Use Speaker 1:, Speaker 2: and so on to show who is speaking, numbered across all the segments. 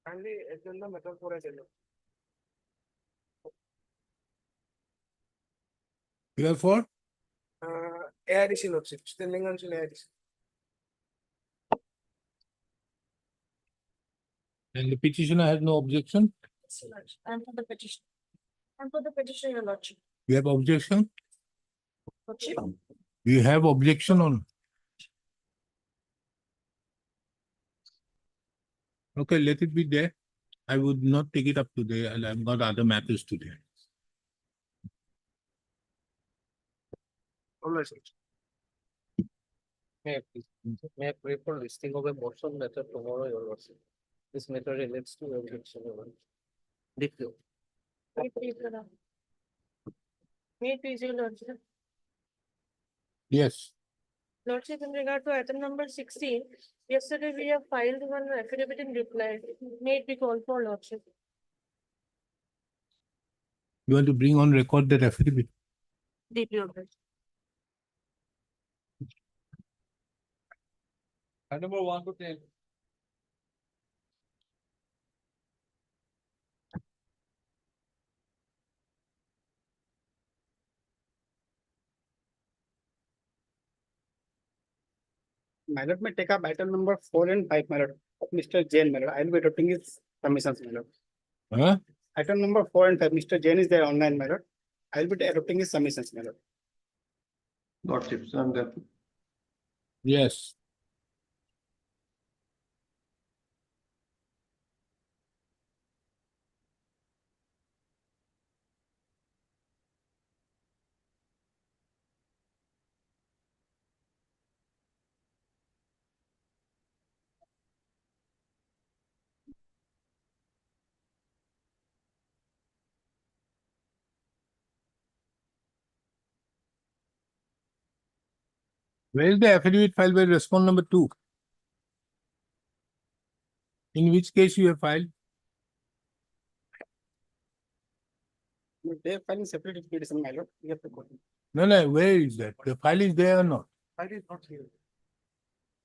Speaker 1: Kindly attend the method for a yellow.
Speaker 2: You are for?
Speaker 1: ARDC Lordship, Stellingan ARDC.
Speaker 2: And the petitioner has no objection?
Speaker 3: I'm for the petition. I'm for the petition, Your Lordship.
Speaker 2: You have objection?
Speaker 3: Lordship.
Speaker 2: You have objection on? Okay, let it be there. I would not take it up today, and I've got other matters today.
Speaker 1: All right, sir.
Speaker 4: May I pray for listing of a motion letter tomorrow, Your Lordship? This matter relates to objection, Your Lordship. Detail.
Speaker 3: May it please, Your Lordship. May it please, Your Lordship.
Speaker 2: Yes.
Speaker 3: Lordship, in regard to item number 16, yesterday we have filed one affidavit in reply. May it be called for, Lordship.
Speaker 2: You want to bring on record that affidavit?
Speaker 3: Deeply honored.
Speaker 4: Number 1 to 10.
Speaker 1: My lord, may take up item number 4 and 5, my lord, of Mr. Jain, my lord. I will be adopting his submissions, my lord.
Speaker 2: Huh?
Speaker 1: Item number 4 and 5, Mr. Jain is there online, my lord. I will be adopting his submissions, my lord.
Speaker 5: Lordship, so I'm there.
Speaker 2: Yes. Where is the affidavit filed by respondent number 2? In which case you have filed?
Speaker 1: They are filing separate petition, my lord. We have to go.
Speaker 2: No, no, where is that? The file is there or not?
Speaker 1: File is not here.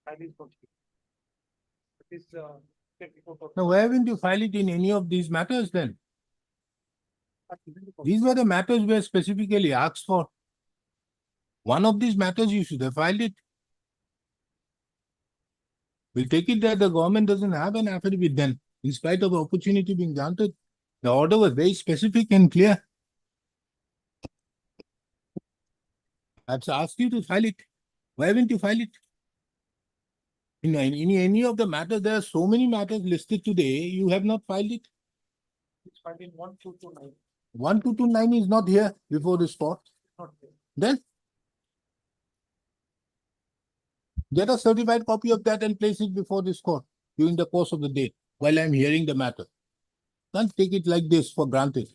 Speaker 1: File is not here. It is,
Speaker 2: No, why haven't you filed it in any of these matters then? These were the matters where specifically asked for. One of these matters you should have filed it. We'll take it that the government doesn't have an affidavit then, in spite of opportunity being granted. The order was very specific and clear. I've asked you to file it. Why haven't you filed it? In any of the matters, there are so many matters listed today, you have not filed it.
Speaker 1: It's filed in 1229.
Speaker 2: 1229 is not here before this court.
Speaker 1: Not here.
Speaker 2: Then get a certified copy of that and place it before this court during the course of the day while I'm hearing the matter. Can't take it like this for granted.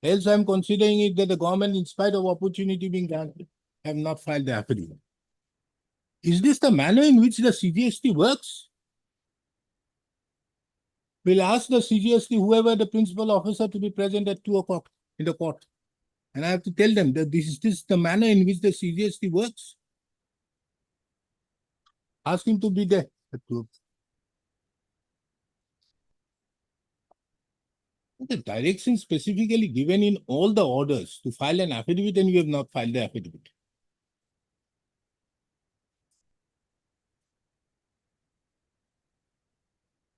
Speaker 2: Else I'm considering it that the government, in spite of opportunity being granted, have not filed the affidavit. Is this the manner in which the CGST works? We'll ask the CGST, whoever the principal officer, to be present at 2 o'clock in the court. And I have to tell them that this is the manner in which the CGST works. Ask him to be there at 2 o'clock. The direction specifically given in all the orders to file an affidavit, and you have not filed the affidavit.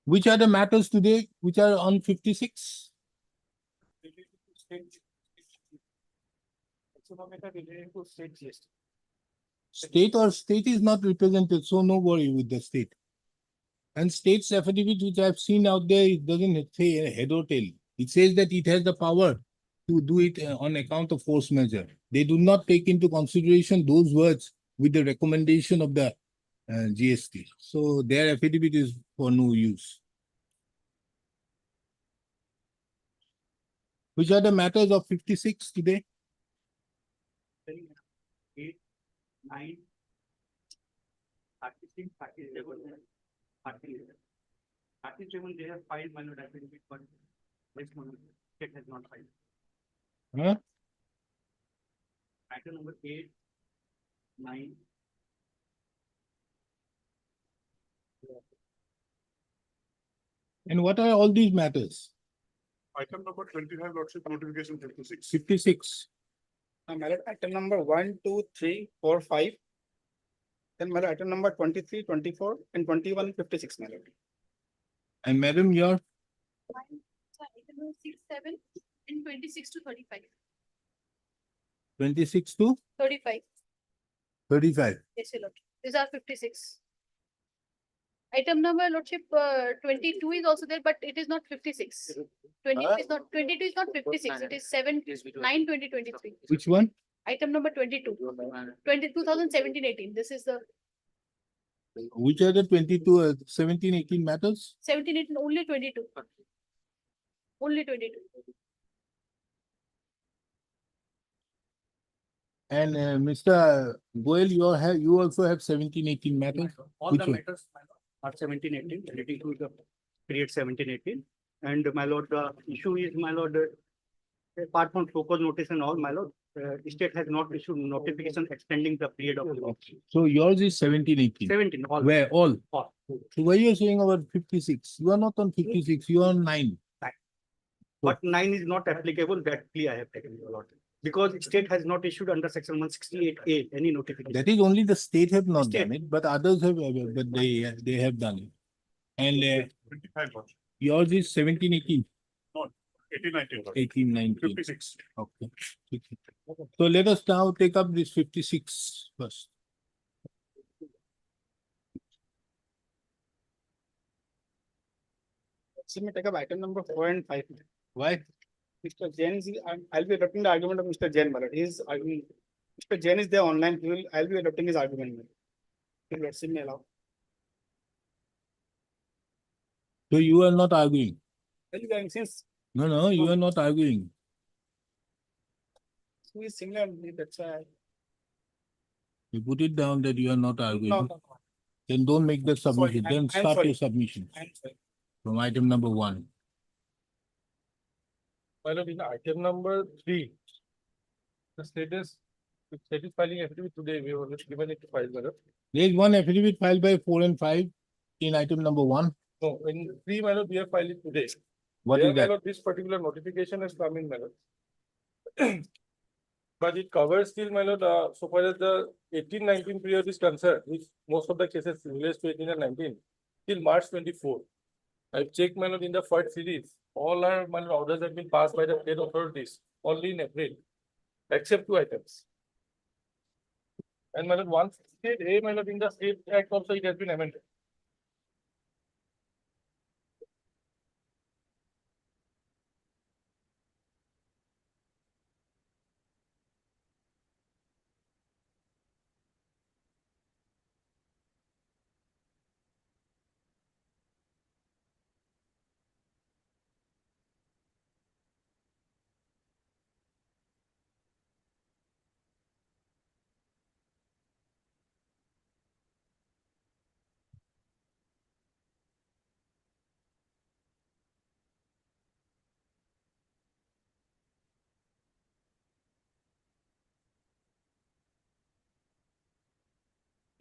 Speaker 2: Which are the matters today which are on 56?
Speaker 1: Related to state GST.
Speaker 2: State is not represented, so no worry with the state. And state's affidavit, which I've seen out there, it doesn't say a head or tail. It says that it has the power to do it on account of force majeure. They do not take into consideration those words with the recommendation of the GST. So their affidavit is for no use. Which are the matters of 56 today?
Speaker 1: 8, 9, 36, 37, 38. 37 they have filed minor affidavit, but this one state has not filed.
Speaker 2: Huh?
Speaker 1: Item number 8, 9.
Speaker 2: And what are all these matters?
Speaker 6: Item number 25, Lordship, notification 56.
Speaker 2: 56.
Speaker 7: My lord, item number 1, 2, 3, 4, 5. Then my lord, item number 23, 24, and 21, 56, my lord.
Speaker 2: And madam, your
Speaker 3: Item number 6, 7, and 26 to 35.
Speaker 2: 26 to
Speaker 3: 35.
Speaker 2: 35.
Speaker 3: Yes, your lord. These are 56. Item number, lordship, 22 is also there, but it is not 56. 22 is not 56, it is 7, 9, 20, 23.
Speaker 2: Which one?
Speaker 3: Item number 22, 2017-18. This is the
Speaker 2: Which are the 22, 17, 18 matters?
Speaker 3: 17, 18, only 22. Only 22.
Speaker 2: And Mr. Goel, you also have 17, 18 matters?
Speaker 1: All
Speaker 2: Which
Speaker 1: the
Speaker 2: one?
Speaker 1: matters, my lord, are 17, 18, relating to the period 17, 18. And my lord, the issue is, my lord, apart from focus notice and all, my lord, state has not issued notification extending the period of the
Speaker 2: So yours is 17, 18.
Speaker 1: 17, all.
Speaker 2: Where? All?
Speaker 1: All.
Speaker 2: So why you are saying about 56? You are not on 56, you are on 9.
Speaker 1: But 9 is not applicable, that plea I have taken, your lord. Because state has not issued under section 168A any notification.
Speaker 2: That is only the state have not
Speaker 1: State.
Speaker 2: done it, but others have, but they have done it. And
Speaker 6: 25, Lordship.
Speaker 2: yours is 17, 18,
Speaker 6: 18, 19, Lordship.
Speaker 2: 18, 19.
Speaker 6: 56.
Speaker 2: Okay. So let us now take up this 56 first.
Speaker 7: So may take up item number 4 and 5.
Speaker 2: Why?
Speaker 7: Mr. Jain is, I'll be adopting the argument of Mr. Jain, my lord. He is arguing. Mr. Jain is there online. I'll be adopting his argument. My lord. If Lordship may allow.
Speaker 2: So you are not arguing?
Speaker 7: I'll be arguing since
Speaker 2: No, you are not arguing.
Speaker 7: who is similar, that's why.
Speaker 2: You put it down that you are not arguing.
Speaker 7: No.
Speaker 2: Then don't make the submission.
Speaker 7: I'm
Speaker 2: Then start
Speaker 7: sorry.
Speaker 2: your submission
Speaker 7: I'm sorry.
Speaker 2: from item number 1.
Speaker 8: My lord, in item number 3, the state is filing affidavit today, we have already given it to file, my lord.
Speaker 2: There is one affidavit filed by 4 and 5 in item number 1.
Speaker 8: No, in 3, my lord, we have filed it today.
Speaker 2: What
Speaker 8: There,
Speaker 2: is
Speaker 8: my
Speaker 2: that?
Speaker 8: lord, this particular notification has come in, my lord. But it covers still, my lord, so far as the 18-19 period is concerned, which most of the cases relates to 18 and 19, till March 24. I've checked, my lord, in the first series, all our, my lord, orders have been passed by the state authorities only in April, except 2 items. And my lord, 168A, my lord, in the state act also it has been amended.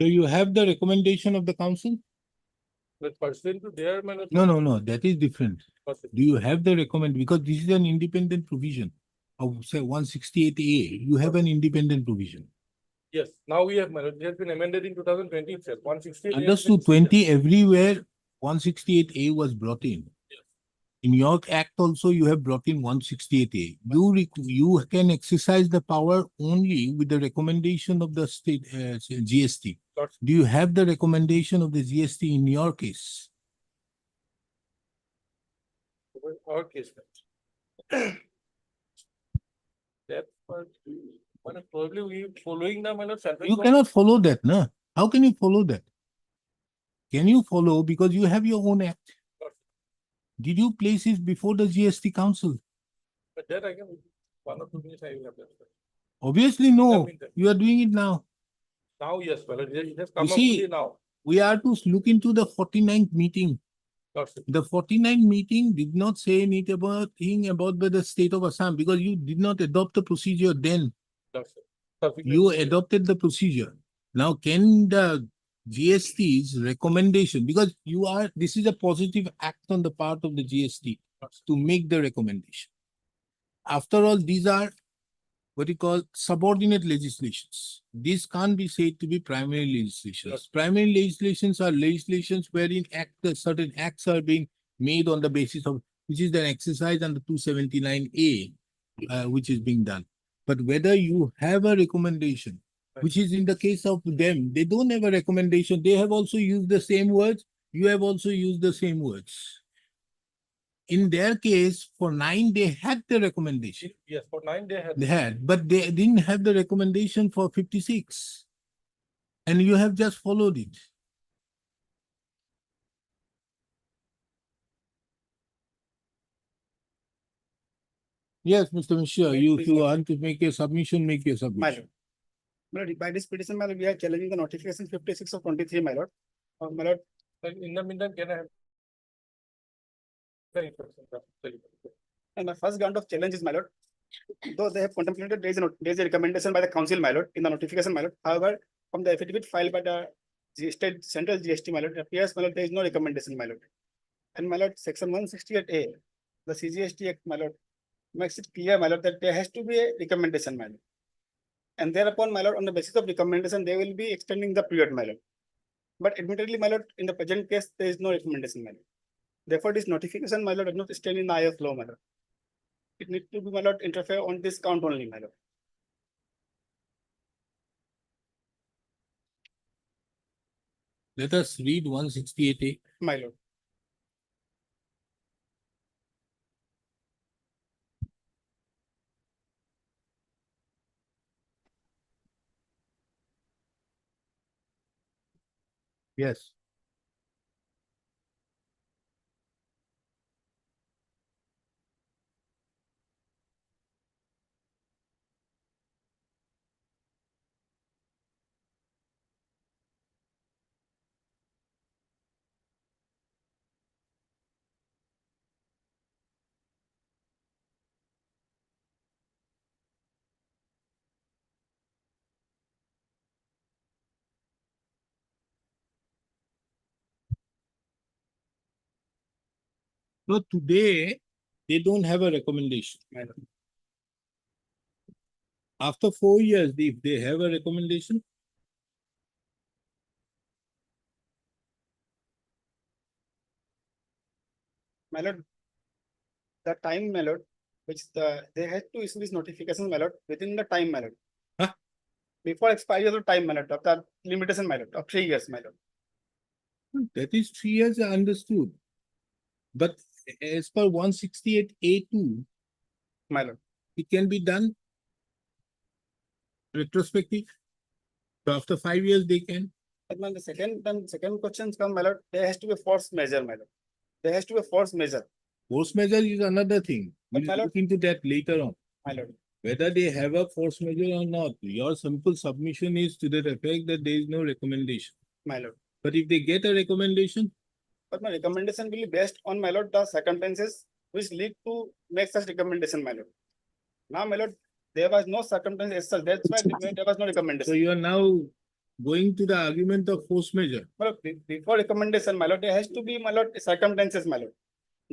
Speaker 2: So you have the recommendation of the council?
Speaker 8: But pursuant to their, my lord.
Speaker 2: No, that is different.
Speaker 8: Possible.
Speaker 2: Do you have the recommend, because this is an independent provision of say 168A, you have an independent provision.
Speaker 8: Yes, now we have, my lord, it has been amended in 2020 itself, 168.
Speaker 2: Understood, 20 everywhere 168A was brought in.
Speaker 8: Yes.
Speaker 2: In your act also, you have brought in 168A. You can exercise the power only with the recommendation of the state GST.
Speaker 8: Got
Speaker 2: Do you have the recommendation of the GST in your case?
Speaker 8: Our case. That part, my lord, probably we following the, my lord, central.
Speaker 2: You cannot follow that, no? How can you follow that? Can you follow because you have your own act? Did you place it before the GST council?
Speaker 8: But that I can, 1 or 2 minutes I will have that.
Speaker 2: Obviously, no.
Speaker 8: Submit that.
Speaker 2: You are doing it now.
Speaker 8: Now, yes, my lord, it has come up
Speaker 2: see,
Speaker 8: today now.
Speaker 2: We are to look into the 49th meeting.
Speaker 8: Got it.
Speaker 2: The 49th meeting did not say anything about the state of Assam because you did not adopt the procedure then.
Speaker 8: Got it. Subsequent
Speaker 2: You
Speaker 8: to-
Speaker 2: adopted the procedure. Now, can the GST's recommendation, because this is a positive act on the part of the GST to make the recommendation. After all, these are what you call subordinate legislations. These can't be said to be primary legislations. Primary legislations are legislations wherein certain acts are being made on the basis of, which is an exercise under 279A, which is being done. But whether you have a recommendation, which is in the case of them, they don't have a recommendation. They have also used the same words. You have also used the same words. In their case, for 9, they had the recommendation.
Speaker 8: Yes, for 9 they had.
Speaker 2: They had, but they didn't have the recommendation for 56. And you have just followed it. Yes, Mr. Mishra, if you want to make a submission, make your
Speaker 7: My
Speaker 2: submission.
Speaker 7: lord. My lord, by this petition, my lord, we are challenging the notification 56 of 23, my lord. My lord,
Speaker 8: And in the meantime, can I have? The instruction,
Speaker 7: and my first ground of challenge is, my lord, though they have contemplated, there is a recommendation by the council, my lord, in the notification, my lord. However, from the affidavit filed by the state central GST, my lord, it appears, my lord, there is no recommendation, my lord. And my lord, section 168A, the CGST Act, my lord, makes it clear, my lord, that there has to be a recommendation, my lord. And thereupon, my lord, on the basis of recommendation, they will be extending the period, my lord. But admittedly, my lord, in the present case, there is no recommendation, my lord. Therefore, this notification, my lord, does not stand in the eye of law, my lord. It needs to be, my lord, interfere on this count only, my lord.
Speaker 2: Let us read 168A.
Speaker 7: My lord.
Speaker 2: Yes. So today, they don't have a recommendation.
Speaker 7: My lord.
Speaker 2: After 4 years, if they have a recommendation,
Speaker 7: My lord, the time, my lord, which they had to issue this notification, my lord, within the time, my lord.
Speaker 2: Huh?
Speaker 7: Before expiry of the time, my lord, of the limitation, my lord, of 3 years, my lord.
Speaker 2: that is 3 years I understood. But as per 168A2,
Speaker 7: My lord.
Speaker 2: it can be done retrospective. So after 5 years, they can.
Speaker 7: But man, the second questions come, my lord, there has to be a force measure, my lord. There has to be a force measure,
Speaker 2: Force measure is another thing.
Speaker 7: But
Speaker 2: We'll
Speaker 7: my lord-
Speaker 2: look into that later on.
Speaker 7: my lord.
Speaker 2: Whether they have a force measure or not, your simple submission is to the effect that there is no recommendation.
Speaker 7: My lord.
Speaker 2: But if they get a recommendation,
Speaker 7: But my recommendation will be based on, my lord, the circumstances which lead to make such recommendation, my lord. Now, my lord, there was no circumstance as such, that's why there was no
Speaker 2: so
Speaker 7: recommendation.
Speaker 2: you are now going to the argument of force measure.
Speaker 7: My lord, before recommendation, my lord, there has to be, my lord, circumstances, my lord.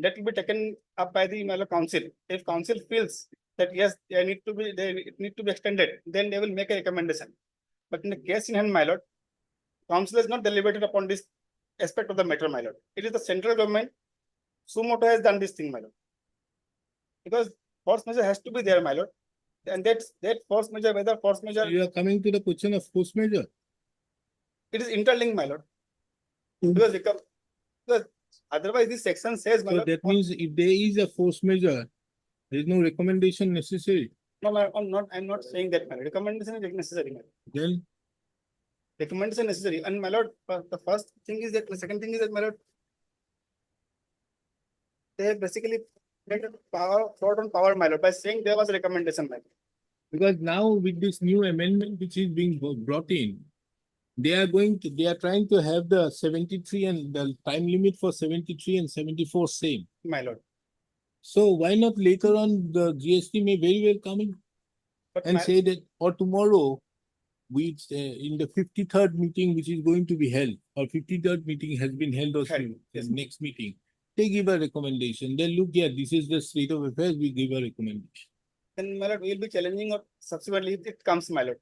Speaker 7: That will be taken up by the, my lord, council. If council feels that yes, it need to be extended, then they will make a recommendation. But in the case in hand, my lord, council has not deliberated upon this aspect of the matter, my lord. It is the central government, sumo has done this thing, my lord. Because force measure has to be there, my lord. And that force measure, whether force measure,
Speaker 2: You are coming to the question of force measure.
Speaker 7: it is interlinked, my lord. Because otherwise this section says, my
Speaker 2: So
Speaker 7: lord.
Speaker 2: that means if there is a force measure, there is no recommendation necessary.
Speaker 7: No, I'm not saying that, my lord. Recommendation is necessary, my lord.
Speaker 2: Then
Speaker 7: Recommendation necessary. And my lord, the first thing is that, the second thing is that, my lord, they have basically created fraud on power, my lord, by saying there was a recommendation, my lord.
Speaker 2: because now with this new amendment which is being brought in, they are trying to have the 73 and the time limit for 73 and 74 same.
Speaker 7: My lord.
Speaker 2: So why not later on the GST may very well come in
Speaker 7: But
Speaker 2: and
Speaker 7: my,
Speaker 2: say that, or tomorrow, which in the 53rd meeting, which is going to be held, or 53rd meeting has been held or
Speaker 7: Held,
Speaker 2: soon, the
Speaker 7: yes.
Speaker 2: next meeting, they give a recommendation. They look, yeah, this is the state of affairs, we give a recommendation.
Speaker 7: Then, my lord, we will be challenging or subsequently if it comes, my lord.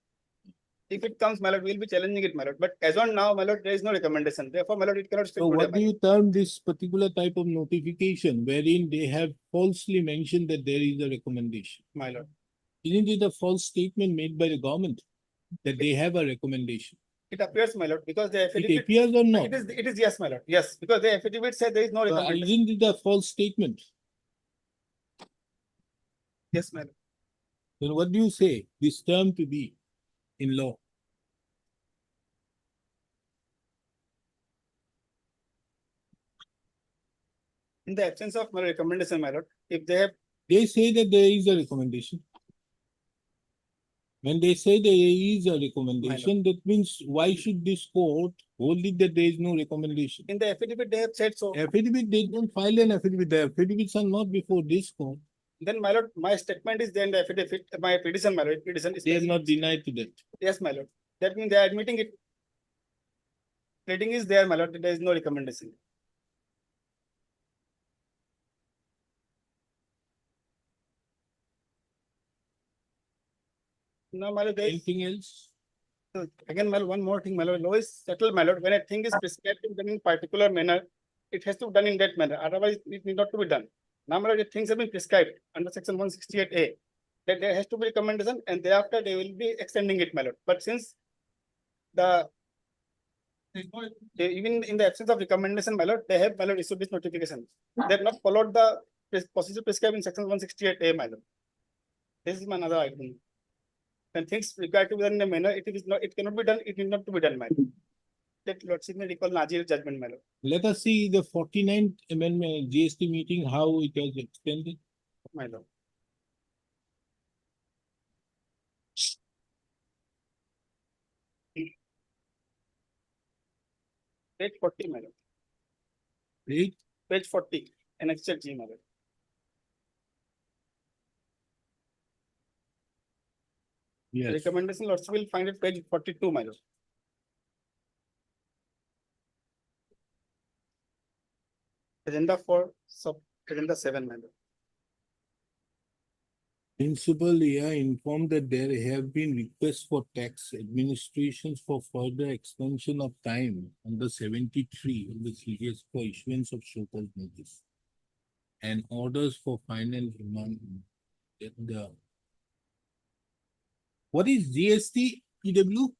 Speaker 7: If it comes, my lord, we will be challenging it, my lord. But as on now, my lord, there is no recommendation. Therefore, my lord, it cannot stay
Speaker 2: So
Speaker 7: today,
Speaker 2: what
Speaker 7: my
Speaker 2: do
Speaker 7: lord.
Speaker 2: you term this particular type of notification wherein they have falsely mentioned that there is a recommendation?
Speaker 7: My lord.
Speaker 2: Isn't it a false statement made by the government that they have a recommendation?
Speaker 7: It appears, my lord, because the
Speaker 2: It
Speaker 7: affidavit.
Speaker 2: appears or not?
Speaker 7: It is yes, my lord. Yes, because the affidavit said there is no recommendation.
Speaker 2: Isn't it a false statement?
Speaker 7: Yes, my lord.
Speaker 2: Then what do you say this term to be in law?
Speaker 7: In the absence of my recommendation, my lord, if they have,
Speaker 2: They say that there is a recommendation. When they say there is a recommendation, that means why should this court hold it that there is no recommendation?
Speaker 7: in the affidavit, they have said so.
Speaker 2: Affidavit, they don't file an affidavit. The affidavits are not before this court.
Speaker 7: Then, my lord, my statement is there in the affidavit, my petition, my lord, petition is.
Speaker 2: They have not denied to that.
Speaker 7: Yes, my lord. That means they are admitting it. Pleading is there, my lord, there is no recommendation. Now, my lord, there is,
Speaker 2: Anything else?
Speaker 7: again, my lord, one more thing, my lord, law is settled, my lord, when a thing is prescribed to be done in particular manner, it has to be done in that manner, otherwise it need not to be done. Now, my lord, if things have been prescribed under section 168A, that there has to be recommendation and thereafter they will be extending it, my lord. But since the even in the absence of recommendation, my lord, they have, my lord, issued this notification. They have not followed the procedure prescribed in section 168A, my lord. This is my another item. When things required to be done in a manner, it is not, it cannot be done, it need not to be done, my lord. That lordship may recall Nazir judgment, my lord.
Speaker 2: Let us see the 49th amendment GST meeting, how it has extended.
Speaker 7: My lord. Page 40, my lord.
Speaker 2: Right?
Speaker 7: Page 40, annexure G, my lord.
Speaker 2: Yes.
Speaker 7: Recommendation, lordship will find it page 42, my lord. Agenda for sub, agenda 7, my lord.
Speaker 2: Principal here informed that there have been requests for tax administrations for further extension of time under 73 of the CGS for issuance of so-called notice and orders for final remand. What is GST EW?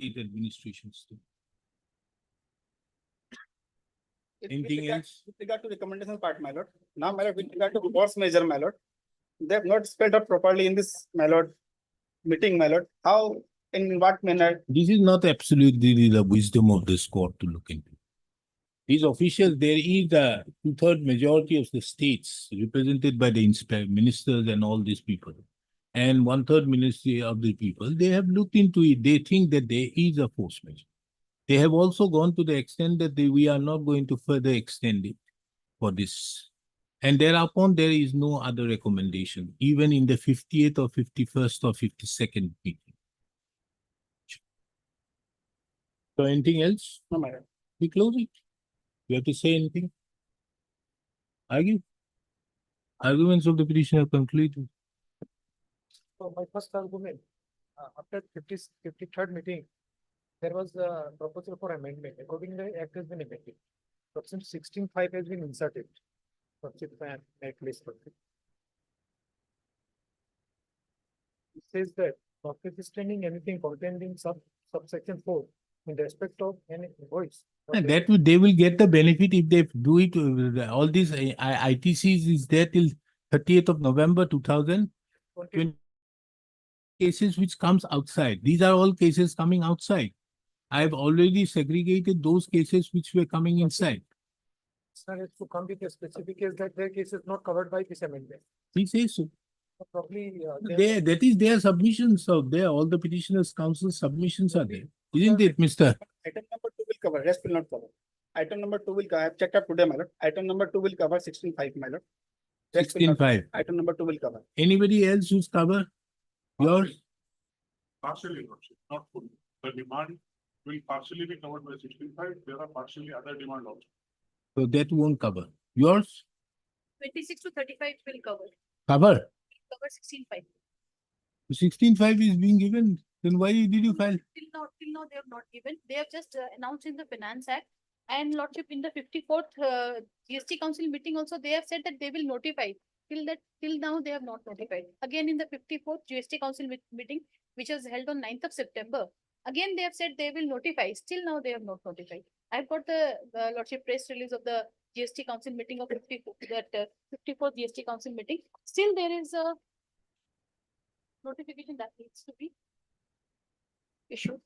Speaker 2: state administrations do.
Speaker 7: With
Speaker 2: Anything
Speaker 7: regard-
Speaker 2: else?
Speaker 7: With regard to recommendation part, my lord, now, my lord, with regard to force measure, my lord, they have not spelled out properly in this, my lord, meeting, my lord, how, in what manner.
Speaker 2: This is not absolutely the wisdom of this court to look into. These officials, there is a two-third majority of the states represented by the ministers and all these people. And one-third ministry of the people, they have looked into it. They think that there is a force measure. They have also gone to the extent that we are not going to further extend it for this. And thereupon, there is no other recommendation, even in the 50th or 51st or 52nd meeting. So anything else?
Speaker 7: No, my lord.
Speaker 2: We close it. You have to say anything? Argue? Arguments of the petition are concluded.
Speaker 4: So my first argument, after 53rd meeting, there was a proposal for amendment. Accordingly, the act has been amended. But since 16.5 has been inserted. It says that notwithstanding anything contained in subsection 4 in respect of any invoice.
Speaker 2: And that would, they will get the benefit if they do it. All these ITCs is there till 30th of November 2020. Cases which comes outside. These are all cases coming outside. I have already segregated those cases which were coming inside.
Speaker 4: Sir, it's to come with a specific case that their case is not covered by this amendment.
Speaker 2: He says so.
Speaker 4: Probably.
Speaker 2: There, that is their submissions out there. All the petitioners' council submissions are there. Isn't it, Mr.?
Speaker 7: Item number 2 will cover, rest will not cover. Item number 2 will, I have checked out today, my lord. Item number 2 will cover 16.5, my lord. Rest will not-
Speaker 2: 16.5.
Speaker 7: Item number 2 will cover.
Speaker 2: Anybody else who's cover? Yours?
Speaker 6: Partially, lordship, not full. The demand will partially be covered by 16.5. There are partially other demand also.
Speaker 2: So that won't cover. Yours?
Speaker 3: 26 to 35 will cover,
Speaker 2: Cover.
Speaker 3: cover 16.5.
Speaker 2: 16.5 is being given. Then why did you file?
Speaker 3: Till now they have not given. They have just announced in the Finance Act. And lordship, in the 54th GST Council meeting also, they have said that they will notify. Till now, they have not notified. Again, in the 54th GST Council meeting, which was held on 9th of September, again, they have said they will notify. Still now, they have not notified. I've got the lordship press release of the GST Council meeting of 54th GST Council meeting. Still, there is a notification that needs to be issued.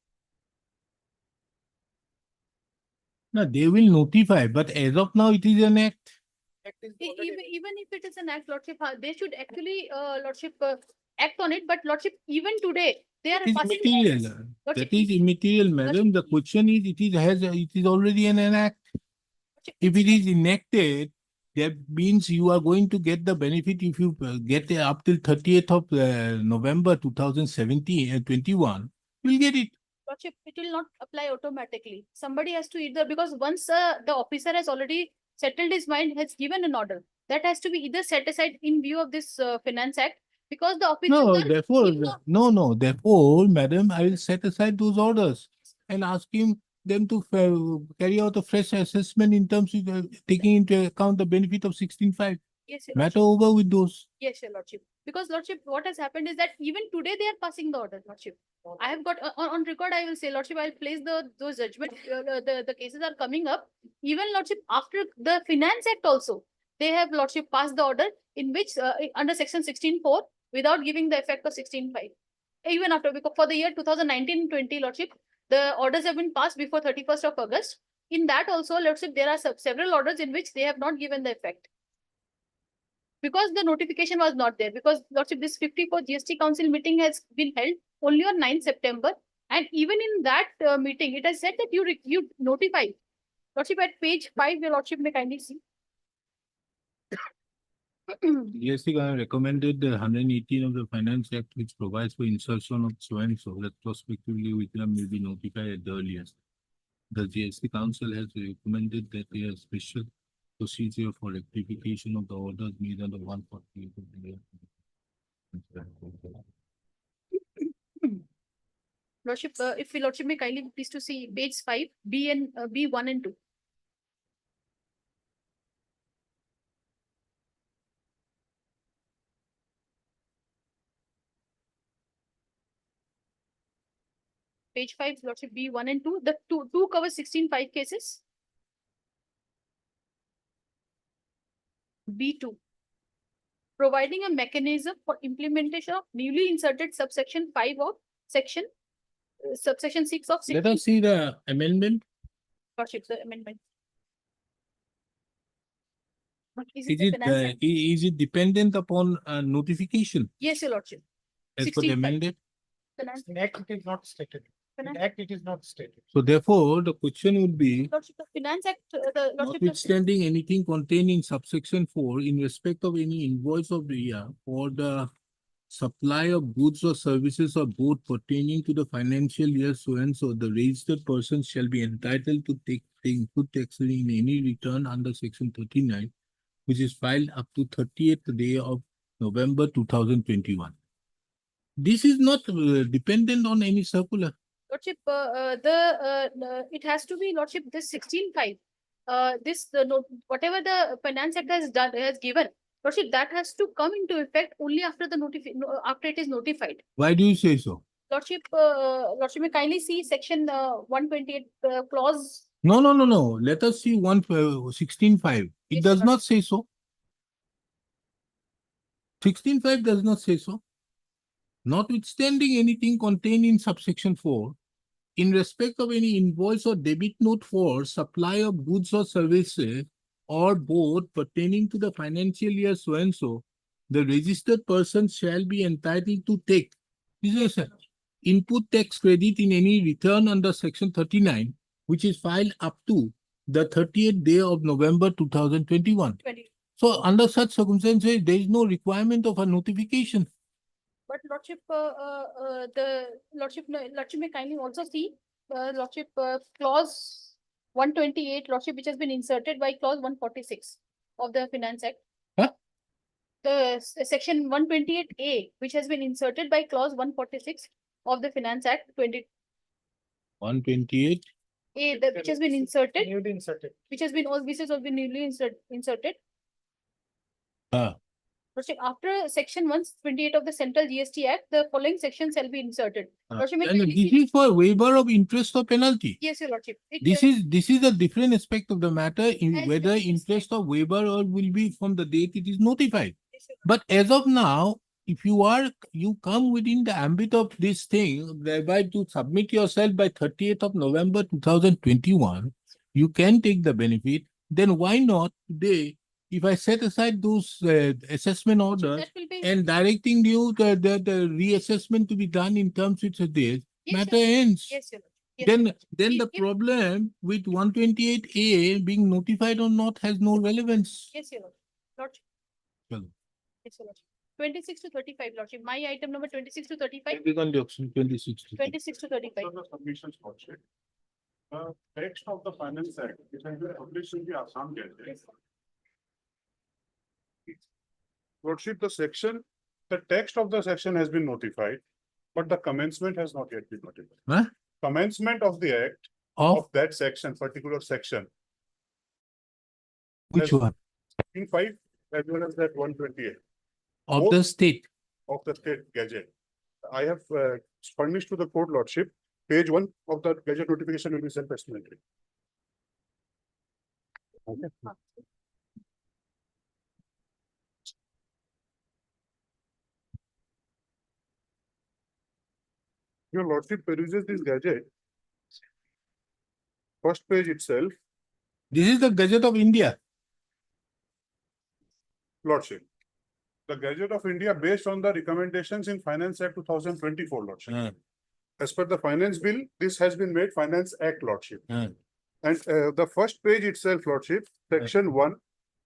Speaker 2: No, they will notify, but as of now, it is an act.
Speaker 3: Even if it is an act, lordship, they should actually, lordship, act on it, but lordship, even today, they are
Speaker 2: It is
Speaker 3: passing.
Speaker 2: immaterial.
Speaker 3: Lordship,
Speaker 2: That is immaterial, madam. The question is, it is already an act. If it is enacted, that means you are going to get the benefit if you get it up till 30th of November 2017, 21, you will get it.
Speaker 3: Lordship, it will not apply automatically. Somebody has to either, because once the officer has already settled his mind, has given an order, that has to be either set aside in view of this Finance Act, because the officer.
Speaker 2: No, therefore,
Speaker 3: will not-
Speaker 2: therefore, madam, I will set aside those orders and ask them to carry out a fresh assessment in terms of taking into account the benefit of 16.5.
Speaker 3: Yes, your
Speaker 2: Matter
Speaker 3: lordship.
Speaker 2: over with those.
Speaker 3: Yes, your lordship. Because lordship, what has happened is that even today they are passing the order, lordship. I have got on record, I will say, lordship, I'll place those judgment, the cases are coming up. Even lordship, after the Finance Act also, they have lordship passed the order in which under section 16.4 without giving the effect of 16.5. Even after, because for the year 2019-20, lordship, the orders have been passed before 31st of August. In that also, lordship, there are several orders in which they have not given the effect. Because the notification was not there, because lordship, this 54th GST Council meeting has been held only on 9th September. And even in that meeting, it has said that you notify. Lordship, at page 5, your lordship may kindly see.
Speaker 2: GST recommended the 118 of the Finance Act, which provides for insertion of so and so retrospectively, which may be notified at the earliest. The GST Council has recommended that there is special procedure for rectification of the orders made under 148 of the year.
Speaker 3: Lordship, if your lordship may kindly please to see page 5, B and B1 and 2. page 5, Lordship, B1 and 2. The two covers 16.5 cases. B2. Providing a mechanism for implementation of newly inserted subsection 5 of subsection 6 of
Speaker 2: Let us see the amendment.
Speaker 3: Lordship, the amendment. Is
Speaker 2: Is
Speaker 3: the
Speaker 2: it,
Speaker 3: Finance Act?
Speaker 2: is it dependent upon notification
Speaker 3: Yes, your Lordship.
Speaker 2: as per the
Speaker 3: 16.5.
Speaker 2: amended?
Speaker 3: Finance,
Speaker 4: In act, it is not stated. In
Speaker 3: Finance,
Speaker 4: act, it is not stated.
Speaker 2: So therefore, the question would be,
Speaker 3: Lordship, the Finance Act, the Lordship, the
Speaker 2: notwithstanding anything contained in subsection 4 in respect of any invoice of the year or the supply of goods or services or both pertaining to the financial year so and so, the registered person shall be entitled to take the input tax in any return under section 39, which is filed up to 30th day of November 2021. This is not dependent on any circular.
Speaker 3: Lordship, it has to be, Lordship, this 16.5. Whatever the Finance Act has given, Lordship, that has to come into effect only after after it is notified.
Speaker 2: Why do you say so?
Speaker 3: Lordship, may kindly see section 128 clause.
Speaker 2: No. Let us see 16.5. It
Speaker 3: Yes,
Speaker 2: does
Speaker 3: sir.
Speaker 2: not say so. 16.5 does not say so. Notwithstanding anything contained in subsection 4, in respect of any invoice or debit note for supply of goods or services or both pertaining to the financial year so and so, the registered person shall be entitled to take input tax credit in any return under section 39, which is filed up to the 30th day of November 2021.
Speaker 3: 20.
Speaker 2: So under such circumstances, there is no requirement of a notification.
Speaker 3: But Lordship, Lordship may kindly also see, Lordship, clause 128, Lordship, which has been inserted by clause 146 of the Finance Act.
Speaker 2: Huh?
Speaker 3: The section 128A, which has been inserted by clause 146 of the Finance Act
Speaker 2: 128.
Speaker 3: which has been inserted,
Speaker 4: Newly inserted.
Speaker 3: which has been newly inserted. Lordship, after section 128 of the Central GST Act, the following sections shall be inserted. Lordship, may
Speaker 2: And
Speaker 3: kindly
Speaker 2: this
Speaker 3: see-
Speaker 2: is for waiver of interest or penalty.
Speaker 3: Yes, your Lordship.
Speaker 2: This is a different aspect of the matter, in
Speaker 3: As
Speaker 2: whether
Speaker 3: it is
Speaker 2: interest or waiver or will be from the date it is notified.
Speaker 3: Yes, your
Speaker 2: But as of now, if you come within the ambit of this thing, thereby to submit yourself by 30th of November 2021, you can take the benefit. Then why not today, if I set aside those assessment orders
Speaker 3: That will be.
Speaker 2: and directing you the reassessment to be done in terms with this,
Speaker 3: Yes,
Speaker 2: matter
Speaker 3: your-
Speaker 2: ends.
Speaker 3: Yes, your Lordship. Yes, your Lordship.
Speaker 2: Then the
Speaker 3: If-
Speaker 2: problem with 128A being notified or not has no relevance.
Speaker 3: Yes, your Lordship.
Speaker 2: Well,
Speaker 3: Yes, your Lordship. 26 to 35, Lordship. My item number 26 to 35.
Speaker 2: Begun the auction 26.
Speaker 3: 26 to 35.
Speaker 6: So the submissions Lordship. The text of the Finance Act, which has been published in the Assam Gazette. Lordship, the text of the section has been notified, but the commencement has not yet been notified.
Speaker 2: Huh?
Speaker 6: Commencement of the act
Speaker 2: Of
Speaker 6: of that section, particular section,
Speaker 2: which
Speaker 6: Yes.
Speaker 2: one?
Speaker 6: in 5 as well as that 128
Speaker 2: Of
Speaker 6: both-
Speaker 2: the state.
Speaker 6: of the state gazette. I have furnished to the court Lordship, page 1 of the gazette notification will be self-explanatory. Okay. Your Lordship peruses this gazette. First page itself,
Speaker 2: This is the Gazette of India.
Speaker 6: Lordship. The Gazette of India based on the recommendations in Finance Act 2024, Lordship.
Speaker 2: Uh,
Speaker 6: As per the Finance Bill, this has been made Finance Act, Lordship.
Speaker 2: uh.
Speaker 6: And the first page itself, Lordship, section 1,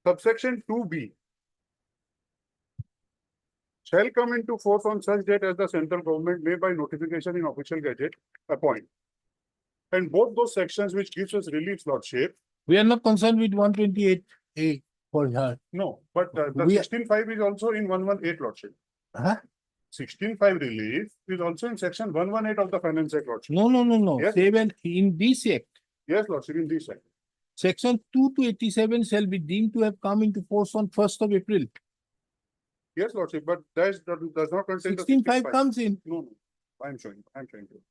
Speaker 6: subsection 2B. Shall come into force on such date as the central government may by notification in official gazette appoint. And both those sections which gives us relief, Lordship,
Speaker 2: We are not concerned with 128A for her.
Speaker 6: no, but the
Speaker 2: We-
Speaker 6: 16.5 is also in 118, Lordship.
Speaker 2: Huh?
Speaker 6: 16.5 relief is also in section 118 of the Finance Act, Lordship.
Speaker 2: No.
Speaker 6: Yes.
Speaker 2: Seven, in this act,
Speaker 6: Yes, Lordship, in this act.
Speaker 2: section 2 to 87 shall be deemed to have come into force on 1st of April.
Speaker 6: Yes, Lordship, but that does not contain the
Speaker 2: 16.5
Speaker 6: 16.5.
Speaker 2: comes in.
Speaker 6: No, I'm showing you.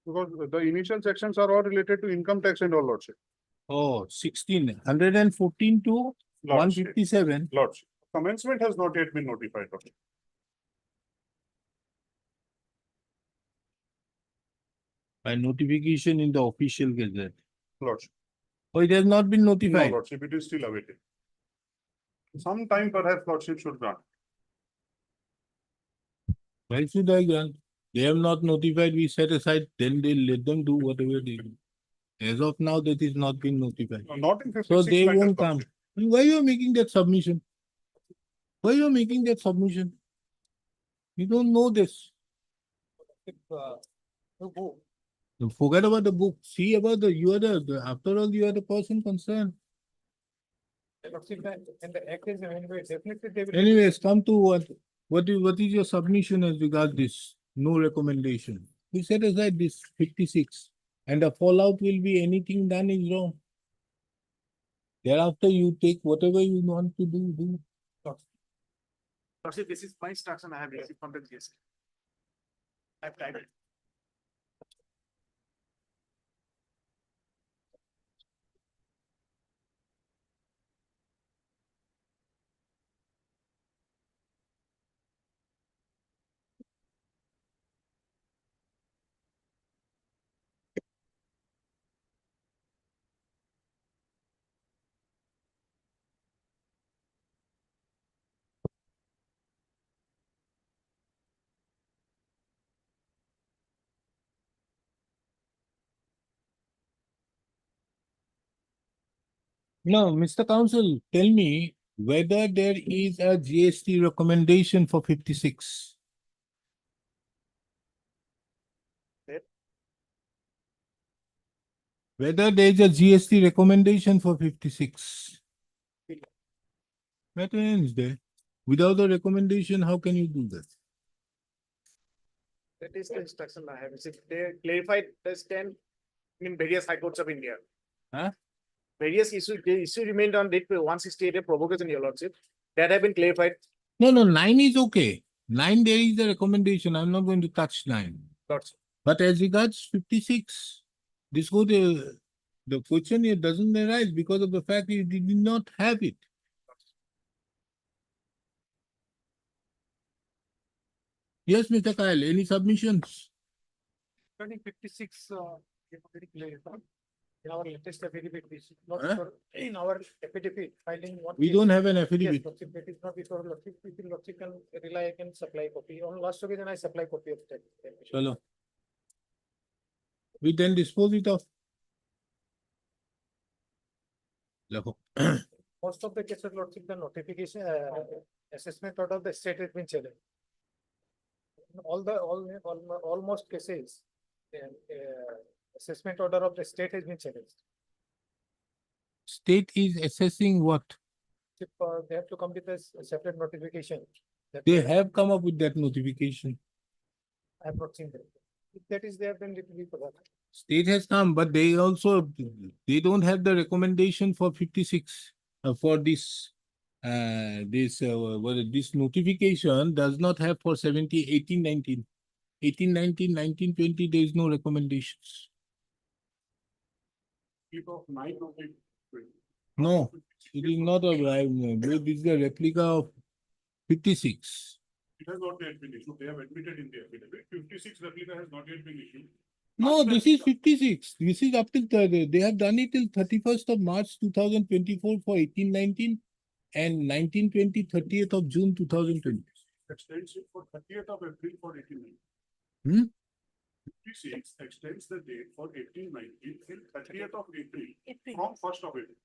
Speaker 6: Because the initial sections are all related to income tax and all, Lordship.
Speaker 2: Oh, 114 to one
Speaker 6: Lordship.
Speaker 2: 57.
Speaker 6: Lordship. Commencement has not yet been notified, Lordship.
Speaker 2: By notification in the official gazette.
Speaker 6: Lordship.
Speaker 2: Oh, it has not been
Speaker 6: No,
Speaker 2: notified.
Speaker 6: Lordship, it is still awaited. Some time perhaps Lordship should grant.
Speaker 2: Why should I grant? They have not notified, we set aside, then they let them do whatever they do. As of now, that is not been notified.
Speaker 6: No, not in
Speaker 2: So
Speaker 6: 56
Speaker 2: they
Speaker 6: matters,
Speaker 2: won't come.
Speaker 6: Lordship.
Speaker 2: Why you are making that submission? Why you are making that submission? You don't know this.
Speaker 4: If, you go,
Speaker 2: You forget about the book. See about you are after all, you are the person concerned.
Speaker 4: Lordship, and the act is amended, definitely they will.
Speaker 2: Anyways, come to what is your submission as regards this? No recommendation. We set aside this 56 and the fallout will be anything done is wrong. Thereafter, you take whatever you want to do.
Speaker 7: Lordship, this is my instruction I have received from the GST. I have typed it.
Speaker 2: No, Mr. Counsel, tell me whether there is a GST recommendation for 56. Whether there is a GST recommendation for 56. That ends there. Without a recommendation, how can you do that?
Speaker 7: That is the instruction I have received. They clarified the stand in various high courts of India.
Speaker 2: Huh?
Speaker 7: Various issues, the issue remained on date 168, a provocation, Your Lordship. That have been clarified,
Speaker 2: No, 9 is okay. 9, there is a recommendation. I'm not going to touch 9.
Speaker 7: Lordship.
Speaker 2: But as regards 56, this go the question here doesn't arise because of the fact you did not have it. Yes, Mr. Kyle, any submissions?
Speaker 4: Turning 56, we have very clear. In our latest affidavit, we should not,
Speaker 2: Huh?
Speaker 4: in our affidavit filing. one
Speaker 2: We
Speaker 4: case-
Speaker 2: don't have an
Speaker 4: Yes,
Speaker 2: affidavit.
Speaker 4: Lordship, that is not before Lordship, if Lordship can rely, I can supply copy. On last occasion, I supply copy of that.
Speaker 2: Chalo. We then dispose it of. Lakho.
Speaker 4: Most of the cases, Lordship, the notification, assessment order of the state has been challenged. Almost cases, assessment order of the state has been challenged.
Speaker 2: State is assessing what?
Speaker 4: If, they have to come with a separate notification. that
Speaker 2: They have come up with that notification.
Speaker 4: I have not seen that. If that is there, then it will be forgotten.
Speaker 2: State has come, but they also, they don't have the recommendation for 56 for this. This notification does not have for 18, 19. 18, 19, 19, 20, there is no recommendations.
Speaker 6: Clip of 9 of it.
Speaker 2: No, it is not a this is a replica of 56.
Speaker 6: It has not yet been issued. They have admitted in the affidavit. 56 replica has not yet been issued.
Speaker 2: No, this is 56. This is up till they have done it till 31st of March 2024 for 18, 19 and 19, 20, 30th of June 2020.
Speaker 6: Extends it for 30th of April for 1819.
Speaker 2: Hmm?
Speaker 6: 56 extends the date for 1819 till 30th of April from 1st of April.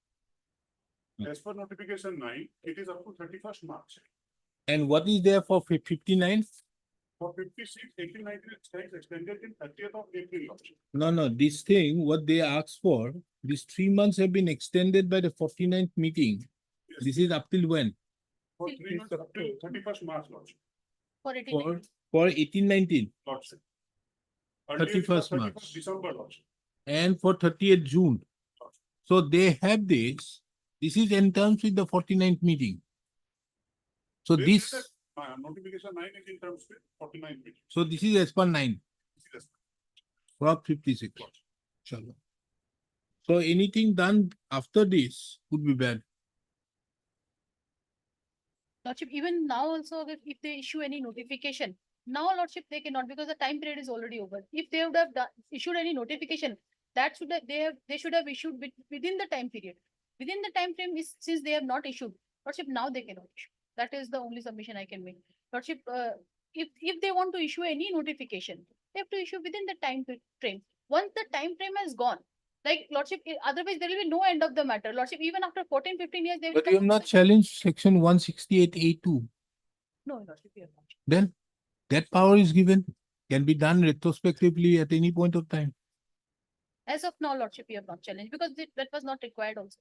Speaker 6: As per notification 9, it is up to 31st March.
Speaker 2: And what is there for 59?
Speaker 6: For 56, 1819 extends extended till 30th of April.
Speaker 2: No, this thing, what they asked for, these 3 months have been extended by the 49th meeting.
Speaker 6: Yes.
Speaker 2: This is up till when?
Speaker 6: For 3 months up till 31st March, Lordship.
Speaker 3: For 89.
Speaker 2: For 18, 19
Speaker 6: Lordship. Earlier it
Speaker 2: 31st
Speaker 6: was
Speaker 2: March.
Speaker 6: December, Lordship.
Speaker 2: and for 30th June. So they have this. This is in terms with the 49th meeting. So
Speaker 6: This is
Speaker 2: this,
Speaker 6: Notification 9 is in terms with 49 meeting.
Speaker 2: so this is as per 9.
Speaker 6: Yes.
Speaker 2: for 56. Chalo. So anything done after this would be bad.
Speaker 3: Lordship, even now also, if they issue any notification, now Lordship, they cannot because the time period is already over. If they would have issued any notification, that should have, they should have issued within the time period. Within the time frame is, since they have not issued, Lordship, now they cannot issue. That is the only submission I can make. Lordship, if they want to issue any notification, they have to issue within the time frame. Once the time frame has gone, like Lordship, otherwise there will be no end of the matter. Lordship, even after 14, 15 years, they will
Speaker 2: But you have not challenged section 168A2.
Speaker 3: No, Lordship, we have not.
Speaker 2: Then that power is given, can be done retrospectively at any point of time.
Speaker 3: As of now, Lordship, we have not challenged because that was not required also.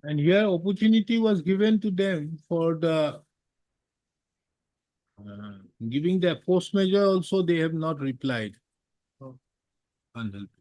Speaker 2: And here opportunity was given to them for the giving the force measure also, they have not replied. Unhelpful.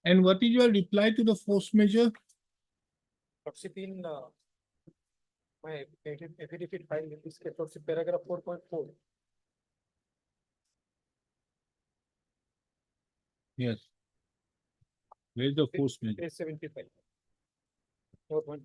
Speaker 2: And what is your reply to the force measure?
Speaker 4: Lordship, in my affidavit file in this case, Lordship, paragraph 4.4.
Speaker 2: Yes. Where is the force measure?
Speaker 4: Page 75. 4.7.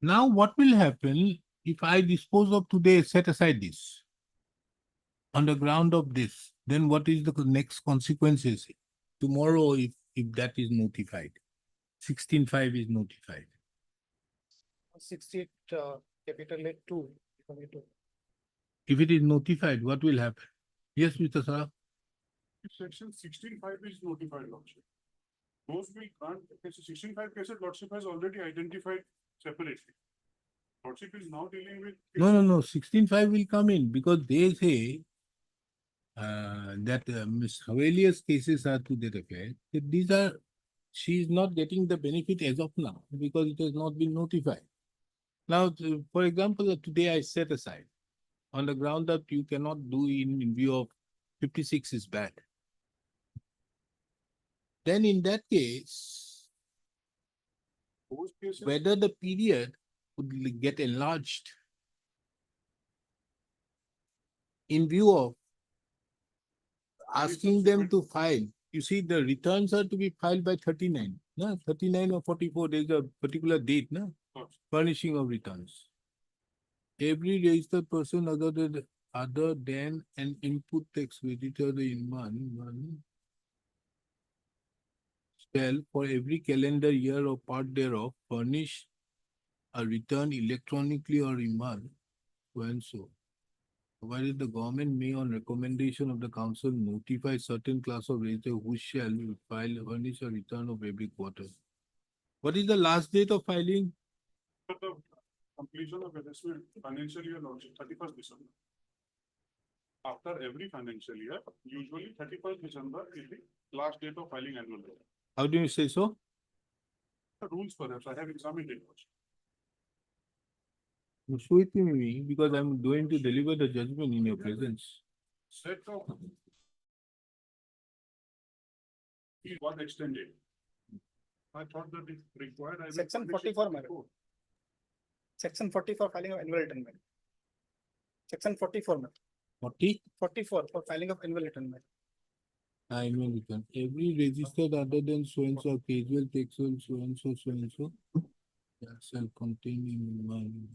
Speaker 2: Now what will happen if I dispose of today, set aside this? On the ground of this, then what is the next consequences? Tomorrow, if that is notified, 16.5 is notified.
Speaker 4: 68, capital A two.
Speaker 2: If it is notified, what will happen? Yes, Mr. Saraf?
Speaker 6: Section 16.5 is notified lordship. Those will grant, 16.5 cases lordship has already identified separately. Lordship is now dealing with.
Speaker 2: No, 16.5 will come in because they say that Ms. Havelia's cases are to that effect. That these are, she is not getting the benefit as of now because it has not been notified. Now, for example, today I set aside on the ground that you cannot do in view of 56 is bad. Then in that case,
Speaker 6: Those cases.
Speaker 2: whether the period would get enlarged in view of asking them to file. You see, the returns are to be filed by 39, no? 39 or 44, there is a particular date, no? Furnishing of returns. Every registered person other than an input tax visitor in one shall for every calendar year or part thereof furnish a return electronically or in one, so and so. Provided the government may, on recommendation of the council, notify certain class of register who shall furnish a return of every quarter. What is the last date of filing?
Speaker 6: For the completion of assessment financial year lordship, 31st December. After every financial year, usually 31st December is the last date of filing annual report.
Speaker 2: How do you say so?
Speaker 6: The rules perhaps, I have examined it also.
Speaker 2: You show it to me because I'm going to deliver the judgment in your presence.
Speaker 6: Set of. It was extended. I thought that it required. I will
Speaker 7: Section
Speaker 6: publish it
Speaker 7: 44,
Speaker 6: in
Speaker 7: madam.
Speaker 6: court.
Speaker 7: Section 44 filing of annual return. Madam. Section 44, madam.
Speaker 2: 40?
Speaker 7: 44 for filing of annual return. Madam.
Speaker 2: Annual return. Every registered other than so and so casual taxable so and so. That shall contain in one.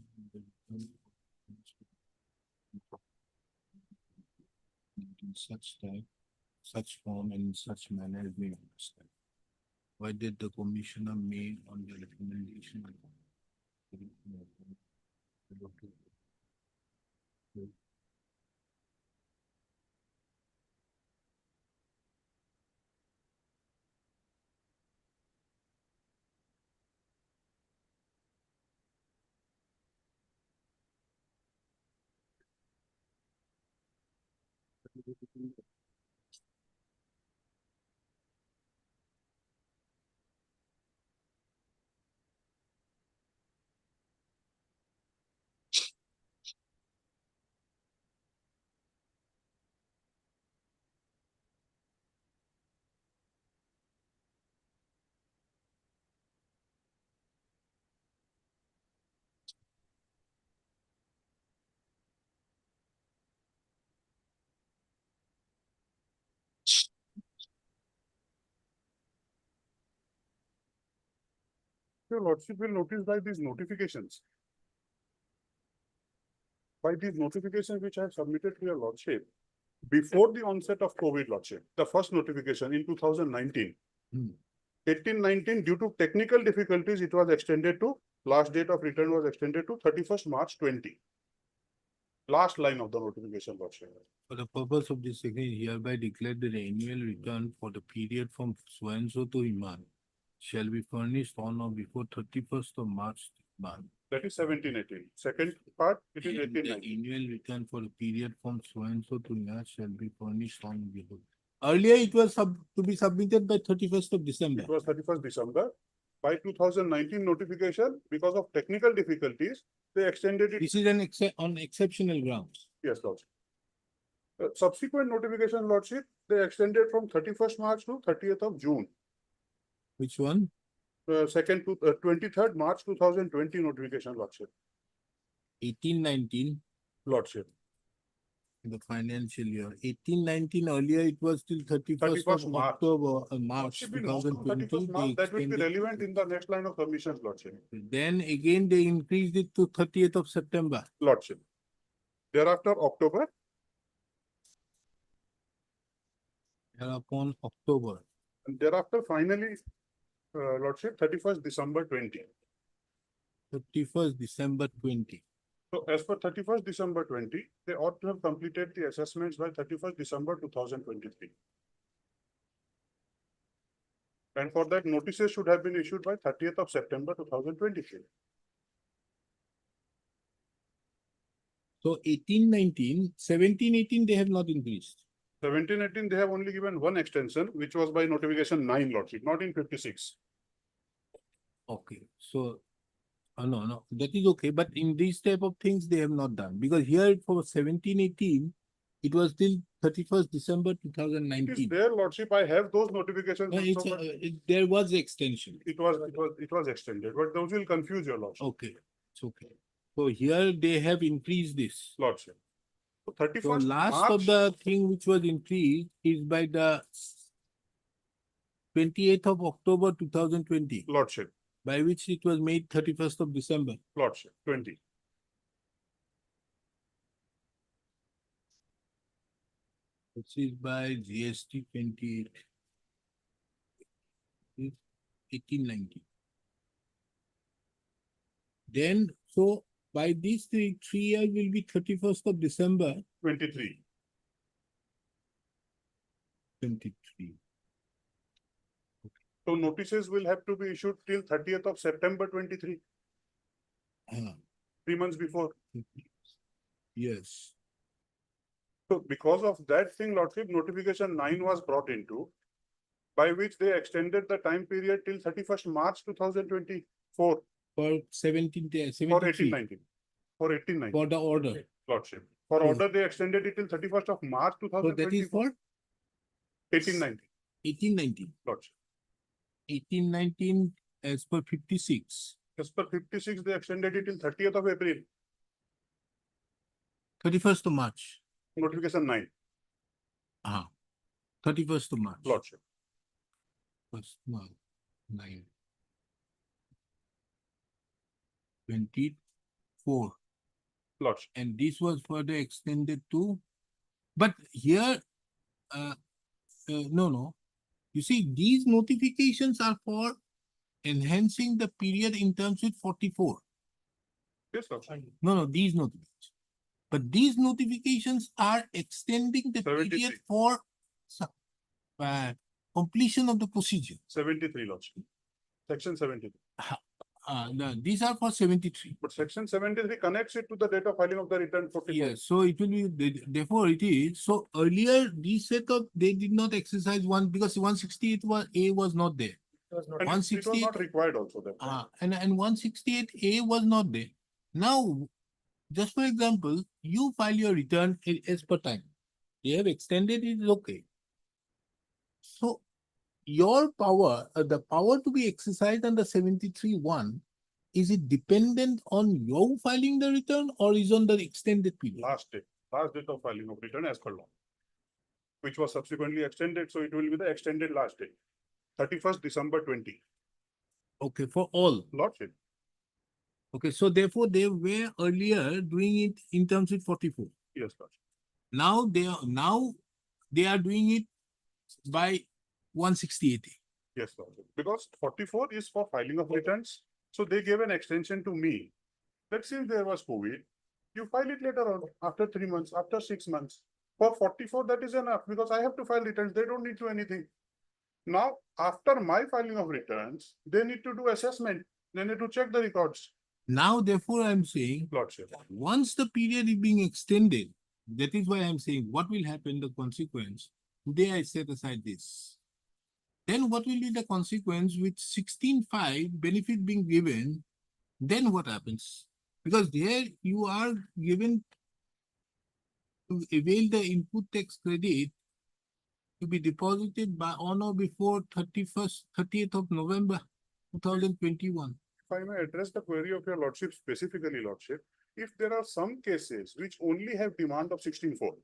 Speaker 2: In such type, such form, and in such manner as may understand. Why did the commissioner made on the recommendation?
Speaker 6: Your lordship will notice by these notifications. By these notifications which I have submitted to your lordship, before the onset of COVID lordship, the first notification in 2019. 18-19, due to technical difficulties, it was extended to, last date of return was extended to 31st March 20. Last line of the notification lordship.
Speaker 2: For the purpose of this section, hereby declared that the annual return for the period from so and so to Iman shall be furnished on or before 31st of March month.
Speaker 6: That is 17-18. Second part, it is
Speaker 2: And the
Speaker 6: 18-19.
Speaker 2: annual return for the period from so and so to Iman shall be furnished on before. Earlier, it was to be submitted by 31st of December.
Speaker 6: It was 31st December. By 2019 notification, because of technical difficulties, they extended it.
Speaker 2: This is on exceptional grounds.
Speaker 6: Yes, lordship. Subsequent notification, lordship, they extended from 31st March to 30th of June.
Speaker 2: Which one?
Speaker 6: Second to 23rd March 2020 notification, lordship.
Speaker 2: 18-19.
Speaker 6: Lordship.
Speaker 2: The financial year, 18-19 earlier, it was till 31st
Speaker 6: 31st
Speaker 2: of
Speaker 6: March.
Speaker 2: October, March
Speaker 6: Lordship will
Speaker 2: two
Speaker 6: move
Speaker 2: thousand
Speaker 6: to
Speaker 2: twenty.
Speaker 6: 31st March. That will be relevant in the next line of submissions, Lordship.
Speaker 2: Then again, they increased it to 30th of September.
Speaker 6: Lordship. Thereafter, October,
Speaker 2: Thereupon October,
Speaker 6: and thereafter, finally, Lordship, 31st December 20.
Speaker 2: 31st December 20.
Speaker 6: So as per 31st December 20, they ought to have completed the assessments by 31st December 2023. And for that, notices should have been issued by 30th of September 2023.
Speaker 2: So 18-19, 17-18, they have not increased.
Speaker 6: 17-18, they have only given one extension, which was by notification 9, Lordship, not in 56.
Speaker 2: Okay, so, no, that is okay, but in these type of things, they have not done, because here for 17-18, it was till 31st December
Speaker 6: It is
Speaker 2: 2019.
Speaker 6: there, Lordship. I have those notifications.
Speaker 2: No,
Speaker 6: also, but
Speaker 2: there was extension.
Speaker 6: it was extended, but those will confuse your Lordship.
Speaker 2: Okay, it's okay. So here they have increased this.
Speaker 6: Lordship. So
Speaker 2: So
Speaker 6: 31st
Speaker 2: last
Speaker 6: March,
Speaker 2: of the thing which was increased is by the 28th of October 2020,
Speaker 6: Lordship,
Speaker 2: by which it was made 31st of December.
Speaker 6: Lordship, 20.
Speaker 2: This is by GST 28. 18-19. Then, so by these three years will be 31st of December
Speaker 6: 23.
Speaker 2: 23.
Speaker 6: So notices will have to be issued till 30th of September 23,
Speaker 2: Ah,
Speaker 6: 3 months before.
Speaker 2: yes.
Speaker 6: So because of that thing, Lordship, notification 9 was brought into, by which they extended the time period till 31st March 2024
Speaker 2: For 17,
Speaker 6: for
Speaker 2: 73,
Speaker 6: 18-19. For 18-19,
Speaker 2: for the order.
Speaker 6: Lordship. For
Speaker 2: Hmm.
Speaker 6: order, they extended it till 31st of March
Speaker 2: So that is
Speaker 6: 2024,
Speaker 2: for
Speaker 6: 18-19,
Speaker 2: 18-19.
Speaker 6: Lordship.
Speaker 2: 18-19 as per 56.
Speaker 6: As per 56, they extended it till 30th of April,
Speaker 2: 31st of March.
Speaker 6: notification 9,
Speaker 2: 31st of March.
Speaker 6: Lordship.
Speaker 2: First month, 9. 24.
Speaker 6: Lordship.
Speaker 2: And this was further extended to, but here, no. You see, these notifications are for enhancing the period in terms with 44.
Speaker 6: Yes, Lordship.
Speaker 2: No, these notifications. But these notifications are extending the period
Speaker 6: 73.
Speaker 2: for completion of the procedure.
Speaker 6: 73, Lordship. Section 73.
Speaker 2: These are for 73.
Speaker 6: But section 73 connects it to the date of filing of the return 44.
Speaker 2: Yes, so it will be, therefore it is, so earlier these set up, they did not exercise one, because 168 was not there.
Speaker 4: It was not.
Speaker 6: And it was
Speaker 2: 168
Speaker 6: not required also then.
Speaker 2: and 168A was not there. Now, just for example, you file your return as per time. They have extended it, is okay. So your power, the power to be exercised under 73(1), is it dependent on your filing the return or is on the extended period?
Speaker 6: Last date of filing of return as per law, which was subsequently extended, so it will be the extended last date, 31st December 20.
Speaker 2: Okay, for all.
Speaker 6: Lordship.
Speaker 2: Okay, so therefore they were earlier doing it in terms with 44.
Speaker 6: Yes, Lordship.
Speaker 2: Now they are doing it by 168.
Speaker 6: Yes, Lordship. Because 44 is for filing of returns, so they gave an extension to me. Let's say if there was COVID, you file it later on, after 3 months, after 6 months. For 44, that is enough, because I have to file returns, they don't need to do anything. Now, after my filing of returns, they need to do assessment, they need to check the records.
Speaker 2: Now, therefore, I'm saying,
Speaker 6: Lordship.
Speaker 2: once the period is being extended, that is why I'm saying what will happen, the consequence. Today I set aside this. Then what will be the consequence with 16.5 benefit being given? Then what happens? Because there you are given to avail the input tax credit to be deposited by on or before 30th of November 2021.
Speaker 6: If I may address the query of your Lordship specifically, Lordship, if there are some cases which only have demand of 16.4,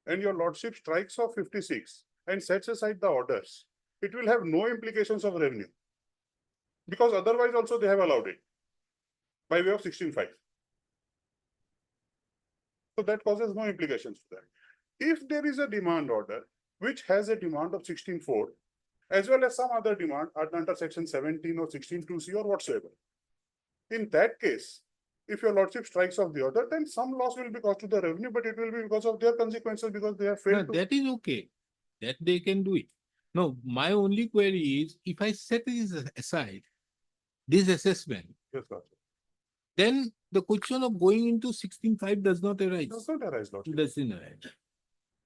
Speaker 6: and your lordship strikes off 56 and sets aside the orders, it will have no implications of revenue. Because otherwise also they have allowed it by way of 16.5. So that causes no implications to that. If there is a demand order which has a demand of 16.4 as well as some other demand under section 17 or 16.2c or whatsoever, in that case, if your lordship strikes off the order, then some loss will be caused to the revenue, but it will be because of their consequences, because they have
Speaker 2: No,
Speaker 6: failed to.
Speaker 2: that is okay. That they can do it. No, my only query is if I set this aside, this assessment,
Speaker 6: Yes, lordship.
Speaker 2: then the question of going into 16.5 does not arise.
Speaker 6: Does not arise, lordship.
Speaker 2: Doesn't arise.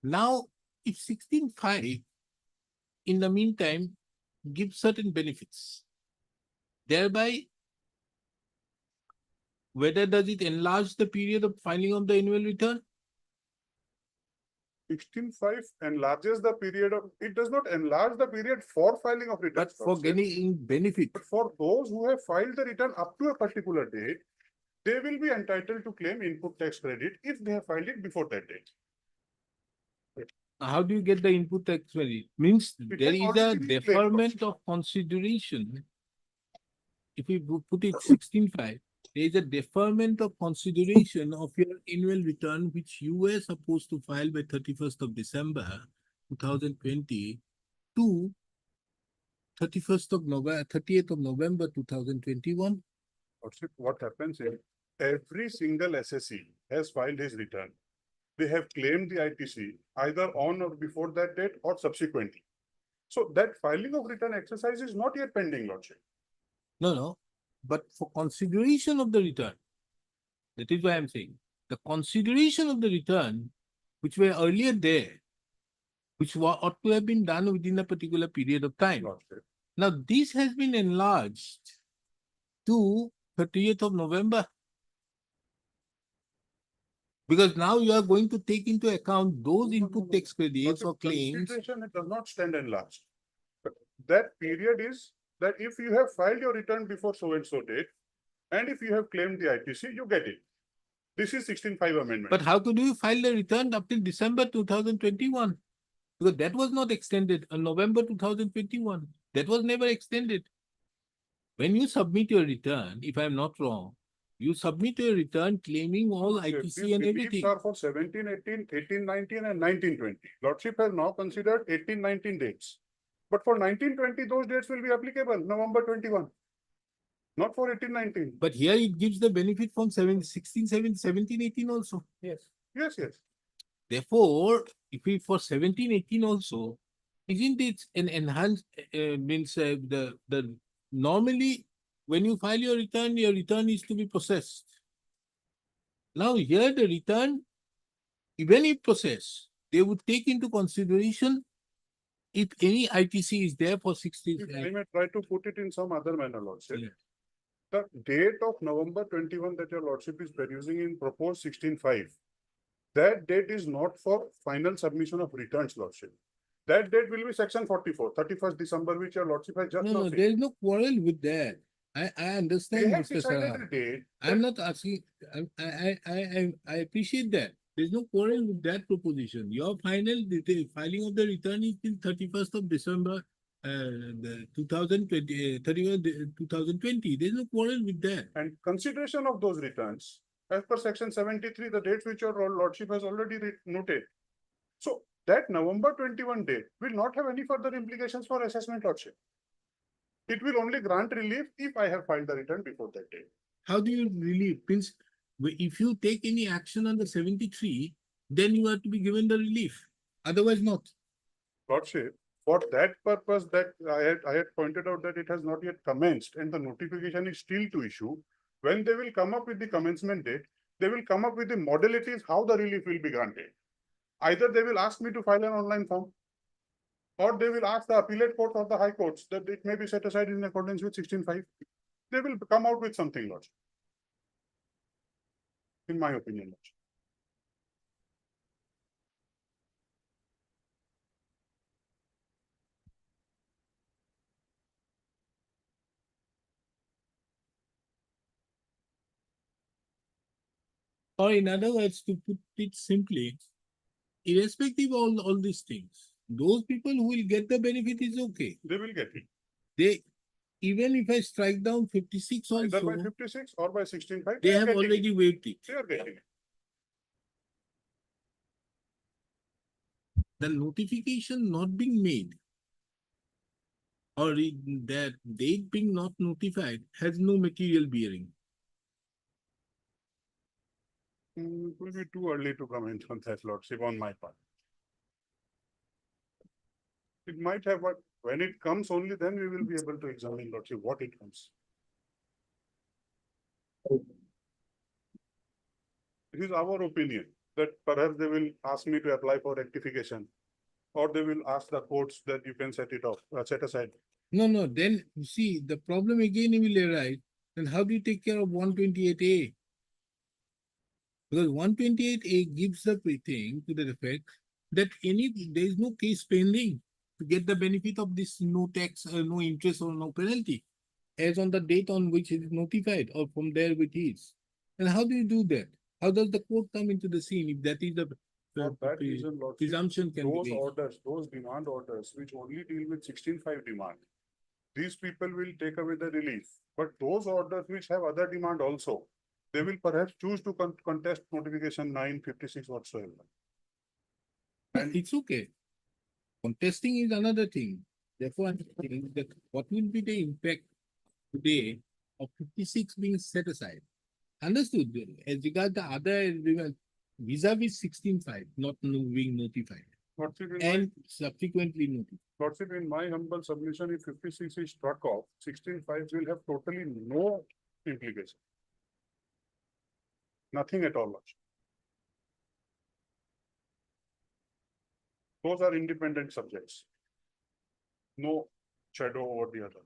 Speaker 2: Now, if 16.5 in the meantime gives certain benefits, thereby whether does it enlarge the period of filing of the annual return?
Speaker 6: 16.5 enlarges the period of, it does not enlarge the period for filing of returns.
Speaker 2: But for
Speaker 6: lordship.
Speaker 2: getting benefit,
Speaker 6: But for those who have filed the return up to a particular date, they will be entitled to claim input tax credit if they have filed it before that date.
Speaker 2: how do you get the input tax credit? Means
Speaker 6: It
Speaker 2: there
Speaker 6: has
Speaker 2: is a
Speaker 6: already been claimed,
Speaker 2: deferment of consideration. If we put it 16.5, there is a deferment of consideration of your annual return, which you were supposed to file by 31st of December 2020 to 31st of November, 30th of November 2021.
Speaker 6: Lordship, what happens is every single assessee has filed his return. They have claimed the ITC either on or before that date or subsequently. So that filing of return exercise is not yet pending, lordship.
Speaker 2: No, but for consideration of the return, that is why I'm saying the consideration of the return, which were earlier there, which ought to have been done within a particular period of time.
Speaker 6: Lordship.
Speaker 2: Now, this has been enlarged to 30th of November. Because now you are going to take into account those input tax credits or claims.
Speaker 6: Consideration, it does not stand enlarged. But that period is that if you have filed your return before so and so date, and if you have claimed the ITC, you get it. This is 16.5 amendment.
Speaker 2: But how could you file the return up till December 2021? Because that was not extended on November 2021. That was never extended. When you submit your return, if I'm not wrong, you submit your return claiming all ITC and
Speaker 6: These
Speaker 2: everything.
Speaker 6: are for 17, 18, 18, 19 and 19, 20. Lordship has now considered 18, 19 dates. But for 19, 20, those dates will be applicable, November 21. Not for 18, 19.
Speaker 2: But here it gives the benefit from 16, 17, 18 also.
Speaker 4: Yes.
Speaker 6: Yes, yes.
Speaker 2: Therefore, if we for 17, 18 also, isn't it an enhanced, the normally when you file your return is to be processed. Now here the return, even if processed, they would take into consideration if any ITC is there for 16.
Speaker 6: If I may try to put it in some other manner, Lordship.
Speaker 2: Yeah.
Speaker 6: The date of November 21 that your Lordship is producing in proposed 16.5, that date is not for final submission of returns, Lordship. That date will be section 44, 31st December, which your Lordship has just
Speaker 2: No,
Speaker 6: now
Speaker 2: no,
Speaker 6: said.
Speaker 2: there is no quarrel with that. I
Speaker 6: They
Speaker 2: understand,
Speaker 6: have
Speaker 2: Mr.
Speaker 6: decided
Speaker 2: Sarah.
Speaker 6: a date.
Speaker 2: I'm not asking, I appreciate that. There's no quarrel with that proposition. Your the filing of the return is till 31st of December, the 2020, 2020. There's no quarrel with that.
Speaker 6: And consideration of those returns, as per section 73, the dates which your Lordship has already noted. So that November 21 date will not have any further implications for assessment, Lordship. It will only grant relief if I have filed the return before that date.
Speaker 2: How do you relieve? Means, if you take any action under 73, then you are to be given the relief. Otherwise not.
Speaker 6: Lordship, for that purpose that I had pointed out that it has not yet commenced and the notification is still to issue. When they will come up with the commencement date, they will come up with the modalities how the relief will be granted. Either they will ask me to file an online form, or they will ask the appellate court or the high courts that it may be set aside in accordance with 16.5. They will come out with something, Lordship. In my opinion, Lordship.
Speaker 2: Or in other words, to put it simply, irrespective of all these things, those people who will get the benefit is okay.
Speaker 6: They will get it,
Speaker 2: They, even if I strike down 56
Speaker 6: either by
Speaker 2: also,
Speaker 6: 56 or by 16.5.
Speaker 2: they
Speaker 6: are
Speaker 2: have
Speaker 6: getting it.
Speaker 2: already waived it.
Speaker 6: They are getting it.
Speaker 2: The notification not being made or that date being not notified has no material bearing.
Speaker 6: It will be too early to comment on that, Lordship, on my part. It might have, but when it comes, only then we will be able to examine, Lordship, what it comes. It is our opinion that perhaps they will ask me to apply for rectification, or they will ask the courts that you can set it off, set aside.
Speaker 2: No, then you see the problem again will arise. Then how do you take care of 128A? Because 128A gives the thing to the effect that there is no case pending to get the benefit of this no tax, no interest or no penalty as on the date on which it is notified or from there which is. And how do you do that? How does the court come into the scene if that is the
Speaker 6: For that reason, Lordship,
Speaker 2: presumption can be
Speaker 6: those
Speaker 2: made?
Speaker 6: orders, those demand orders, which only deal with 16.5 demand, these people will take away the relief. But those orders which have other demand also, they will perhaps choose to contest notification 956 whatsoever.
Speaker 2: And it's okay. Contesting is another thing. Therefore, I'm saying that what will be the impact today of 56 being set aside? Understood. As regard the other vis-a-vis 16.5 not being notified
Speaker 6: Lordship,
Speaker 2: and subsequently notified.
Speaker 6: Lordship, in my humble submission, if 56 is struck off, 16.5 will have totally no implication. Nothing at all, Lordship. Those are independent subjects. No shadow over the other.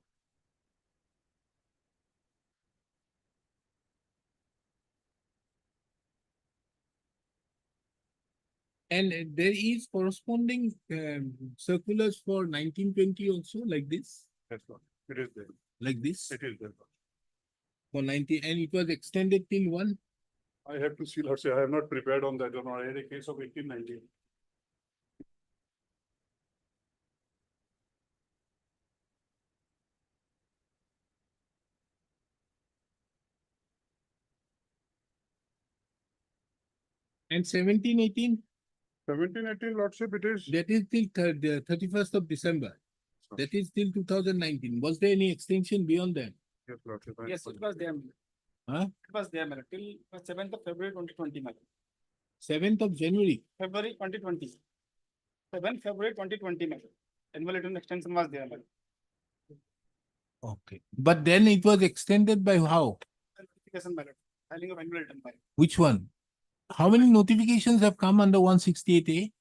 Speaker 2: And there is corresponding circulars for 1920 also like this,
Speaker 6: Yes, Lord. It is there.
Speaker 2: like this
Speaker 6: It is there.
Speaker 2: for 19, and it was extended till one.
Speaker 6: I have to see, Lordship. I have not prepared on that. I had a case of 1819.
Speaker 2: And 1718,
Speaker 6: 1718, Lordship, it is.
Speaker 2: that is till 31st of December. That is till 2019. Was there any extension beyond that?
Speaker 6: Yes, Lordship.
Speaker 7: Yes, it was there.
Speaker 2: Huh?
Speaker 7: It was there, madam, till 7th of February 2020, madam.
Speaker 2: 7th of January.
Speaker 7: February 2020. 7th February 2020, madam. Annual return extension was there, madam.
Speaker 2: Okay. But then it was extended by how?
Speaker 7: Notification, madam. Filing of annual return, madam.
Speaker 2: Which one? How many notifications have come under 168A?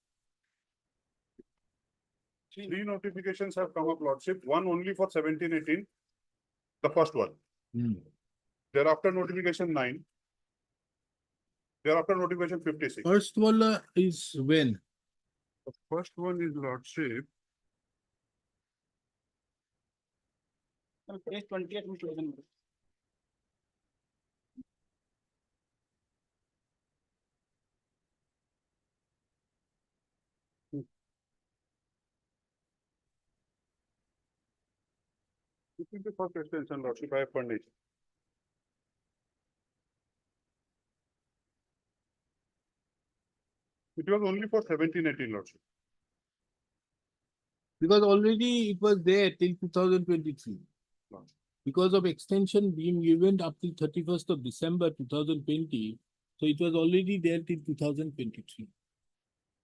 Speaker 6: Three notifications have come up, Lordship. One only for 1718, the first one. Thereafter notification 9. Thereafter notification 56.
Speaker 2: First one is when?
Speaker 6: The first one is, Lordship,
Speaker 7: Page 28, Mr. President.
Speaker 6: this is the first extension, Lordship. I have furnished. It was only for 1718, Lordship.
Speaker 2: Because already it was there till 2023. Because of extension being given up till 31st of December 2020, so it was already there till 2023.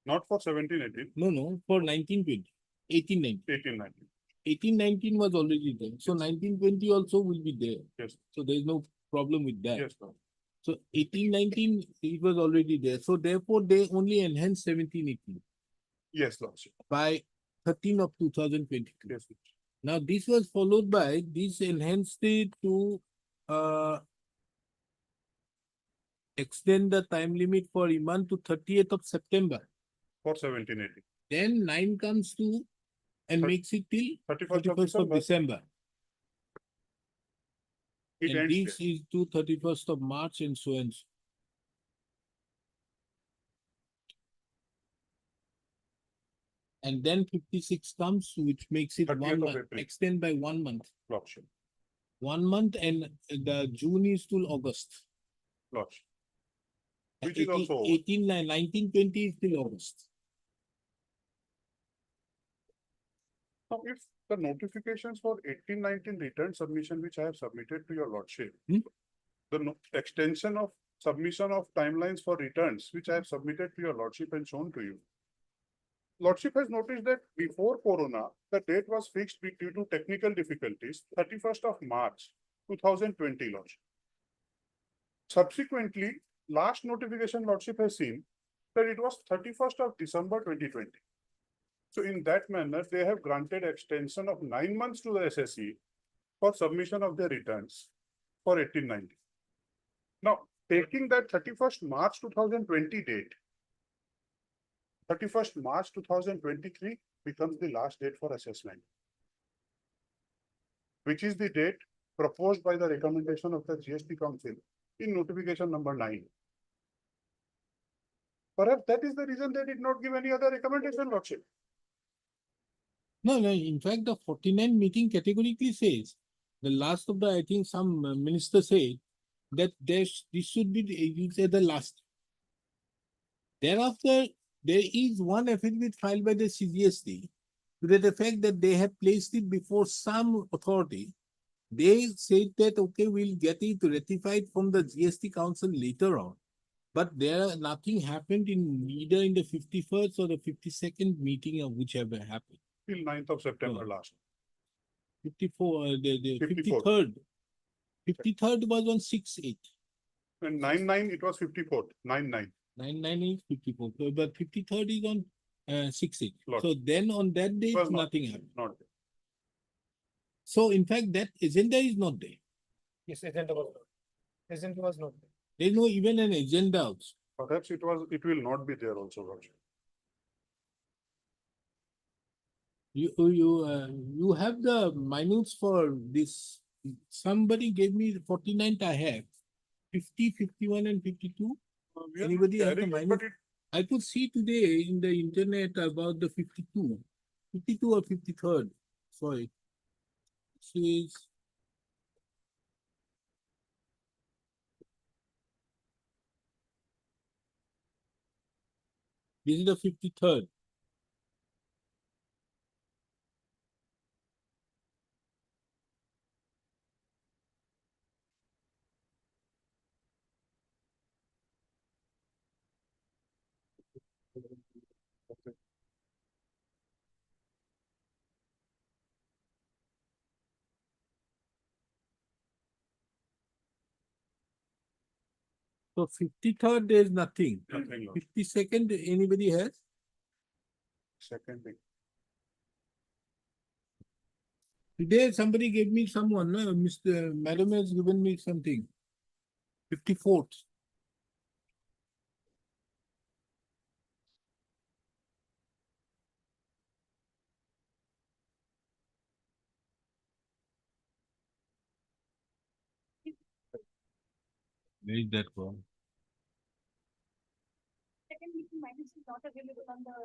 Speaker 6: Not for 1718,
Speaker 2: No, for 1920, 1819.
Speaker 6: 1819.
Speaker 2: 1819 was already there. So 1920 also will be there.
Speaker 6: Yes,
Speaker 2: So there is no problem with that.
Speaker 6: yes, Lord.
Speaker 2: So 1819, it was already there. So therefore, they only enhanced 1718
Speaker 6: Yes, Lordship.
Speaker 2: by 13 of 2022.
Speaker 6: Yes,
Speaker 2: Now, this was followed by, this enhanced it to extend the time limit for Iman to 30th of September.
Speaker 6: for 1718.
Speaker 2: Then 9 comes to and
Speaker 6: Thir-
Speaker 2: makes it till
Speaker 6: 31st of
Speaker 2: 31st of December.
Speaker 6: It
Speaker 2: And
Speaker 6: ends
Speaker 2: this
Speaker 6: there.
Speaker 2: is to 31st of March and so and so. And then 56 comes, which makes it
Speaker 6: 30th
Speaker 2: 1
Speaker 6: of
Speaker 2: month,
Speaker 6: April.
Speaker 2: extend by 1 month.
Speaker 6: Lordship,
Speaker 2: 1 month and the June is till August.
Speaker 6: Lordship. Which is also over.
Speaker 2: 19, 20 is till August.
Speaker 6: Now, if the notifications for 18-19 return submission which I have submitted to your lordship,
Speaker 2: Hmm.
Speaker 6: the extension of submission of timelines for returns which I have submitted to your lordship and shown to you. Lordship has noticed that before Corona, the date was fixed due to technical difficulties, 31st of March 2020, lordship. Subsequently, last notification lordship has seen that it was 31st of December 2020. So in that manner, they have granted extension of 9 months to the SSE for submission of their returns for 18-19. Now, taking that 31st March 2020 date, 31st March 2023 becomes the last date for assessment, which is the date proposed by the recommendation of the GST Council in notification number 9. Perhaps that is the reason they did not give any other recommendation, lordship.
Speaker 2: No, in fact, the 49 meeting categorically says, the last of the, I think some minister said that this should be, the last. Thereafter, there is one affidavit filed by the CGST to the fact that they have placed it before some authority. They said that, okay, we'll get it ratified from the GST Council later on. But nothing happened either in the 51st or the 52nd meeting of whichever happened.
Speaker 6: Till 9th of September
Speaker 2: No.
Speaker 6: last.
Speaker 2: 54, the
Speaker 6: 54th.
Speaker 2: 53rd. 53rd was on 6/8.
Speaker 6: And 9-9, it was 54th, 9-9.
Speaker 2: 9/9 is 54, but 53rd is on 6/8.
Speaker 6: Lot.
Speaker 2: So then on that day,
Speaker 6: Was not-
Speaker 2: nothing happened.
Speaker 6: Not there.
Speaker 2: So in fact, that agenda is not there.
Speaker 4: Yes, agenda was not. Agenda was not.
Speaker 2: There is no even an agenda also.
Speaker 6: Perhaps it will not be there also, lordship.
Speaker 2: You have the minutes for this. Somebody gave me the 49th I have. 50, 51 and 52.
Speaker 6: We are
Speaker 2: Anybody have the
Speaker 6: carrying it,
Speaker 2: minute?
Speaker 6: but it-
Speaker 2: I could see today in the internet about the 52. 52 or 53rd. Sorry. This is. This is the 53rd. So 53rd, there is nothing.
Speaker 6: Nothing, lordship.
Speaker 2: 52nd, anybody has?
Speaker 6: Second thing.
Speaker 2: Today, somebody gave me someone, no? Mr. Madam has given me something. 54th. Where is that from?
Speaker 3: Second meeting minus is not available on the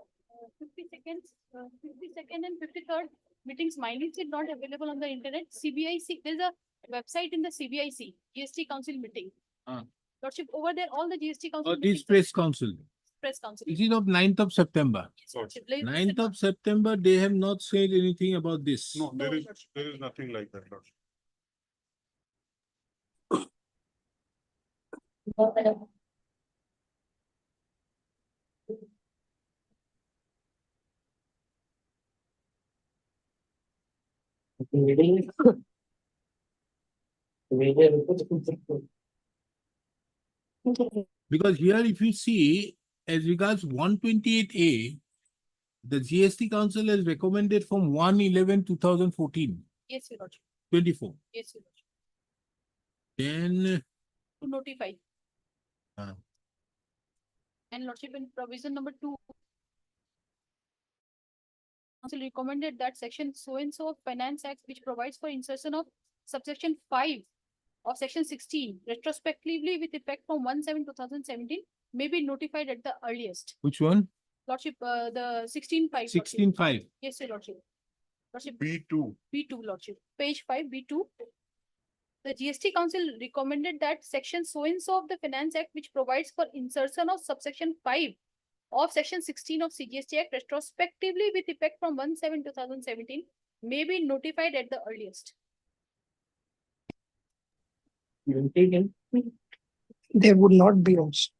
Speaker 3: 52nd, 52nd and 53rd meetings minus is not available on the internet. CBIC, there's a website in the CBIC, GST Council meeting.
Speaker 2: Ah.
Speaker 3: Lordship, over there, all the GST Council.
Speaker 2: Or this
Speaker 3: meetings are
Speaker 2: press council.
Speaker 3: Press council.
Speaker 2: It is of 9th of September.
Speaker 3: Yes, Lordship. Like,
Speaker 2: 9th of September, they have not said anything about this.
Speaker 6: No, there is nothing like that, lordship.
Speaker 2: Because here, if you see, as regards 128A, the GST Council has recommended from 1/11/2014,
Speaker 3: Yes, Your Lordship.
Speaker 2: 24.
Speaker 3: Yes, Your Lordship.
Speaker 2: Then,
Speaker 3: To notify.
Speaker 2: Ah.
Speaker 3: And Lordship, in provision number 2. Council recommended that section so and so of Finance Act, which provides for insertion of subsection 5 of section 16 retrospectively with effect from 1/7/2017 may be notified at the earliest.
Speaker 2: which one?
Speaker 3: Lordship, the 16.5.
Speaker 2: 16.5.
Speaker 3: Yes, sir, Lordship. Lordship,
Speaker 6: B2.
Speaker 3: B2, Lordship, page 5, B2. The GST Council recommended that section so and so of the Finance Act, which provides for insertion of subsection 5 of section 16 of CGST Act retrospectively with effect from 1/7/2017, may be notified at the earliest.
Speaker 4: There would not be also.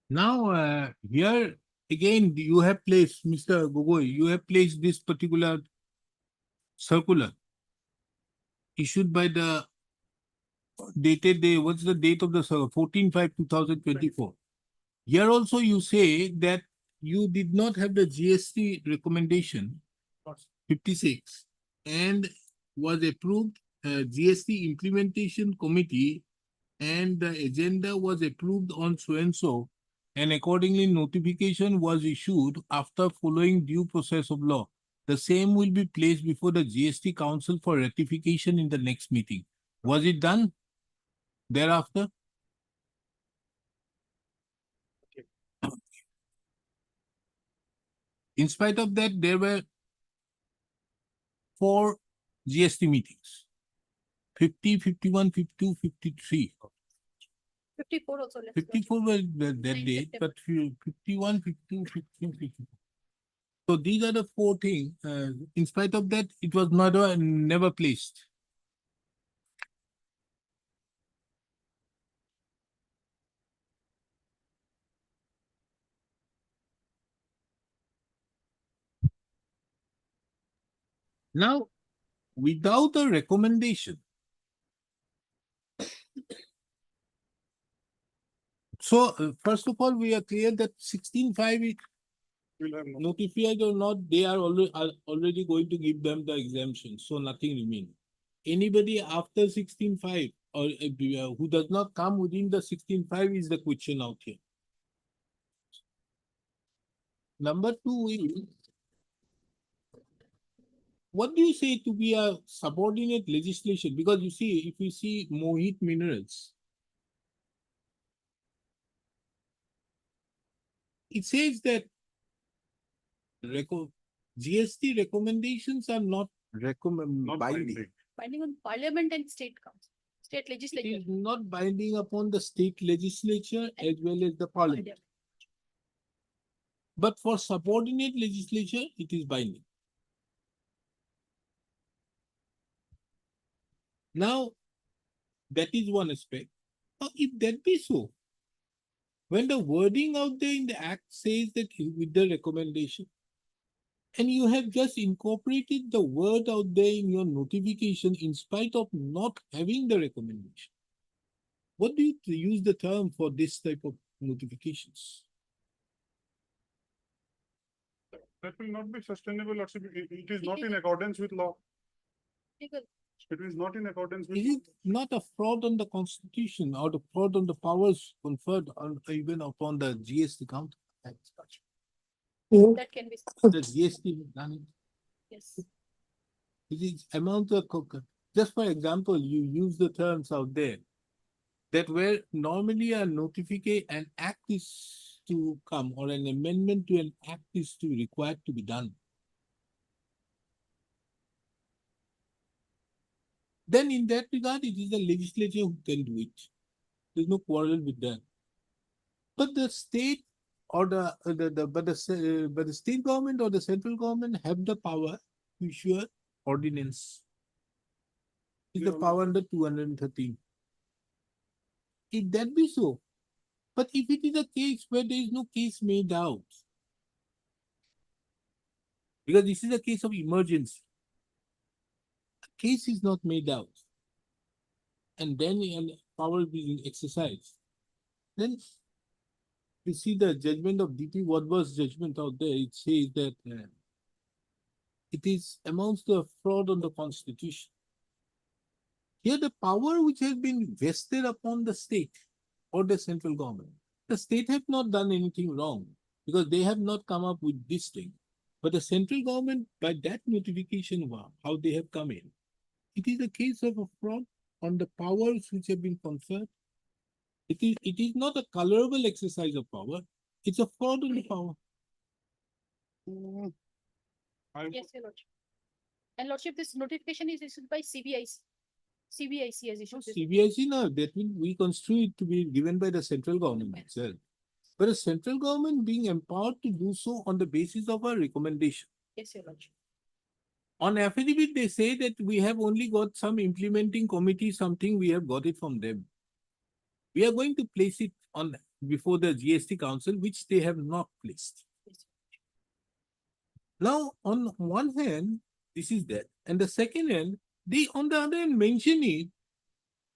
Speaker 2: Now, here again, you have placed, Mr. Gogoi, you have placed this particular circular issued by the dated day, what's the date of the circular? 14/5/2024. Here also you say that you did not have the GST recommendation 56 and was approved GST implementation committee and the agenda was approved on so and so, and accordingly notification was issued after following due process of law. The same will be placed before the GST Council for ratification in the next meeting. Was it done thereafter? In spite of that, there were 4 GST meetings. 50, 51, 52, 53.
Speaker 3: 54 also left.
Speaker 2: 54 were that
Speaker 3: 9
Speaker 2: date,
Speaker 3: September.
Speaker 2: but 51, 52, 53, 54. So these are the 4 things. In spite of that, it was never placed. Now, without a recommendation, so first of all, we are clear that 16.5
Speaker 6: We'll have no.
Speaker 2: notified or not, they are already going to give them the exemption, so nothing remains. Anybody after 16.5 or who does not come within the 16.5 is the question out here. Number 2 is, what do you say to be a subordinate legislation? Because you see, if you see Mohit Minerals, it says that GST recommendations are not
Speaker 6: Not
Speaker 2: binding.
Speaker 3: Binding on Parliament and State Council, State
Speaker 2: It
Speaker 3: Legislature.
Speaker 2: is not binding upon the state legislature as well as the parliament.
Speaker 3: Parliament.
Speaker 2: But for subordinate legislature, it is binding. Now, that is one aspect. Now, if that be so, when the wording out there in the act says that with the recommendation, And you have just incorporated the word out there in your notification in spite of not having the recommendation. What do you use the term for this type of notifications?
Speaker 6: That will not be sustainable, Lordship. It is not in accordance with law.
Speaker 3: Legal.
Speaker 6: It is not in accordance with.
Speaker 2: Is it not a fraud on the constitution or the fraud on the powers conferred on even upon the GST count?
Speaker 3: That can be,
Speaker 2: The GST has done it.
Speaker 3: yes.
Speaker 2: It is amount of just for example, you use the terms out there that where normally a notificate an act is to come or an amendment to an act is to required to be done. Then in that regard, it is the legislature who can do it. There's no quarrel with that. But the state or but the state government or the central government have the power to issue an ordinance. Is the power under 213. If that be so, but if it is a case where there is no case made out, because this is a case of emergency, a case is not made out, and then a power is being exercised, then you see the judgment of DP Wadhwa's judgment out there, it says that it is amounts to a fraud on the constitution. Here the power which has been vested upon the state or the central government, the state have not done anything wrong because they have not come up with this thing. But the central government, by that notification, how they have come in, it is a case of a fraud on the powers which have been conferred. It is not a colorable exercise of power. It's a fraud on the power.
Speaker 3: Yes, your lordship. And lordship, this notification is issued by CBIC. CBIC has issued this.
Speaker 2: CBIC, no, that means we construe it to be given by the central government itself. But the central government being empowered to do so on the basis of a recommendation.
Speaker 3: Yes, your lordship.
Speaker 2: On affidavit, they say that we have only got some implementing committee, something we have got it from them. We are going to place it on before the GST council, which they have not placed. Now, on one hand, this is that, and the second hand, they on the other hand mention it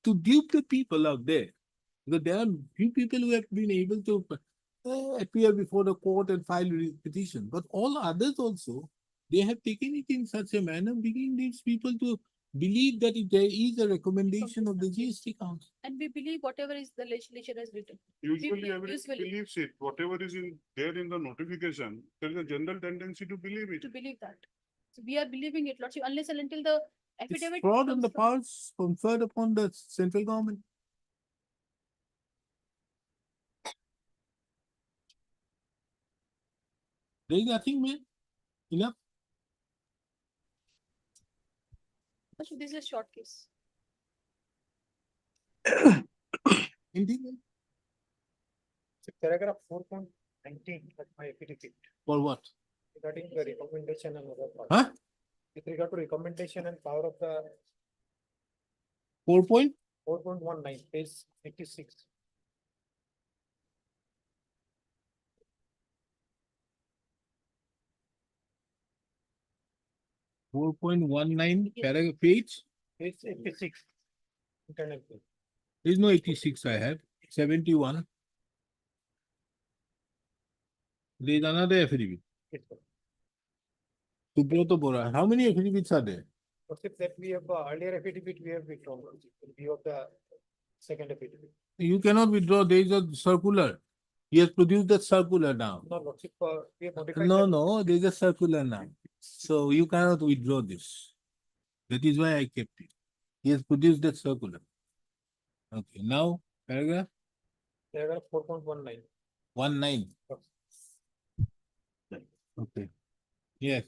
Speaker 2: to dupe the people out there. Because there are few people who have been able to appear before the court and file petition, but all others also, they have taken it in such a manner, beginning these people to believe that if there is a recommendation of the GST council.
Speaker 3: And we believe whatever is the legislature has written.
Speaker 6: Usually everybody
Speaker 3: Usually.
Speaker 6: believes it, whatever is in there in the notification, there is a general tendency to believe it.
Speaker 3: To believe that. So we are believing it, lordship, unless and until the
Speaker 2: It's
Speaker 3: affidavit.
Speaker 2: fraud on
Speaker 3: comes
Speaker 2: the
Speaker 3: from-
Speaker 2: powers conferred upon the central government. There is nothing, man. Enough.
Speaker 3: Lordship, this is a short case.
Speaker 2: Indeed, man.
Speaker 4: Paragraph 4.19 of my affidavit
Speaker 2: For what?
Speaker 4: regarding the recommendation and other part.
Speaker 2: Huh?
Speaker 4: With regard to recommendation and power of the
Speaker 2: 4.?
Speaker 4: 4.19, page 86.
Speaker 2: Four point one nine
Speaker 3: Yes.
Speaker 2: paragraph page.
Speaker 4: Page 86. Internal page.
Speaker 2: There is no 86 I have. 71. There is another affidavit.
Speaker 4: Yes, sir.
Speaker 2: Subrata Bora. How many affidavits are there?
Speaker 4: Except that we have earlier affidavit, we have withdrawn in view of the second affidavit.
Speaker 2: You cannot withdraw. There is a circular. He has produced the circular now.
Speaker 4: No, lordship, we have modified.
Speaker 2: No,
Speaker 4: that.
Speaker 2: no, there is a circular now. So you cannot withdraw this. That is why I kept it. He has produced that circular. Okay, now paragraph
Speaker 4: Paragraph 4.19.
Speaker 2: 19. Okay. Yes.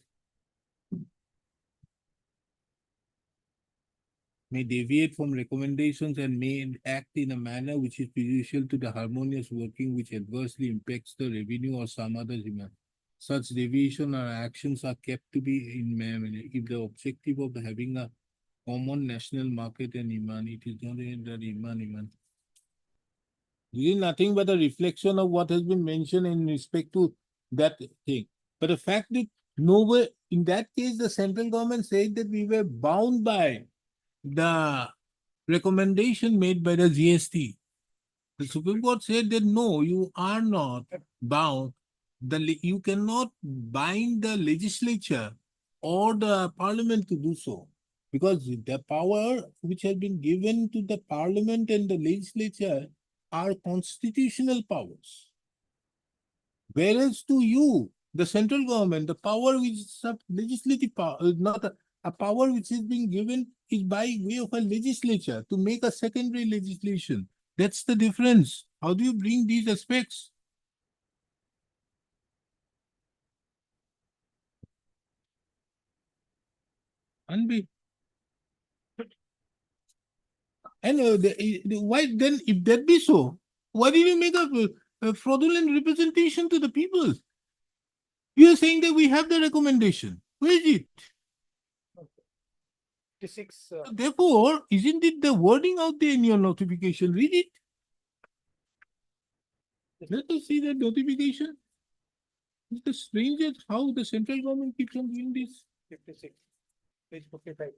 Speaker 2: May deviate from recommendations and may act in a manner which is prejudicial to the harmonious working which adversely impacts the revenue or some other demand. Such deviation or actions are kept to be in manner if the objective of having a common national market and iman, it is not in that iman. This is nothing but a reflection of what has been mentioned in respect to that thing. But the fact that nowhere, in that case, the central government said that we were bound by the recommendation made by the GST. The Supreme Court said that no, you are not bound. You cannot bind the legislature or the parliament to do so. Because the power which has been given to the parliament and the legislature are constitutional powers. Whereas to you, the central government, the power which is a legislative power, not a power which is being given is by way of a legislature to make a secondary legislation. That's the difference. How do you bring these aspects? Unbe. And why then, if that be so, why did you make a fraudulent representation to the people? You are saying that we have the recommendation. Where is it?
Speaker 4: 56,
Speaker 2: Therefore, isn't it the wording out there in your notification? Read it. Let us see that notification. It's the strangest how the central government keeps on doing this.
Speaker 4: 56, page 55.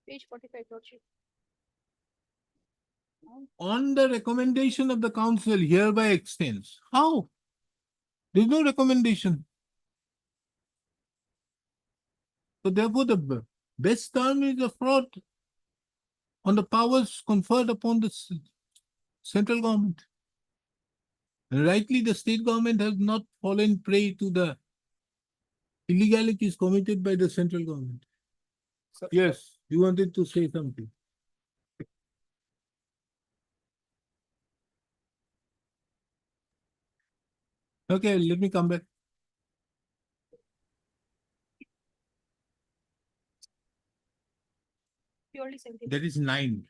Speaker 3: Page 45, Lordship.
Speaker 2: On the recommendation of the council hereby extends. How? There's no recommendation. So therefore, the best term is a fraud on the powers conferred upon the central government. And rightly, the state government has not fallen prey to the illegalities committed by the central government.
Speaker 4: Sir,
Speaker 2: Yes, you wanted to say something. Okay, let me come back.
Speaker 3: Purely 17.
Speaker 2: That is 9.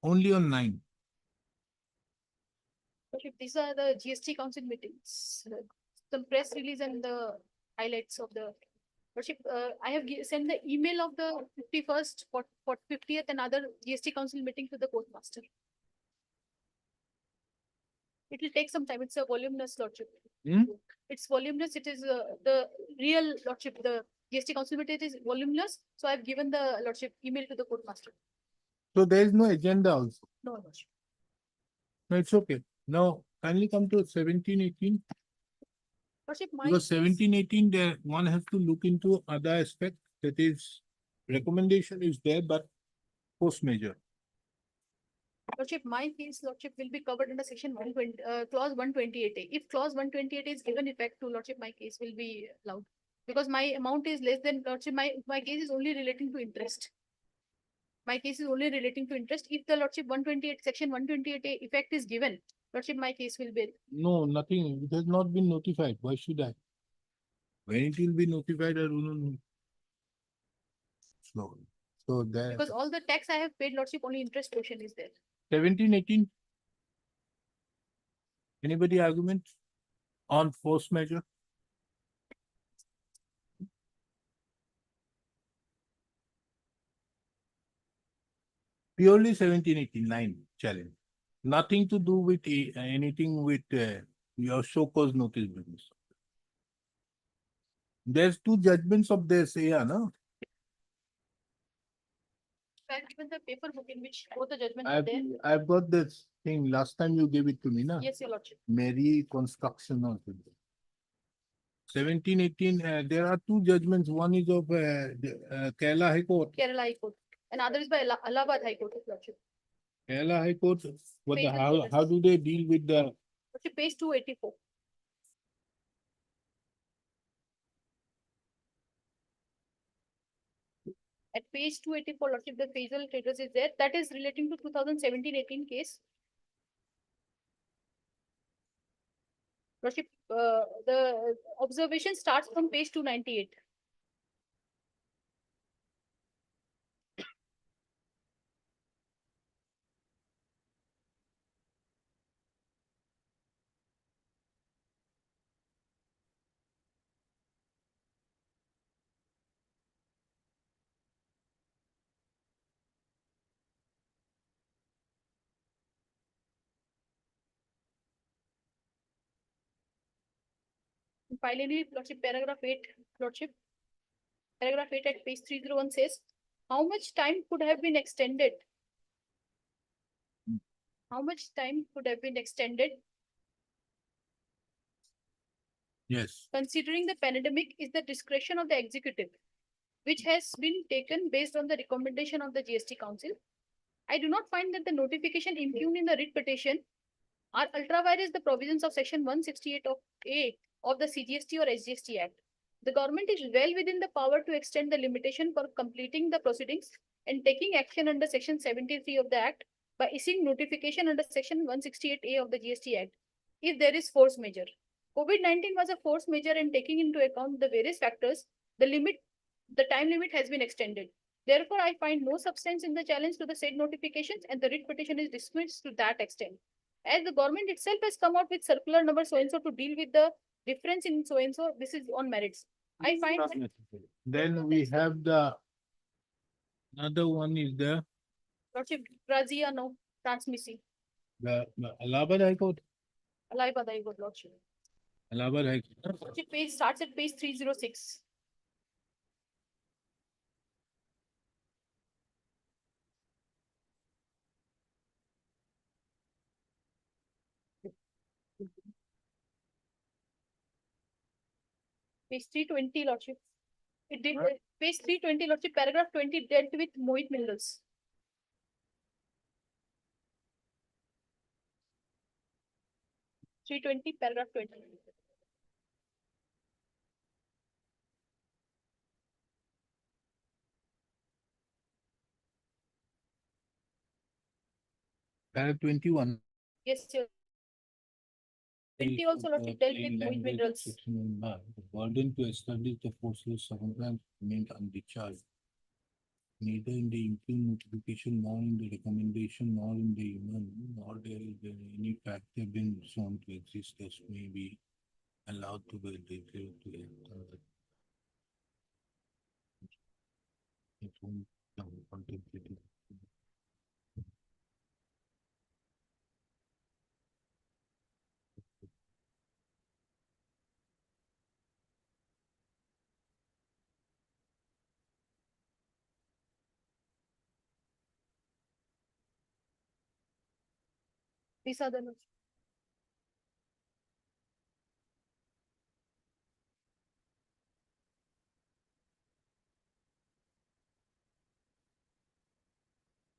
Speaker 2: Only on 9.
Speaker 3: Lordship, these are the GST council meetings, some press release and the highlights of the. Lordship, I have sent the email of the 51st, 50th and other GST council meeting to the court master. It will take some time. It's a voluminous, Lordship.
Speaker 2: Hmm?
Speaker 3: It's voluminous. It is the real, Lordship. The GST council meeting is voluminous. So I've given the Lordship email to the court master.
Speaker 2: So there is no agenda also.
Speaker 3: No, Lordship.
Speaker 2: No, it's okay. Now, kindly come to 1718.
Speaker 3: Lordship, my
Speaker 2: Because
Speaker 3: case-
Speaker 2: 1718, there one has to look into other aspect, that is, recommendation is there, but post measure.
Speaker 3: Lordship, my case, Lordship, will be covered under section 120, clause 128A. If clause 128 is given effect to Lordship, my case will be allowed. Because my amount is less than, Lordship, my case is only relating to interest. My case is only relating to interest. If the Lordship 128, section 128A effect is given, Lordship, my case will be.
Speaker 2: No, nothing. It has not been notified. Why should I? When it will be notified, I don't know. So there,
Speaker 3: Because all the tax I have paid, Lordship, only interest portion is there.
Speaker 2: 1718. Anybody argument on force measure? Purely 1789 challenge. Nothing to do with anything with your show cause notice business. There's 2 judgments of this, yeah, no?
Speaker 3: I have given the paper book in which both the judgments are
Speaker 2: I've,
Speaker 3: there.
Speaker 2: I've got this thing, last time you gave it to me, na?
Speaker 3: Yes, Your Lordship.
Speaker 2: Mary construction or something. 1718, there are 2 judgments. One is of Kerala High Court.
Speaker 3: Kerala High Court. And other is by Allahabad High Court, Your Lordship.
Speaker 2: Kerala High Court, what the,
Speaker 3: Payment
Speaker 2: how
Speaker 3: notice.
Speaker 2: do they deal with the
Speaker 3: Lordship, page 284. At page 284, Lordship, the facial traders is there. That is relating to 2017-18 case. Lordship, the observation starts from page 298. finally, Lordship, paragraph 8, Lordship. Paragraph 8 at page 301 says, how much time could have been extended? How much time could have been extended
Speaker 2: Yes.
Speaker 3: considering the pandemic is the discretion of the executive, which has been taken based on the recommendation of the GST Council. I do not find that the notification impugned in the writ petition are ultra vires the provisions of section 168 of A of the CGST or SGST Act. The government is well within the power to extend the limitation for completing the proceedings and taking action under section 73 of the Act by issuing notification under section 168A of the GST Act if there is force majeure. COVID-19 was a force majeure, and taking into account the various factors, the time limit has been extended. Therefore, I find no substance in the challenge to the said notifications, and the writ petition is dismissed to that extent. As the government itself has come out with circular number so and so to deal with the difference in so and so, this is on merits. I find that
Speaker 2: Then we have the another one is
Speaker 3: Lordship Razia no transmissy.
Speaker 2: the Allahabad High Court.
Speaker 3: Alai Badai good Lordship.
Speaker 2: Allahabad High Court.
Speaker 3: Lordship page starts at page 306. Page 320, Lordship. It did page 320, Lordship, paragraph 20 dealt with Mohit minerals. Paragraph 20.
Speaker 2: Paragraph 21.
Speaker 3: Yes, sir. 20 also Lordship dealt with Mohit minerals.
Speaker 2: Section 1. The burden to establish the forces circumstance remained undischarged. Neither in the impugned notification, nor in the recommendation, nor in the nor there is any factor been shown to exist as may be allowed to be declared to act. It won't contemplated.
Speaker 3: These are the Lordship.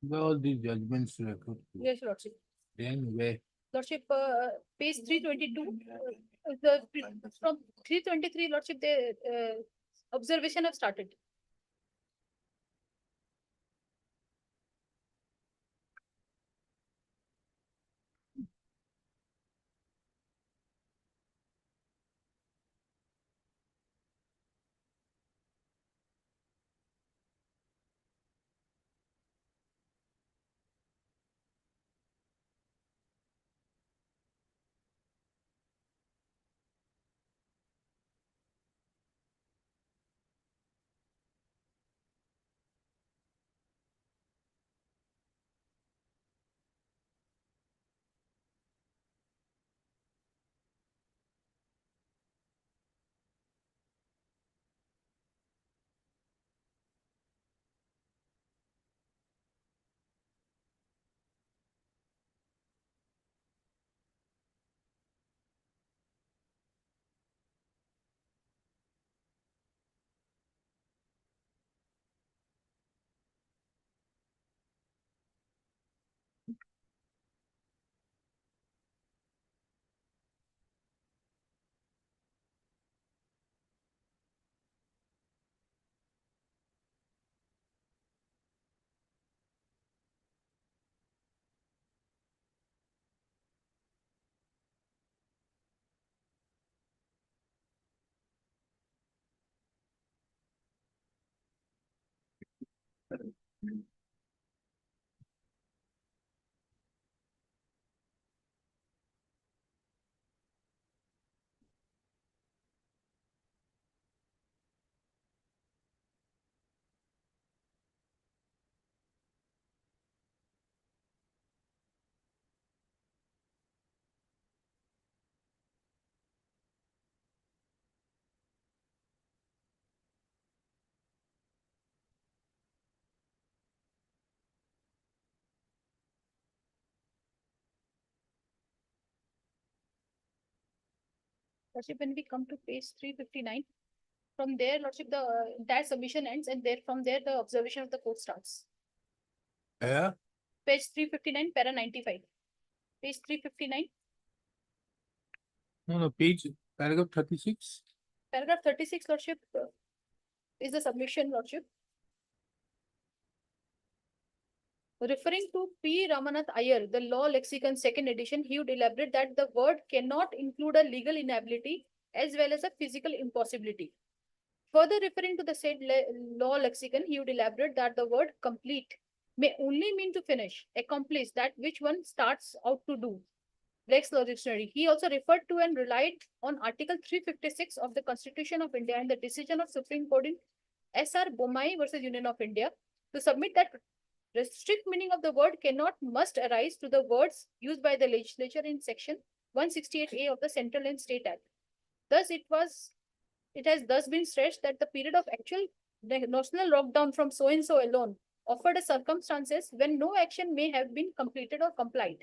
Speaker 2: Where all these judgments referred to?
Speaker 3: Yes, Lordship.
Speaker 2: Then where?
Speaker 3: Lordship, page 322, from 323, Lordship, the observation have started. Lordship, when we come to page 359, from there, Lordship, the entire submission ends, and there from there the observation of the court starts.
Speaker 2: Yeah,
Speaker 3: Page 359, para 95. Page 359,
Speaker 2: no, paragraph 36.
Speaker 3: paragraph 36, Lordship, is the submission, Lordship. Referring to P. Ramanath Iyer, the Law Lexicon second edition, he would elaborate that the word cannot include a legal inability as well as a physical impossibility. Further referring to the said law lexicon, he would elaborate that the word complete may only mean to finish, accomplish that which one starts out to do. Black's Law Dictionary. He also referred to and relied on Article 356 of the Constitution of India and the decision of Supreme Court in S.R. Bomai versus Union of India to submit that the strict meaning of the word cannot must arise to the words used by the legislature in section 168A of the Central and State Act. Thus, it has thus been stressed that the period of actual national lockdown from so and so alone offered a circumstances when no action may have been completed or complied.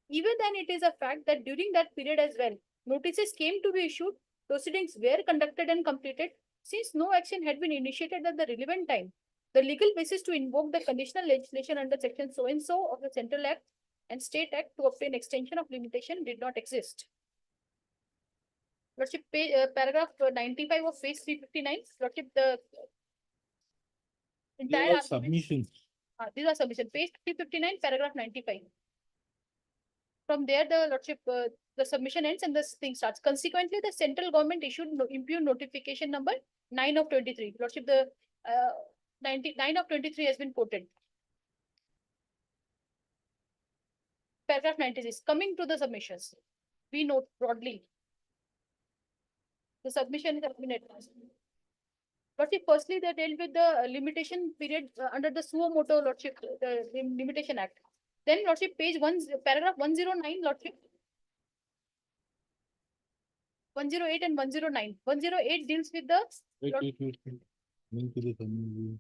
Speaker 3: Even then, it is a fact that during that period as well, notices came to be issued, proceedings were conducted and completed, since no action had been initiated at the relevant time. The legal basis to invoke the conditional legislation under section so and so of the Central Act and State Act to obtain extension of limitation did not exist. Lordship, paragraph 95 of page 359. Lordship, the entire
Speaker 2: They are
Speaker 3: argument-
Speaker 2: submissions.
Speaker 3: these are submission. Page 359, paragraph 95. From there, the Lordship, the submission ends and this thing starts. Consequently, the central government issued impugn notification number 9 of 23. Lordship, the 99 of 23 has been quoted. Paragraph 96. Coming to the submissions, we note broadly. The submission is submitted. But if firstly they dealt with the limitation period under the suo moto Lordship, the Limitation Act. Then Lordship, page 1, paragraph 109, Lordship. 108 and 109. 108 deals with the
Speaker 2: Wait. Link to the submission.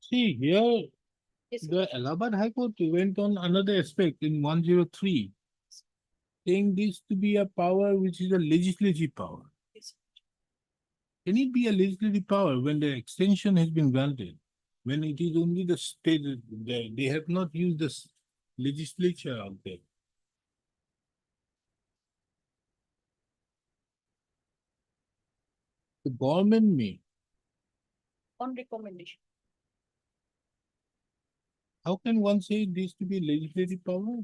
Speaker 2: See, here,
Speaker 3: Yes,
Speaker 2: the Allahabad High Court went on another aspect in 103, saying this to be a power which is a legislative power.
Speaker 3: yes.
Speaker 2: Can it be a legislative power when the extension has been granted? When it is only the state, they have not used the legislature out there. The government may.
Speaker 3: On recommendation.
Speaker 2: How can one say this to be legislative power?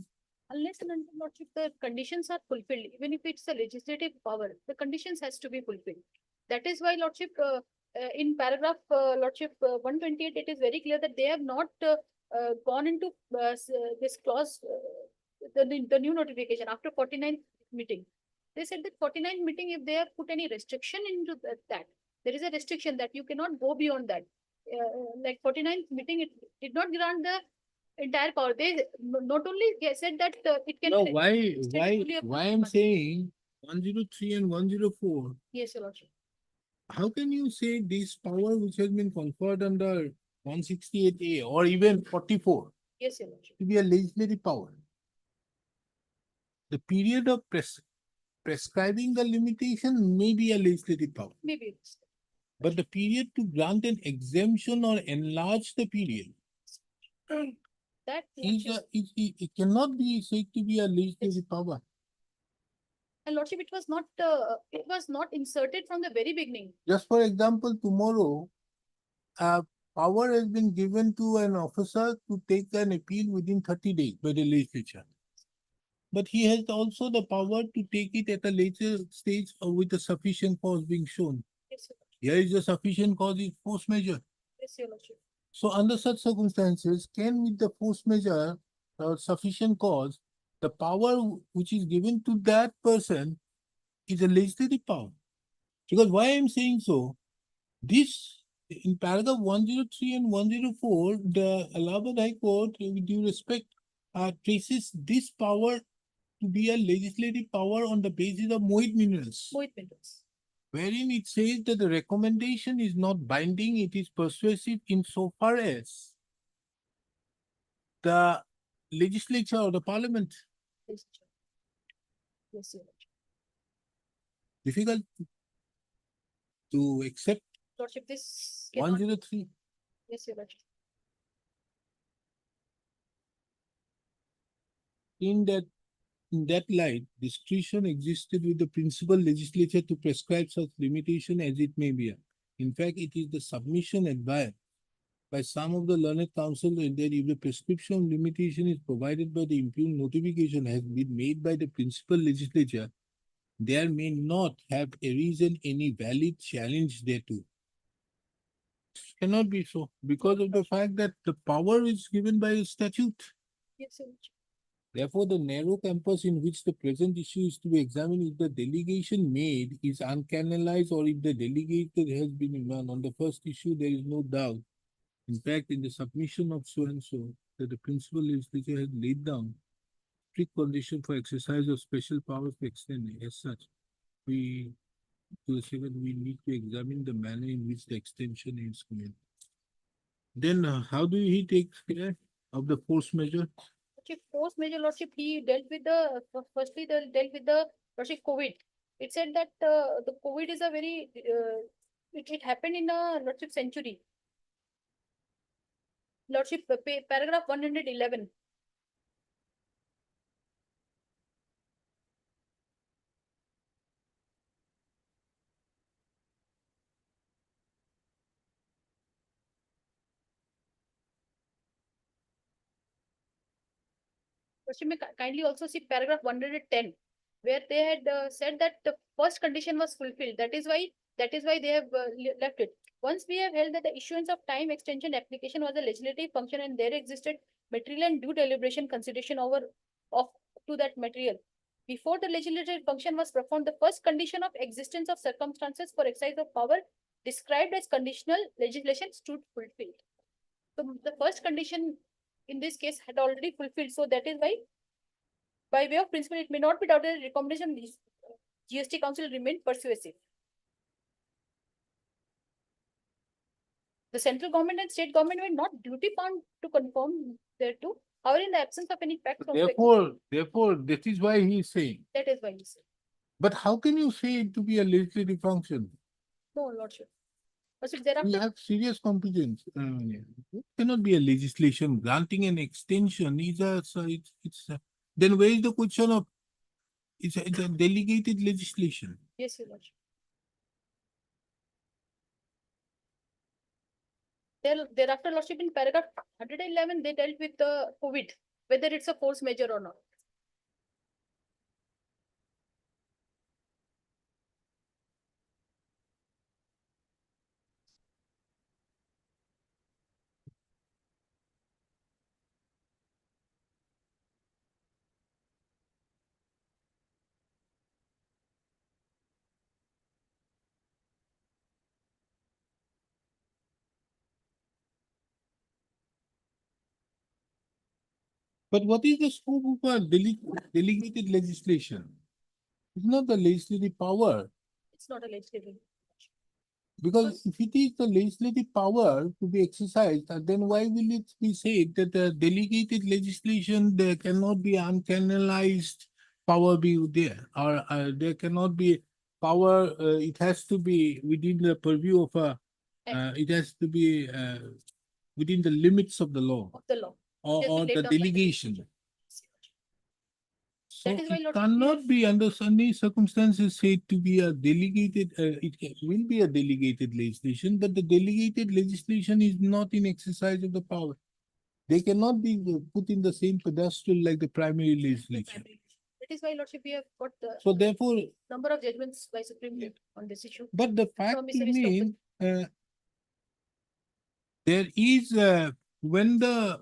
Speaker 3: Unless and until Lordship, the conditions are fulfilled, even if it's a legislative power, the conditions has to be fulfilled. That is why Lordship, in paragraph Lordship 128, it is very clear that they have not gone into this clause, the new notification after 49th meeting. They said that 49th meeting, if they have put any restriction into that, there is a restriction that you cannot go beyond that. Like 49th meeting, it did not grant the entire power. They not only said that it can.
Speaker 2: No,
Speaker 3: be
Speaker 2: why
Speaker 3: fully approved,
Speaker 2: I'm
Speaker 3: but-
Speaker 2: saying 103 and 104,
Speaker 3: Yes, Your Lordship.
Speaker 2: how can you say this power which has been conferred under 168A or even 44
Speaker 3: Yes, Your Lordship.
Speaker 2: to be a legislative power? The period of prescribing the limitation may be a legislative power,
Speaker 3: Maybe it's
Speaker 2: but the period to grant an exemption or enlarge the period
Speaker 3: that.
Speaker 2: is
Speaker 3: Lordship.
Speaker 2: it cannot be said to be a legislative power.
Speaker 3: And Lordship, it was not inserted from the very beginning.
Speaker 2: Just for example, tomorrow, power has been given to an officer to take an appeal within 30 days by the legislature. But he has also the power to take it at a later stage or with a sufficient cause being shown.
Speaker 3: Yes, Your Lordship.
Speaker 2: Here is a sufficient cause is force measure.
Speaker 3: Yes, Your Lordship.
Speaker 2: So under such circumstances, can with the force measure or sufficient cause, the power which is given to that person is a legislative power. Because why I'm saying so, this in paragraph 103 and 104, the Allahabad High Court, with due respect, traces this power to be a legislative power on the basis of Mohit Minerals,
Speaker 3: Mohit Minerals.
Speaker 2: wherein it says that the recommendation is not binding, it is persuasive insofar as the legislature or the parliament.
Speaker 3: Yes, yes, Your Lordship.
Speaker 2: Difficult to accept
Speaker 3: Lordship, this cannot.
Speaker 2: 103.
Speaker 3: Yes, Your Lordship.
Speaker 2: In that light, discretion existed with the principal legislature to prescribe such limitation as it may be. In fact, it is the submission advised by some of the learned counsel that if the prescription limitation is provided by the impugned notification has been made by the principal legislature, there may not have arisen any valid challenge thereto. Cannot be so because of the fact that the power is given by statute.
Speaker 3: Yes, Your Lordship.
Speaker 2: Therefore, the narrow campus in which the present issue is to be examined if the delegation made is uncanalized or if the delegated has been none. On the first issue, there is no doubt. In fact, in the submission of so and so, that the principal legislature has laid down strict condition for exercise of special powers to extend. As such, we need to examine the manner in which the extension is made. Then, how do he take care of the force measure?
Speaker 3: Lordship, force major Lordship, he dealt with the, firstly, they dealt with the Lordship COVID. It said that the COVID is a very, it happened in a Lordship century. Lordship, paragraph 111. Lordship, may kindly also see paragraph 110, where they had said that the first condition was fulfilled. That is why they have left it. Once we have held that the issuance of time extension application was a legislative function and there existed material and due deliberation consideration to that material. Before the legislative function was performed, the first condition of existence of circumstances for exercise of power described as conditional legislation stood fulfilled. So the first condition in this case had already fulfilled. So that is why, by way of principle, it may not be doubted that recommendation of GST Council remained persuasive. The central government and state government were not duty bound to conform thereto. However, in the absence of any fact from the
Speaker 2: Therefore, that is why he is saying.
Speaker 3: that is why he said,
Speaker 2: But how can you say it to be a legislative function?
Speaker 3: no, lordship. But if
Speaker 2: We
Speaker 3: thereafter,
Speaker 2: have serious competence. It cannot be a legislation. Granting an extension is then where is the question of, it's a delegated legislation.
Speaker 3: yes, your lordship. Thereafter, lordship, in paragraph 111, they dealt with the COVID, whether it's a force measure or not.
Speaker 2: But what is the scope of a delegated legislation? It's not the legislative power.
Speaker 3: It's not a legislative.
Speaker 2: Because if it is the legislative power to be exercised, then why will it be said that the delegated legislation, there cannot be uncanalized power be there, or there cannot be power, it has to be within the purview of it has to be within the limits of the law
Speaker 3: Of the law.
Speaker 2: or,
Speaker 3: It has been
Speaker 2: or
Speaker 3: laid
Speaker 2: the
Speaker 3: down by the
Speaker 2: delegation. So
Speaker 3: That is why
Speaker 2: it
Speaker 3: Lord,
Speaker 2: cannot be under any circumstances said to be a delegated, will be a delegated legislation, but the delegated legislation is not in exercise of the power. They cannot be put in the same pedestal like the primary legislation.
Speaker 3: That is why, lordship, we have got the
Speaker 2: So therefore,
Speaker 3: number of judgments by Supreme Court on this issue.
Speaker 2: but the fact
Speaker 3: Promissory
Speaker 2: remains, there is, when the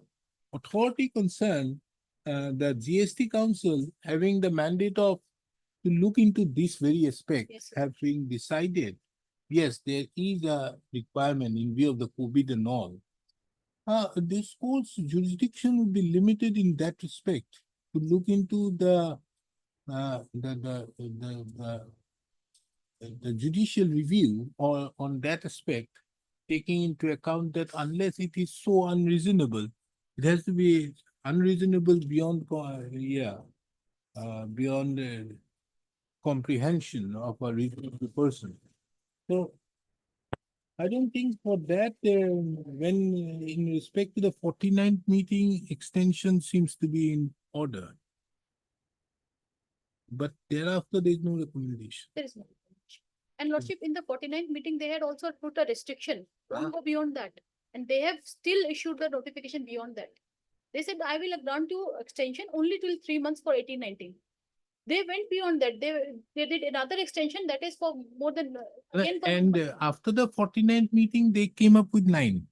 Speaker 2: authority concerned, the GST Council having the mandate of to look into this very aspect,
Speaker 3: Yes, sir.
Speaker 2: have been decided. Yes, there is a requirement in view of the COVID and all. This court's jurisdiction would be limited in that respect to look into the judicial review or on that aspect, taking into account that unless it is so unreasonable, it has to be unreasonable beyond, beyond comprehension of a reasonable person. So I don't think for that, when in respect to the 49th meeting, extension seems to be in order. But thereafter, there is no recommendation.
Speaker 3: There is no. And lordship, in the 49th meeting, they had also put a restriction, don't go beyond that. And they have still issued the notification beyond that. They said, I will grant you extension only till 3 months for 18-19. They went beyond that. They did another extension that is for more than again for
Speaker 2: And after the 49th meeting, they came up with 9.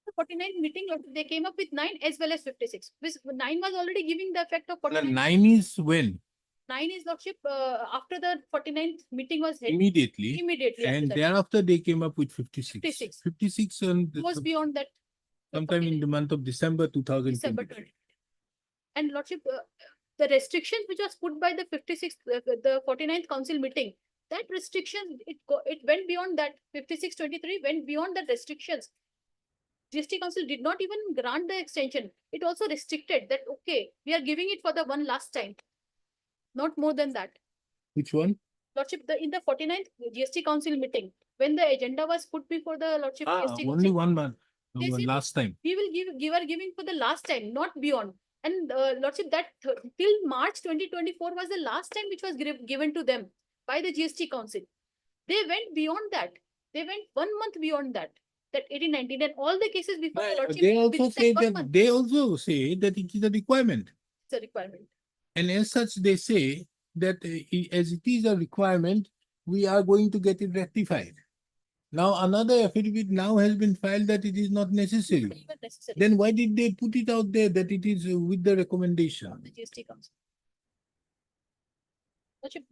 Speaker 3: the 49th meeting, they came up with 9 as well as 56. This 9 was already giving the effect of
Speaker 2: The
Speaker 3: 49.
Speaker 2: 9 is when?
Speaker 3: 9 is lordship after the 49th meeting was held.
Speaker 2: Immediately.
Speaker 3: Immediately after
Speaker 2: And
Speaker 3: that.
Speaker 2: thereafter, they came up with 56.
Speaker 3: 56.
Speaker 2: 56 and
Speaker 3: It was beyond that.
Speaker 2: sometime in the month of December
Speaker 3: December
Speaker 2: 2020.
Speaker 3: 20. And lordship, the restrictions which was put by the 56th, the 49th council meeting, that restriction, it went beyond that. 56-23 went beyond that restrictions. GST council did not even grant the extension. It also restricted that, okay, we are giving it for the one last time. Not more than that.
Speaker 2: Which one?
Speaker 3: Lordship, in the 49th GST council meeting, when the agenda was put before the lordship GST
Speaker 2: Only
Speaker 3: council,
Speaker 2: one month.
Speaker 3: They said-
Speaker 2: Last time.
Speaker 3: we will are giving for the last time, not beyond. And lordship, that till March 2024 was the last time which was given to them by the GST council. They went beyond that. They went 1 month beyond that. That 18-19 and all the cases before the lordship.
Speaker 2: They also
Speaker 3: within
Speaker 2: say
Speaker 3: 1
Speaker 2: that,
Speaker 3: month,
Speaker 2: they also say that it is a requirement.
Speaker 3: it's a requirement.
Speaker 2: And as such, they say that as it is a requirement, we are going to get it rectified. Now, another affidavit now has been filed that it is not necessary.
Speaker 3: Not even necessary.
Speaker 2: Then why did they put it out there that it is with the recommendation?
Speaker 3: The GST council. Lordship,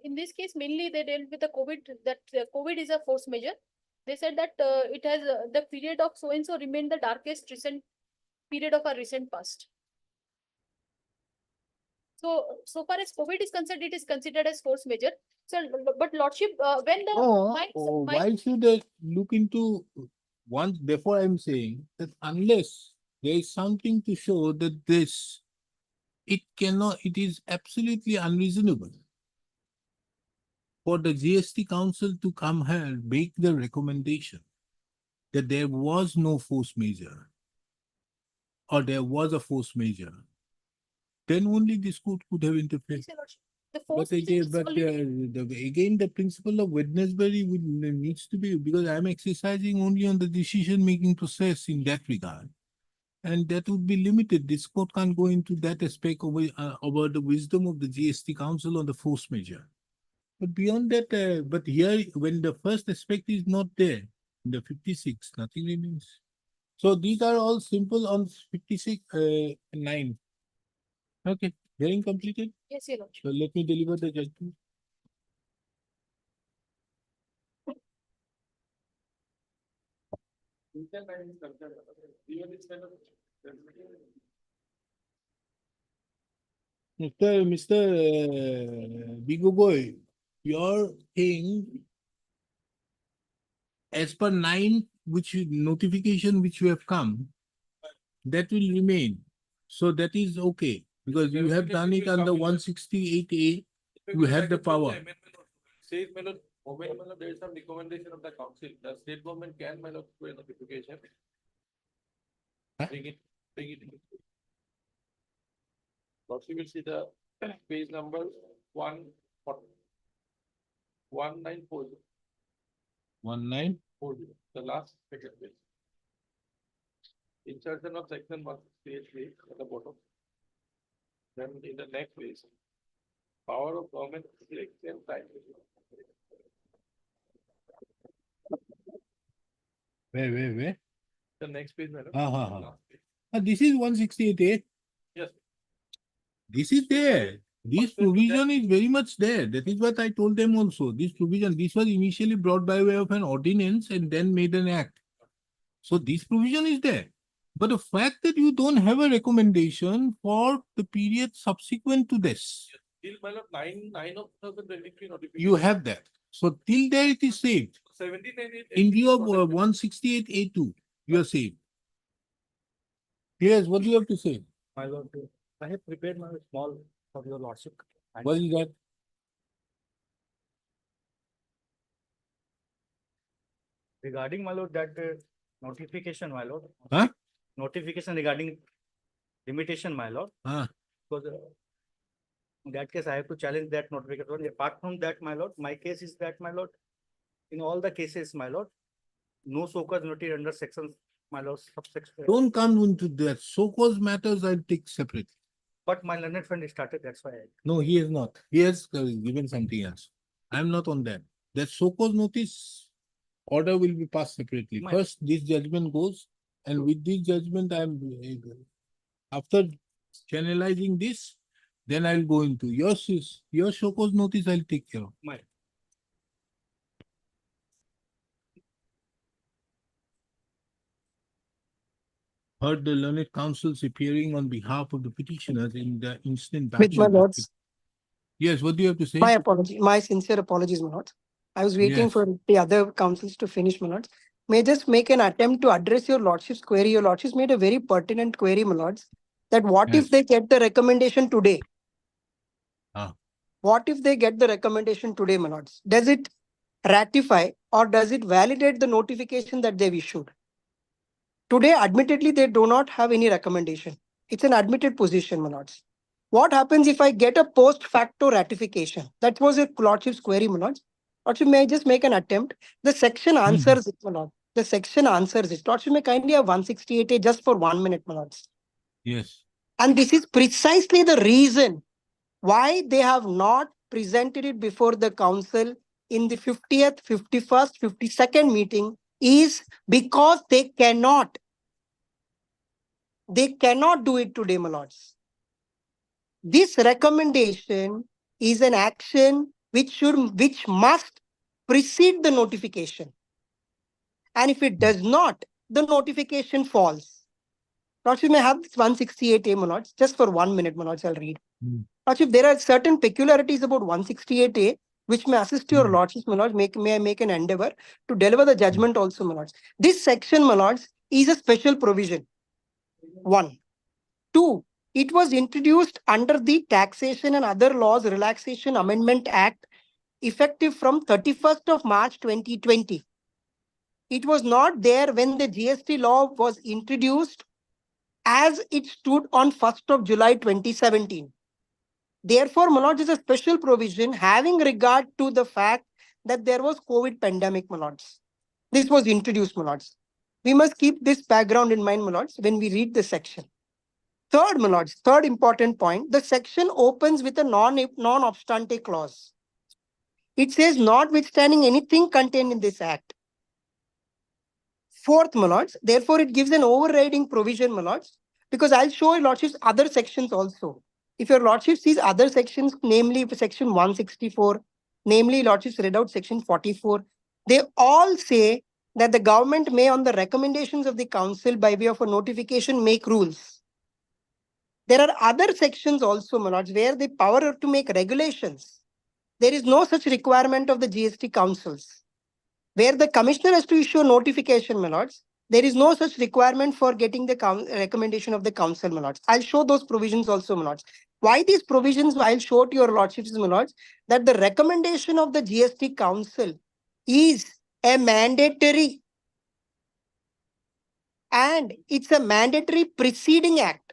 Speaker 3: in this case, mainly they dealt with the COVID, that COVID is a force measure. They said that it has the period of so and so remained the darkest recent period of our recent past. So far as COVID is concerned, it is considered as force measure. So, but lordship, when the
Speaker 2: Or
Speaker 3: my-
Speaker 2: why should they look into once, therefore I'm saying that unless there is something to show that this, it is absolutely unreasonable for the GST Council to come here and make the recommendation that there was no force majeure or there was a force majeure, then only this court could have interfered.
Speaker 3: Yes, Your Lordship. The
Speaker 2: But
Speaker 3: force
Speaker 2: again,
Speaker 3: is already-
Speaker 2: again, the principle of Wednesbury needs to be, because I'm exercising only on the decision-making process in that regard. And that would be limited. This court can't go into that aspect over the wisdom of the GST Council on the force majeure. But beyond that, but here, when the first aspect is not there, in the 56, nothing remains. So these are all simple on 56, 9. Okay, hearing completed.
Speaker 3: Yes, Your Lordship.
Speaker 2: So let me deliver the judgment. Mr. Bigoboy, your thing, as per 9, notification which you have come, that will remain. So that is okay, because you have done it under 168A. You have the power.
Speaker 8: Says, my lord, there is some recommendation of the council, the state government can, my lord, do a notification.
Speaker 2: Huh?
Speaker 8: Bring it. Lordship will see the page number 1940,
Speaker 2: 19.
Speaker 8: the last second page. Insertion of section 168 at the bottom. Then in the next page, power of government to extend time.
Speaker 2: Where?
Speaker 8: The next page, madam.
Speaker 2: Last page. This is 168A.
Speaker 8: Yes.
Speaker 2: This is there. This provision is very much there. That is what I told them also. This provision, this was initially brought by way of an ordinance and then made an act. So this provision is there. But the fact that you don't have a recommendation for the period subsequent to this,
Speaker 8: Till my lord, 9 of 2023 notification.
Speaker 2: you have that. So till there it is saved.
Speaker 8: 17 and
Speaker 2: In view of 168A2, you are saved. Yes, what do you have to say?
Speaker 1: My lord, I have prepared my small for your lordship. And
Speaker 2: What is that?
Speaker 1: regarding, my lord, that notification, my lord.
Speaker 2: Huh?
Speaker 1: Notification regarding limitation, my lord. Because in that case, I have to challenge that notification. Apart from that, my lord, my case is that, my lord, in all the cases, my lord, no so-called notice under sections, my lord, subsection.
Speaker 2: Don't come into that. So-called matters I'll take separately.
Speaker 1: But my learned friend started, that's why.
Speaker 2: No, he has not. He has given something else. I'm not on that. That so-called notice order will be passed separately.
Speaker 1: My-
Speaker 2: First, this judgment goes, and with this judgment, after channelizing this, then I'll go into your so-called notice. I'll take care of.
Speaker 1: My,
Speaker 2: Heard the learned counsels appearing on behalf of the petitioners in the instant.
Speaker 9: With my
Speaker 2: battle.
Speaker 9: lords,
Speaker 2: Yes, what do you have to say?
Speaker 9: my apology, my sincere apologies, my lords. I was waiting
Speaker 2: Yes.
Speaker 9: for the other councils to finish, my lords. May I just make an attempt to address your lordship's query. Your lordship's made a very pertinent query, my lords, that what
Speaker 2: Yes.
Speaker 9: if they get the recommendation today?
Speaker 2: Ah.
Speaker 9: What if they get the recommendation today, my lords? Does it ratify or does it validate the notification that they've issued? Today, admittedly, they do not have any recommendation. It's an admitted position, my lords. What happens if I get a post facto ratification? That was your lordship's query, my lords. Lordship, may I just make an attempt? The section answers it, my lord. The section answers it. Lordship, may kindly have 168A just for 1 minute, my lords.
Speaker 2: Yes.
Speaker 9: And this is precisely the reason why they have not presented it before the council in the 50th, 51st, 52nd meeting is because they cannot. They cannot do it today, my lords. This recommendation is an action which must precede the notification. And if it does not, the notification falls. Lordship, may I have this 168A, my lords, just for 1 minute, my lords, I'll read. Lordship, there are certain peculiarities about 168A which may assist your lordships, my lords, may I make an endeavor to deliver the judgment also, my lords. This section, my lords, is a special provision. 1. 2. It was introduced under the Taxation and Other Laws Relaxation Amendment Act, effective from 31st of March 2020. It was not there when the GST law was introduced as it stood on 1st of July 2017. Therefore, my lords, is a special provision having regard to the fact that there was COVID pandemic, my lords. This was introduced, my lords. We must keep this background in mind, my lords, when we read the section. Third, my lords, third important point, the section opens with a non-obstante clause. It says, notwithstanding anything contained in this act. Fourth, my lords, therefore it gives an overriding provision, my lords, because I'll show your lordships other sections also. If your lordship sees other sections, namely section 164, namely lordships read out section 44, they all say that the government may, on the recommendations of the council by way of a notification, make rules. There are other sections also, my lords, where the power to make regulations. There is no such requirement of the GST councils. Where the commissioner has to issue a notification, my lords, there is no such requirement for getting the recommendation of the council, my lords. I'll show those provisions also, my lords. Why these provisions? I'll show to your lordships, my lords, that the recommendation of the GST council is a mandatory, and it's a mandatory preceding act.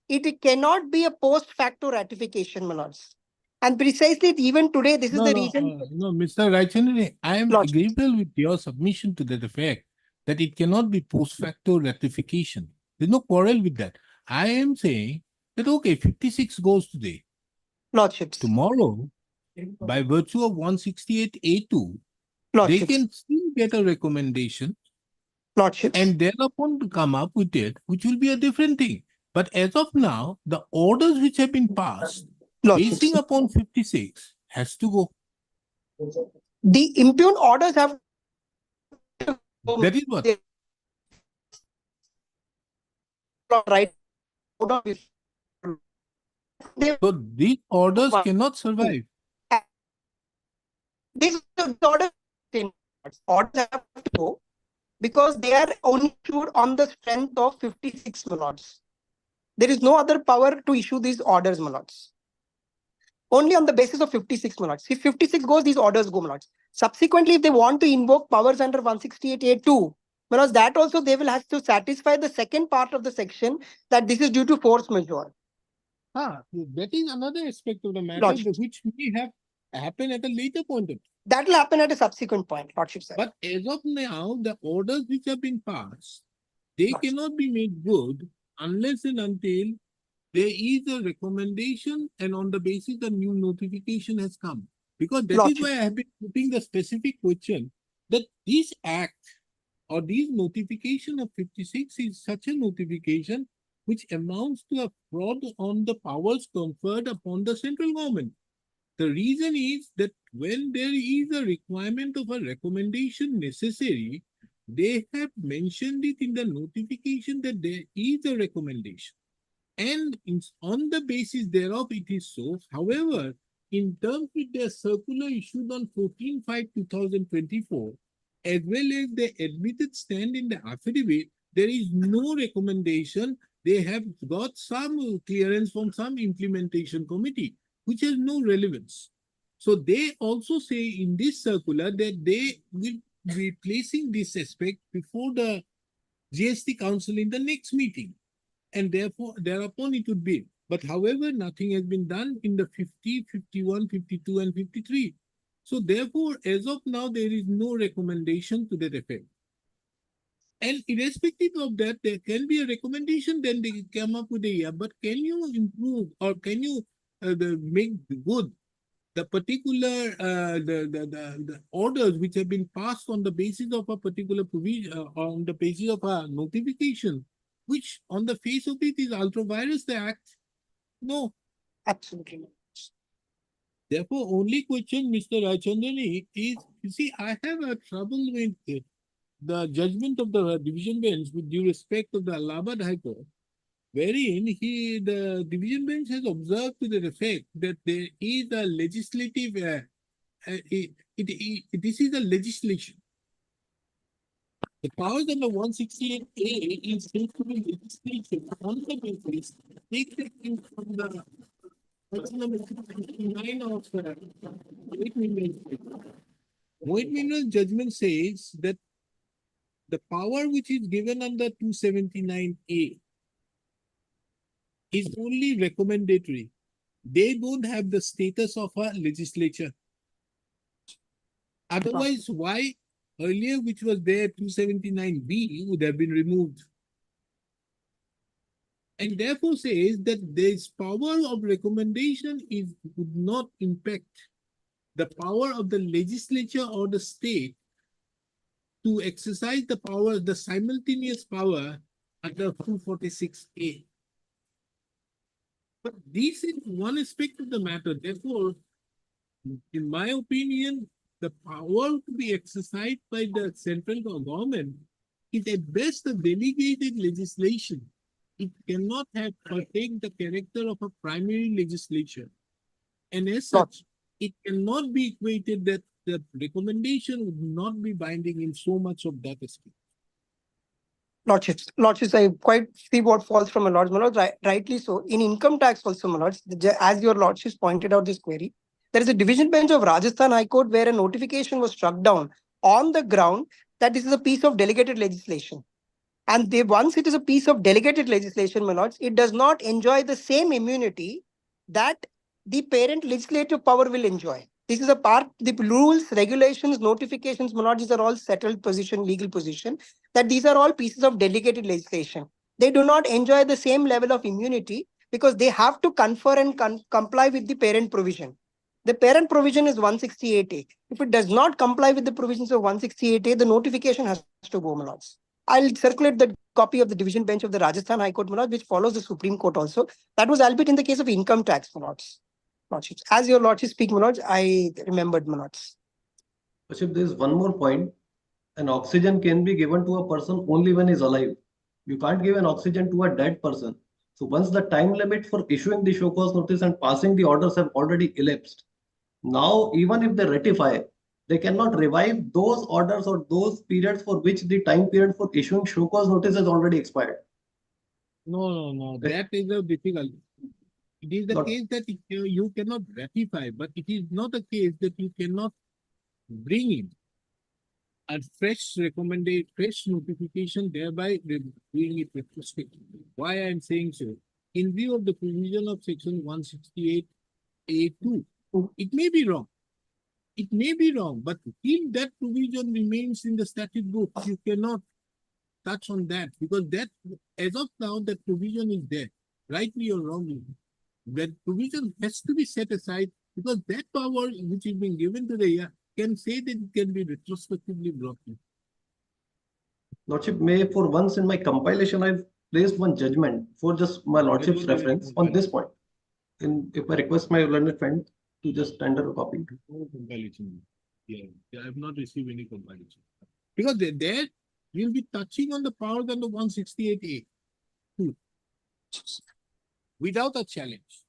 Speaker 9: It cannot be a post facto ratification, my lords. And precisely even today, this is the reason.
Speaker 2: No, Mr. Rajchandran, I am
Speaker 9: Lordship.
Speaker 2: agreeable with your submission to that effect that it cannot be post facto ratification. There's no quarrel with that. I am saying that, okay, 56 goes today.
Speaker 9: Lordships.
Speaker 2: Tomorrow, by virtue of 168A2, they
Speaker 9: Lordships.
Speaker 2: can still get a recommendation
Speaker 9: Lordships.
Speaker 2: and thereupon to come up with it, which will be a different thing. But as of now, the orders which have been passed,
Speaker 9: Lordships.
Speaker 2: basing upon 56, has to go.
Speaker 9: The impugned orders have to go.
Speaker 2: That is what.
Speaker 9: Right.
Speaker 2: So these orders cannot survive.
Speaker 9: These orders have to go because they are only issued on the strength of 56, my lords. There is no other power to issue these orders, my lords. Only on the basis of 56, my lords. If 56 goes, these orders go, my lords. Subsequently, if they want to invoke powers under 168A2, my lords, that also they will have to satisfy the second part of the section that this is due to force majeure.
Speaker 2: That is another aspect of the matter
Speaker 9: Lordship.
Speaker 2: which may have happened at a later point of time.
Speaker 9: That will happen at a subsequent point, Lordship, sir.
Speaker 2: But as of now, the orders which have been passed, they cannot be made good unless and until there is a recommendation and on the basis the new notification has come. Because that
Speaker 9: Lordship.
Speaker 2: is why I have been putting the specific question that this act or this notification of 56 is such a notification which amounts to a fraud on the powers conferred upon the central government. The reason is that when there is a requirement of a recommendation necessary, they have mentioned it in the notification that there is a recommendation. And on the basis thereof, it is so. However, in terms with their circular issued on 14/5/2024, as well as the admitted stand in the affidavit, there is no recommendation. They have got some clearance from some implementation committee, which has no relevance. So they also say in this circular that they will be placing this aspect before the GST Council in the next meeting. And therefore, thereupon it would be. But however, nothing has been done in the 50, 51, 52, and 53. So therefore, as of now, there is no recommendation to that effect. And irrespective of that, there can be a recommendation, then they come up with a year. But can you improve or can you make good the particular the orders which have been passed on the basis of a particular provision, on the basis of a notification, which on the face of it is ultra virus the act? No.
Speaker 9: Absolutely not.
Speaker 2: Therefore, only question, Mr. Rajchandran, is, you see, I have a trouble with the judgment of the division bench with due respect of the Allahabad High Court, wherein the division bench has observed to the effect that there is a legislative, this is a legislation. The powers under 168A is said to be legislation on the basis taken from the section number 69 of White Minerals. White Minerals judgment says that the power which is given under 279A is only recommendatory. They don't have the status of a legislature. Otherwise, why earlier, which was there, 279B would have been removed. And therefore says that this power of recommendation would not impact the power of the legislature or the state to exercise the power, the simultaneous power under 246A. But this is one aspect of the matter. Therefore, in my opinion, the power to be exercised by the central government is at best a delegated legislation. It cannot have partake the character of a primary legislation. And as such, it cannot be equated that the recommendation would not be binding in so much of that aspect.
Speaker 9: Lordships, I quite see what falls from a lords, my lords, rightly so. In income tax also, my lords, as your lordships pointed out this query, there is a division bench of Rajasthan High Court where a notification was struck down on the ground that this is a piece of delegated legislation. And once it is a piece of delegated legislation, my lords, it does not enjoy the same immunity that the parent legislative power will enjoy. This is a part, the rules, regulations, notifications, my lords, these are all settled position, legal position, that these are all pieces of delegated legislation. They do not enjoy the same level of immunity because they have to confer and comply with the parent provision. The parent provision is 168A. If it does not comply with the provisions of 168A, the notification has to go, my lords. I'll circulate the copy of the division bench of the Rajasthan High Court, my lords, which follows the Supreme Court also. That was albeit in the case of income tax, my lords. Lordships. As your lordships speak, my lords, I remembered, my lords.
Speaker 5: Worship, there is one more point. An oxygen can be given to a person only when he's alive. You can't give an oxygen to a dead person. So once the time limit for issuing the show cause notice and passing the orders have already elapsed, now even if they ratify, they cannot revive those orders or those periods for which the time period for issuing show cause notice has already expired.
Speaker 2: No. That is a difficulty. It is the case that you cannot ratify, but it is not a case that you cannot bring in a fresh notification, thereby doing it retrospectively. Why I am saying so? In view of the provision of section 168A2, it may be wrong. It may be wrong, but if that provision remains in the statute book, you cannot touch on that because that, as of now, that provision is there, rightly or wrongly. That provision has to be set aside because that power which is being given to the can say that it can be retrospectively brought in.
Speaker 5: Lordship, may for once in my compilation, I've placed one judgment for just my lordship's reference on this point. If I request my learned friend to just tender a copy.
Speaker 2: No compilation. Yeah, I have not received any compilation. Because there you'll be touching on the powers under 168A. Without a challenge.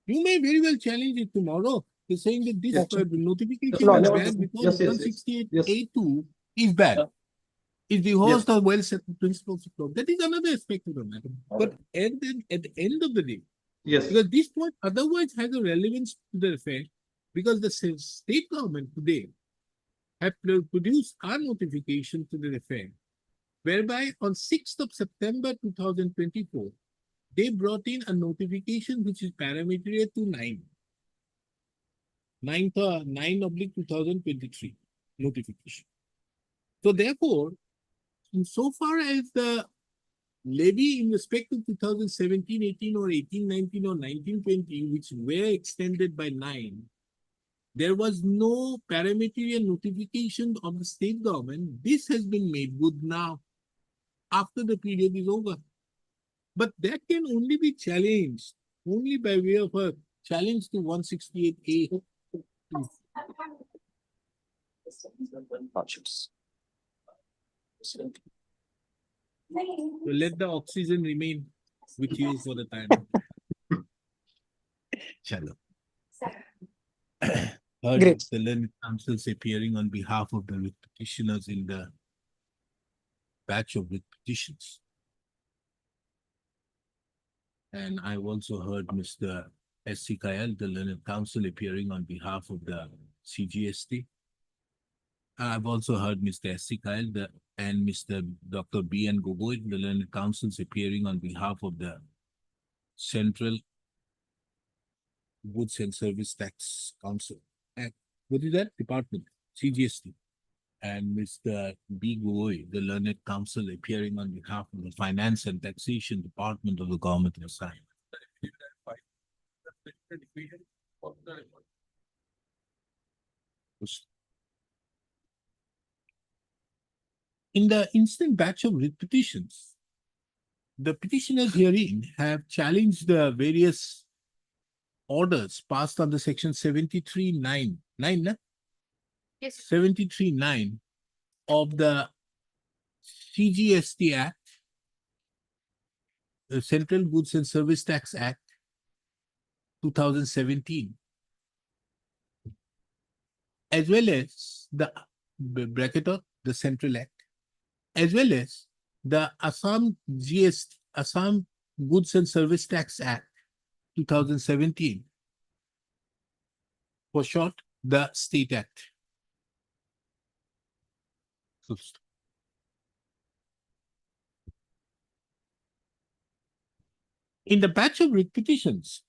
Speaker 2: You may very well challenge it tomorrow. They're saying that this notification is bad because 168A2 is bad. Is the host of well-settled principles of law. That is another aspect of the matter. But at the end of the day, because this point otherwise has a relevance to the effect, because the state government today have produced a notification to the effect, whereby on 6th of September 2024, they brought in a notification which is parameter to 9/2023 notification. So therefore, insofar as the levy in respect to 2017-18 or 18-19 or 19-20, which were extended by 9, there was no parameter notification of the state government. This has been made good now after the period is over. But that can only be challenged only by way of a challenge to 168A. So let the oxygen remain with you for the time. Chalo. Heard
Speaker 9: Great.
Speaker 2: the learned counsels appearing on behalf of the writ petitioners in the batch of writ petitions. And I've also heard Mr. S.C. Kayal, the learned counsel, appearing on behalf of the CGST. I've also heard Mr. S.C. Kayal and Mr. Dr. B.N. Gogoi, the learned counsels, appearing on behalf of the Central Goods and Service Tax Council. And what is that? Department, CGST. And Mr. B. Gogoi, the learned counsel, appearing on behalf of the Finance and Taxation Department of the Government of Assam. In the instant batch of writ petitions, the petitioners herein have challenged the various orders passed under section 73(9),
Speaker 3: Yes,
Speaker 2: 73(9) of the CGST Act, the Central Goods and Service Tax Act, 2017, as well as the bracket of the Central Act, as well as the Assam GST, Assam Goods and Service Tax Act, 2017, for short, the State Act. So, in the batch of writ petitions,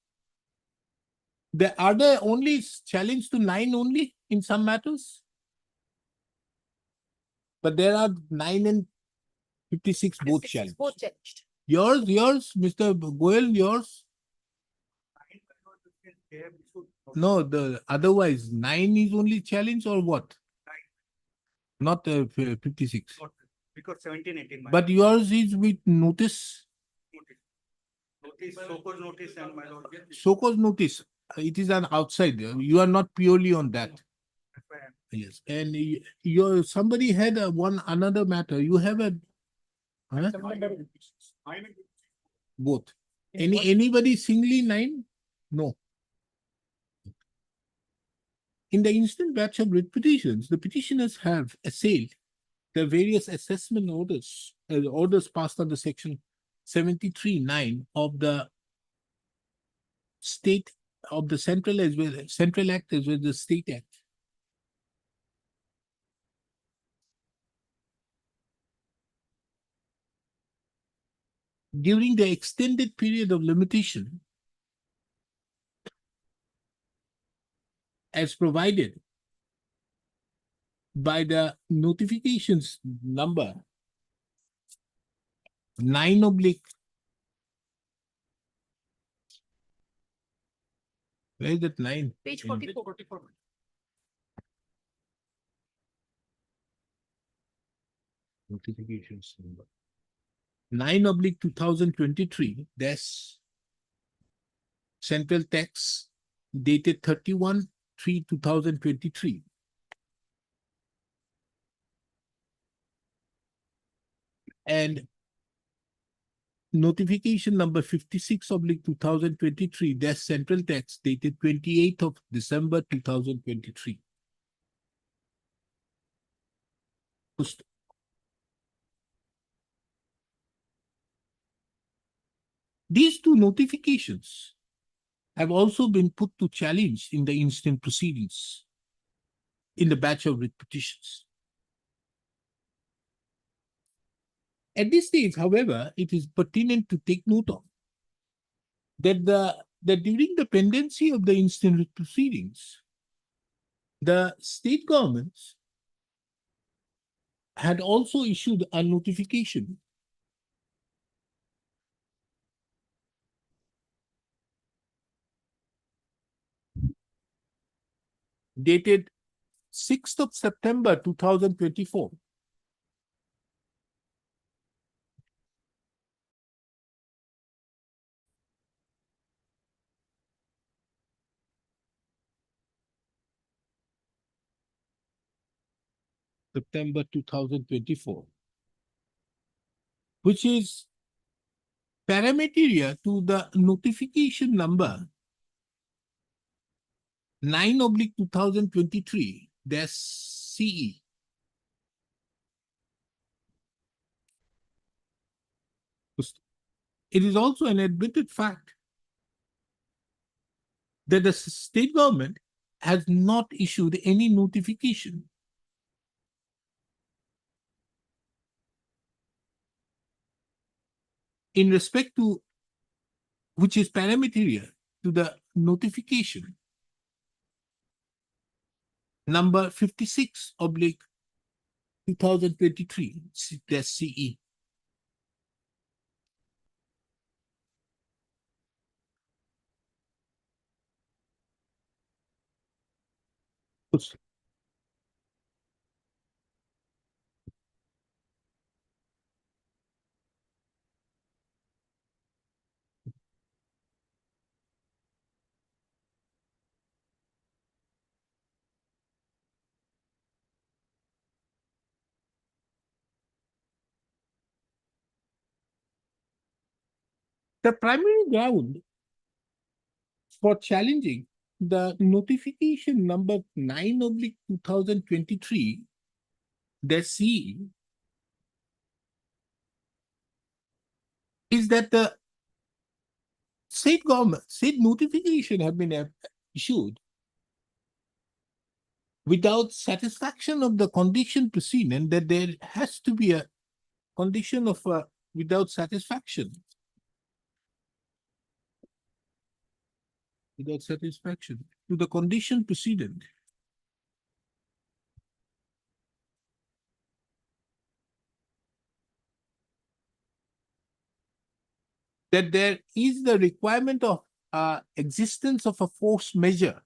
Speaker 2: are there only challenge to 9 only in some matters? But there are 9 and 56 both challenged.
Speaker 3: both challenged.
Speaker 2: Yours, Mr. Goel, yours? No, the otherwise 9 is only challenge or what? Not 56.
Speaker 1: Because 17, 18.
Speaker 2: But yours is with notice.
Speaker 1: Notice, so-called notice and my lord.
Speaker 2: So-called notice. It is an outside. You are not purely on that.
Speaker 1: That's why I'm-
Speaker 2: Yes. And somebody had another matter. You have a huh? Both. Anybody singly 9? No. In the instant batch of writ petitions, the petitioners have assailed the various assessment orders, orders passed under section 73(9) of the state of the Central as well, Central Act as well as the State Act. During the extended period of limitation, as provided by the notifications number 9/, where is that 9?
Speaker 3: Page
Speaker 2: In-
Speaker 3: 44.
Speaker 2: Notifications number 9/2023, that's Central Tax dated 31/3/2023. And notification number 56/2023, that's Central Tax dated 28th of December 2023. These two notifications have also been put to challenge in the instant proceedings in the batch of writ petitions. At this stage, however, it is pertinent to take note of that during the pendency of the instant writ proceedings, the state governments had also issued a notification dated 6th of September 2024. September 2024. which is parameteria to the notification number 9/2023-CE. It is also an admitted fact that the state government has not issued any notification in respect to which is parameteria to the notification number 56/2023-CE. The primary ground for challenging the notification number 9/2023, the CE, is that the state government, state notification have been issued without satisfaction of the condition precedent, that there has to be a condition of without satisfaction. Without satisfaction to the condition precedent. That there is the requirement of existence of a force measure.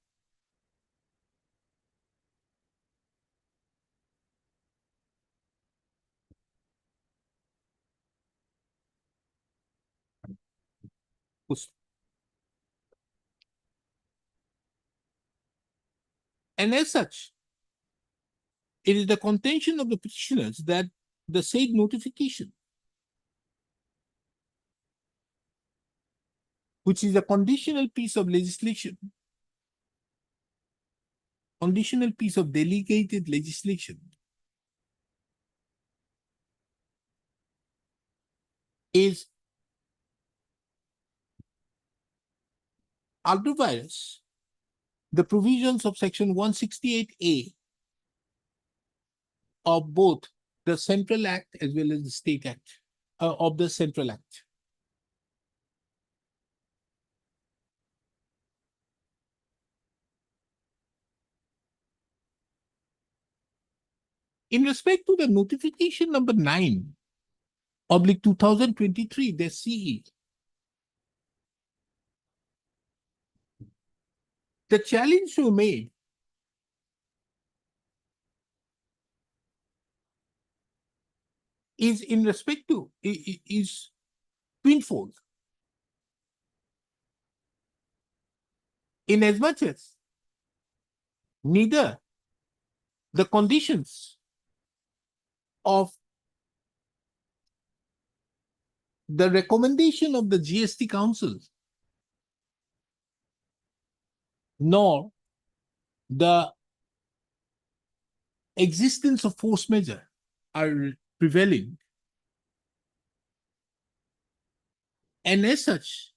Speaker 2: And as such, it is the contention of the petitioners that the said notification, which is a conditional piece of legislation, conditional piece of delegated legislation, is ultravirus the provisions of section 168A of both the Central Act as well as the State Act, of the Central Act. In respect to the notification number 9/2023, the CE, the challenge to made is in respect to is twofold. In as much as neither the conditions of the recommendation of the GST Council nor the existence of force measure are prevailing. And as such,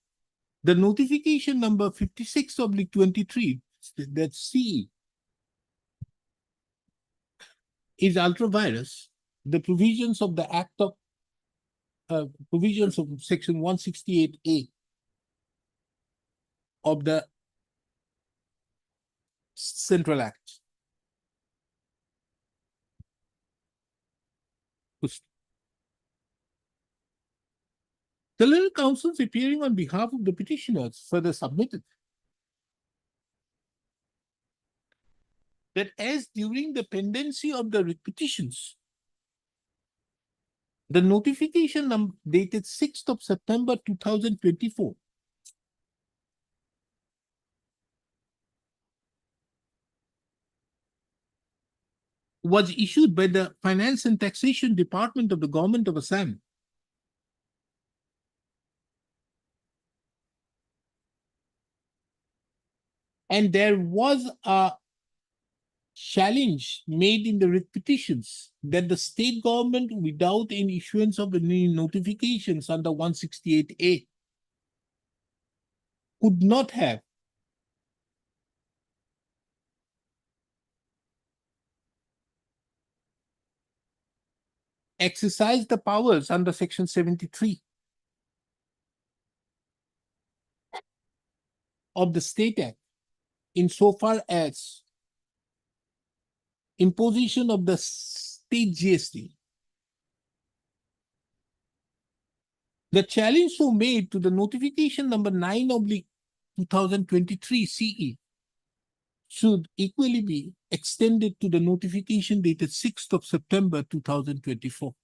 Speaker 2: the notification number 56/23, that CE, is ultravirus, the provisions of the Act of provisions of section 168A of the Central Act. The legal counsels appearing on behalf of the petitioners further submitted that as during the pendency of the petitions, the notification number dated 6th of September 2024 was issued by the Finance and Taxation Department of the Government of Assam And there was a challenge made in the writ petitions that the state government, without any issuance of any notifications under 168A, could not have exercised the powers under Section 73 of the State Act insofar as imposition of the state GST. The challenge so made to the notification number 9/2023 CE should equally be extended to the notification dated 6th of September 2024.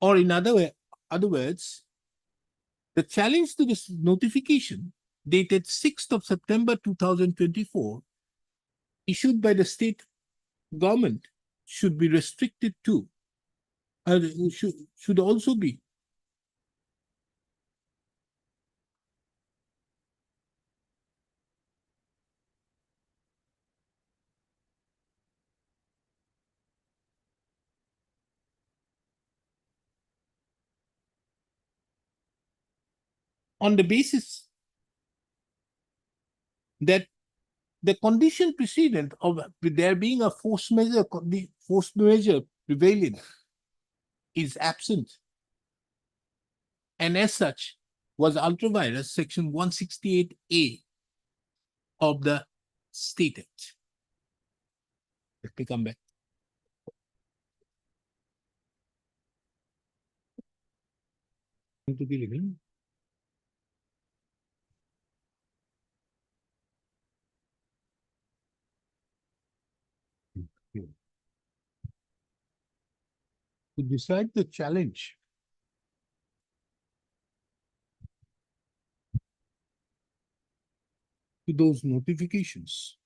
Speaker 2: Or in other words, the challenge to this notification dated 6th of September 2024 issued by the state government should be restricted to, should also be on the basis that the condition precedent of there being a force measure prevailing is absent, and as such was ultra-virus Section 168A of the State Act. Let me come back. To be living. To decide the challenge to those notifications,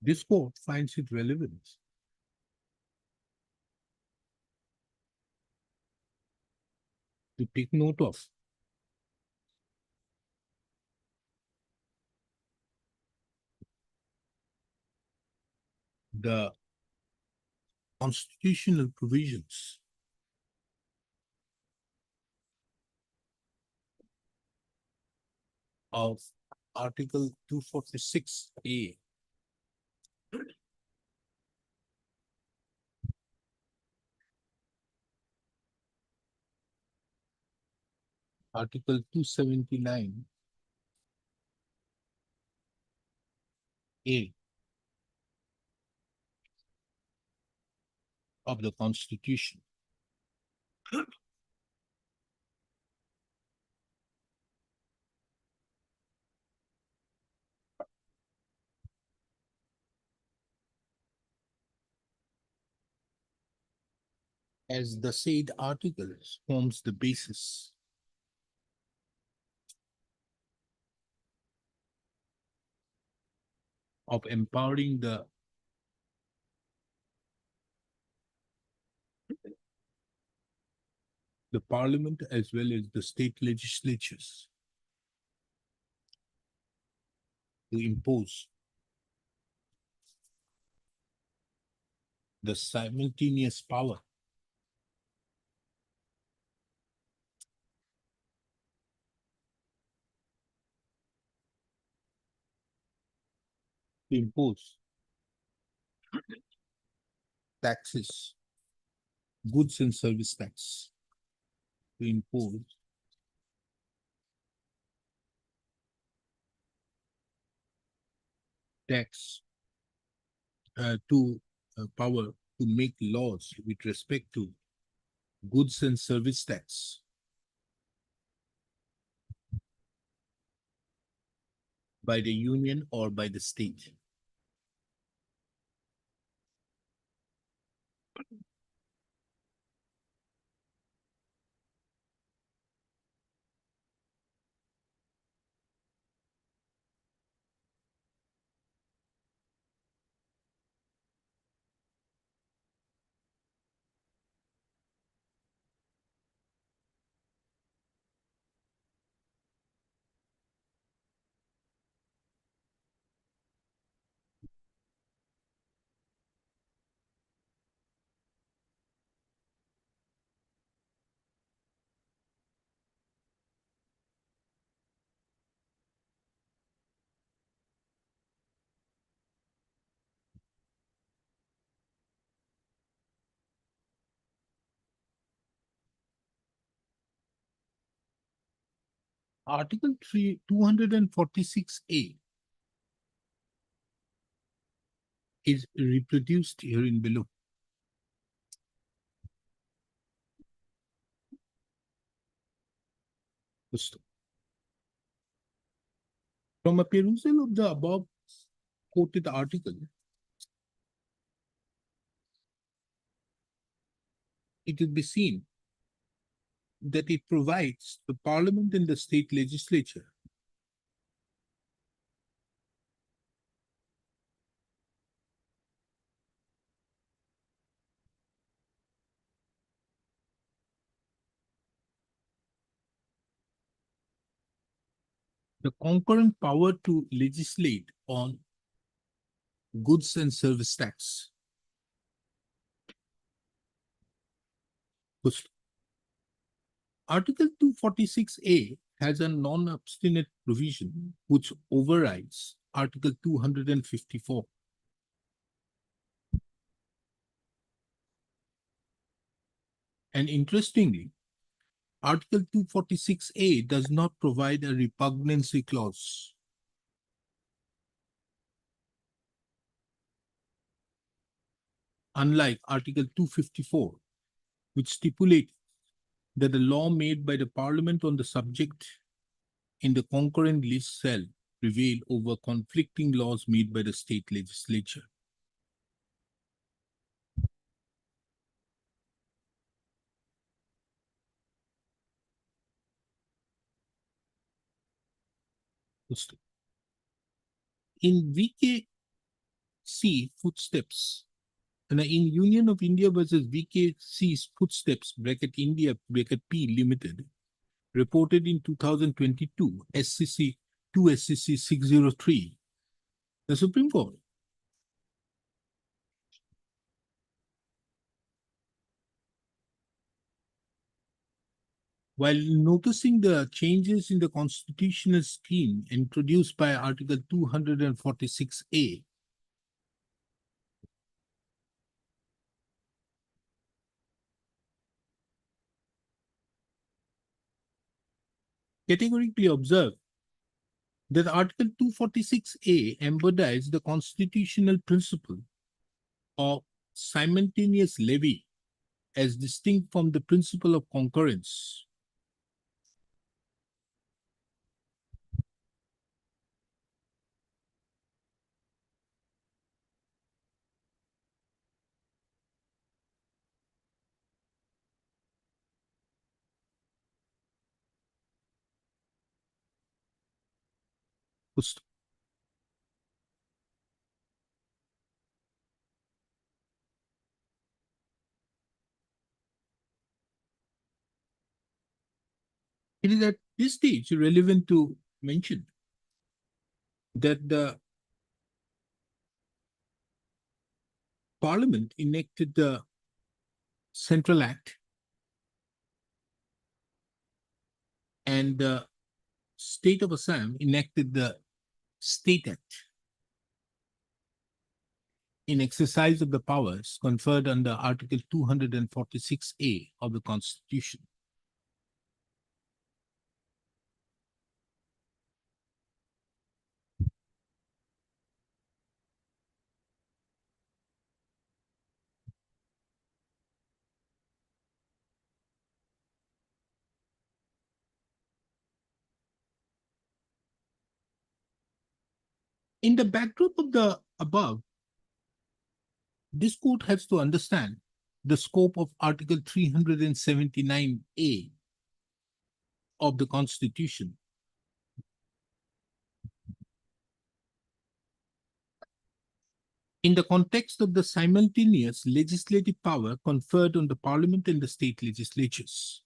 Speaker 2: this court finds it relevant to take note of the constitutional provisions of Article 246A Article 279A of the Constitution. As the said article forms the basis of empowering the parliament as well as the state legislatures to impose the simultaneous power to impose taxes, goods and service tax, to impose tax to power to make laws with respect to goods and service tax by the union or by the state. Article 246A is reproduced here in below. From a perusal of the above quoted article, it will be seen that it provides the Parliament and the state legislature the concurrent power to legislate on goods and service tax. Article 246A has a non-obstinate provision which overrides Article 254. And interestingly, Article 246A does not provide a repugnancy clause. Unlike Article 254, which stipulates that the law made by the Parliament on the subject in the concurrent list shall prevail over conflicting laws made by the state legislature. In VKC footsteps, and in Union of India versus VKC's footsteps, bracket India, bracket P Limited, reported in 2022, SCC 2 SCC 603, the Supreme Court while noticing the changes in the constitutional scheme introduced by Article 246A, categorically observed that Article 246A embodies the constitutional principle of simultaneous levy as distinct from the principle of concurrence. It is at this stage relevant to mention that the Parliament enacted the Central Act and the State of Assam enacted the State Act in exercise of the powers conferred under Article 246A of the Constitution. In the backdrop of the above, this court has to understand the scope of Article 379A of the Constitution. In the context of the simultaneous legislative power conferred on the Parliament and the state legislatures.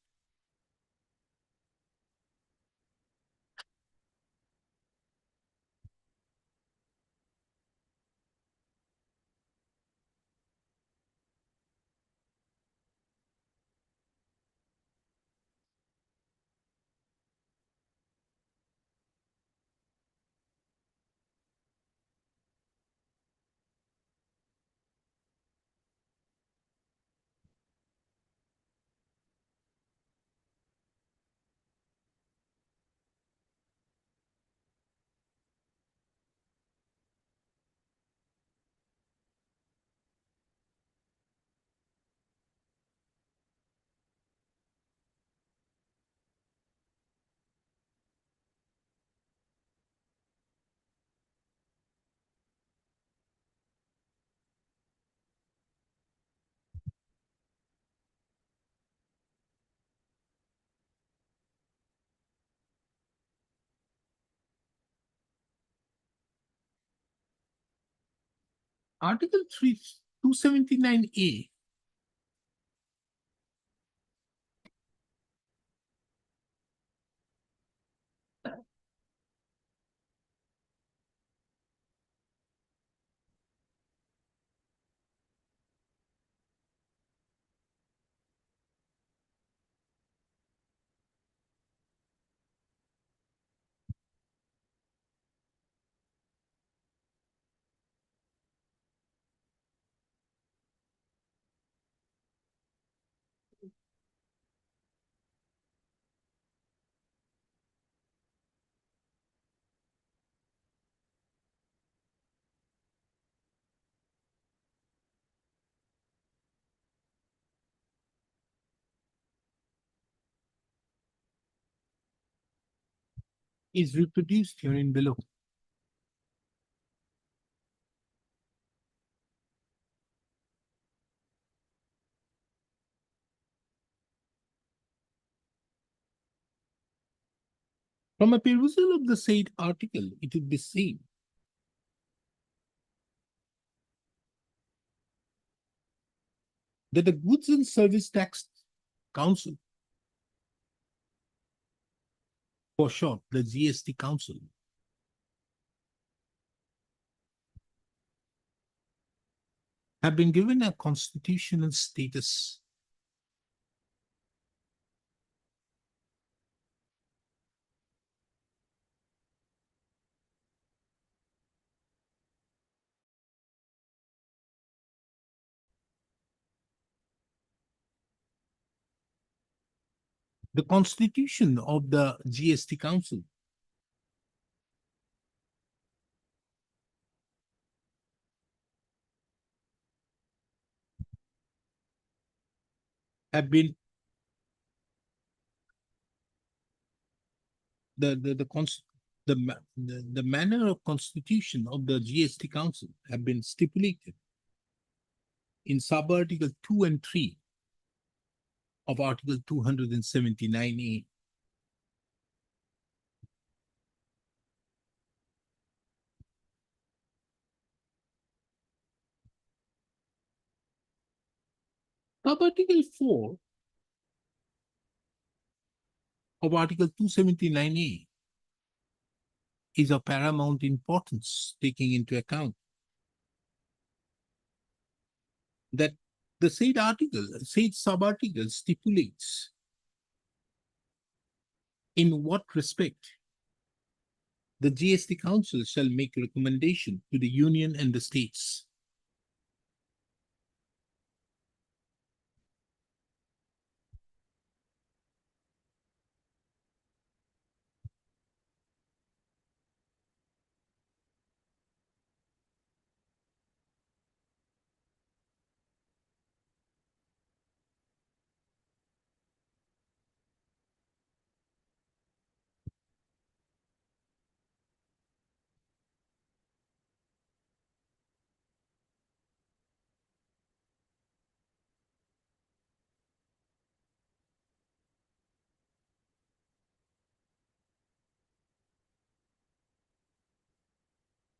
Speaker 2: Article 279A is reproduced herein below. From a perusal of the said article, it would be seen that the Goods and Service Tax Council, for short, the GST Council, have been given a constitutional status the constitution of the GST Council have been the manner of constitution of the GST Council have been stipulated in sub-article 2 and 3 of Article 279A. Sub-article 4 of Article 279A is of paramount importance, taking into account that the said sub-article stipulates in what respect the GST Council shall make recommendation to the Union and the states.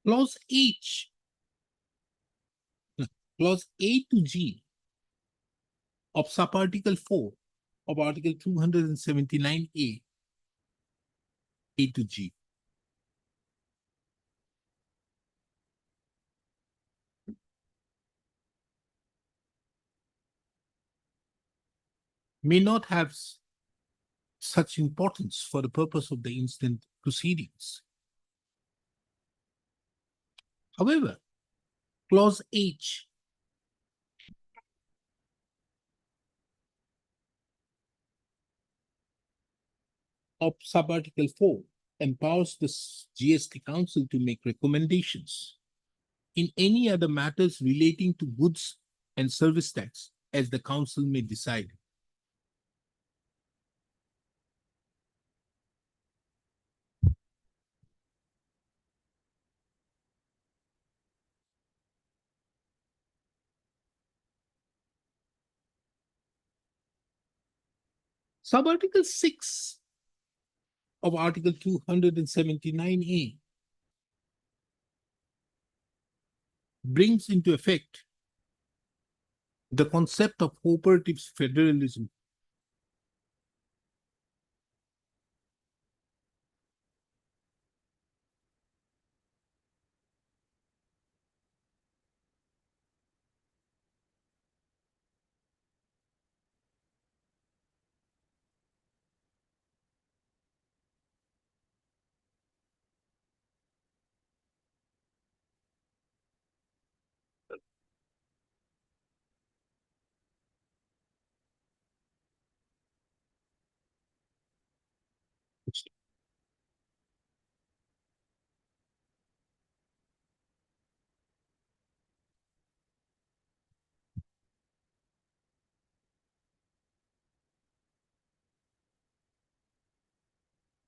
Speaker 2: Clause H, clause A to G of subarticle 4 of Article 279A, A to G, may not have such importance for the purpose of the instant proceedings. However, clause H of subarticle 4 empowers the GST Council to make recommendations in any other matters relating to goods and service tax as the Council may decide. Subarticle 6 of Article 279A brings into effect the concept of cooperative federalism.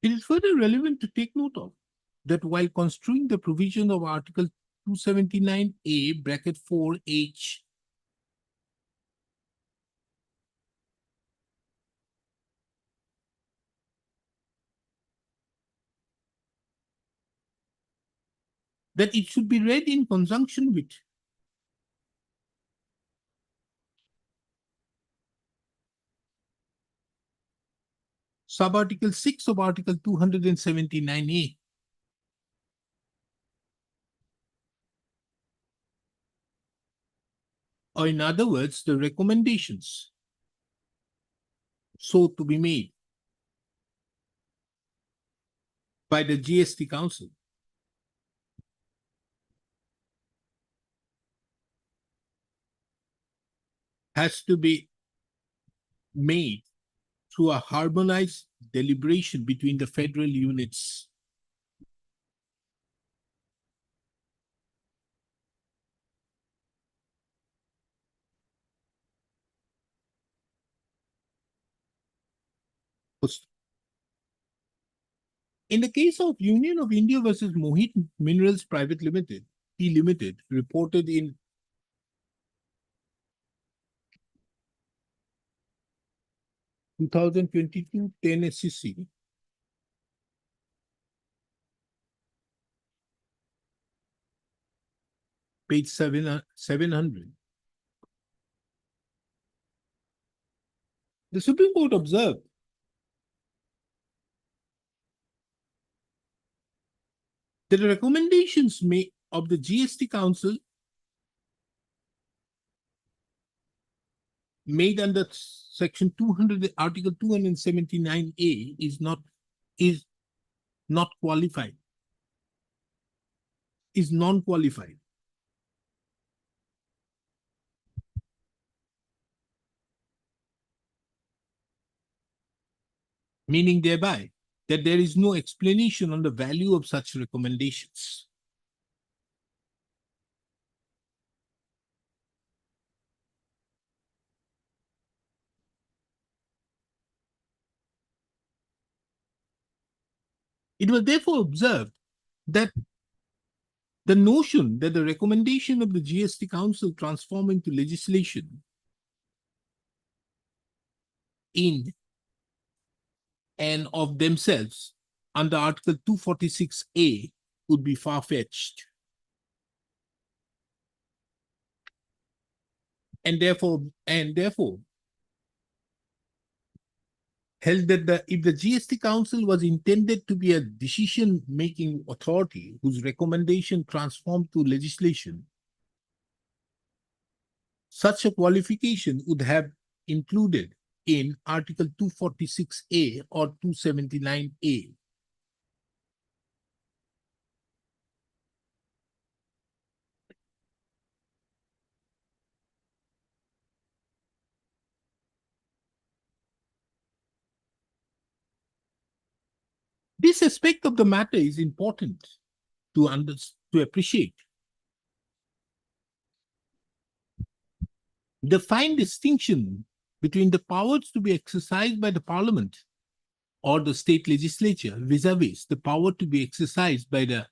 Speaker 2: It is further relevant to take note of that while construing the provision of Article 279A bracket 4H that it should be read in conjunction with subarticle 6 of Article 279A, or in other words, the recommendations so to be made by the GST Council has to be made through a harmonized deliberation between the federal units. In the case of Union of India versus Mohit Minerals Private Limited, P Limited, reported in 2022 10 SCC, page 700. The Supreme Court observed that the recommendations made of the GST Council made under section 200, article 279A is not qualified, is non-qualified. Meaning thereby that there is no explanation on the value of such recommendations. It was therefore observed that the notion that the recommendation of the GST Council transform into legislation in and of themselves under Article 246A would be far-fetched. And therefore held that if the GST Council was intended to be a decision-making authority whose recommendation transformed to legislation, such a qualification would have included in Article 246A or 279A. This aspect of the matter is important to appreciate. The fine distinction between the powers to be exercised by the Parliament or the state legislature vis-a-vis the power to be exercised by the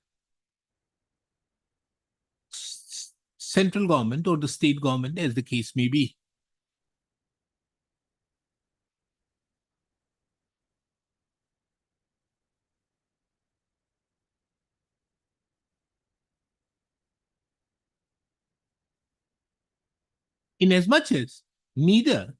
Speaker 2: central government or the state government, as the case may be. Inasmuch as neither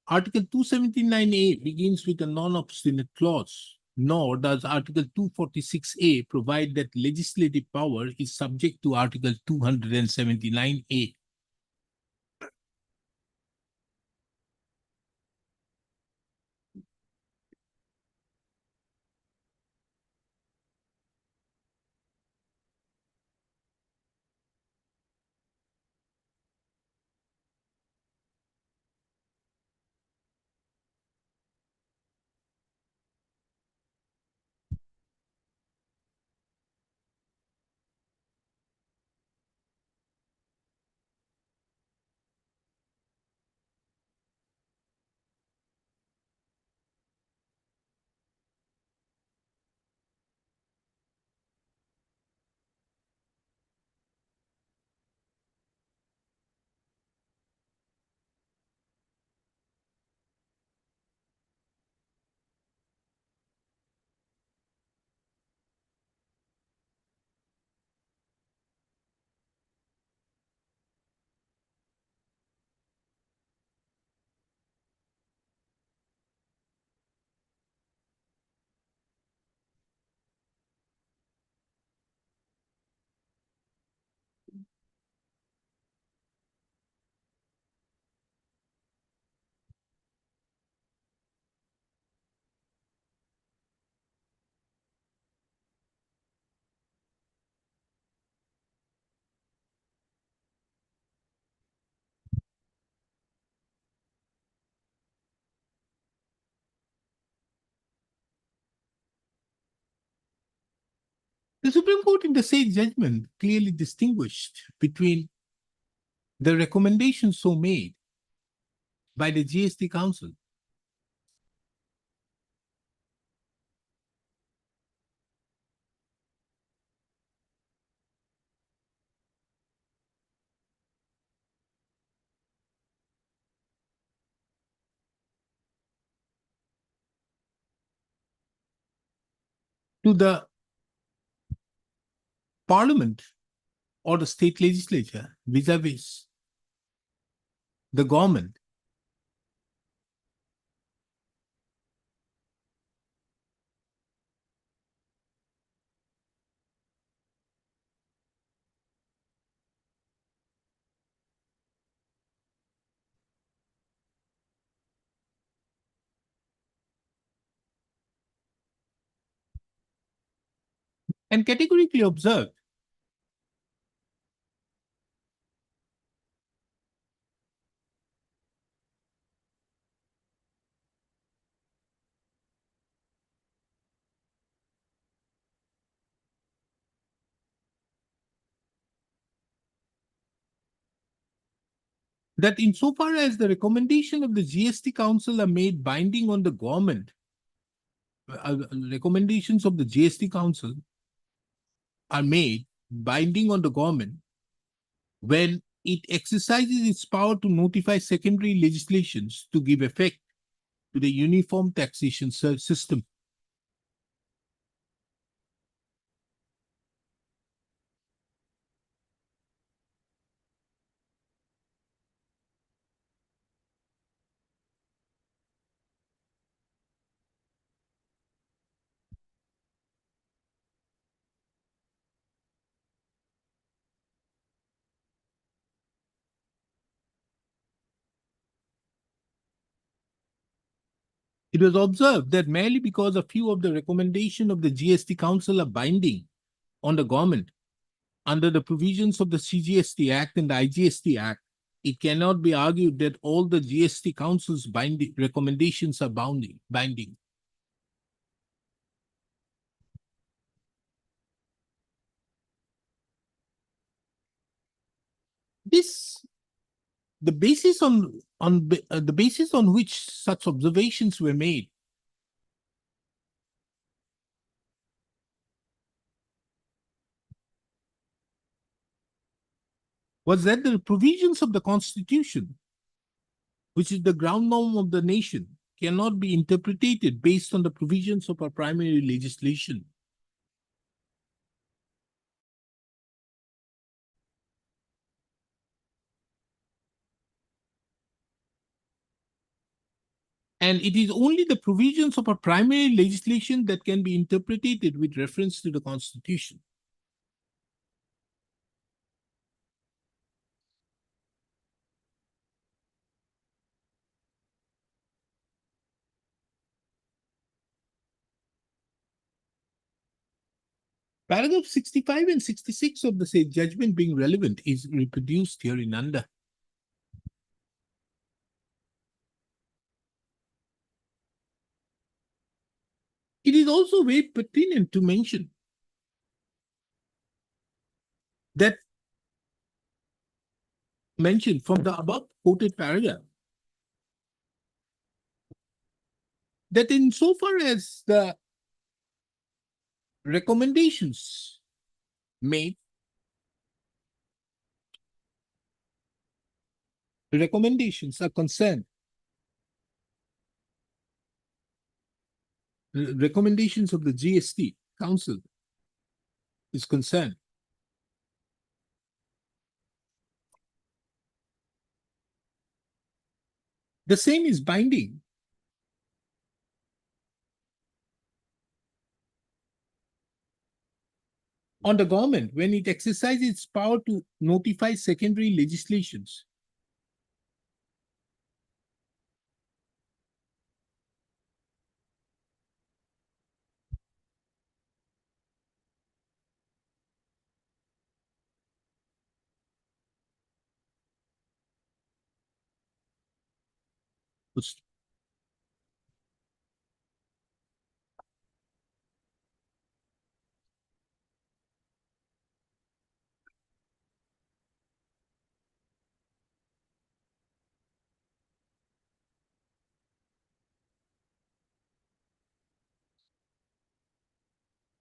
Speaker 2: Article 279A begins with a non-obstinate clause, nor does Article 246A provide that legislative power is subject to Article 279A. The Supreme Court in the same judgment clearly distinguished between the recommendations so made by the GST Council to the Parliament or the state legislature vis-a-vis the government. And categorically observed that insofar as the recommendation of the GST Council are made binding on the government, recommendations of the GST Council are made binding on the government when it exercises its power to notify secondary legislations to give effect to the uniform taxation system. It was observed that merely because a few of the recommendations of the GST Council are binding on the government under the provisions of the CGST Act and the IGST Act, it cannot be argued that all the GST Council's recommendations are binding. The basis on which such observations were made was that the provisions of the Constitution, which is the ground norm of the nation, cannot be interpreted based on the provisions of our primary legislation. And it is only the provisions of a primary legislation that can be interpreted with reference to the Constitution. Paragraph 65 and 66 of the said judgment being relevant is reproduced here in under. It is also very pertinent to mention that mentioned from the above quoted paragraph that insofar as the recommendations made, recommendations are concerned, recommendations of the GST Council is concerned, the same is binding on the government when it exercises its power to notify secondary legislations.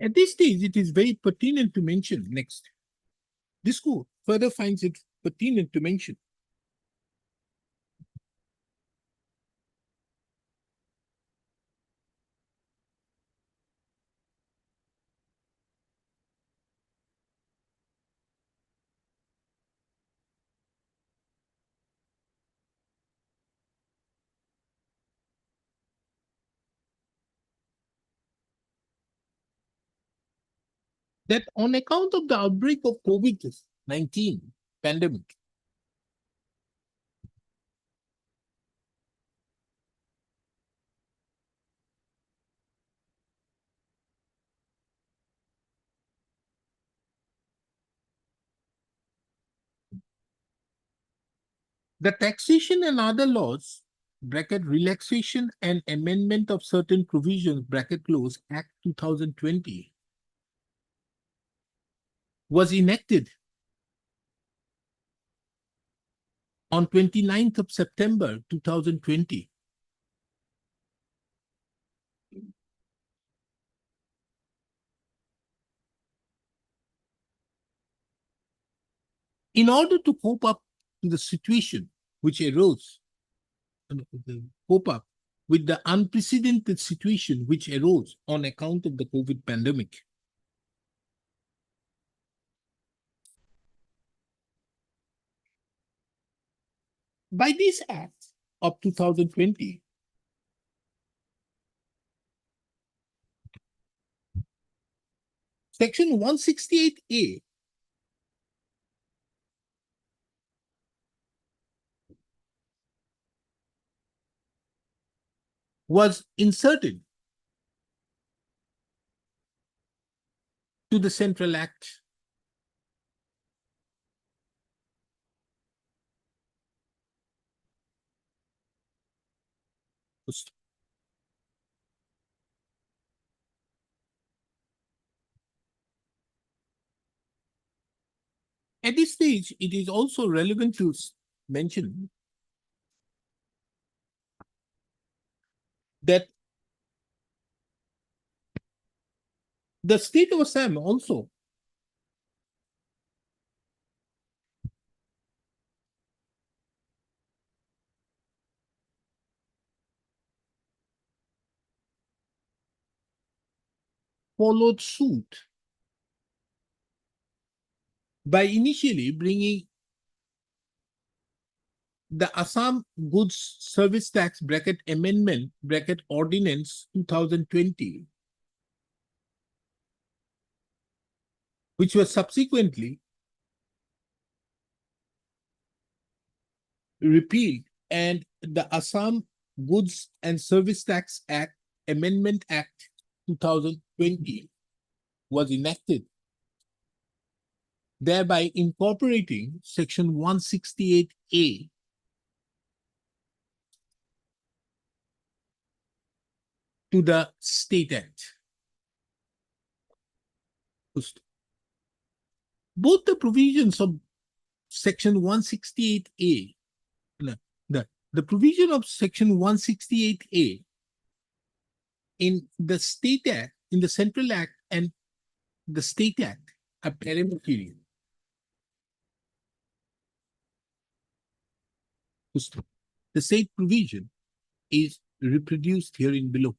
Speaker 2: At this stage, it is very pertinent to mention next. This court further finds it pertinent to mention that on account of the outbreak of COVID-19 pandemic, the taxation and other laws, bracket relaxation and amendment of certain provisions, bracket close, Act 2020, was enacted on 29th of September 2020. In order to cope up to the situation which arose, cope up with the unprecedented situation which arose on account of the COVID pandemic. By this act of 2020, Section 168A was inserted to the Central Act. At this stage, it is also relevant to mention that the state of Assam also followed suit by initially bringing the Assam Goods Service Tax bracket amendment bracket ordinance 2020, which was subsequently repealed, and the Assam Goods and Service Tax Act Amendment Act 2020 was enacted, thereby incorporating section 168A to the State Act. Both the provisions of section 168A, the provision of section 168A in the State Act, in the Central Act and the State Act are paramaterial. The state provision is reproduced herein below.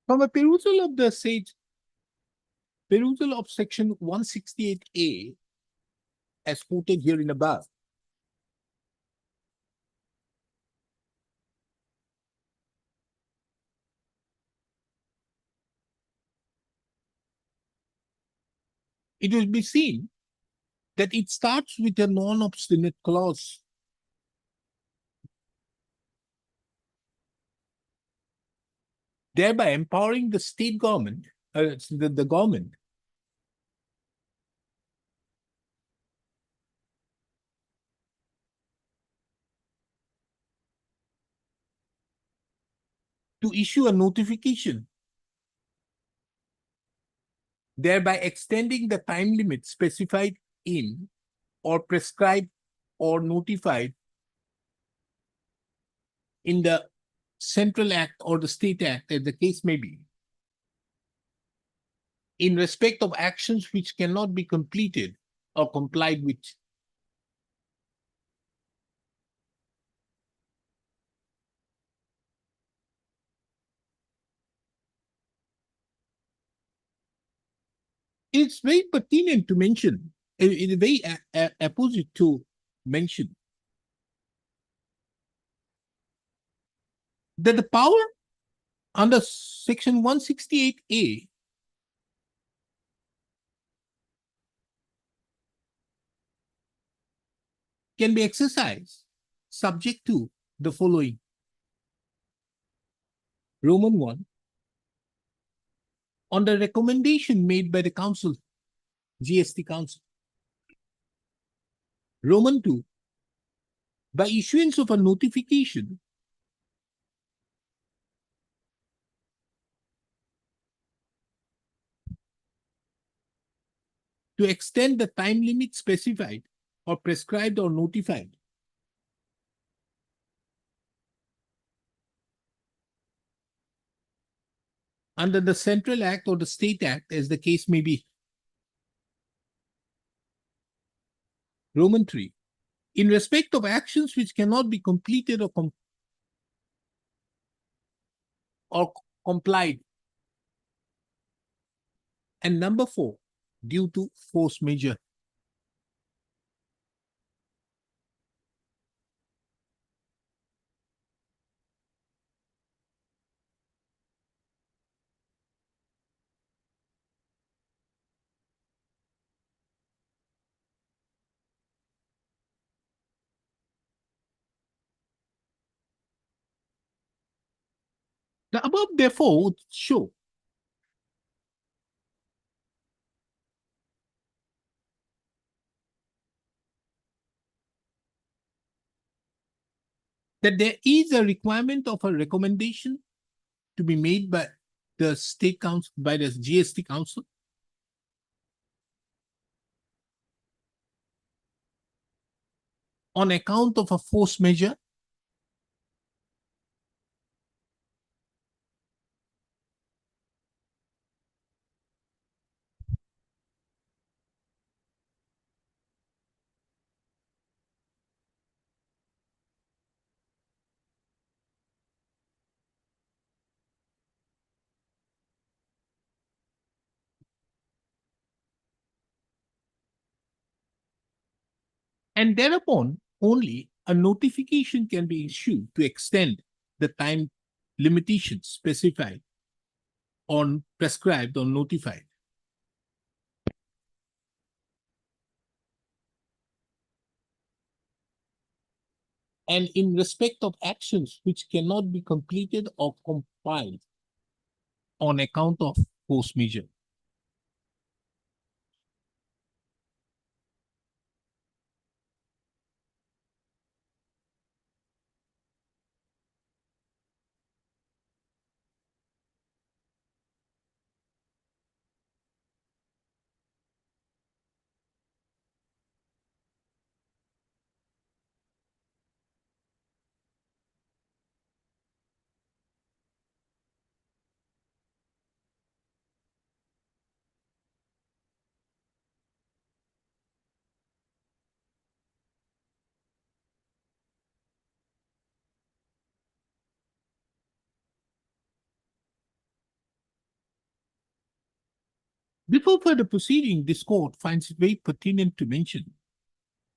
Speaker 2: From a perusal of the perusal of section 168A as quoted here in above, it will be seen that it starts with a non-obstinate clause. Thereby empowering the state government, the government, to issue a notification, thereby extending the time limit specified in or prescribed or notified in the Central Act or the State Act, as the case may be, in respect of actions which cannot be completed or complied with. It's very pertinent to mention, it is very apposite to mention that the power under section 168A can be exercised subject to the following. Roman 1, on the recommendation made by the Council, GST Council. Roman 2, by issuance of a notification to extend the time limit specified or prescribed or notified under the Central Act or the State Act, as the case may be. Roman 3, in respect of actions which cannot be completed or complied. And number 4, due to force majeure. The above, therefore, would show that there is a requirement of a recommendation to be made by the State Council, by the GST Council, on account of a force majeure? And thereupon, only a notification can be issued to extend the time limitations specified or prescribed or notified. And in respect of actions which cannot be completed or compiled on account of force majeure. Before further proceeding, this court finds it very pertinent to mention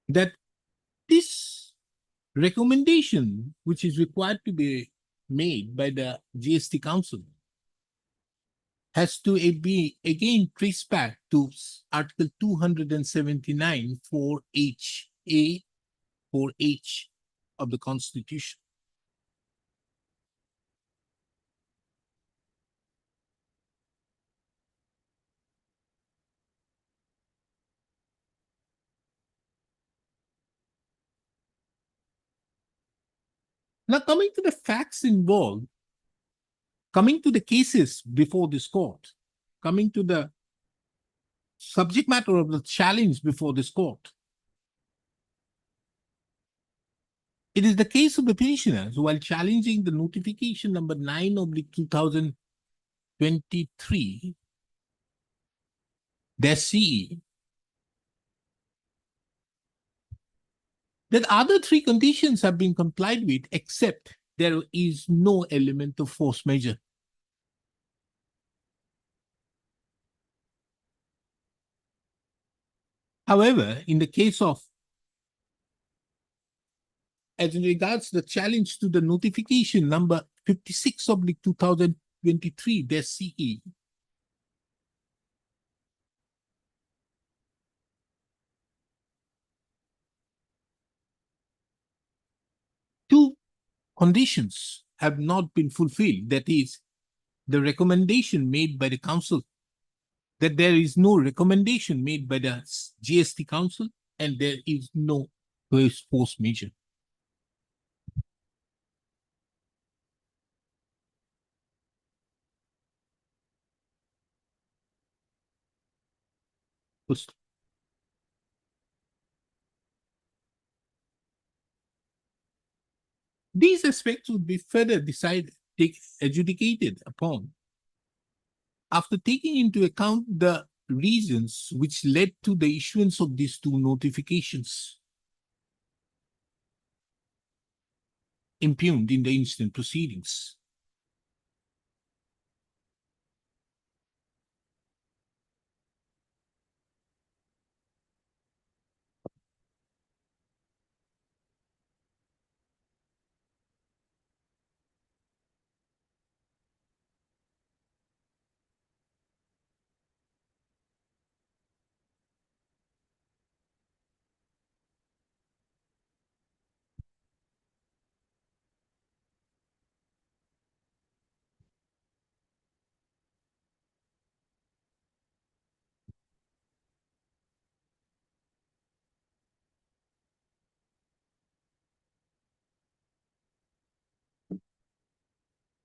Speaker 2: that this recommendation, which is required to be made by the GST Council, has to be again traced back to Article 279 4H, A 4H of the Constitution. Now, coming to the facts involved, coming to the cases before this court, coming to the subject matter of the challenge before this court, it is the case of the petitioners while challenging the notification number 9/2023, their CE, that other three conditions have been complied with except there is no element of force majeure. However, in the case of, as in regards the challenge to the notification number 56/2023, their CE, two conditions have not been fulfilled. That is, the recommendation made by the council, that there is no recommendation made by the GST Council, and there is no force majeure. These aspects would be further adjudicated upon after taking into account the reasons which led to the issuance of these two notifications impugned in the instant proceedings.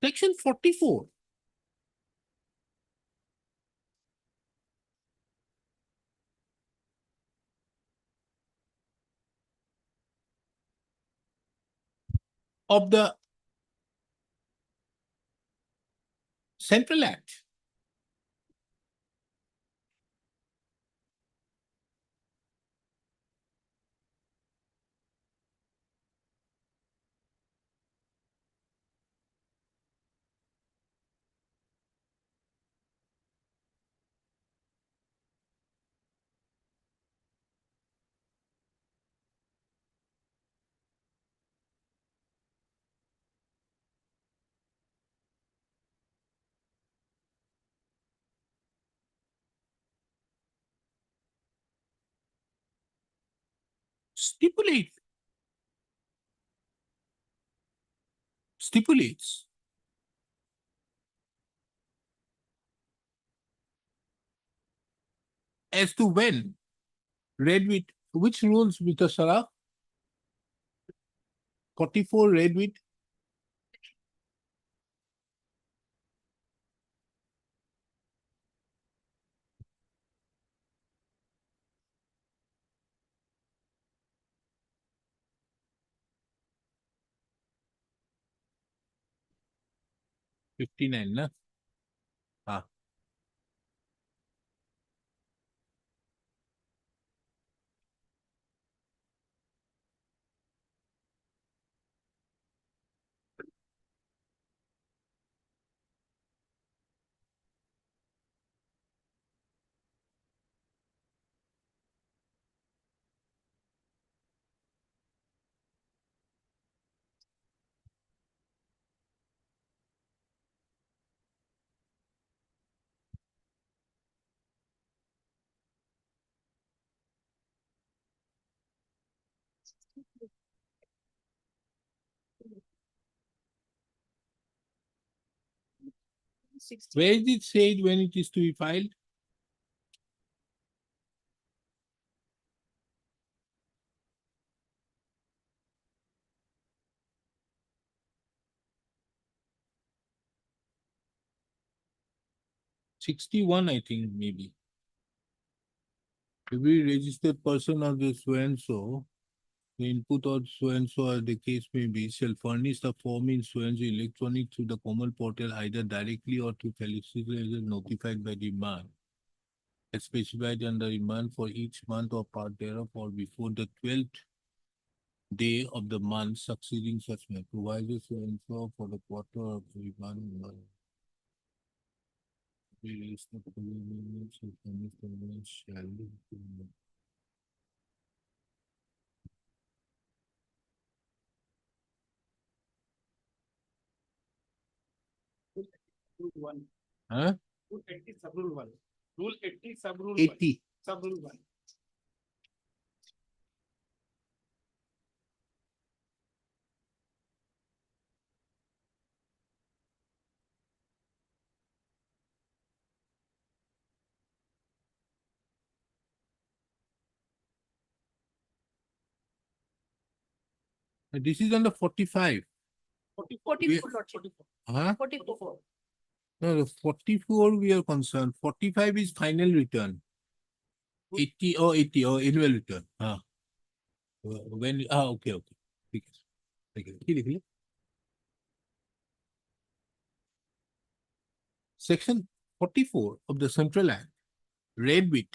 Speaker 2: Section 44 of the Central Act. Stipulates as to when read with which rules, Mr. Saraf? 44 read with 59, na? Ah. Where is it said when it is to be filed? '61, I think, maybe. Every registered person of the so and so, the input of so and so, as the case may be, shall furnish the form in so and so electronic through the common portal, either directly or to facilitate notified by demand, as specified under demand for each month or part thereof, or before the 12th day of the month succeeding such month, provided so and so for the quarter of the month. Shall
Speaker 7: Rule one.
Speaker 2: Huh?
Speaker 7: Rule 80 sub-rule one. Rule 80 sub-rule one.
Speaker 2: 80.
Speaker 7: Sub-rule one.
Speaker 2: This is under 45.
Speaker 3: 44, Lordship.
Speaker 2: Huh?
Speaker 3: 44.
Speaker 2: No, the 44 we are concerned. 45 is final return. 80 or annual return. Okay. ठीक है. लिख ले. Section 44 of the Central Act read with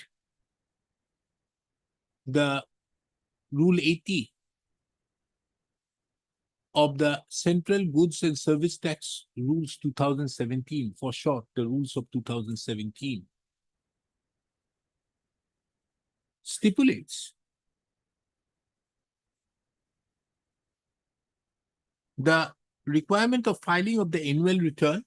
Speaker 2: the Rule 80 of the Central Goods and Service Tax Rules 2017, for short, the rules of 2017, stipulates the requirement of filing of the annual return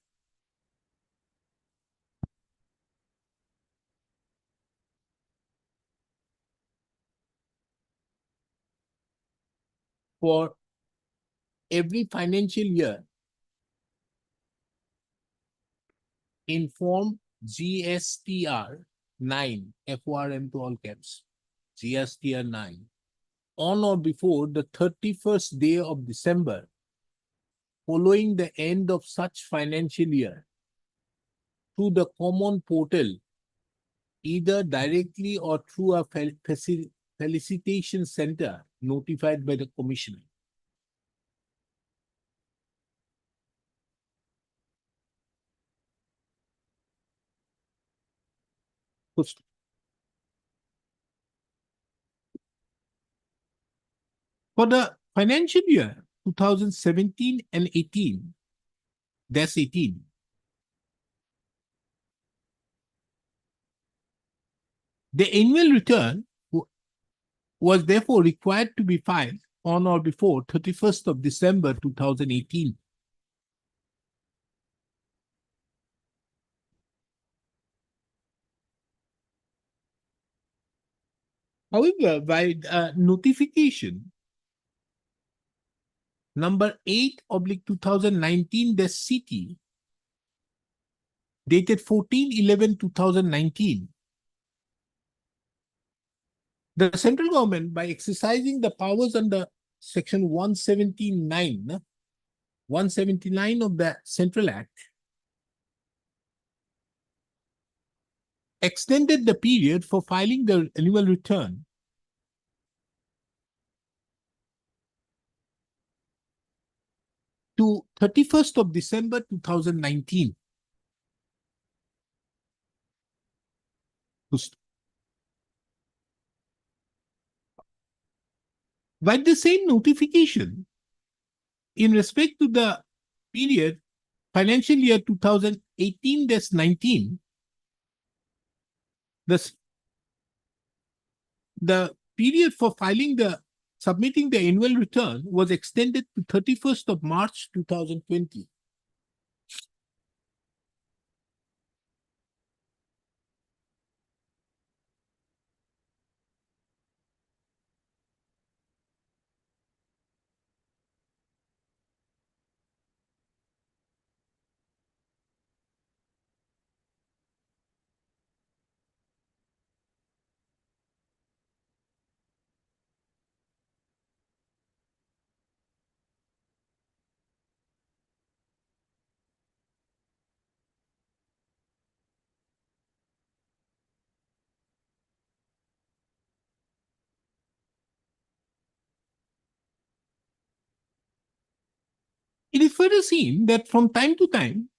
Speaker 2: for every financial year in form GSTR 9, FORM to all caps, GSTR 9, on or before the 31st day of December following the end of such financial year, through the common portal, either directly or through a felicitation center notified by the Commissioner. First. For the financial year 2017 and 18, that's 18. The annual return was therefore required to be filed on or before 31st of December 2018. However, by notification number 8/2019, the CT dated 14/11/2019, the central government, by exercising the powers under section 179 of the Central Act, extended the period for filing the annual return to 31st of December 2019. By the same notification, in respect to the period financial year 2018-19, the period for submitting the annual return was extended to 31st of March 2020. It is further seen that from time to time,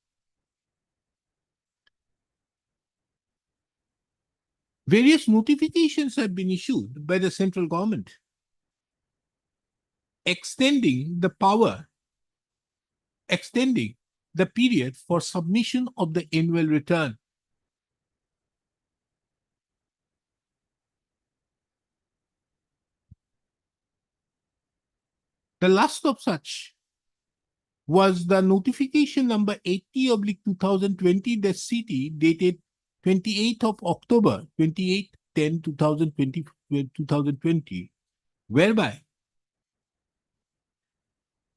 Speaker 2: various notifications have been issued by the central government extending the period for submission of the annual return. The last of such was the notification number 80/2020, the CT dated 28th of October 2020, whereby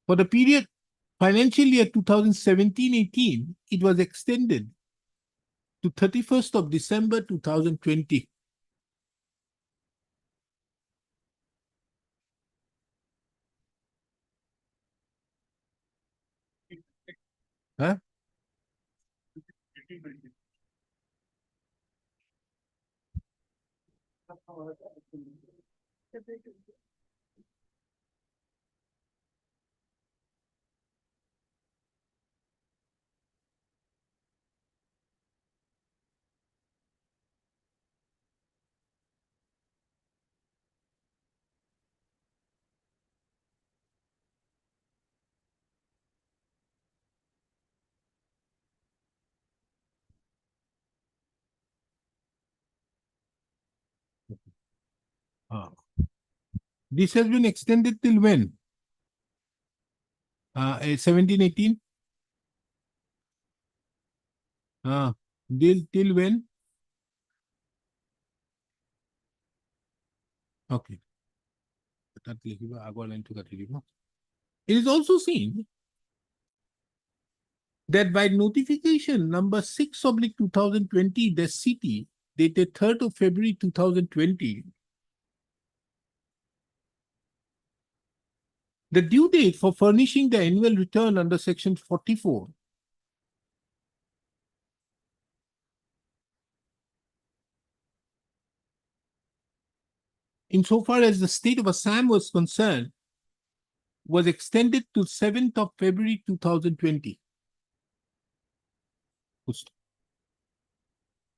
Speaker 2: for the period financial year 2017-18, it was extended to 31st of December 2020. Huh? This has been extended till when? 17-18? Till when? Okay. It is also seen that by notification number 6/2020, the CT dated 3rd of February 2020, the due date for furnishing the annual return under section 44 insofar as the state of Assam was concerned was extended to 7th of February 2020.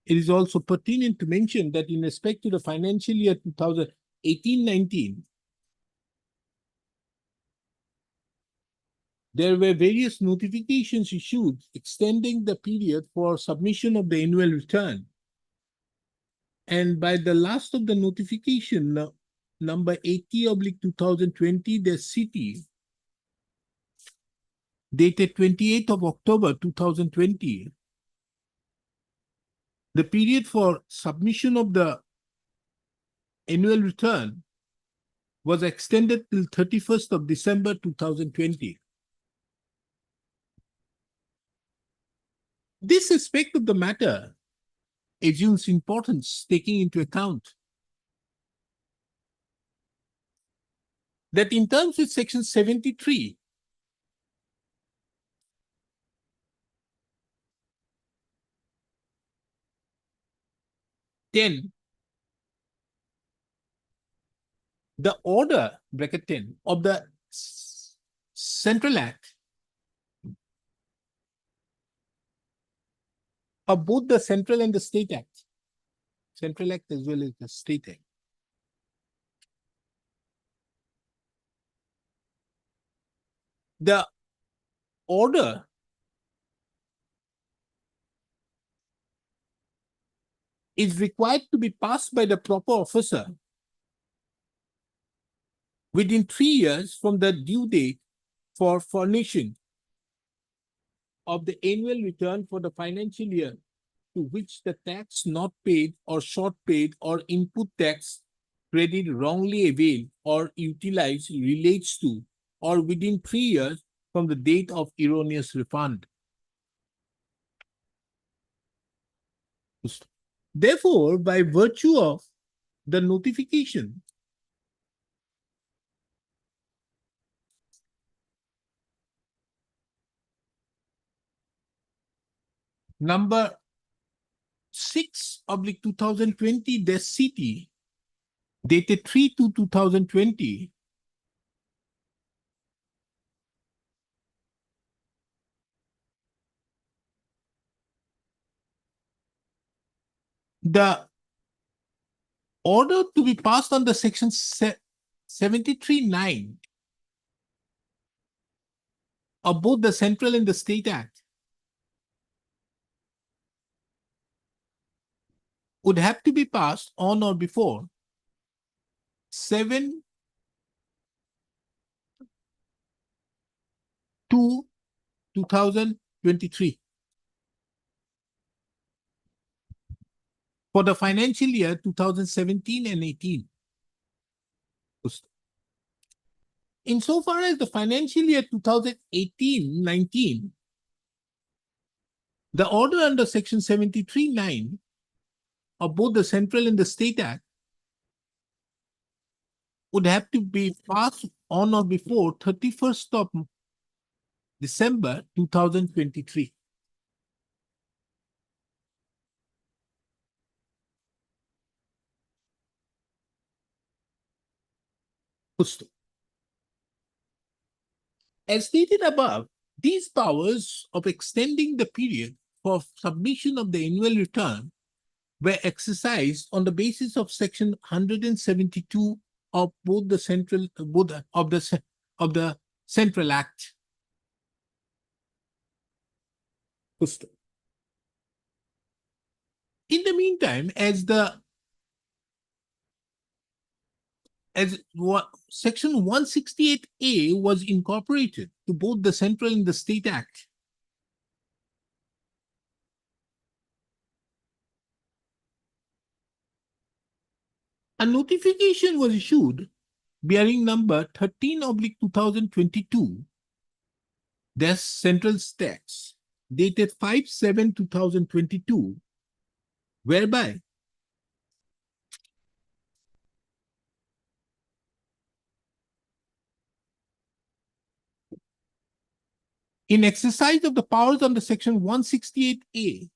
Speaker 2: it is also pertinent to mention that in respect to the financial year 2018-19, there were various notifications issued extending the period for submission of the annual return. And by the last of the notification, number 80/2020, the city, dated 28th of October 2020, the period for submission of the annual return was extended till 31st of December 2020. This aspect of the matter assumes importance, taking into account that in terms with section 73, then the order, bracket 10, of the Central Act of both the Central and the State Act, Central Act as well as the State Act, the order is required to be passed by the proper officer within 3 years from the due date for furnishing of the annual return for the financial year to which the tax not paid or short paid or input tax credit wrongly availed or utilized relates to, or within 3 years from the date of erroneous refund. Therefore, by virtue of the notification, number 6/2020, the city, dated 3/2020, the order to be passed under section 73(9) of both the Central and the State Act would have to be passed on or before 7/2/2023 for the financial year 2017 and 18. Insofar as the financial year 2018-19, the order under section 73(9) of both the Central and the State Act would have to be passed on or before 31st of December 2023. As stated above, these powers of extending the period for submission of the annual return were exercised on the basis of section 172 of both the Central Act. In the meantime, section 168A was incorporated to both the Central and the State Act, a notification was issued bearing number 13/2022, that's Central Tax, dated 5/7/2022, whereby in exercise of the powers under section 168A,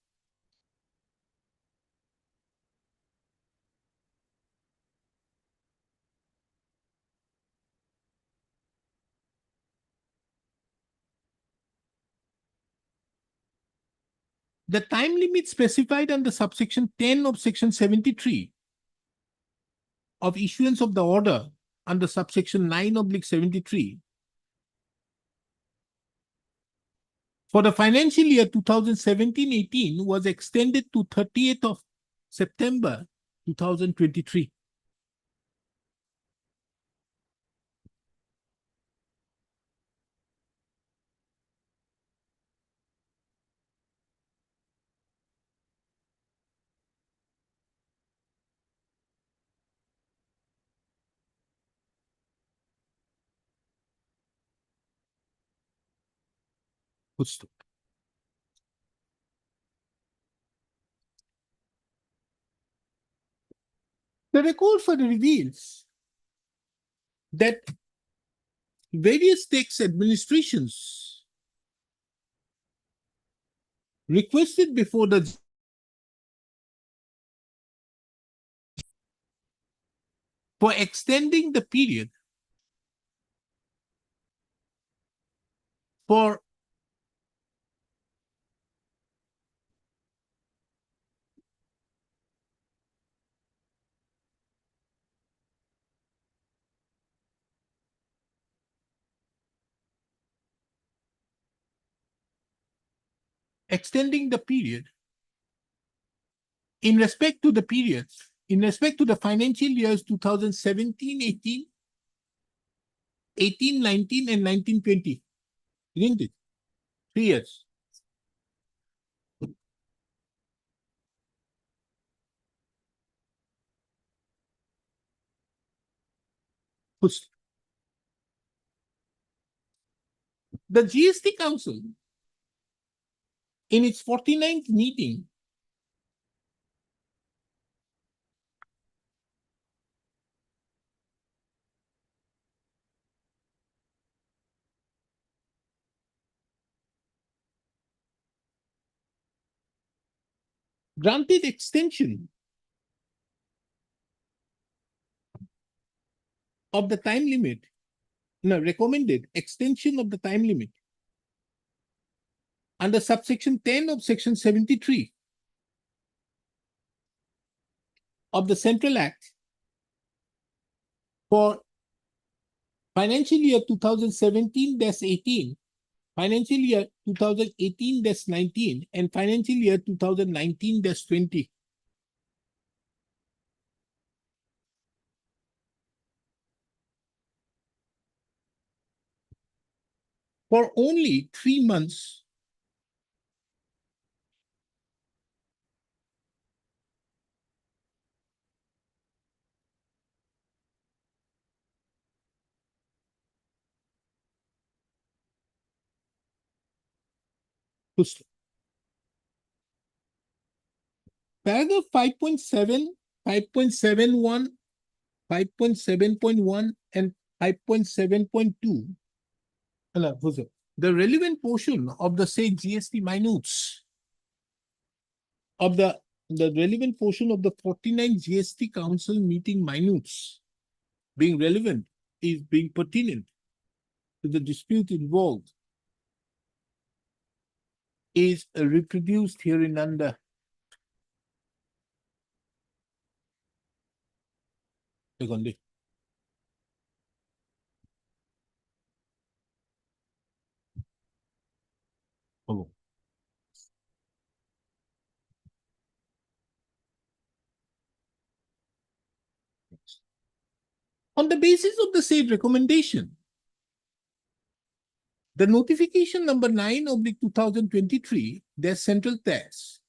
Speaker 2: the time limit specified under subsection 10 of section 73 of issuance of the order under subsection 9/73 for the financial year 2017-18 was extended to 30th of September 2023. Full stop. The record further reveals that various tax administrations requested before the for extending the period for extending the period in respect to the periods, in respect to the financial years 2017-18, 18-19, and 19-20. Isn't it? 3 years. First, the GST Council, in its 49th meeting, granted extension of the time limit, recommended extension of the time limit under subsection 10 of section 73 of the Central Act for financial year 2017-18, financial year 2018-19, and financial year 2019-20. For only 3 months Paragraph 5.7, 5.71, 5.7.1, and 5.7.2. The relevant portion of the said GST minutes of the relevant portion of the 49 GST Council meeting minutes being relevant is being pertinent to the dispute involved is reproduced hereunder. Secondly, on the basis of the said recommendation, the notification number 9/2023, their central tax,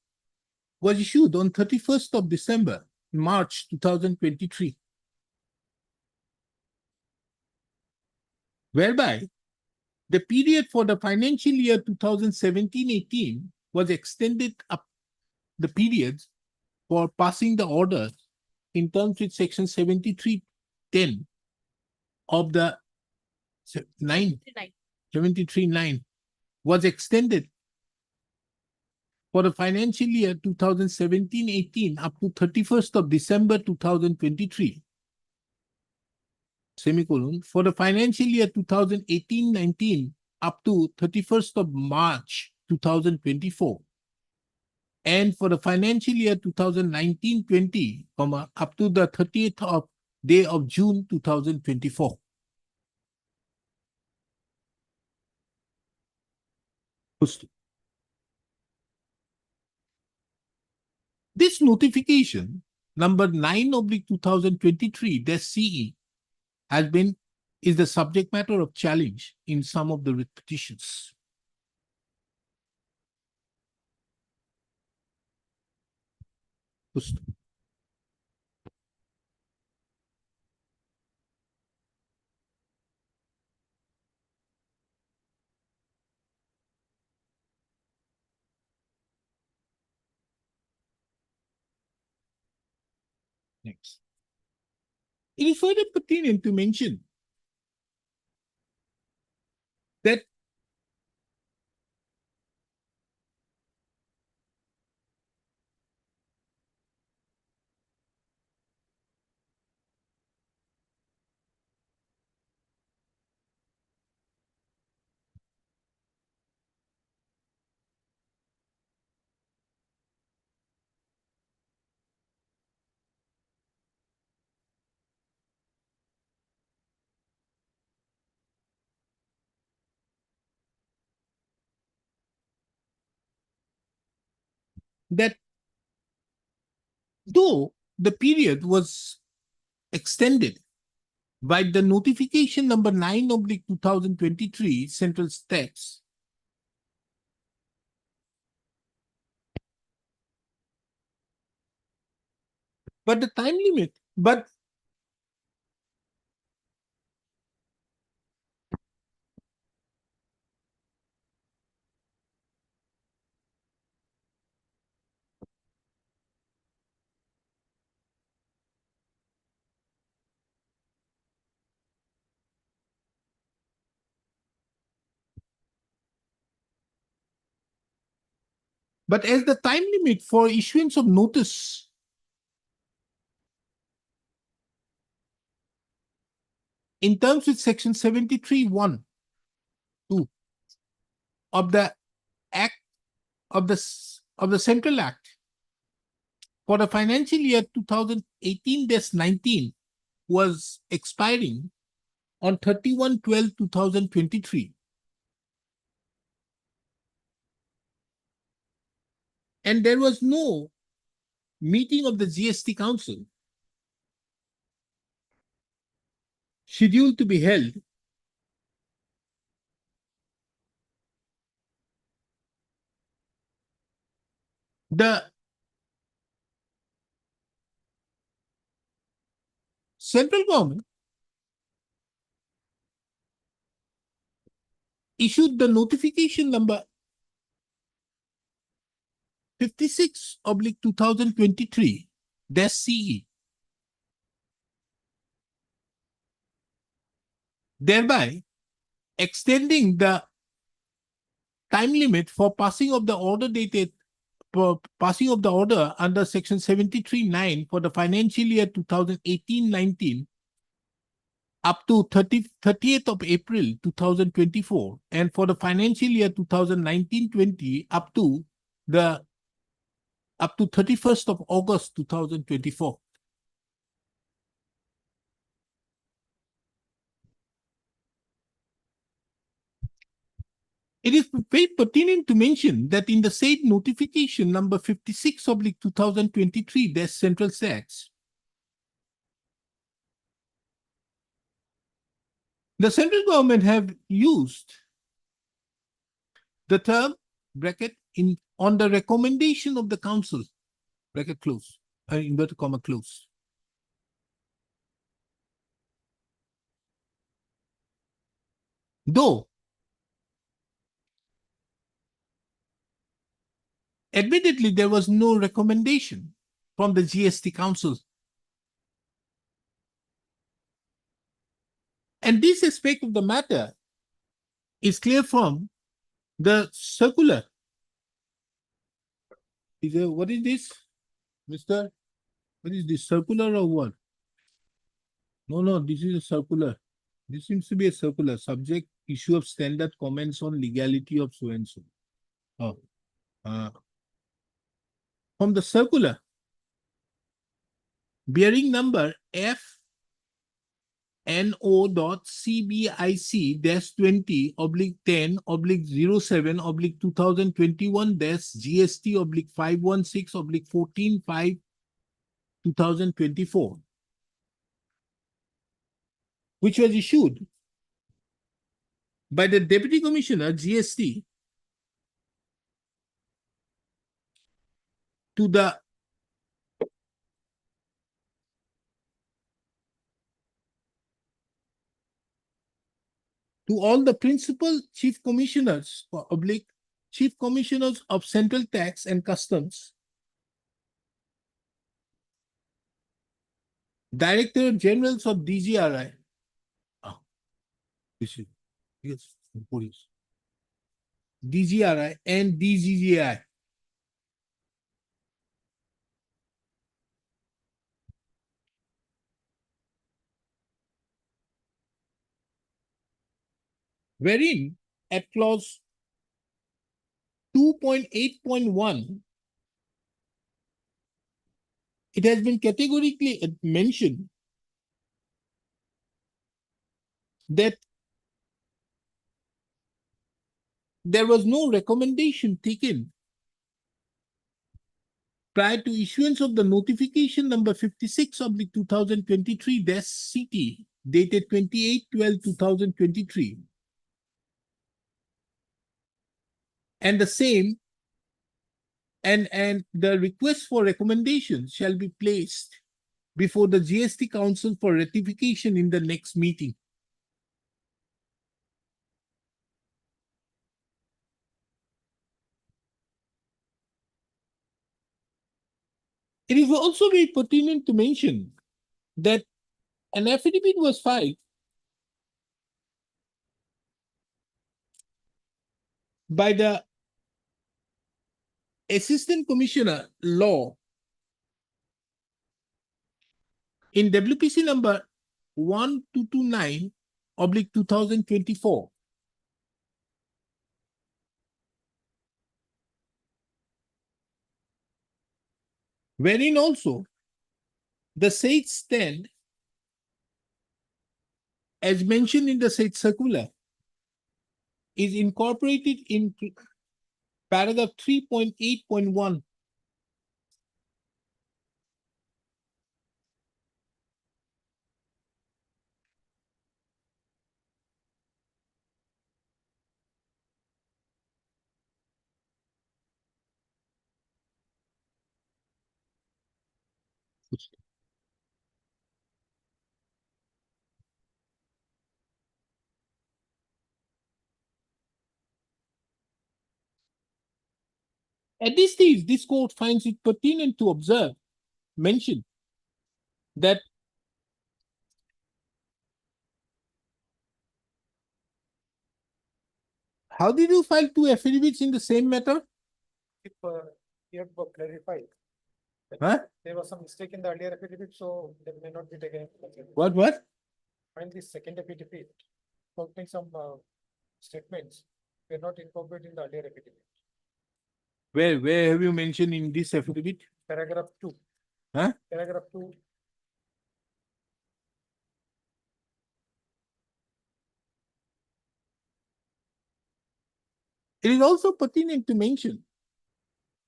Speaker 2: was issued on 31st of December, March 2023, whereby the period for the financial year 2017-18 was extended up the periods for passing the order in terms with section 73(10) of the 73(9) was extended for the financial year 2017-18 up to 31st of December 2023. Semicolon, for the financial year 2018-19 up to 31st of March 2024. And for the financial year 2019-20, up to the 30th of day of June 2024. This notification number 9/2023-CE is the subject matter of challenge in some of the writ petitions. Next. It is further pertinent to mention that though the period was extended by the notification number 9/2023 Central Tax, but the time limit, but as the time limit for issuance of notice in terms with section 73(1) of the Act of the Central Act for the financial year 2018-19 was expiring on 31/12/2023. And there was no meeting of the GST Council scheduled to be held the central government issued the notification number 56/2023-CE, thereby extending the time limit for passing of the order under section 73(9) for the financial year 2018-19 up to 30th of April 2024, and for the financial year 2019-20 up to 31st of August 2024. It is very pertinent to mention that in the said notification number 56/2023 Central Tax, the central government have used the term on the recommendation of the council close, inverted comma close. Though admittedly there was no recommendation from the GST Council. And this aspect of the matter is clear from the circular. What is this, Mr.? What is this, circular or what? No, this is a circular. This seems to be a circular. Subject issue of standard comments on legality of so and so. from the circular bearing number F NO.CBIC-20/10/07/516/14/5 which was issued by the Deputy Commissioner GST to the to all the principal chief commissioners or oblique chief commissioners of Central Tax and Customs, Director Generals of DGRI. Ah, this is yes, police. DGRI and DGGI. Wherein at clause 2.8.1, it has been categorically mentioned that there was no recommendation taken prior to issuance of the notification number 56/2023-CT dated 28/12/2023, and the same and the request for recommendations shall be placed before the GST Council for ratification in the next meeting. It is also very pertinent to mention that an affidavit was filed by the Assistant Commissioner Law in WPC number 1229/2024, wherein also the said stand, as mentioned in the said circular, is incorporated in paragraph 3.8.1. At this stage, this court finds it pertinent to observe, mention that how did you file two affidavits in the same matter?
Speaker 4: If you have clarified. that
Speaker 2: Huh?
Speaker 4: There was some mistake in the earlier affidavit, so that may not be taken. Into consideration.
Speaker 2: What?
Speaker 4: Find the second affidavit, contain some statements, were not incorporated in the earlier affidavit.
Speaker 2: Where have you mentioned in this affidavit?
Speaker 4: Paragraph 2.
Speaker 2: Huh?
Speaker 4: Paragraph 2.
Speaker 2: It is also pertinent to mention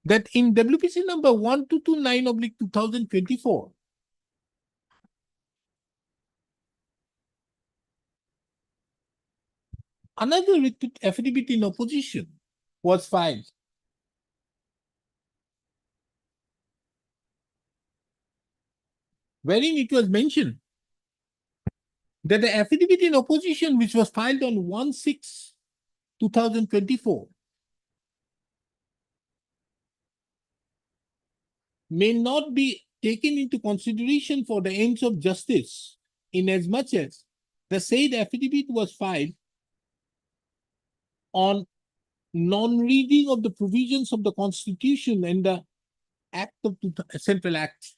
Speaker 2: that in WPC number 1229/2024, another affidavit in opposition was filed, wherein it was mentioned that the affidavit in opposition, which was filed on 1/6/2024, may not be taken into consideration for the ends of justice, inasmuch as the said affidavit was filed on non-reading of the provisions of the Constitution and the Act of Central Act.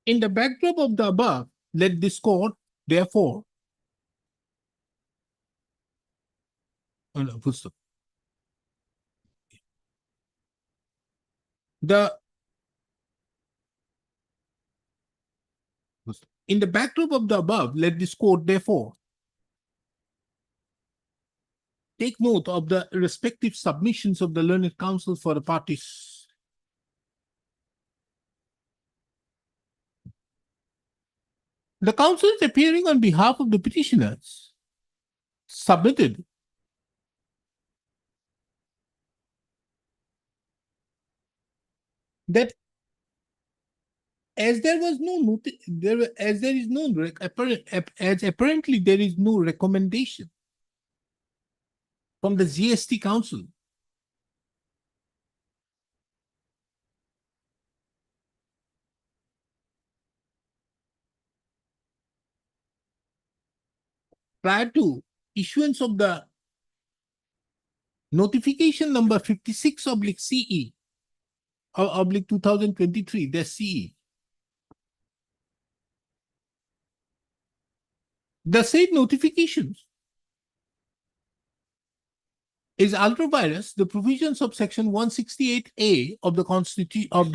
Speaker 2: In the backdrop of the above, let this court, therefore, oh, no, full stop. In the backdrop of the above, let this court, therefore, take note of the respective submissions of the learned counsel for the parties. The counsel is appearing on behalf of the petitioners submitted that as there was no as there is no as apparently there is no recommendation from the GST Council prior to issuance of the notification number 56 oblique CE or oblique 2023, the CE. The said notifications is ultra vires the provisions of section 168A of the Constitution of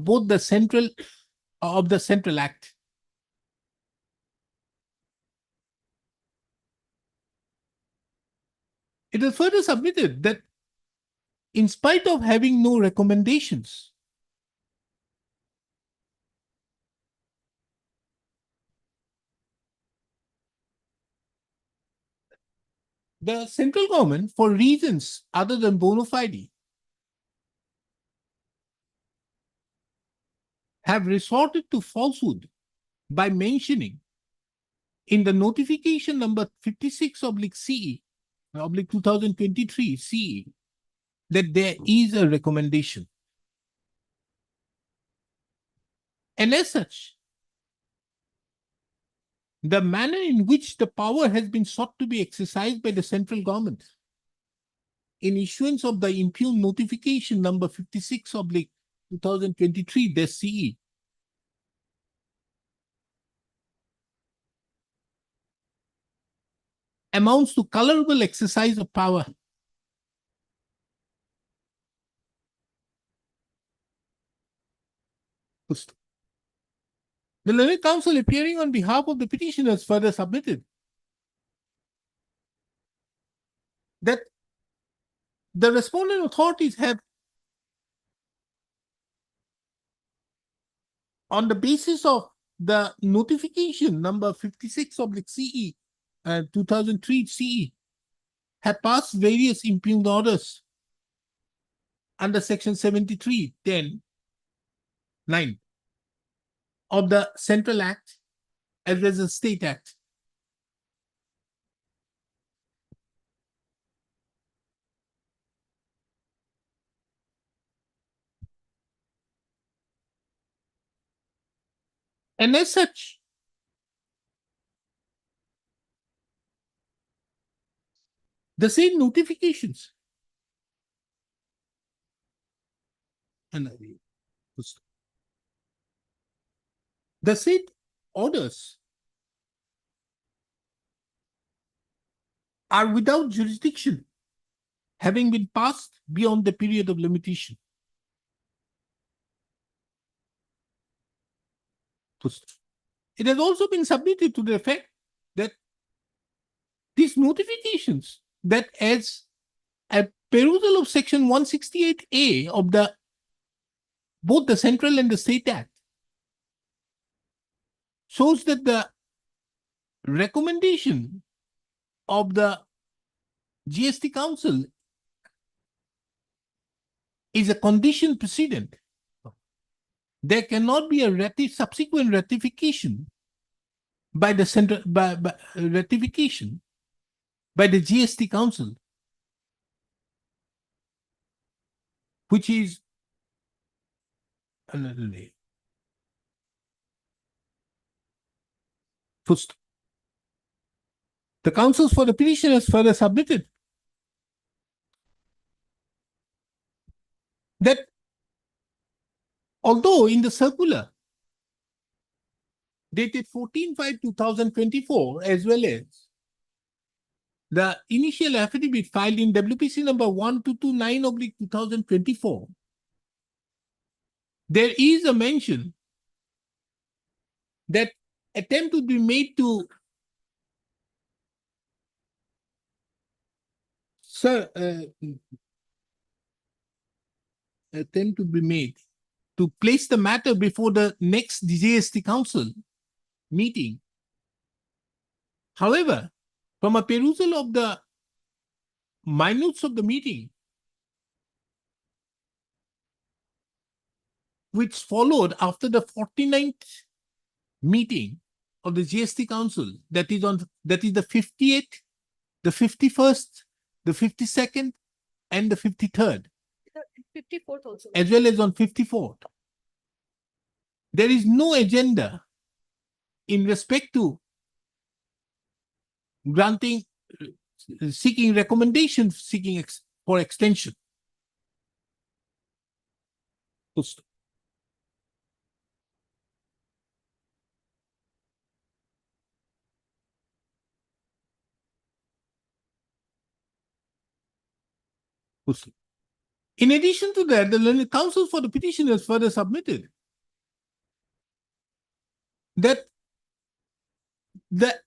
Speaker 2: both the Central Act. It is further submitted that in spite of having no recommendations, the central government, for reasons other than bona fide, have resorted to falsehood by mentioning in the notification number 56 oblique CE, oblique 2023 CE, that there is a recommendation. And as such, the manner in which the power has been sought to be exercised by the central government in issuance of the impugned notification number 56 oblique 2023, the CE, amounts to colorable exercise of power. The learned counsel appearing on behalf of the petitioners further submitted that the respondent authorities have, on the basis of the notification number 56 oblique CE, 2003 CE, have passed various impugned orders under section 73(10)(9) of the Central Act as well as the State Act. And as such, the same notifications and the said orders are without jurisdiction, having been passed beyond the period of limitation. It has also been submitted to the effect that these notifications, that as a perusal of section 168A of both the Central and the State Act, shows that the recommendation of the GST Council is a condition precedent. There cannot be a subsequent ratification by the central ratification by the GST Council, which is another day. First, the counsels for the petitioners further submitted that although in the circular dated 14/5/2024, as well as the initial affidavit filed in WPC number 1229/2024, there is a mention that attempt would be made to attempt to be made to place the matter before the next DJST Council meeting. However, from a perusal of the minutes of the meeting, which followed after the 49th meeting of the GST Council, that is the 58th, the 51st, the 52nd, and the 53rd,
Speaker 3: 54th also.
Speaker 2: as well as on 54th. There is no agenda in respect to granting, seeking recommendations, seeking for extension. In addition to that, the learned counsel for the petitioners further submitted that the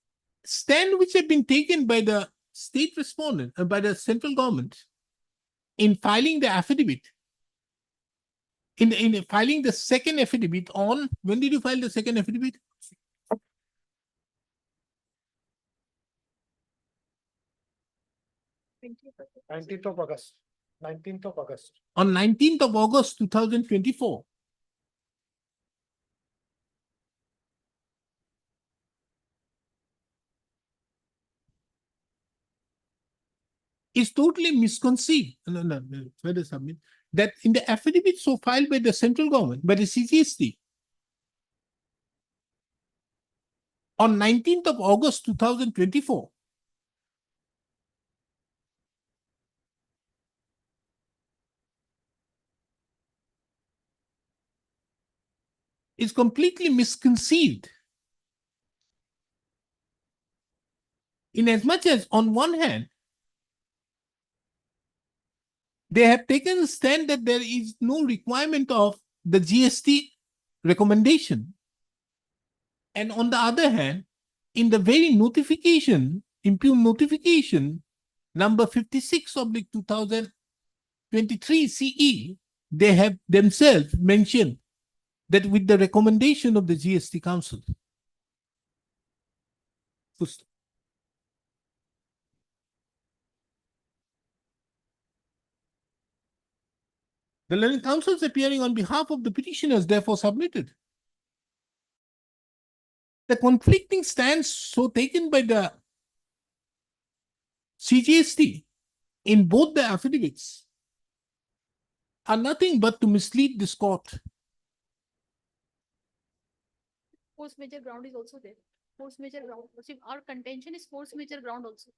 Speaker 2: stand which had been taken by the state respondent and by the central government in filing the affidavit, in filing the second affidavit on, when did you file the second affidavit?
Speaker 4: 19th of August. 19th of August.
Speaker 2: On 19th of August 2024. Is totally misconceived. Further submit that in the affidavit so filed by the central government, by the CGST, on 19th of August 2024, is completely misconceived. In as much as, on one hand, they have taken a stand that there is no requirement of the GST recommendation. And on the other hand, in the very notification, impugned notification number 56/2023 CE, they have themselves mentioned that with the recommendation of the GST Council. The learned counsels appearing on behalf of the petitioners therefore submitted the conflicting stance so taken by the CGST in both the affidavits are nothing but to mislead this court.
Speaker 3: Force major ground is also there. Force major ground. Our contention is force major ground also.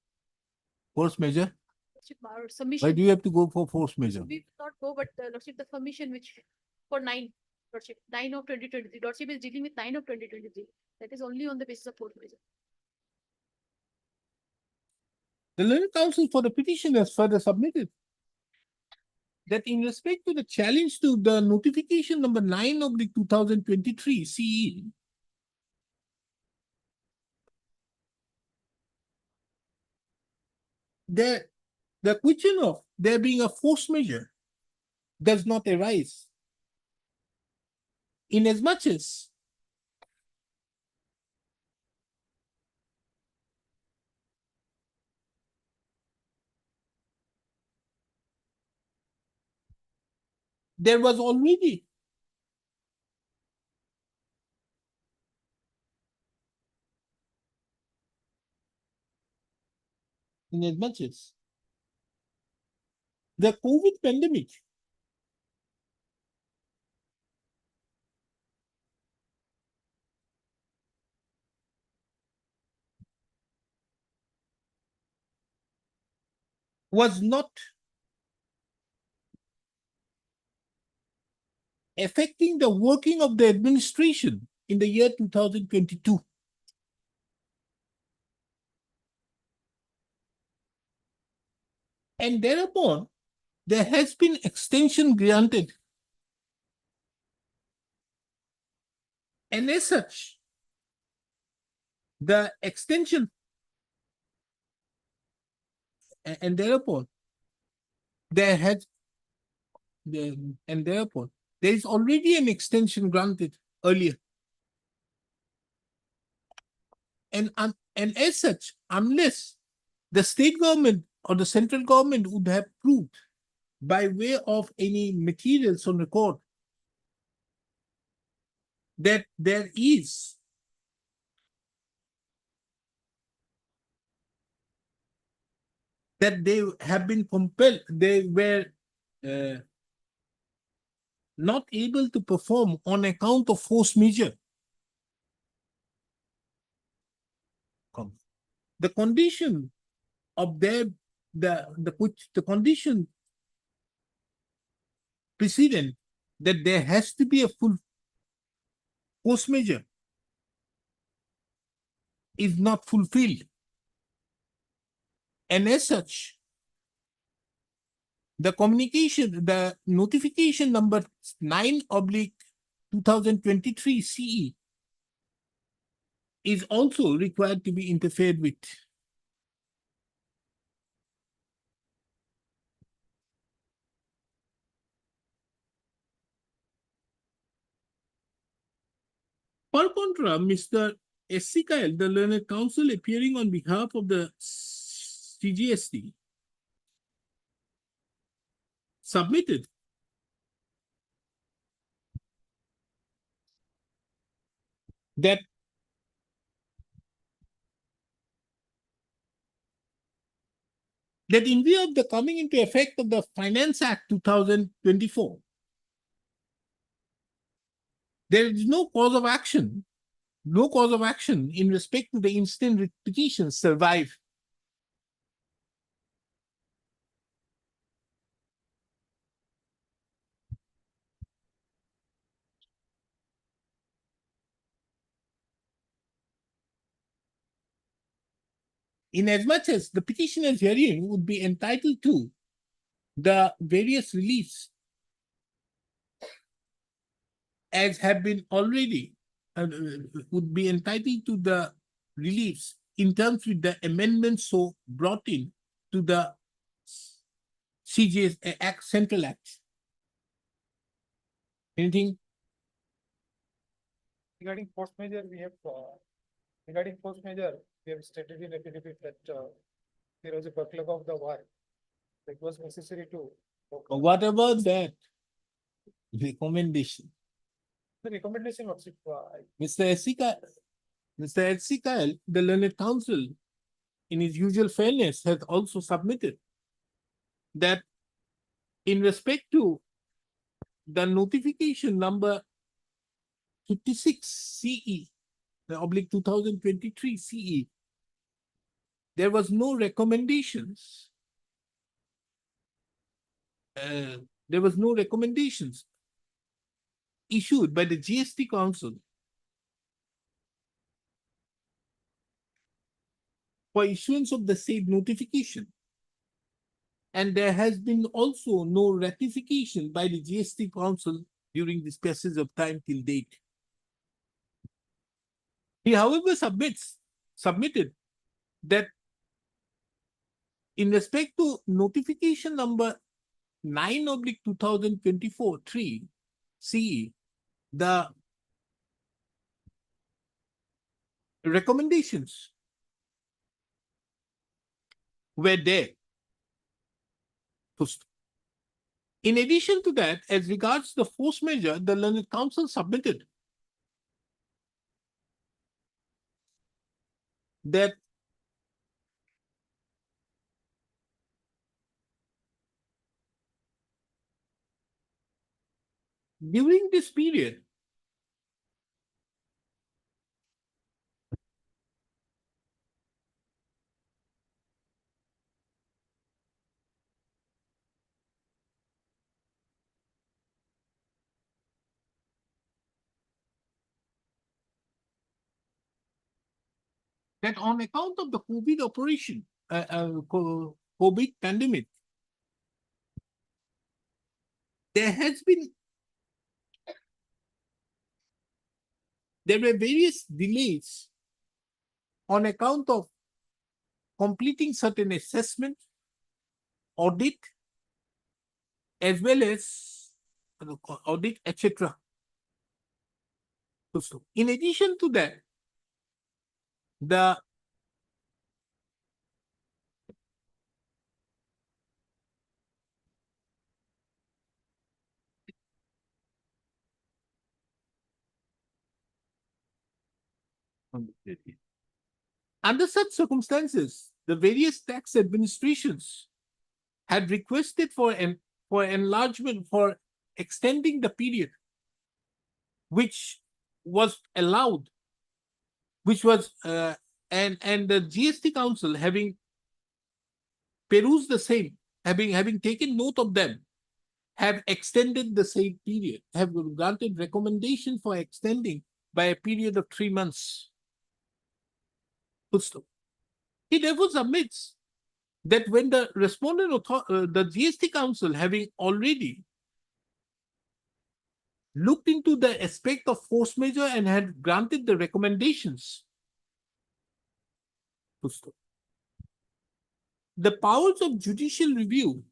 Speaker 2: Force measure?
Speaker 3: Our
Speaker 2: Why
Speaker 3: submission.
Speaker 2: do you have to go for force measure?
Speaker 3: We will not go, but Lordship, the submission which for 9, Lordship, 9 of 2023. Lordship is dealing with 9 of 2023. That is only on the basis of force major.
Speaker 2: The learned counsel for the petitioners further submitted that in respect to the challenge to the notification number 9 of the 2023 CE, the question of there being a force measure does not arise. Inasmuch as there was already inasmuch as the COVID pandemic was not affecting the working of the administration in the year 2022. And thereupon, there has been extension granted. And as such, the extension and thereupon, there has and thereupon, there is already an extension granted earlier. And as such, unless the state government or the central government would have proved by way of any materials on record that there is that they have been compelled, they were not able to perform on account of force majeure. The condition of the condition precedent that there has to be a full force majeure is not fulfilled. And as such, the notification number 9/2023 CE is also required to be interfered with. Per contra, Mr. S.C. Kyle, the learned counsel appearing on behalf of the CGST, submitted that in view of the coming into effect of the Finance Act 2024, there is no cause of action in respect to the instant writ petitions survive. Inasmuch as the petitioner's hearing would be entitled to the various reliefs as have been already, would be entitled to the reliefs in terms with the amendments so brought in to the CGS Act, Central Act. Anything?
Speaker 4: Regarding force majeure, we have stated in affidavit that there was a backlog of the war. It was necessary to.
Speaker 2: What about that recommendation?
Speaker 4: The recommendation was
Speaker 2: Mr. S.C. Kyle, the learned counsel, in his usual fairness, has also submitted that in respect to the notification number 56 CE, the /2023 CE, there was no recommendations. There was no recommendations issued by the GST Council for issuance of the said notification. And there has been also no ratification by the GST Council during this passage of time till date. He, however, submitted that in respect to notification number 9/2024 3 CE, the recommendations were there. First. In addition to that, as regards the force majeure, the learned counsel submitted that during this period, that on account of the COVID operation, COVID pandemic, there were various delays on account of completing certain assessment, audit, as well as audit, etc. So, in addition to that, the under such circumstances, the various tax administrations had requested for enlargement, for extending the period, which was allowed, which was and the GST Council, having perused the same, having taken note of them, have extended the same period, have granted recommendation for extending by a period of 3 months. He therefore submits that when the respondent the GST Council, having already looked into the aspect of force majeure and had granted the recommendations, the powers of judicial review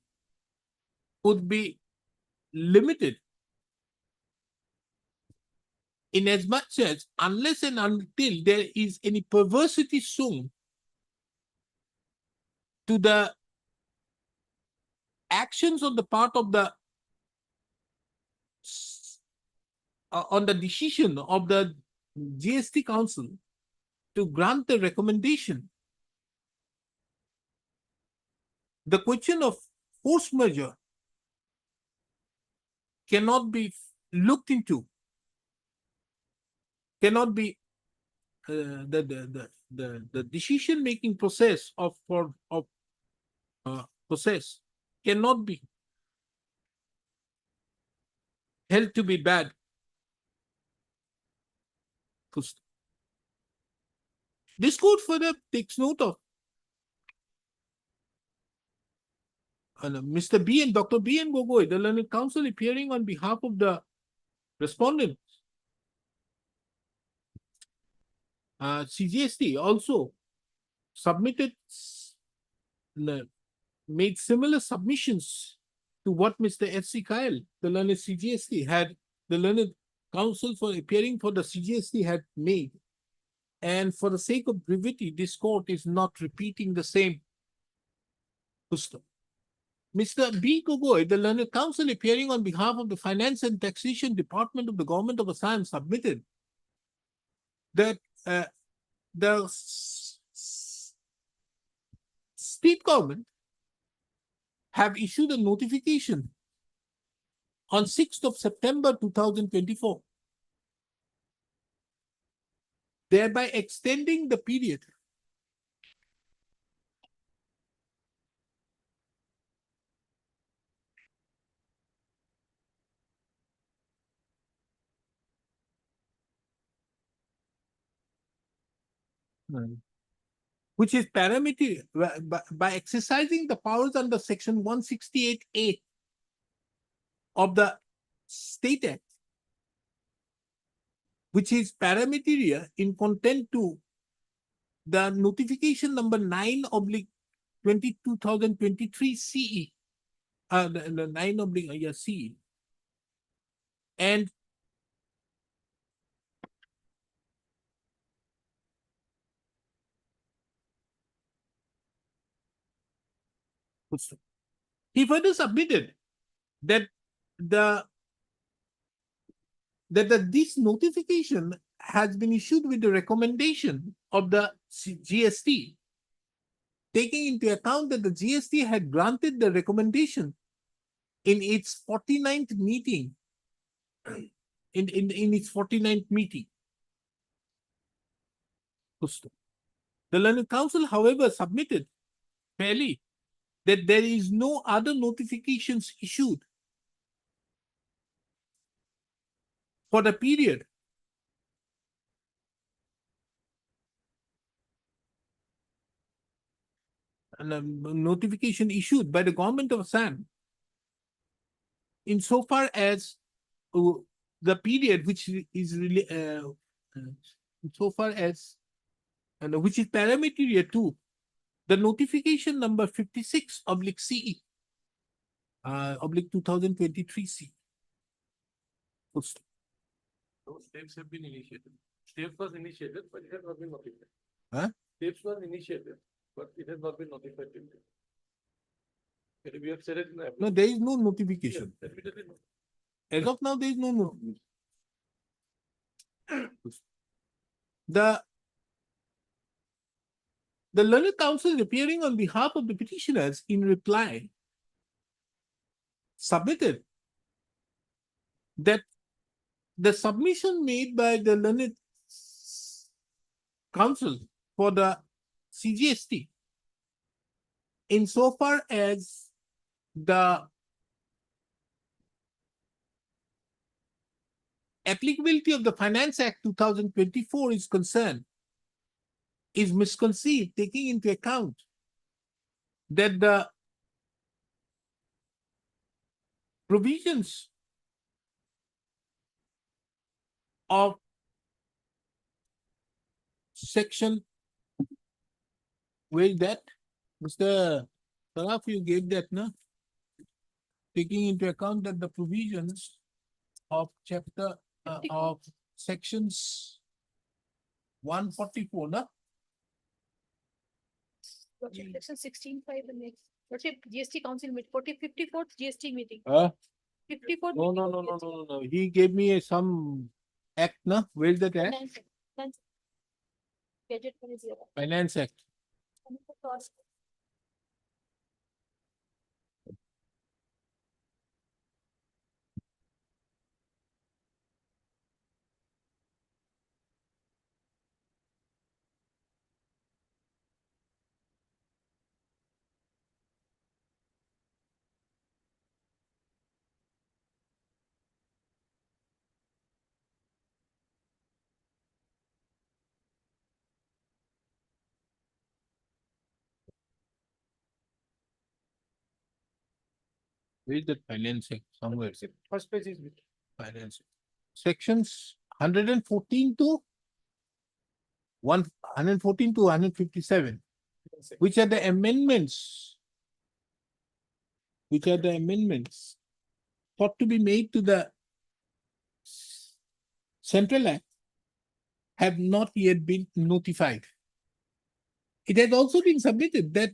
Speaker 2: would be limited in as much as, unless and until there is any perversity shown to the actions on the part of the on the decision of the GST Council to grant the recommendation, the question of force majeure cannot be looked into, cannot be the decision making process of process cannot be held to be bad. This court further takes note of Mr. B and Dr. B and Gogoi, the learned counsel appearing on behalf of the respondent, CGST, also submitted, made similar submissions to what Mr. F.C. Kyle, the learned CGST, had, the learned counsel for appearing for the CGST had made. And for the sake of brevity, this court is not repeating the same. Mr. B. Gogoi, the learned counsel appearing on behalf of the Finance and Taxation Department of the Government of Assam, submitted that the state government have issued a notification on 6th of September 2024, thereby extending the period which is parameter by exercising the powers under section 168A of the State Act, which is parameteria in content to the notification number 9/2023 CE, the 9/ CE, and he further submitted that this notification has been issued with the recommendation of the GST, taking into account that the GST had granted the recommendation in its 49th meeting, in its 49th meeting. The learned counsel, however, submitted fairly that there is no other notifications issued for the period notification issued by the government of Assam insofar as the period which is really insofar as and which is parameter 2, the notification number 56 oblique CE oblique 2023 C.
Speaker 8: Those steps have been initiated. Steps was initiated, but it has not been notified.
Speaker 2: Huh?
Speaker 8: Steps was initiated, but it has not been notified. till date. We have said it in the.
Speaker 2: No, there is no notification.
Speaker 8: Yes, admittedly, no.
Speaker 2: As of now, there is no notification. The learned counsel appearing on behalf of the petitioners in reply submitted that the submission made by the learned counsel for the CGST insofar as the applicability of the Finance Act 2024 is concerned is misconceived, taking into account that the provisions of section, where is that? Mr. Saraf, you gave that, no? Taking into account that the provisions of chapter of sections 144, no?
Speaker 3: Lordship, section 16.5 and next. Lordship, GST council meet 54th GST meeting. 54th.
Speaker 2: No, no, no, no, no, no, no. He gave me some act, no? Where is that act?
Speaker 3: Gadget 20.
Speaker 2: Finance Act. Where is that Finance Act? Somewhere.
Speaker 4: First page is with
Speaker 2: Finance. Sections 114 to 114 to 157, which are the amendments thought to be made to the Central Act have not yet been notified. It has also been submitted that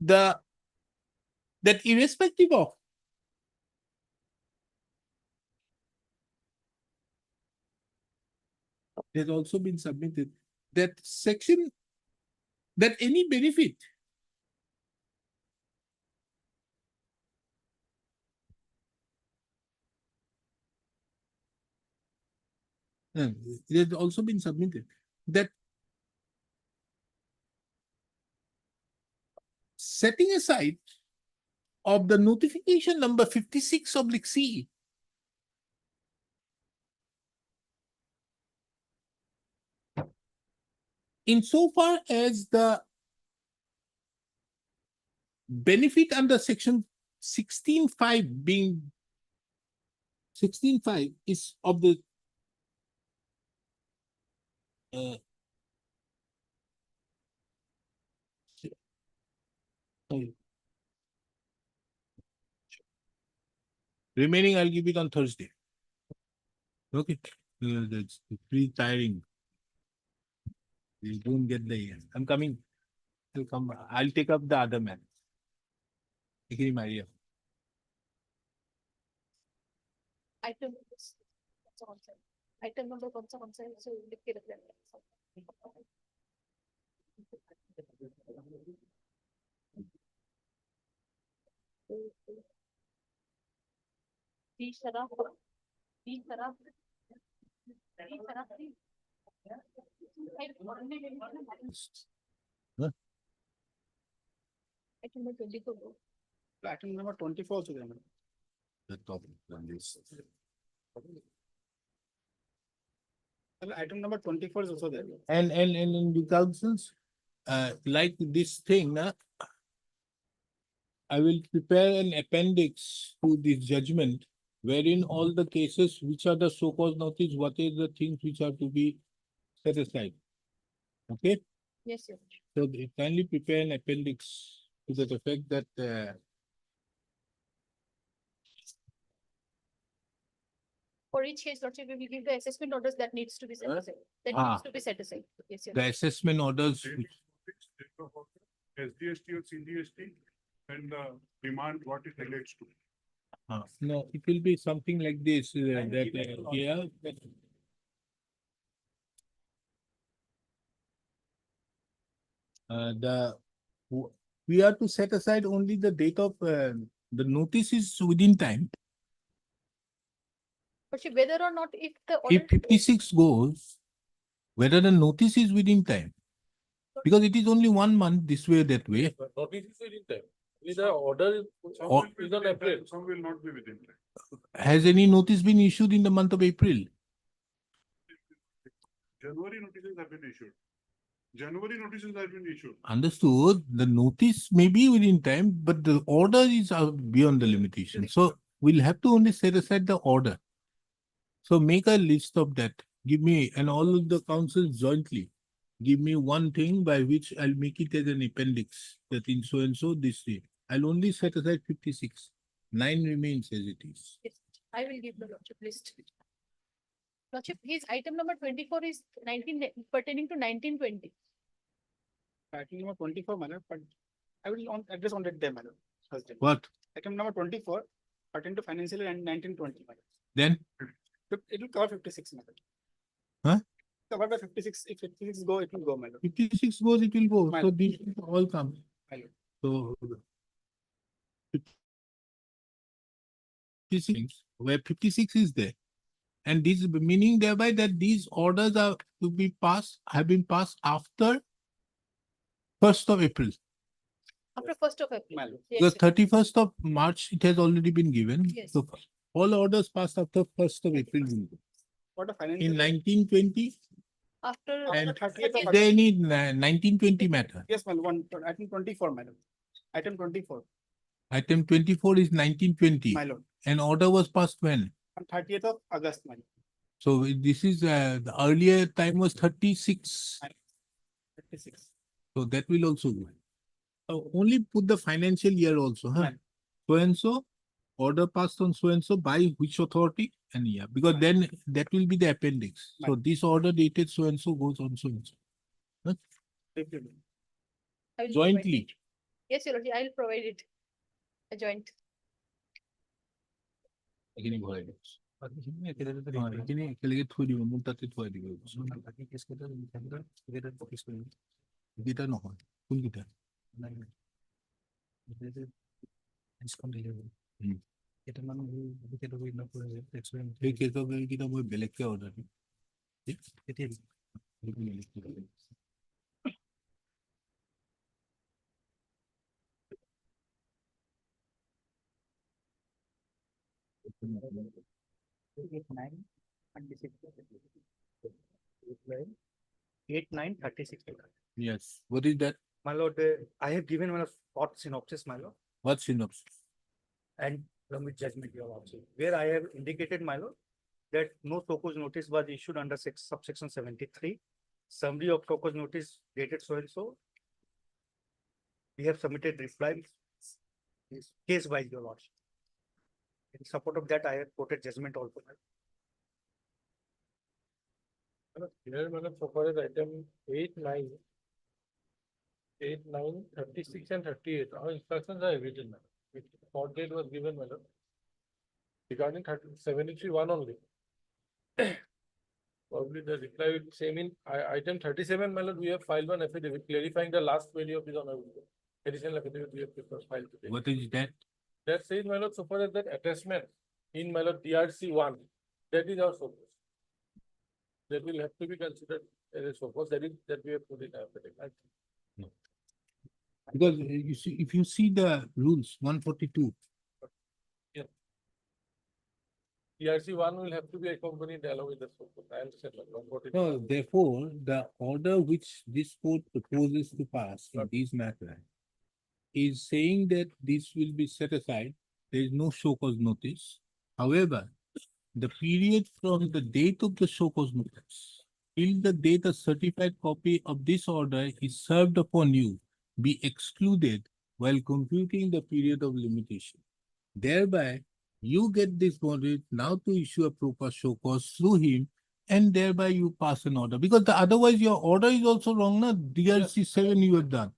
Speaker 2: that irrespective of it has also been submitted that section that any benefit it has also been submitted that setting aside of the notification number 56 oblique CE insofar as the benefit under section 16.5 being 16.5 is of the remaining, I'll give it on Thursday. Okay. That's pretty tiring. You don't get the I'm coming. I'll come. I'll take up the other man. Agree, Maria.
Speaker 3: Item item number कौन सा है so लिख के रख लेना
Speaker 2: Huh?
Speaker 3: Item number 24.
Speaker 7: Item number 24 also there, madam.
Speaker 2: The topic on this.
Speaker 7: And item number 24 is also there.
Speaker 2: And in the councils, like this thing, I will prepare an appendix to this judgment wherein all the cases which are the so-called notice, what is the things which are to be set aside. Okay,
Speaker 3: Yes, Your Lordship.
Speaker 2: so kindly prepare an appendix to the effect that
Speaker 3: For each case, Lordship, we will give the assessment orders that needs to be set aside. That
Speaker 2: Ah.
Speaker 3: needs to be set aside. Yes, Your
Speaker 2: the
Speaker 3: Lordship.
Speaker 2: assessment orders.
Speaker 6: SDST or CGST and the demand what it relates to.
Speaker 2: No, it will be something like this, that, yeah. We are to set aside only the date of, the notice is within time.
Speaker 3: Lordship, whether or not if the order.
Speaker 2: If 56 goes, whether the notice is within time. Because it is only 1 month this way, that way.
Speaker 8: But notice is within time. Only the order
Speaker 6: Some
Speaker 2: Or-
Speaker 6: will be
Speaker 8: is on
Speaker 6: within
Speaker 8: April.
Speaker 6: time, some will not be within time.
Speaker 2: Has any notice been issued in the month of April?
Speaker 6: January notices have been issued. January notices have been issued.
Speaker 2: Understood, the notice may be within time, but the order is beyond the limitation. So we'll have to only set aside the order. So make a list of that. Give me, and all of the councils jointly, give me one thing by which I'll make it as an appendix, that in so and so this day. I'll only set aside 56. 9 remains as it is.
Speaker 3: Yes, I will give the Lordship list. Lordship, his item number 24 is 19 pertaining to 1920.
Speaker 7: Item number 24, my lord, but I will address on that day, my lord. First day.
Speaker 2: What?
Speaker 7: Item number 24 pertaining to financial year and 1920, my lord.
Speaker 2: Then?
Speaker 7: It will cover 56, my lord.
Speaker 2: Huh?
Speaker 7: Covered by 56, if 56 go, it will go, my lord.
Speaker 2: 56 goes, it will go.
Speaker 7: My-
Speaker 2: So these all come.
Speaker 7: My lord.
Speaker 2: So 56, where 56 is there. And this meaning thereby that these orders are to be passed, have been passed after 1st of April.
Speaker 3: After 1st of April.
Speaker 7: My lord.
Speaker 3: Yes,
Speaker 2: Because
Speaker 3: Your
Speaker 2: 31st of March, it has already been given.
Speaker 3: Yes.
Speaker 2: So all orders passed after 1st of April. will go.
Speaker 7: What a financial.
Speaker 2: In 1920,
Speaker 3: After.
Speaker 2: and
Speaker 7: After 30th
Speaker 2: is
Speaker 7: of
Speaker 2: there any 1920 matter?
Speaker 7: Yes, my lord, item 24, my lord. Item 24,
Speaker 2: Item 24 is 1920.
Speaker 7: my lord,
Speaker 2: An order was passed when?
Speaker 7: on 30th of August, my lord.
Speaker 2: So this is, the earlier time was 36.
Speaker 7: 56.
Speaker 2: So that will also go. Only put the financial year also, huh?
Speaker 7: Right.
Speaker 2: So and so, order passed on so and so by which authority and yeah, because
Speaker 7: Right.
Speaker 2: then that will be the appendix. So
Speaker 7: Right.
Speaker 2: this order dated so and so goes on so and so.
Speaker 7: April.
Speaker 3: I will provide
Speaker 2: Jointly.
Speaker 3: it. Yes, Your Lordship, I will provide it. A joint.
Speaker 2: এখানে ভরাই দিও। এখানে একেলগে থৈ দিব, মোৰ তাতে থৈ দিব। এইকেইটা নহয়, কোনকেইটা? সেই কেইটা মই বেলেগকে অৰ্ডাৰ দিম।
Speaker 1: Eight, 9, 36.
Speaker 2: Yes, what is that?
Speaker 1: My lord, I have given one of short synopsis, my lord,
Speaker 2: What synopsis?
Speaker 1: and from which judgment you have also, where I have indicated, my lord, that no so-called notice was issued under subsection 73. Summary of so-called notice dated so and so. We have submitted reply case by your lordship. In support of that, I have quoted judgment also.
Speaker 8: Here, madam, so far as item 8, 9, 36 and 38, our instructions are written, madam. Which court date was given, madam. Regarding 73 1 only. Probably the reply will be same in item 37, madam, we have filed one affidavit clarifying the last value of this honorable. Additional affidavit we have filed today.
Speaker 2: What is that?
Speaker 8: That says, my lord, so far as that attachment in my lord DRC 1, that is our focus. That will have to be considered as a focus, that we have put in our affidavit.
Speaker 2: Because you see, if you see the rules, 142.
Speaker 8: Yeah. TRC1 will have to be accompanied along with the show cause. I understand that.
Speaker 2: No, therefore, the order which this court proposes to pass in these matter is saying that this will be set aside. There is no show cause notice. However, the period from the date of the show cause notice till the date a certified copy of this order is served upon you be excluded while computing the period of limitation. Thereby, you get this body now to issue a proper show cause through him, and thereby you pass an order. Because otherwise your order is also wrong, na? DRC 7 you have done.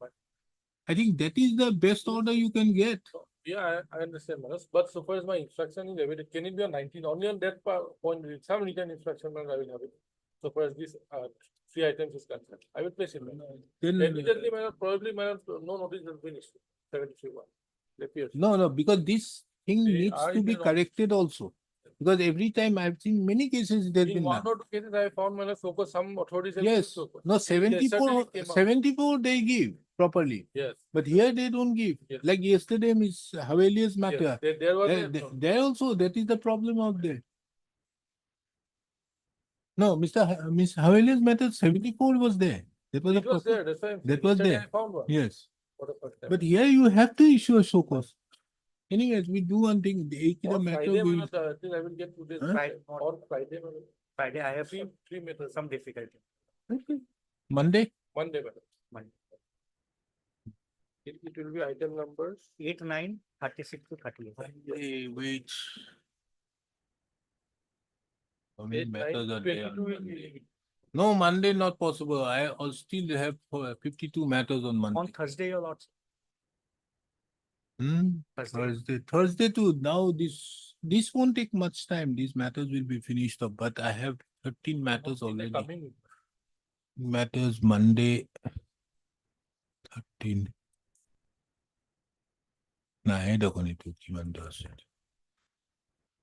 Speaker 2: I think that is the best order you can get.
Speaker 8: Yeah, I understand, Manas, but so far as my instruction is evident, can it be on 19? Only on that point, with some written instruction, I will have it. So far as this 3 items is concerned, I will place it.
Speaker 2: Then,
Speaker 8: Admittedly, probably, no notice has been issued. 73-1.
Speaker 2: no, because this thing
Speaker 8: They
Speaker 2: needs
Speaker 8: are
Speaker 2: to
Speaker 8: in
Speaker 2: be
Speaker 8: the wrong.
Speaker 2: corrected also. Because every time I've seen many cases it has
Speaker 8: In
Speaker 2: been
Speaker 8: one
Speaker 2: done.
Speaker 8: or two cases, I found Manas focus, some authorities have
Speaker 2: Yes,
Speaker 8: focus.
Speaker 2: no,
Speaker 8: Yesterday
Speaker 2: 74,
Speaker 8: it came up.
Speaker 2: 74 they give properly.
Speaker 8: Yes.
Speaker 2: But here they don't give.
Speaker 8: Yes.
Speaker 2: Like yesterday, Miss Havelia's matter.
Speaker 8: Yes. There was
Speaker 2: There also, that is the problem out there. No, Miss Havelia's matter 74 was there. That was
Speaker 8: it was
Speaker 2: proper-
Speaker 8: there. That's why I'm
Speaker 2: That
Speaker 8: saying.
Speaker 2: was
Speaker 8: Yesterday
Speaker 2: there.
Speaker 8: I found one.
Speaker 2: Yes.
Speaker 8: For the first time.
Speaker 2: But here you have to issue a show cause. Anyways, we do one thing. The
Speaker 8: Or
Speaker 2: matter
Speaker 8: Friday,
Speaker 2: will.
Speaker 8: Manas, I think I will get today's
Speaker 2: Huh?
Speaker 8: Friday or Friday. Manas.
Speaker 1: Friday, I have
Speaker 8: Three methods.
Speaker 1: some difficulty.
Speaker 2: Okay. Monday.
Speaker 8: Monday, Manas.
Speaker 1: Monday.
Speaker 8: It will be item numbers.
Speaker 1: 8, 9, 36 to 38.
Speaker 2: Hey, wait. How many
Speaker 8: 8, 9,
Speaker 2: matters are there
Speaker 8: 22
Speaker 2: on
Speaker 8: will
Speaker 2: Monday?
Speaker 8: be.
Speaker 2: No, Monday not possible. I'll still have 52 matters on Monday.
Speaker 1: On Thursday, your lords.
Speaker 2: Thursday. Thursday too. Now this won't take much time. These matters will be finished up. But I have 13 matters already.
Speaker 8: Coming.
Speaker 2: Matters Monday 13. নাহে দেখোন এইটো কিমানটা আছে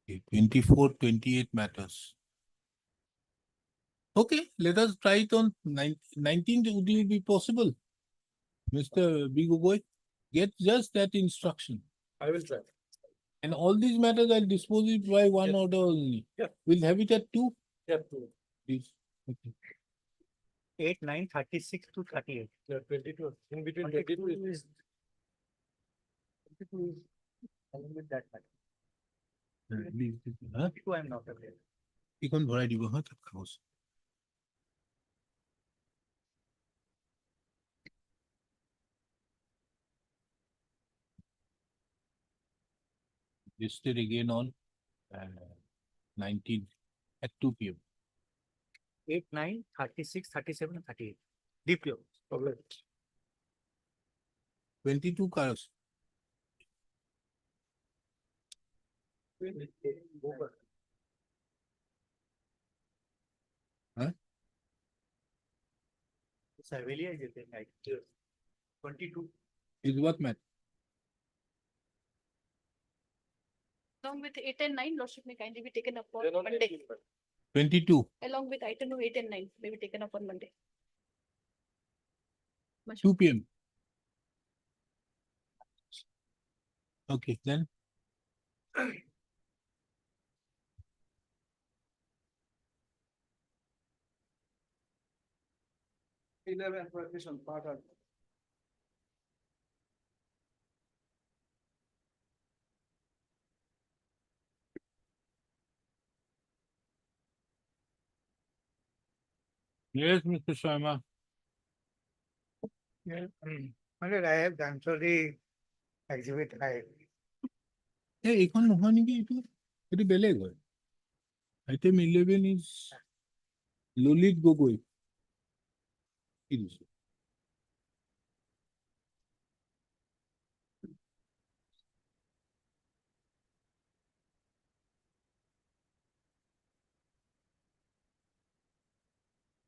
Speaker 2: 24 28 matters. Okay, let us try it on 19th. Would it be possible, Mr. Bigoboy? Get just that instruction.
Speaker 8: I will try.
Speaker 2: And all these matters I'll dispose it by one
Speaker 8: Yes.
Speaker 2: order only.
Speaker 8: Yeah.
Speaker 2: We'll have it at 2.
Speaker 8: Yeah, 2.
Speaker 2: Please. Okay.
Speaker 1: 8, 9, 36 to 38.
Speaker 8: Yeah, 22. In between 22 is.
Speaker 1: 22 is along with that matter.
Speaker 2: Please. Huh?
Speaker 1: 22 I am not aware.
Speaker 2: এখন ভৰাই দিব হা তাত কাগজ listed again on 19 at 2 p.m.
Speaker 1: 8, 9, 36, 37, 38. DPO.
Speaker 8: Okay.
Speaker 2: 22 cars. Huh?
Speaker 1: Cervelia is it, right? 22.
Speaker 2: Is what matter?
Speaker 3: Along with 8 and 9, Lordship may kindly be taken up on
Speaker 8: Then only
Speaker 3: Monday.
Speaker 2: 22.
Speaker 3: Along with item number 8 and 9 may be taken up on Monday.
Speaker 2: 2 p.m. Okay, then. Yes, Mr. Sharma.
Speaker 4: Yeah, I have done so the exhibit I.
Speaker 2: Hey, এইখন নহয় নেকি এইটো এইটো বেলেগ হয় item 11 is Lolit Gogoi. কি দিছে?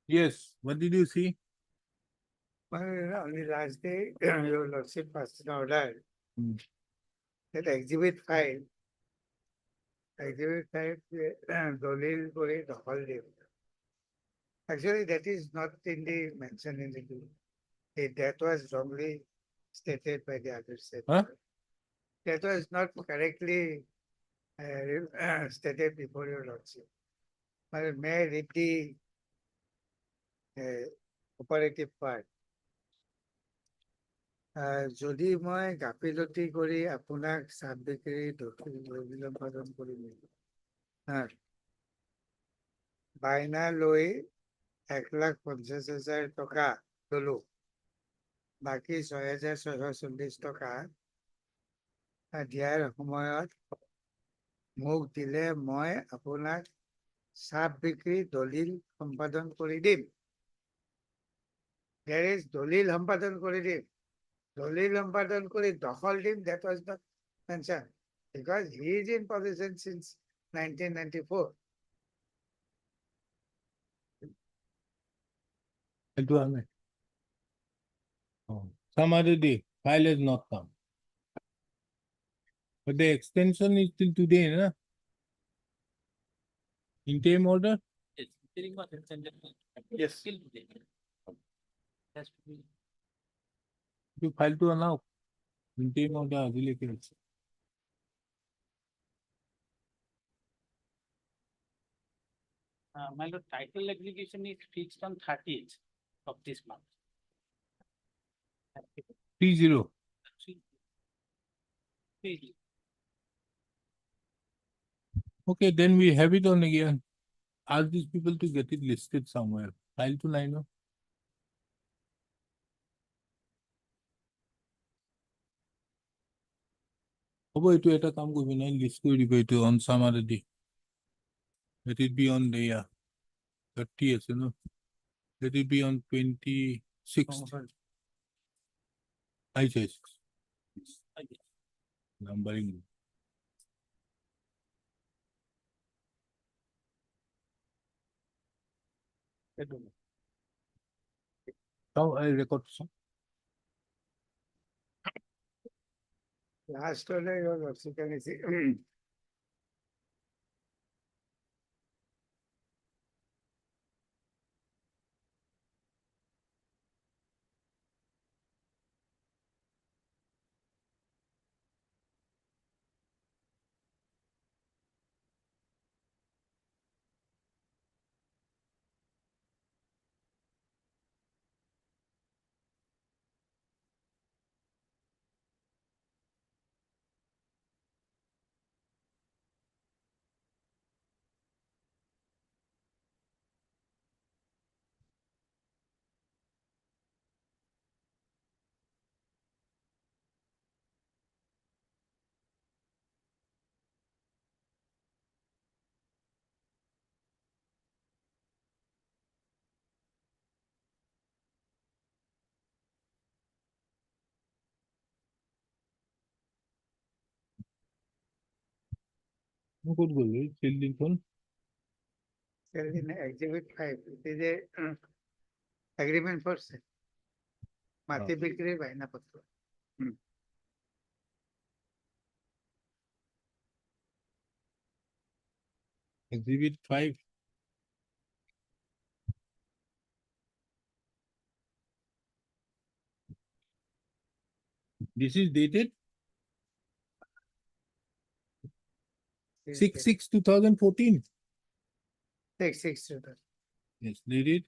Speaker 2: Yes, what did you see?
Speaker 4: Well, on the last day, your lordship passed an order.
Speaker 2: Hmm.
Speaker 4: That exhibit 5. Exhibit 5, Dolil Gori the whole day. Actually, that is not in the mention in the bill. That was wrongly stated by the other side.
Speaker 2: Huh?
Speaker 4: That was not correctly stated before your lordship. May I read the operative part? যদি মই গাফিলতি কৰি আপোনাক চাপ বিক্ৰী দলিল কৰিলো বাইনা লৈ 1,50,000 টকা ললো বাকী 6,640 টকা দিয়াৰ সময়ত মোক দিলে মই আপোনাক চাপ বিক্ৰী দলিল সম্পাদন কৰি দিম। There is দলিল সম্পাদন কৰি দিম। দলিল সম্পাদন কৰি দখল দিম, that was not mentioned because he is in possession since 1994.
Speaker 2: It was me. Some other day, file has not come. But the extension is till today, na? Interim order?
Speaker 7: Yes.
Speaker 2: You file to allow. Interim order, আজিলে কি হচ্ছে?
Speaker 1: My lord, title application is fixed on 30th of this month.
Speaker 2: 30. Okay, then we have it on again. Ask these people to get it listed somewhere. File to 9. হ'ব এইটো এটা কাম কৰিবি নাই list কৰি দিব এইটো on some other day. Let it be on the 30 আছে ন? Let it be on 26th. আহিছে numbering. Now I record some.
Speaker 4: Last order, your lordship, can you see?
Speaker 2: ক'ত গ'ল এই ফিল্ডিংখন?
Speaker 4: In exhibit 5, it is a agreement for sale. মাটি বিক্রির বায়না পত্র।
Speaker 2: Exhibit 5. This is dated 6/6/2014.
Speaker 4: 6/6.
Speaker 2: Yes, dated.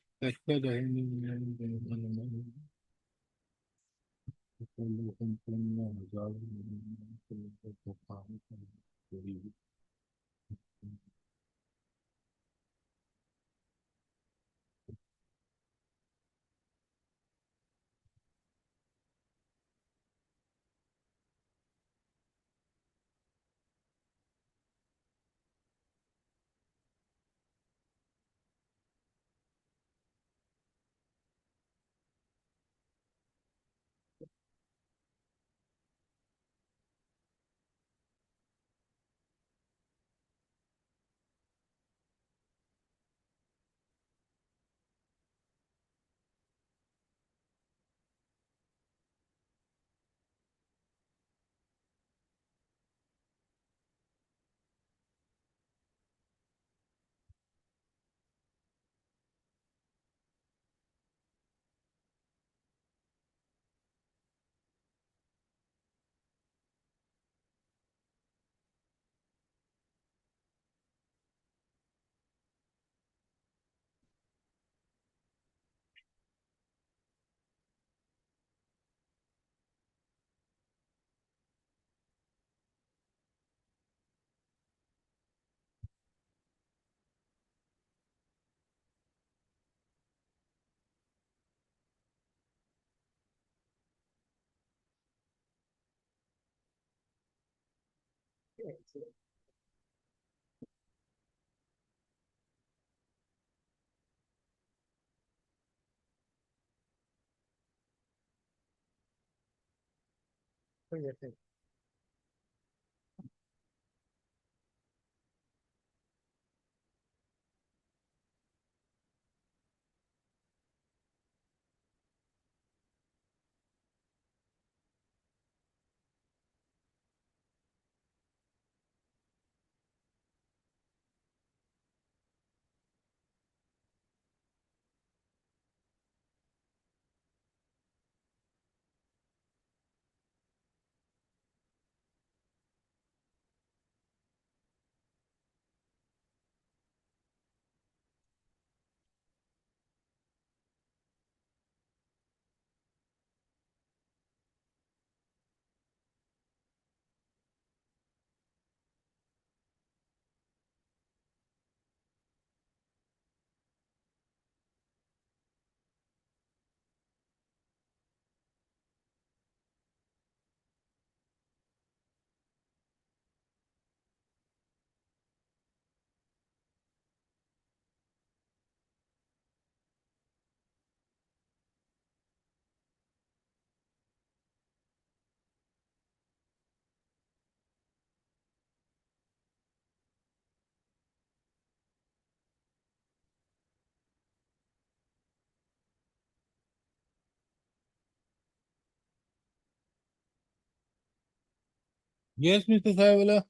Speaker 2: Yes, Mr. Sahiwala.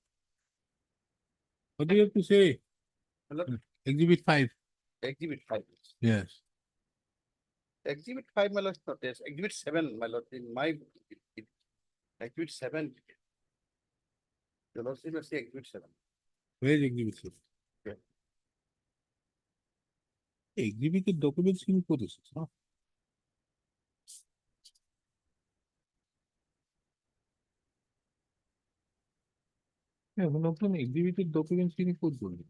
Speaker 2: What do you have to say? Exhibit 5.
Speaker 10: Exhibit 5.
Speaker 2: Yes.
Speaker 10: Exhibit 5, my lord, is not this. Exhibit 7, my lord, in my. Exhibit 7. The lord must say exhibit 7.
Speaker 2: Where is exhibit 6?
Speaker 10: Yeah.
Speaker 2: Exhibit documents in process. Huh? Yeah, one of them exhibited documents in process.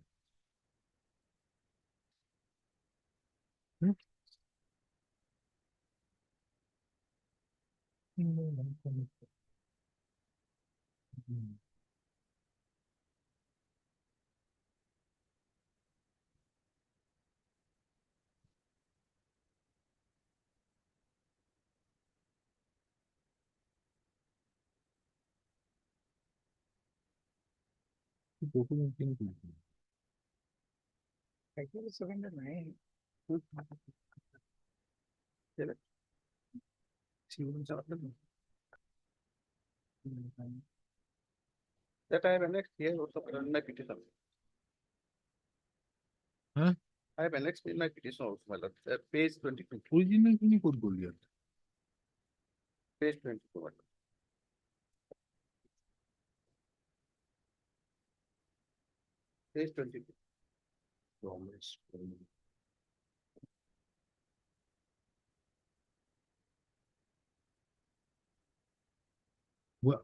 Speaker 2: Documents in process.
Speaker 4: Exhibit 7 and 9.
Speaker 10: That I have annexed here also in my petition.
Speaker 2: Huh?
Speaker 10: I have annexed in my petition also, my lord, page 22.
Speaker 2: Original kini code bol diya.
Speaker 10: Page 22, my lord. Page 22.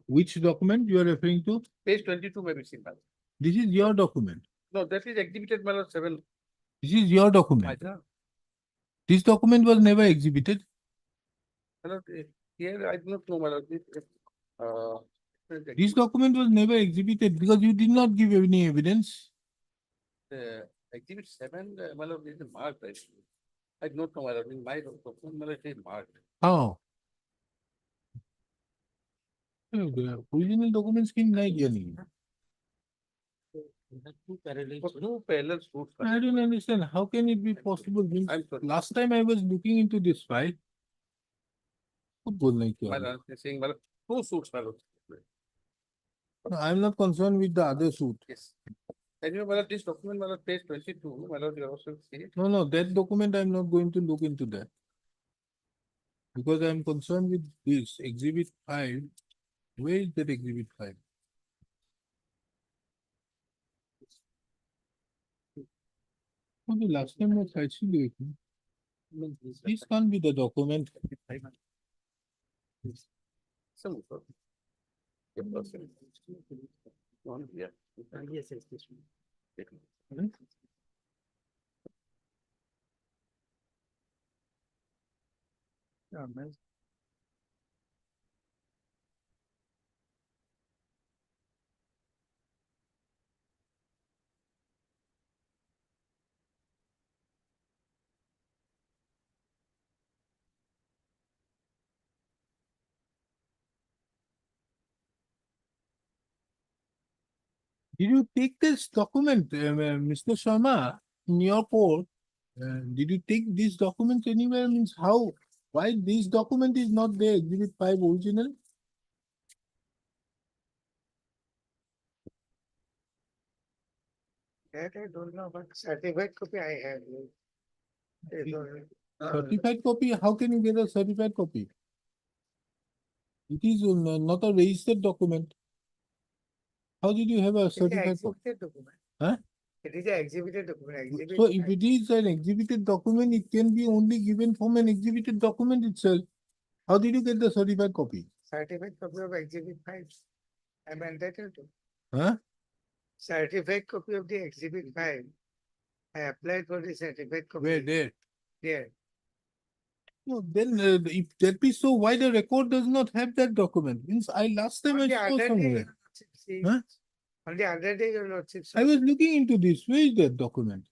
Speaker 2: Which document you are referring to?
Speaker 10: Page 22 may be seen, my lord.
Speaker 2: This is your document.
Speaker 10: No, that is exhibited, my lord, 7.
Speaker 2: This is your
Speaker 10: My
Speaker 2: document.
Speaker 10: lord,
Speaker 2: This document was never exhibited.
Speaker 10: here I do not know, my lord.
Speaker 2: This document was never exhibited because you did not give any evidence.
Speaker 10: Exhibit 7, my lord, is marked. I do not know, my lord, in my document, my lord, it is marked.
Speaker 2: How? The original documents can nahi diya nahi.
Speaker 10: Two parallel suits.
Speaker 2: I don't understand. How can it be possible? Means
Speaker 10: I'm sorry.
Speaker 2: last time I was looking into this file. खुद बोलना ही क्या
Speaker 10: My
Speaker 2: है?
Speaker 10: lord, saying, my lord, two suits, my lord.
Speaker 2: No, I'm not concerned with the other suit.
Speaker 10: Yes. And you, my lord, this document, my lord, page 22, my lord, you also see it.
Speaker 2: No, that document I'm not going to look into that. Because I'm concerned with this exhibit 5. Where is that exhibit 5? Oh, the last time was actually. This can't be the document.
Speaker 10: Some of them. One, yeah.
Speaker 1: Yes, yes, this one.
Speaker 2: Hmm?
Speaker 4: Yeah, man.
Speaker 2: Did you take this document, Mr. Sharma, in your court? Did you take this document anywhere? Means how? Why this document is not there? Exhibit 5 original?
Speaker 4: That I don't know, but certified copy I have.
Speaker 2: Certified copy? How can you get a certified copy? It is not a registered document. How did you have a certified copy?
Speaker 4: Exhibited document.
Speaker 2: Huh?
Speaker 4: It is an exhibited document. Exhibit.
Speaker 2: So if it is an exhibited document, it can be only given from an exhibited document itself. How did you get the certified copy?
Speaker 4: Certified copy of exhibit 5. I'm entitled to.
Speaker 2: Huh?
Speaker 4: Certified copy of the exhibit 5. I applied for the certified copy.
Speaker 2: Where there?
Speaker 4: There.
Speaker 2: No, then if that be so, why the record does not have that document? Means last time
Speaker 4: On the
Speaker 2: I saw
Speaker 4: other day,
Speaker 2: somewhere.
Speaker 4: Your Lordship, see,
Speaker 2: Huh?
Speaker 4: on the other day, Your Lordship.
Speaker 2: I was looking into this. Where is that document?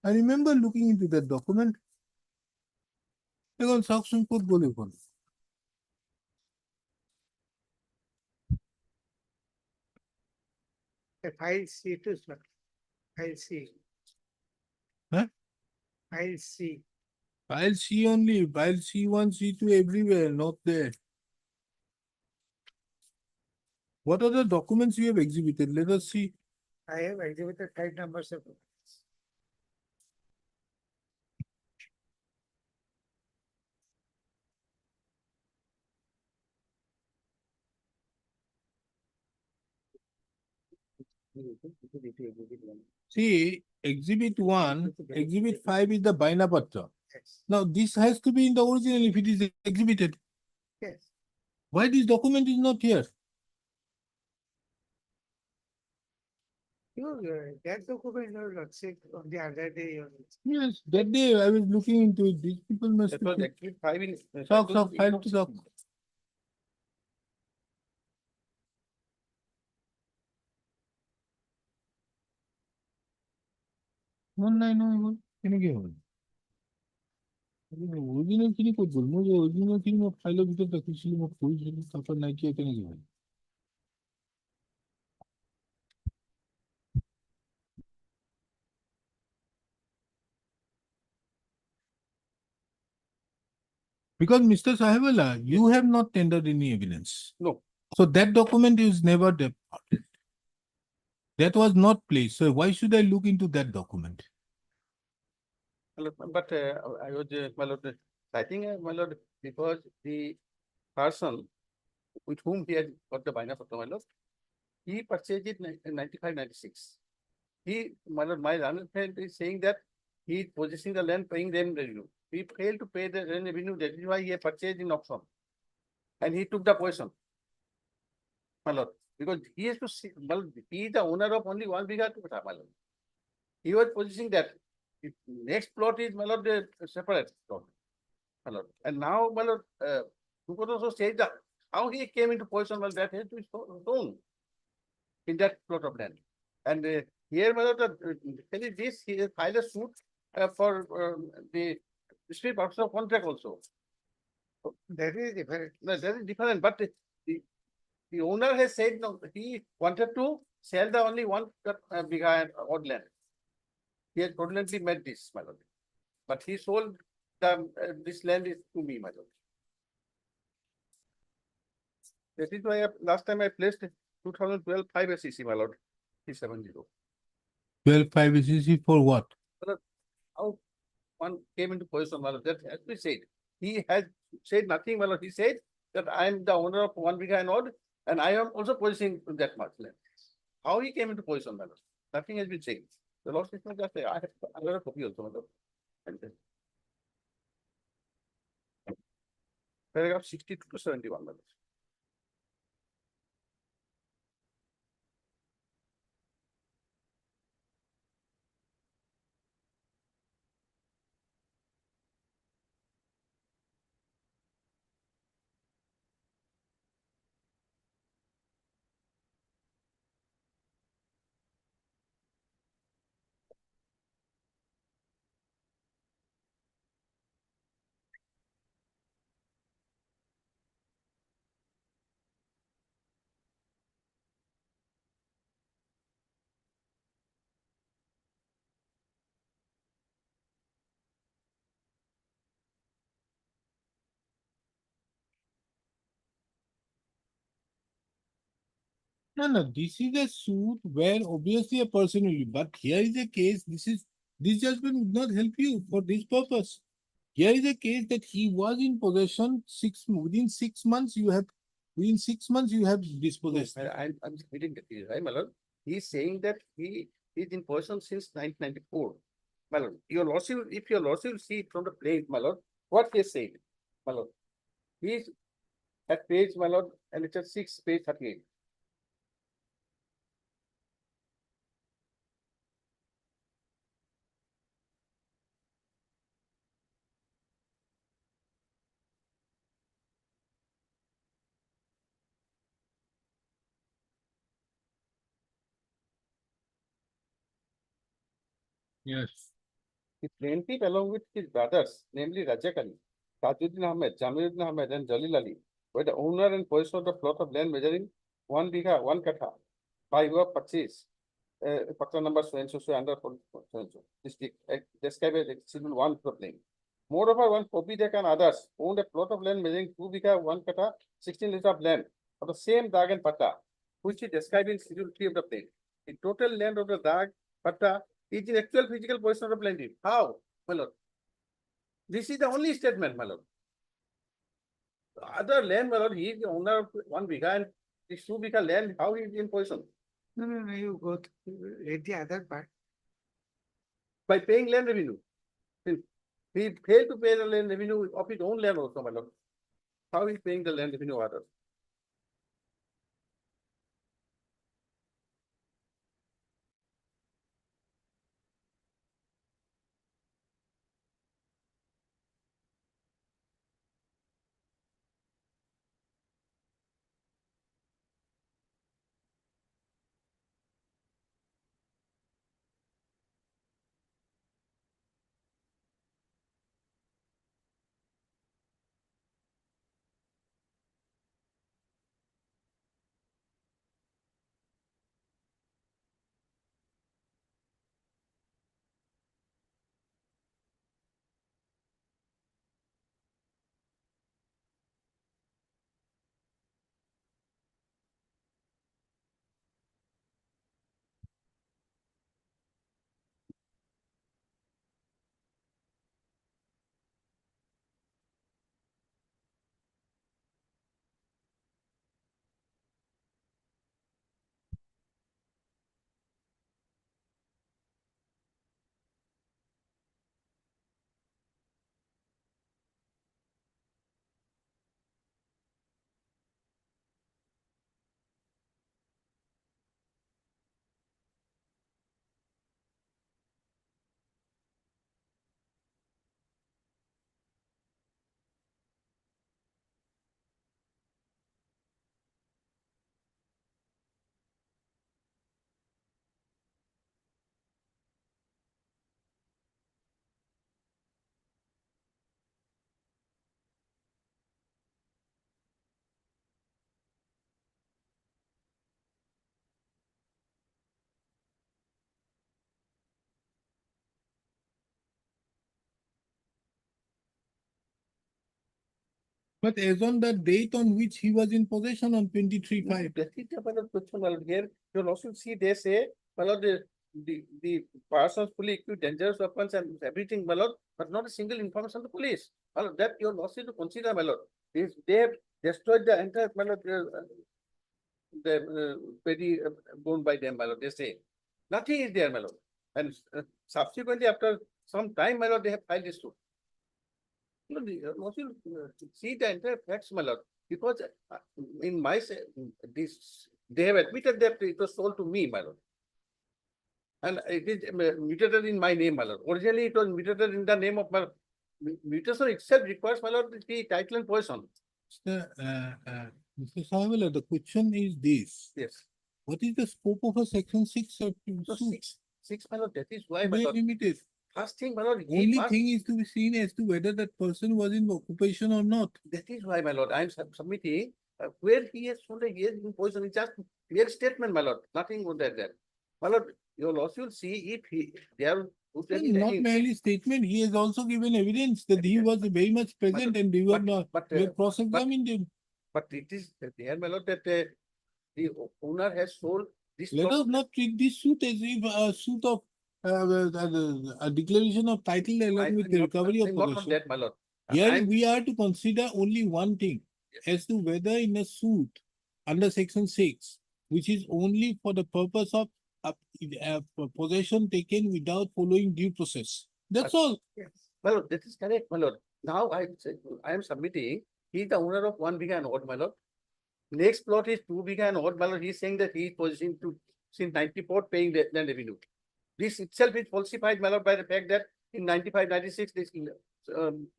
Speaker 2: I remember looking into that document. এখন suction code বলে কোন
Speaker 4: File C to sir. File C.
Speaker 2: Huh?
Speaker 4: File C.
Speaker 2: File C only, file C1, C2 everywhere, not there. What are the documents you have exhibited? Let us see.
Speaker 4: I have exhibited 5 numbers of documents.
Speaker 2: See, exhibit 1, exhibit 5 is the Bainapatra.
Speaker 4: Yes.
Speaker 2: Now, this has to be in the original if it is exhibited.
Speaker 4: Yes.
Speaker 2: Why this document is not here?
Speaker 4: That document, Your Lordship, on the other day, Your Lordship.
Speaker 2: Yes, that day I was looking into it. These people must
Speaker 10: That was
Speaker 2: be.
Speaker 10: exhibit 5 in.
Speaker 2: Talk, file to talk. Online হয় কেনেকে হ'ল original খিনি ক'ত গ'ল মই যে original খিনি মই ফাইলৰ ভিতৰত ৰাখিছিলো মই কৰিছিলো তাৰপৰা নাইকিয়া কেনেকে হ'ল Because Mr. Sahibullah, you have not tendered any evidence.
Speaker 10: No.
Speaker 2: So that document is never departed. That was not placed. So why should I look into that document?
Speaker 10: But I was, my lord, I think, my lord, because the person with whom he had got the Baina Patra, my lord, he purchased it in 95, 96. He, my lord, my learned friend is saying that he is possessing the land, paying them revenue. He failed to pay the rent revenue, that is why he had purchased in auction. And he took the possession, my lord, because he has to see, well, he is the owner of only 1 bigha, my lord. He was possessing that. Next plot is, my lord, separate plot, my lord. And now, my lord, you could also say that how he came into possession, well, that has to be shown in that plot of land. And here, my lord, tell you this, he has filed a suit for the dispute purpose of contract also.
Speaker 4: That is different.
Speaker 10: No, that is different, but the owner has said no, he wanted to sell the only 1 bigha odd land. He has fraudulently made this, my lord. But he sold the this land is to me, my lord. That is why last time I placed 2012 5 SEC, my lord, 370.
Speaker 2: 12.5 SEC for what?
Speaker 10: How one came into possession, my lord, that has been said. He has said nothing, my lord. He said that I am the owner of 1 bigha and odd, and I am also possessing that much land. How he came into possession, my lord? Nothing has been said. The law statement just I have another copy also, my lord. And then paragraph 62 to 71, my lord.
Speaker 2: No, no, this is a suit where obviously a person will be, but here is a case, this judgment would not help you for this purpose. Here is a case that he was in possession within 6 months you have dispossessed.
Speaker 10: I'm reading the right, my lord. He's saying that he is in possession since 1994. My lord, your lordship, if your lordship see from the plain, my lord, what he is saying, my lord. He's at page, my lord, and it's at 6, page 38.
Speaker 2: Yes.
Speaker 10: He plaintiff along with his brothers, namely Rajakali, Tajuddin Ahmed, Jamiluddin Ahmed, and Jalil Ali, were the owner and possessor of the plot of land measuring 1 bigha, 1 katha, by your purchase. Patra number so and so, under so and so. District, described as Schedule 1 of the plain. Moreover, one Pobidek and others owned a plot of land measuring 2 bigha, 1 katha, 16 acres of land of the same Dag and Patta, which is described in Schedule 3 of the plain. The total land of the Dag, Patta, is in actual physical possession of the plaintiff. How, my lord? This is the only statement, my lord. The other land, my lord, he is the owner of 1 bigha and this 2 bigha land, how he is in possession?
Speaker 4: No, you go read the other part.
Speaker 10: By paying land revenue. He failed to pay the land revenue of his own land also, my lord. How is paying the land revenue of others?
Speaker 2: But as on the date on which he was in possession on 23/5.
Speaker 10: That is the final question, my lord. Here, you'll also see they say, my lord, the persons fully equipped dangerous weapons and everything, my lord, but not a single information of the police. My lord, that you're also to consider, my lord. If they have destroyed the entire, my lord, the petty owned by them, my lord, they say. Nothing is there, my lord. And subsequently, after some time, my lord, they have filed this suit. No, see the entire facts, my lord, because in my they have admitted that it was sold to me, my lord. And it is mutated in my name, my lord. Originally, it was mutated in the name of my mutation itself requires, my lord, the title and possession.
Speaker 2: Mr. Savala, the question is this.
Speaker 10: Yes.
Speaker 2: What is the scope of a section 6
Speaker 10: So
Speaker 2: suit?
Speaker 10: six, my lord, that is why, my
Speaker 2: Very
Speaker 10: lord.
Speaker 2: limited.
Speaker 10: First thing, my lord,
Speaker 2: Only thing is to be seen as to whether that person was in occupation or not.
Speaker 10: that is why, my lord, I am submitting where he has shown that he is in possession. It's just clear statement, my lord. Nothing more than that. My lord, your lawsuit will see if they are.
Speaker 2: Not merely statement, he has also given evidence that he was very much present and we were not, we have cross-examined him.
Speaker 10: But it is there, my lord, that the owner has sold this.
Speaker 2: Let us
Speaker 10: property.
Speaker 2: not treat this suit as if a suit of a declaration of title along with the recovery of
Speaker 10: Not on
Speaker 2: possession.
Speaker 10: that, my lord.
Speaker 2: Here
Speaker 10: I'm-
Speaker 2: we are to consider only one thing as to whether in a suit under section 6, which is only for the purpose of possession taken without following due process. That's all.
Speaker 10: My lord, that is correct, my lord. Now I am submitting, he is the owner of 1 bigha and odd, my lord. Next plot is 2 bigha and odd, my lord. He is saying that he is positioned to since 94 paying the land revenue. This itself is falsified, my lord, by the fact that in 95, 96, this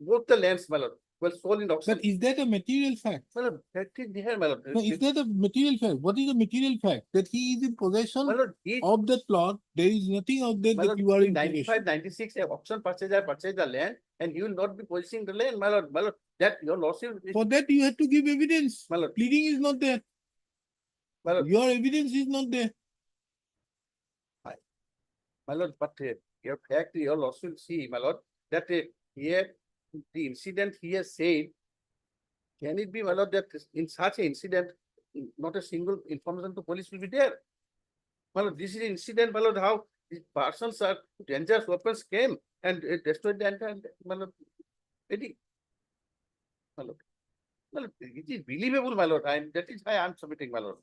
Speaker 10: both the lands, my lord, were sold in auction.
Speaker 2: But is that a material fact?
Speaker 10: My lord, that is there, my lord.
Speaker 2: No, is that a material fact? What is the material fact? That he is in possession
Speaker 10: My lord, he,
Speaker 2: of that plot. There is nothing out there
Speaker 10: my
Speaker 2: that
Speaker 10: lord,
Speaker 2: you are
Speaker 10: in
Speaker 2: in
Speaker 10: 95,
Speaker 2: possession.
Speaker 10: 96, a auction purchaser purchased the land and he will not be possessing the land, my lord. My lord, that your lawsuit is,
Speaker 2: For that, you have to give evidence.
Speaker 10: my lord,
Speaker 2: Pleading is not there.
Speaker 10: my lord.
Speaker 2: Your evidence is not there.
Speaker 10: My lord, but your fact, your lawsuit, see, my lord, that here, the incident he has said, can it be, my lord, that in such an incident, not a single information to police will be there? My lord, this is an incident, my lord, how these persons are dangerous weapons came and destroyed the entire, my lord, wedding. My lord, it is believable, my lord, and that is why I am submitting, my lord.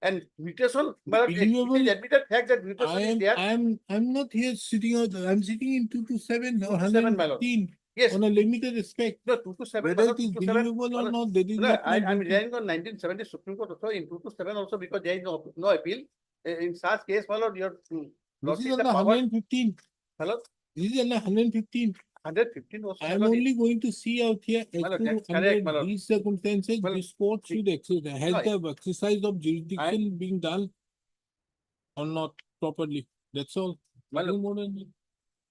Speaker 10: And mutation, my lord, it
Speaker 2: Believable?
Speaker 10: is admitted fact that mutation is there.
Speaker 2: I'm not here sitting out, I'm sitting in 227 or
Speaker 10: 227, my lord.
Speaker 2: 115
Speaker 10: Yes,
Speaker 2: on a limited respect.
Speaker 10: no, 2 to 7,
Speaker 2: Whether it is believable or not, that is
Speaker 10: no,
Speaker 2: not my
Speaker 10: I'm
Speaker 2: duty.
Speaker 10: relying on 1970 Supreme Court also in 2 to 7 also because there is no appeal. In such case, my lord, your
Speaker 2: This
Speaker 10: lord
Speaker 2: is
Speaker 10: is
Speaker 2: on
Speaker 10: the
Speaker 2: the
Speaker 10: power,
Speaker 2: 115.
Speaker 10: my lord,
Speaker 2: This is on the 115.
Speaker 10: 115 also. my
Speaker 2: I'm
Speaker 10: lord,
Speaker 2: only going to see out here as
Speaker 10: My lord,
Speaker 2: to
Speaker 10: that's correct, my
Speaker 2: under
Speaker 10: lord.
Speaker 2: these circumstances,
Speaker 10: Well,
Speaker 2: this court should exercise, has
Speaker 10: no,
Speaker 2: the exercise of jurisdiction being done or not properly. That's all.
Speaker 10: My
Speaker 2: Nothing
Speaker 10: lord.
Speaker 2: more than that.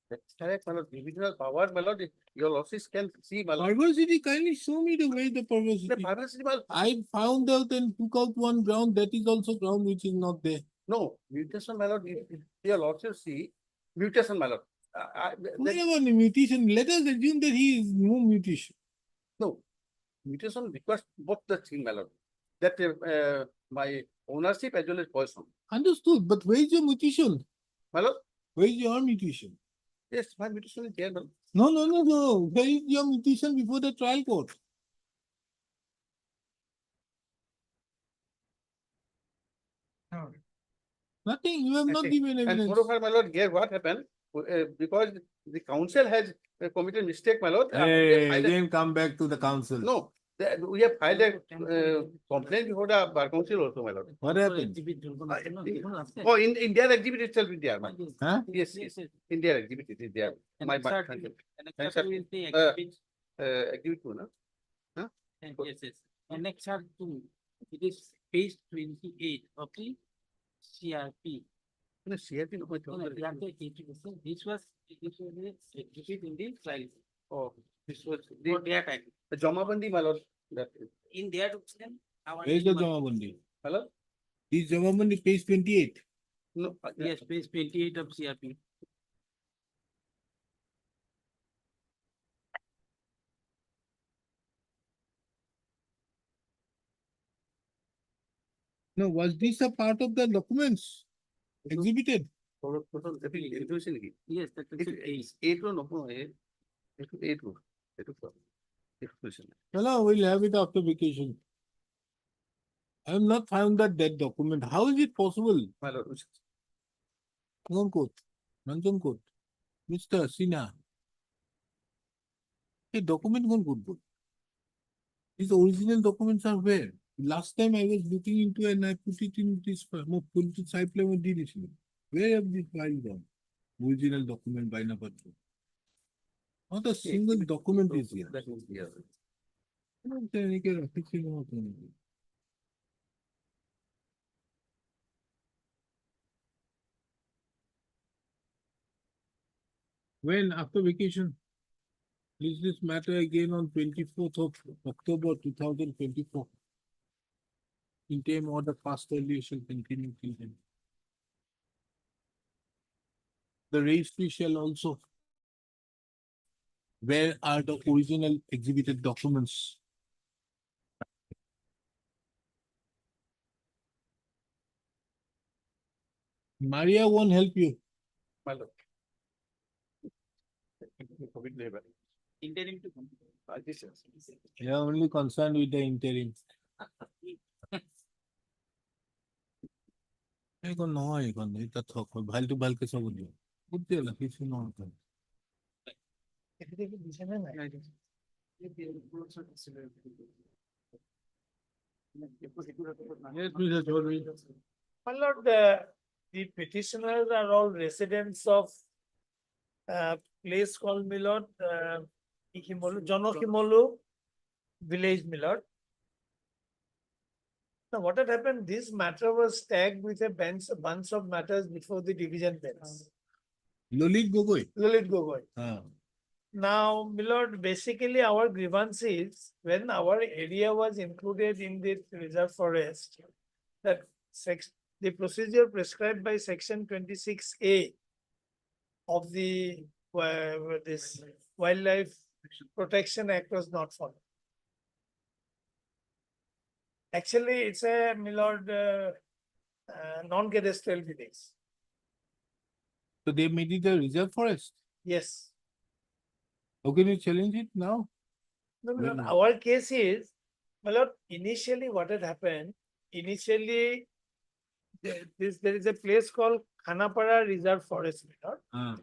Speaker 10: That's correct, my lord. Divisional power, my lord, your losses can see, my lord.
Speaker 2: Perversity, kindly show me the way the
Speaker 10: The
Speaker 2: perversity.
Speaker 10: perversity, my lord.
Speaker 2: I found out and took out one ground, that is also ground which is not there.
Speaker 10: No, mutation, my lord, your losses see, mutation, my lord.
Speaker 2: Whatever the mutation, let us assume that he is no mutation.
Speaker 10: No, mutation requires both the thing, my lord. That my ownership as well as possession.
Speaker 2: Understood, but where is your mutation?
Speaker 10: My lord,
Speaker 2: Where is your mutation?
Speaker 10: yes, my mutation is there, my lord.
Speaker 2: No. Where is your mutation before the trial court?
Speaker 4: No.
Speaker 2: Nothing, you have not
Speaker 10: Nothing.
Speaker 2: given
Speaker 10: And
Speaker 2: evidence.
Speaker 10: moreover, my lord, here what happened, because the council has committed mistake, my lord. we have
Speaker 2: Hey,
Speaker 10: filed a-
Speaker 2: again come back to the council.
Speaker 10: No, we have filed a complaint before the bar council also, my lord.
Speaker 2: What happened?
Speaker 10: Oh, in their exhibit itself is there, my lord.
Speaker 2: Huh?
Speaker 10: Yes, in their exhibit it is there. My exhibit 2, no?
Speaker 11: Yes. Annexure 2, it is page 28 of the CRP.
Speaker 10: No, CRP, no, my
Speaker 11: No,
Speaker 10: lord.
Speaker 11: this was exhibit in the trial.
Speaker 10: Oh, this was
Speaker 11: For their time.
Speaker 10: the Jamabandi, my lord. That,
Speaker 11: In their document, our.
Speaker 2: Where is the Jamabandi?
Speaker 10: my lord?
Speaker 2: Is Jamabandi page 28?
Speaker 10: No,
Speaker 11: Yes, page 28 of CRP.
Speaker 2: No, was this a part of the documents exhibited?
Speaker 10: total, information.
Speaker 11: Yes, that is it.
Speaker 10: It's 8 no, no, 8 information.
Speaker 2: Hello, we'll have it after vacation. I have not found that document. How is it possible?
Speaker 10: My lord, which-
Speaker 2: Nanjan Court, Nanjan Court, Mr. Sinha. A document gone good. These original documents are where? Last time I was looking into and I put it in this put it side plan with deletion. Where have this file gone? Original document by number 2. Not a single document is here.
Speaker 10: That is here.
Speaker 2: When after vacation? Is this matter again on 24th of October 2024? Interim order passed earlier shall continue till then. The registry shall also. Where are the original exhibited documents? Maria won't help you.
Speaker 10: my lord.
Speaker 11: Interim to.
Speaker 10: This is-
Speaker 2: You are only concerned with the interim. এখন নহয় এখন এটা থক ভালটো ভালকে চাব দিও বুঝতে না কিছু নহয়
Speaker 4: Affidavit দিছে নে নাই?
Speaker 2: Yes, Mr. Chaudhary.
Speaker 4: My lord, the petitioners are all residents of place called Milord, Jonokimolu village, Milord. Now, what had happened, this matter was tagged with a bunch of matters before the division bench.
Speaker 2: Lalit Gogoi
Speaker 4: Lalit Gogoi.
Speaker 2: হ্যাঁ
Speaker 4: Now, Milord, basically our grievance is when our area was included in the reserve forest, that the procedure prescribed by section 26A of the this Wildlife Protection Act was not followed. Actually, it's a Milord non-cadastral village.
Speaker 2: so they made it a reserve forest.
Speaker 4: Yes.
Speaker 2: How can you challenge it now?
Speaker 4: No, my lord,
Speaker 2: When-
Speaker 4: our case is, my lord, initially what had happened, initially there is a place called Khanapara Reserve Forest, my lord,
Speaker 2: হ্যাঁ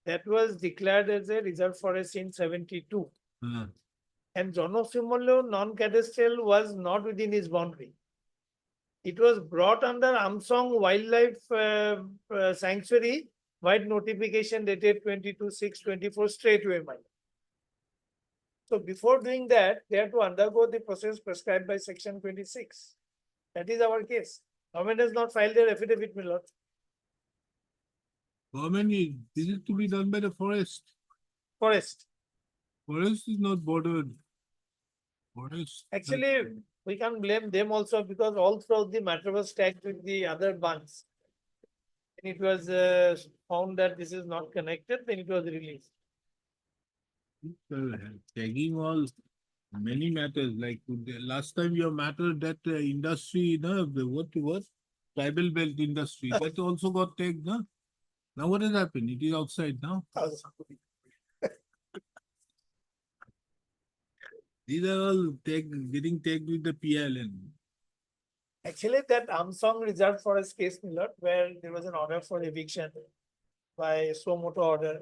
Speaker 4: that was declared as a reserve forest in 72.
Speaker 2: হ্যাঁ
Speaker 4: And Jonosimolo non-cadastral was not within his boundary. It was brought under Amsong Wildlife Sanctuary, wide notification dated 22/6/24 straightway, my lord. So before doing that, they have to undergo the process prescribed by section 26. That is our case. Government has not filed their affidavit, my lord.
Speaker 2: Government this is to be done by the forest.
Speaker 4: Forest.
Speaker 2: Forest is not bordered. Forest.
Speaker 4: Actually, we can't blame them also because all throughout the matter was tagged with the other bunch. And it was found that this is not connected, then it was released.
Speaker 2: Tagging all many matters like the last time your matter that industry, no, what tribal belt industry that also got tagged, no? Now what has happened? It is outside now. These are all getting tagged with the PLN.
Speaker 4: Actually, that Amsong Reserve Forest case, my lord, where there was an order for eviction by suo motu order.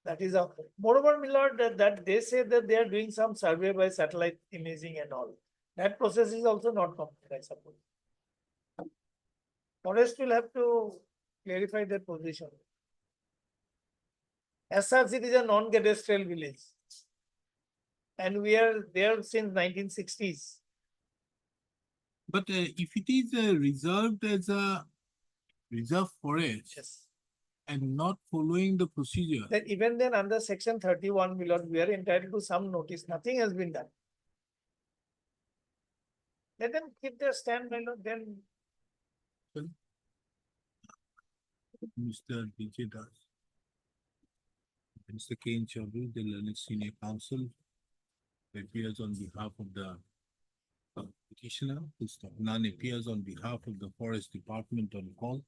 Speaker 4: That is, moreover, my lord, that they say that they are doing some survey by satellite imaging and all. That process is also not complete, I suppose. Forest will have to clarify their position. As such, it is a non-cadastral village. And we are there since 1960s.
Speaker 2: But if it is reserved as a reserve forest
Speaker 4: Yes.
Speaker 2: and not following the procedure,
Speaker 4: Then even then under section 31, my lord, we are entitled to some notice. Nothing has been done. Let them keep their stand, my lord, then
Speaker 2: Mr. DJ Das. Mr. Kane Chaudhary, the learned senior counsel, appears on behalf of the petitioner, none appears on behalf of the forest department on call.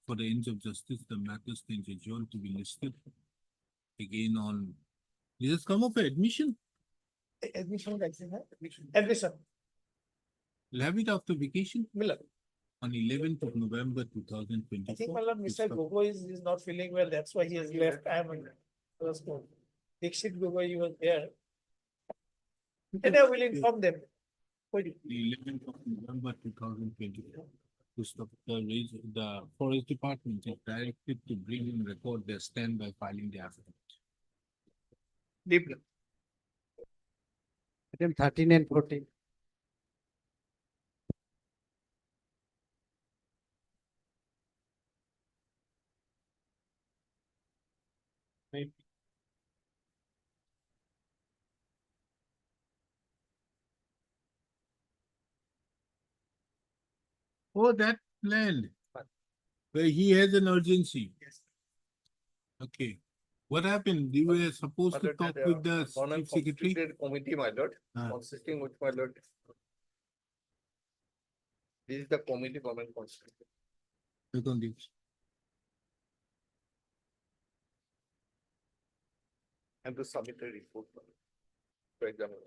Speaker 2: For the ends of justice, the matter stands adjourned to be listed. Again on, this has come up for admission.
Speaker 4: admission, admission,
Speaker 2: We'll have it after vacation
Speaker 4: Miller.
Speaker 2: on 11th of November,
Speaker 4: I think,
Speaker 2: 2024.
Speaker 4: my lord, Mr. Gogoi is not feeling well. That's why he has left. I am was told. Dixit Gogoi, he was there. And I will inform them.
Speaker 2: The 11th of November, 2024. The forest department is directed to bring in record their stand by filing the affidavit.
Speaker 4: Deeply.
Speaker 11: Item 13 and 14.
Speaker 2: Oh, that land where he has an urgency.
Speaker 4: Yes.
Speaker 2: Okay. What happened? You were supposed to talk with the chief secretary?
Speaker 10: Committee, my lord,
Speaker 2: Ah.
Speaker 10: consisting with my lord. This is the committee government constituted.
Speaker 2: Click on this.
Speaker 10: And to submit a report, for example.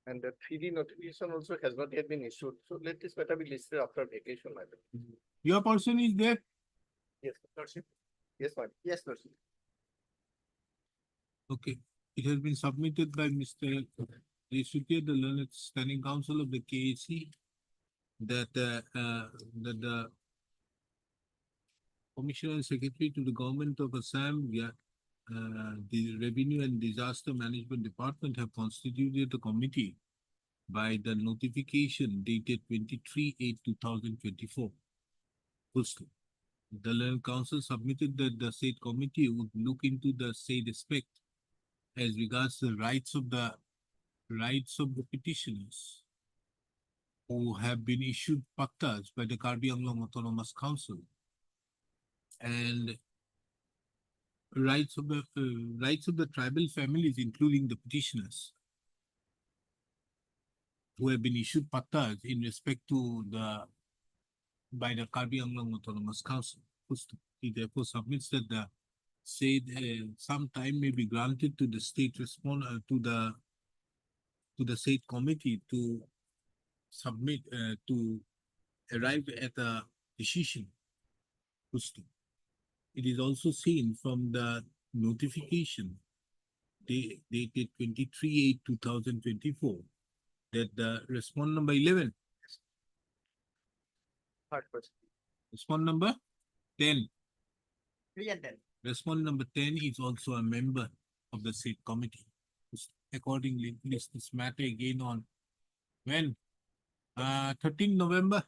Speaker 10: And the 3D notification also has not yet been issued, so let this matter be listed after vacation, madam.
Speaker 2: Your person is there?
Speaker 10: Yes, Lordship. Yes, madam. Yes, Lordship.
Speaker 2: Okay. It has been submitted by Mr. Jayasuriya, the learned standing counsel of the KAC, that the Commissioner and Secretary to the Government of Assam, the Revenue and Disaster Management Department have constituted a committee by the notification dated 23/8/2024. Full stop. The learned counsel submitted that the said committee would look into the said aspect as regards the rights of the petitioners who have been issued pattas by the Karbi Anglong Autonomous Council and rights of the tribal families, including the petitioners who have been issued pattas in respect to by the Karbi Anglong Autonomous Council. He therefore submits that the said some time may be granted to the state to the state committee to submit to arrive at a decision. It is also seen from the notification dated 23/8/2024 that the respond number 11,
Speaker 10: Third person.
Speaker 2: respond number 10,
Speaker 10: 3 and 10.
Speaker 2: respond number 10 is also a member of the said committee. Accordingly, list this matter again on when? 13 November.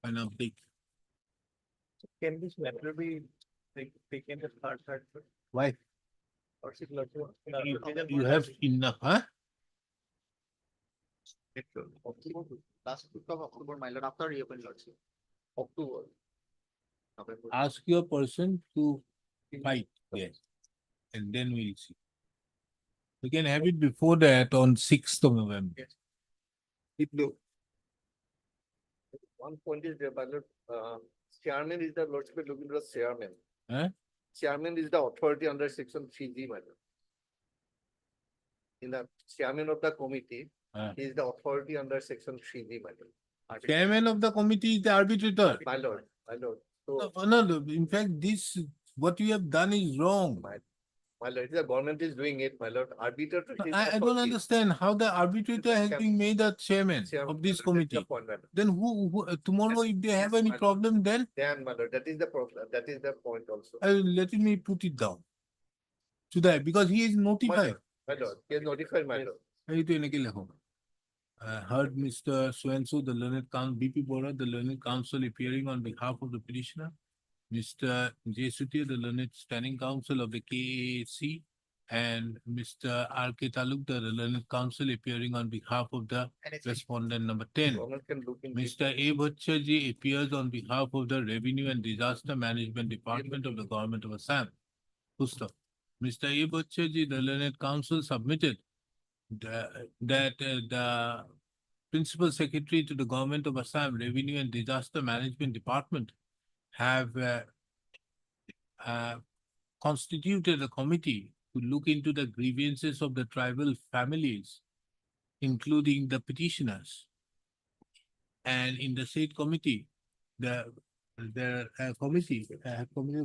Speaker 2: An update.
Speaker 10: Can this matter be taken as third?
Speaker 2: Why?
Speaker 10: Or is it not?
Speaker 2: You have enough, huh?
Speaker 10: Last week of October, my lord, after reopen lordship. October. November.
Speaker 2: Ask your person to fight, yes, and then we'll see. We can have it before that on 6th of November.
Speaker 10: Yes. It no. One point is there, my lord, chairman is the lordship looking to the chairman.
Speaker 2: Huh?
Speaker 10: Chairman is the authority under section 3G, my lord. In the chairman of the committee, he is the authority under section 3G, my lord.
Speaker 2: Chairman of the committee is the arbitrator.
Speaker 10: My lord, my lord. So,
Speaker 2: No, in fact, what you have done is wrong.
Speaker 10: my lord, the government is doing it, my lord. Arbitrator. is the
Speaker 2: I don't
Speaker 10: authority.
Speaker 2: understand how the arbitrator has been made a chairman of this
Speaker 10: That's the
Speaker 2: committee.
Speaker 10: point, my lord.
Speaker 2: Then who tomorrow, if they have any
Speaker 10: my lord.
Speaker 2: problem, then
Speaker 10: Then, my lord, that is the problem. That is the point also.
Speaker 2: let me put it down. Today, because he is notified.
Speaker 10: My lord, he has notified, my lord.
Speaker 2: Heard Mr. So-and-so, the learned counsel, BP Bora, the learned counsel appearing on behalf of the petitioner. Mr. Jayasuriya, the learned standing counsel of the KAC, and Mr. R.K. Taluk, the learned counsel appearing on behalf of the respondent number 10.
Speaker 10: Government can look into it.
Speaker 2: Mr. A. Bhattacharjee appears on behalf of the Revenue and Disaster Management Department of the Government of Assam. Full stop. Mr. A. Bhattacharjee, the learned counsel, submitted that the Principal Secretary to the Government of Assam Revenue and Disaster Management Department have constituted a committee to look into the grievances of the tribal families, including the petitioners. And in the said committee, the committee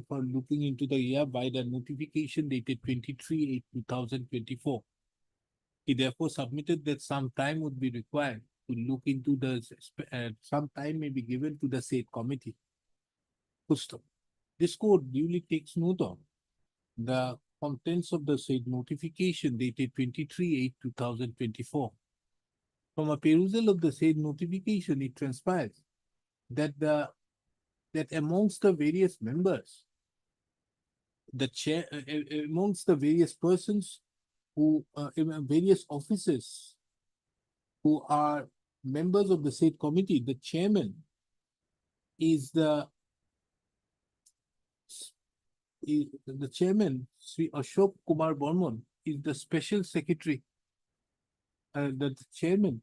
Speaker 2: for looking into the year by the notification dated 23/8/2024. He therefore submitted that some time would be required to look into some time may be given to the said committee. Full stop. This court duly takes note of the contents of the said notification dated 23/8/2024. From a perusal of the said notification, it transpires that the that amongst the various members, the chair, amongst the various persons who, various officers who are members of the state committee, the chairman is the chairman, Sri Ashok Kumar Burman, is the special secretary. The chairman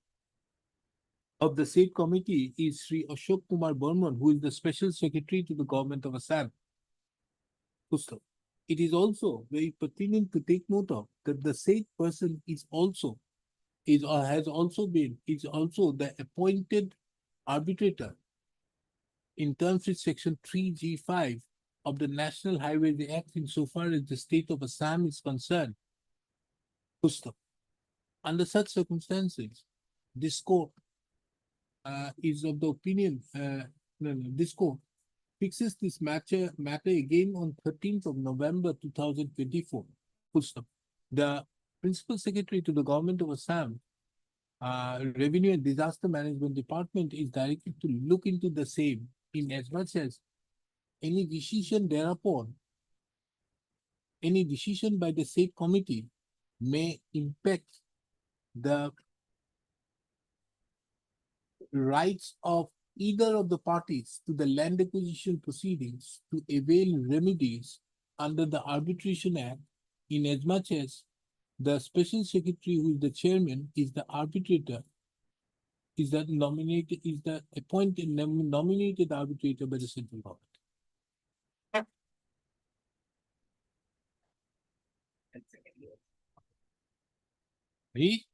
Speaker 2: of the state committee is Sri Ashok Kumar Burman, who is the special secretary to the government of Assam. Pusto. It is also very pertinent to take note of that the said person is also has also been the appointed arbitrator in terms with section 3G5 of the National Highways Act insofar as the state of Assam is concerned. Pusto. Under such circumstances, this court is of the opinion, this court fixes this matter again on 13th of November 2024. Full stop. The Principal Secretary to the Government of Assam, Revenue and Disaster Management Department is directed to look into the same in as much as any decision thereupon, any decision by the state committee may impact the rights of either of the parties to the land acquisition proceedings to avail remedies under the Arbitration Act, in as much as the special secretary, who is the chairman, is the arbitrator, is the appointed nominated arbitrator by the central government. He?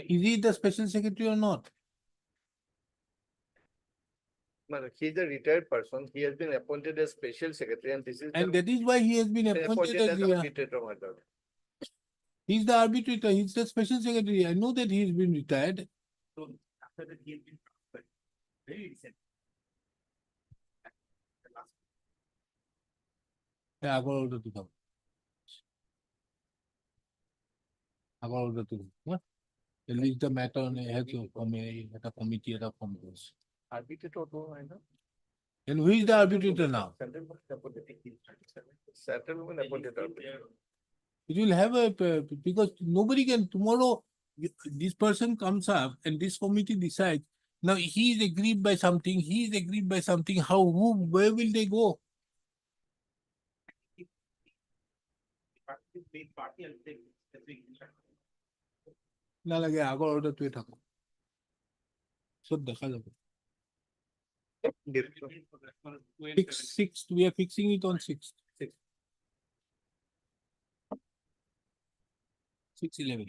Speaker 2: Is he the special secretary or not?
Speaker 10: He is a retired person. He has been appointed as special secretary, and this is
Speaker 2: And that is why he has been appointed as the,
Speaker 10: arbitrator, my lord.
Speaker 2: he's the arbitrator, he's the special secretary. I know that he's been retired.
Speaker 1: So after that, he has been transferred. Very recent.
Speaker 2: Yeah, I got order to come. I got order to come. At least the matter on a committee at a committee.
Speaker 10: Arbitrator, I know.
Speaker 2: And who is the arbitrator now?
Speaker 10: Central woman appointed arbitrator.
Speaker 2: It will have a, because nobody can, tomorrow, this person comes up and this committee decides, now he is aggrieved by something, he is aggrieved by something, where will they go? না লাগে আগৰ অৰ্ডাৰটোৱে থাকক সব দেখা যাব 6 we are fixing it on 6th 6/11.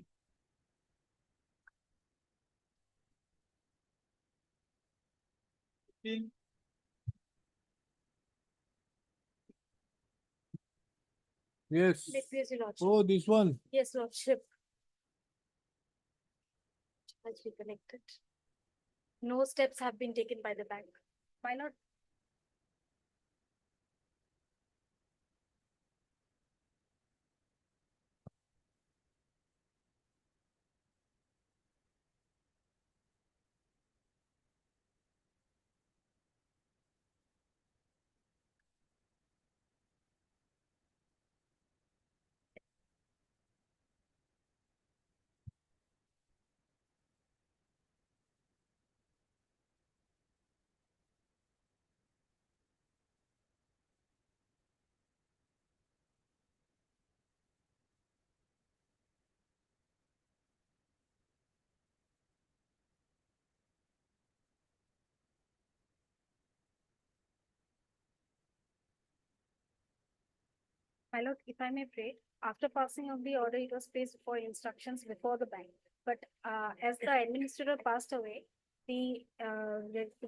Speaker 2: Yes.
Speaker 3: Yes, Your Lordship.
Speaker 2: Oh, this one.
Speaker 3: Yes, Lordship. Has reconnected. No steps have been taken by the bank. Why not? My lord, if I may pray, after passing of the order, it was placed for instructions before the bank. But as the administrator passed away, the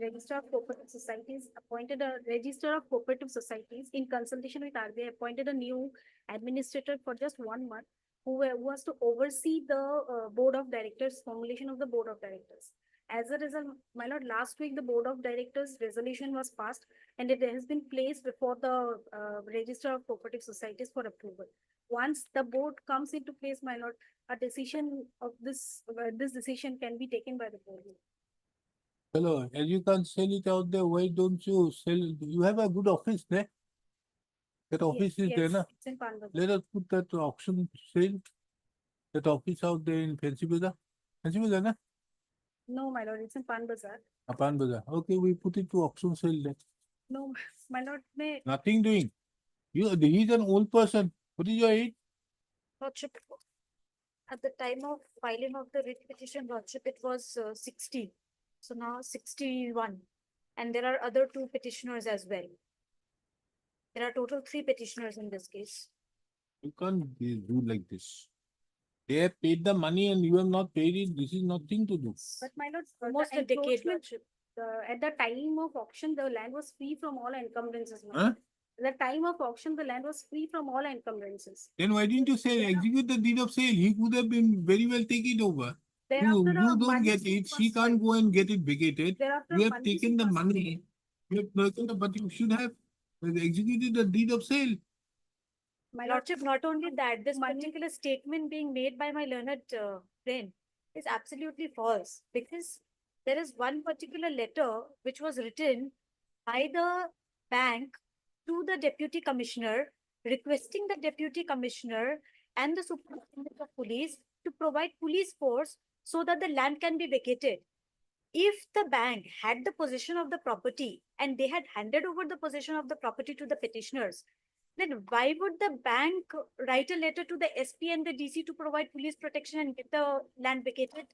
Speaker 3: Register of Cooperative Societies appointed a Register of Cooperative Societies in consultation with RBI, appointed a new administrator for just 1 month who was to oversee the board of directors, formulation of the board of directors. As a result, my lord, last week the board of directors resolution was passed and it has been placed before the Register of Cooperative Societies for approval.
Speaker 12: once the board comes into place, my lord, a decision of this decision can be taken by the board.
Speaker 2: Hello, as you can't sell it out there, why don't you sell it? You have a good office there. That office is there,
Speaker 12: Yes,
Speaker 2: na?
Speaker 12: it's in Panvel.
Speaker 2: Let us put that to auction sale. That office out there in Fancy Bazaar. Fancy Bazaar, na?
Speaker 12: No, my lord, it's in Pan Bazaar.
Speaker 2: Apan Bazaar. Okay, we put it to auction sale there.
Speaker 12: No, my lord, may
Speaker 2: Nothing doing. He's an old person. What is your age?
Speaker 12: lordship, at the time of filing of the writ petition, lordship, it was 60. So now 61. And there are other two petitioners as well. There are total 3 petitioners in this case.
Speaker 2: You can't do like this. They have paid the money and you have not paid it. This is nothing to do.
Speaker 12: But my lord, almost a decade, lordship. At the time of auction, the land was free from all encumbrances. my
Speaker 2: Huh?
Speaker 12: lord. At the time of auction, the land was free from all encumbrances.
Speaker 2: Then why didn't you say execute the deed of sale? He could have been very well take it over.
Speaker 12: Thereafter,
Speaker 2: You don't
Speaker 12: money
Speaker 2: get it.
Speaker 12: was
Speaker 2: She can't go and get it vacated.
Speaker 12: Thereafter,
Speaker 2: You have
Speaker 12: money
Speaker 2: taken the
Speaker 12: was-
Speaker 2: money. You have taken the, but you should have executed the deed of sale.
Speaker 12: My lordship, not only that, this particular statement being made by my learned friend is absolutely false, because there is one particular letter which was written by the bank to the deputy commissioner, requesting the deputy commissioner and the superintendent of police to provide police force so that the land can be vacated. If the bank had the possession of the property and they had handed over the possession of the property to the petitioners, then why would the bank write a letter to the SP and the DC to provide police protection and get the land vacated?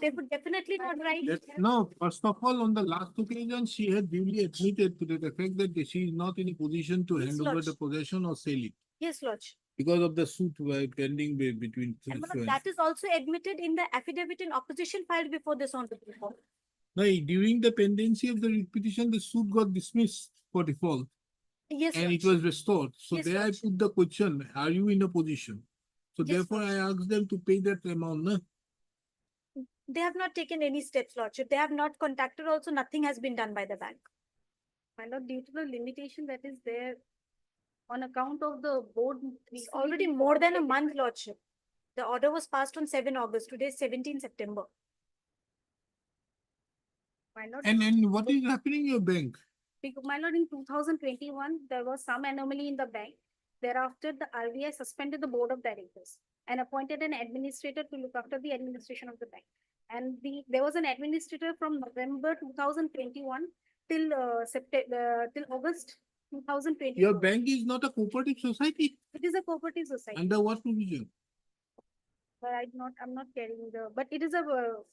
Speaker 12: They would definitely not write.
Speaker 2: No, first of all, on the last occasion, she had duly admitted to the fact that she is not in a position to
Speaker 12: Yes,
Speaker 2: hand over
Speaker 12: Lodge.
Speaker 2: the possession or sell it
Speaker 12: Yes, Lodge.
Speaker 2: because of the suit pending between.
Speaker 12: And that is also admitted in the affidavit in opposition filed before this honorable court.
Speaker 2: No, during the pendency of the writ petition, the suit got dismissed for default
Speaker 12: Yes,
Speaker 2: and it
Speaker 12: Lodge.
Speaker 2: was restored. So
Speaker 12: Yes,
Speaker 2: there I
Speaker 12: Lodge.
Speaker 2: put the question, are you in a position? So
Speaker 12: Yes,
Speaker 2: therefore I
Speaker 12: Lodge.
Speaker 2: asked them to pay that amount. No?
Speaker 12: They have not taken any steps, Lordship. They have not contacted also, nothing has been done by the bank. My lord, due to the limitation that is there on account of the board. It's already more than a month, Lordship. The order was passed on 7 August. Today is 17 September. My lord,
Speaker 2: And what is happening in your bank?
Speaker 12: my lord, in 2021, there was some anomaly in the bank. Thereafter, the RBI suspended the board of directors and appointed an administrator to look after the administration of the bank. And there was an administrator from November 2021 till till August 2021.
Speaker 2: Your bank is not a cooperative society.
Speaker 12: It is a cooperative society.
Speaker 2: Under what provision?
Speaker 12: But I'm not carrying but it is a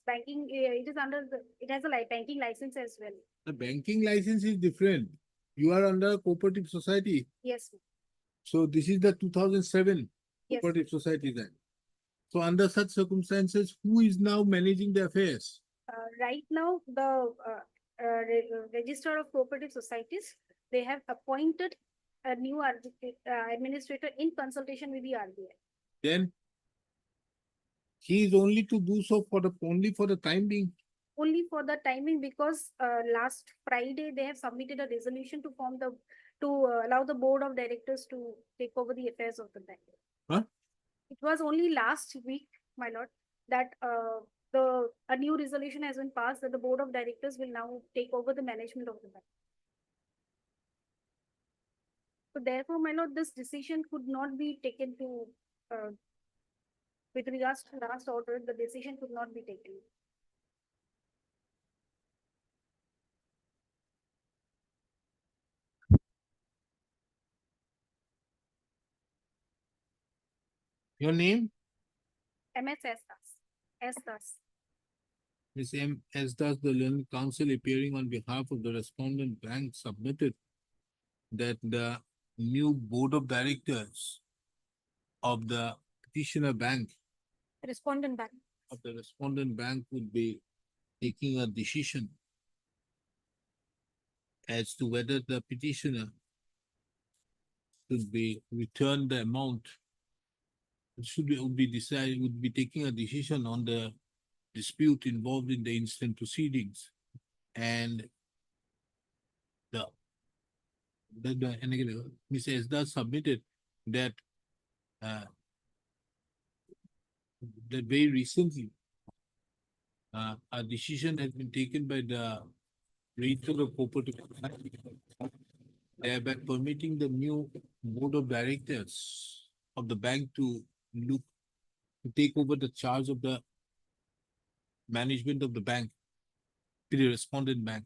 Speaker 12: banking, it is under it has a banking license as well.
Speaker 2: The banking license is different. You are under a cooperative society.
Speaker 12: Yes,
Speaker 2: So this is the 2007
Speaker 12: yes.
Speaker 2: Cooperative Society Act. So under such circumstances, who is now managing the affairs?
Speaker 12: Right now, the Register of Cooperative Societies, they have appointed a new administrator in consultation with the RBI.
Speaker 2: Then he is only to do so for only for the time being.
Speaker 12: Only for the timing, because last Friday they have submitted a resolution to form allow the board of directors to take over the affairs of the bank.
Speaker 2: Huh?
Speaker 12: It was only last week, my lord, that a new resolution has been passed that the board of directors will now take over the management of the bank. So therefore, my lord, this decision could not be taken to with regards to last order, the decision could not be taken.
Speaker 2: Your name?
Speaker 12: MS Estas.
Speaker 2: Ms. M. As does the learned counsel appearing on behalf of the respondent bank submitted that the new board of directors of the petitioner bank
Speaker 12: Respondent bank.
Speaker 2: of the respondent bank would be taking a decision as to whether the petitioner should be returned the amount. It would be taking a decision on the dispute involved in the instant proceedings. And and again, Ms. Esda submitted that that very recently, a decision has been taken by the Register of Cooperative Society, thereby permitting the new board of directors of the bank to take over the charge of the management of the bank, to the respondent bank.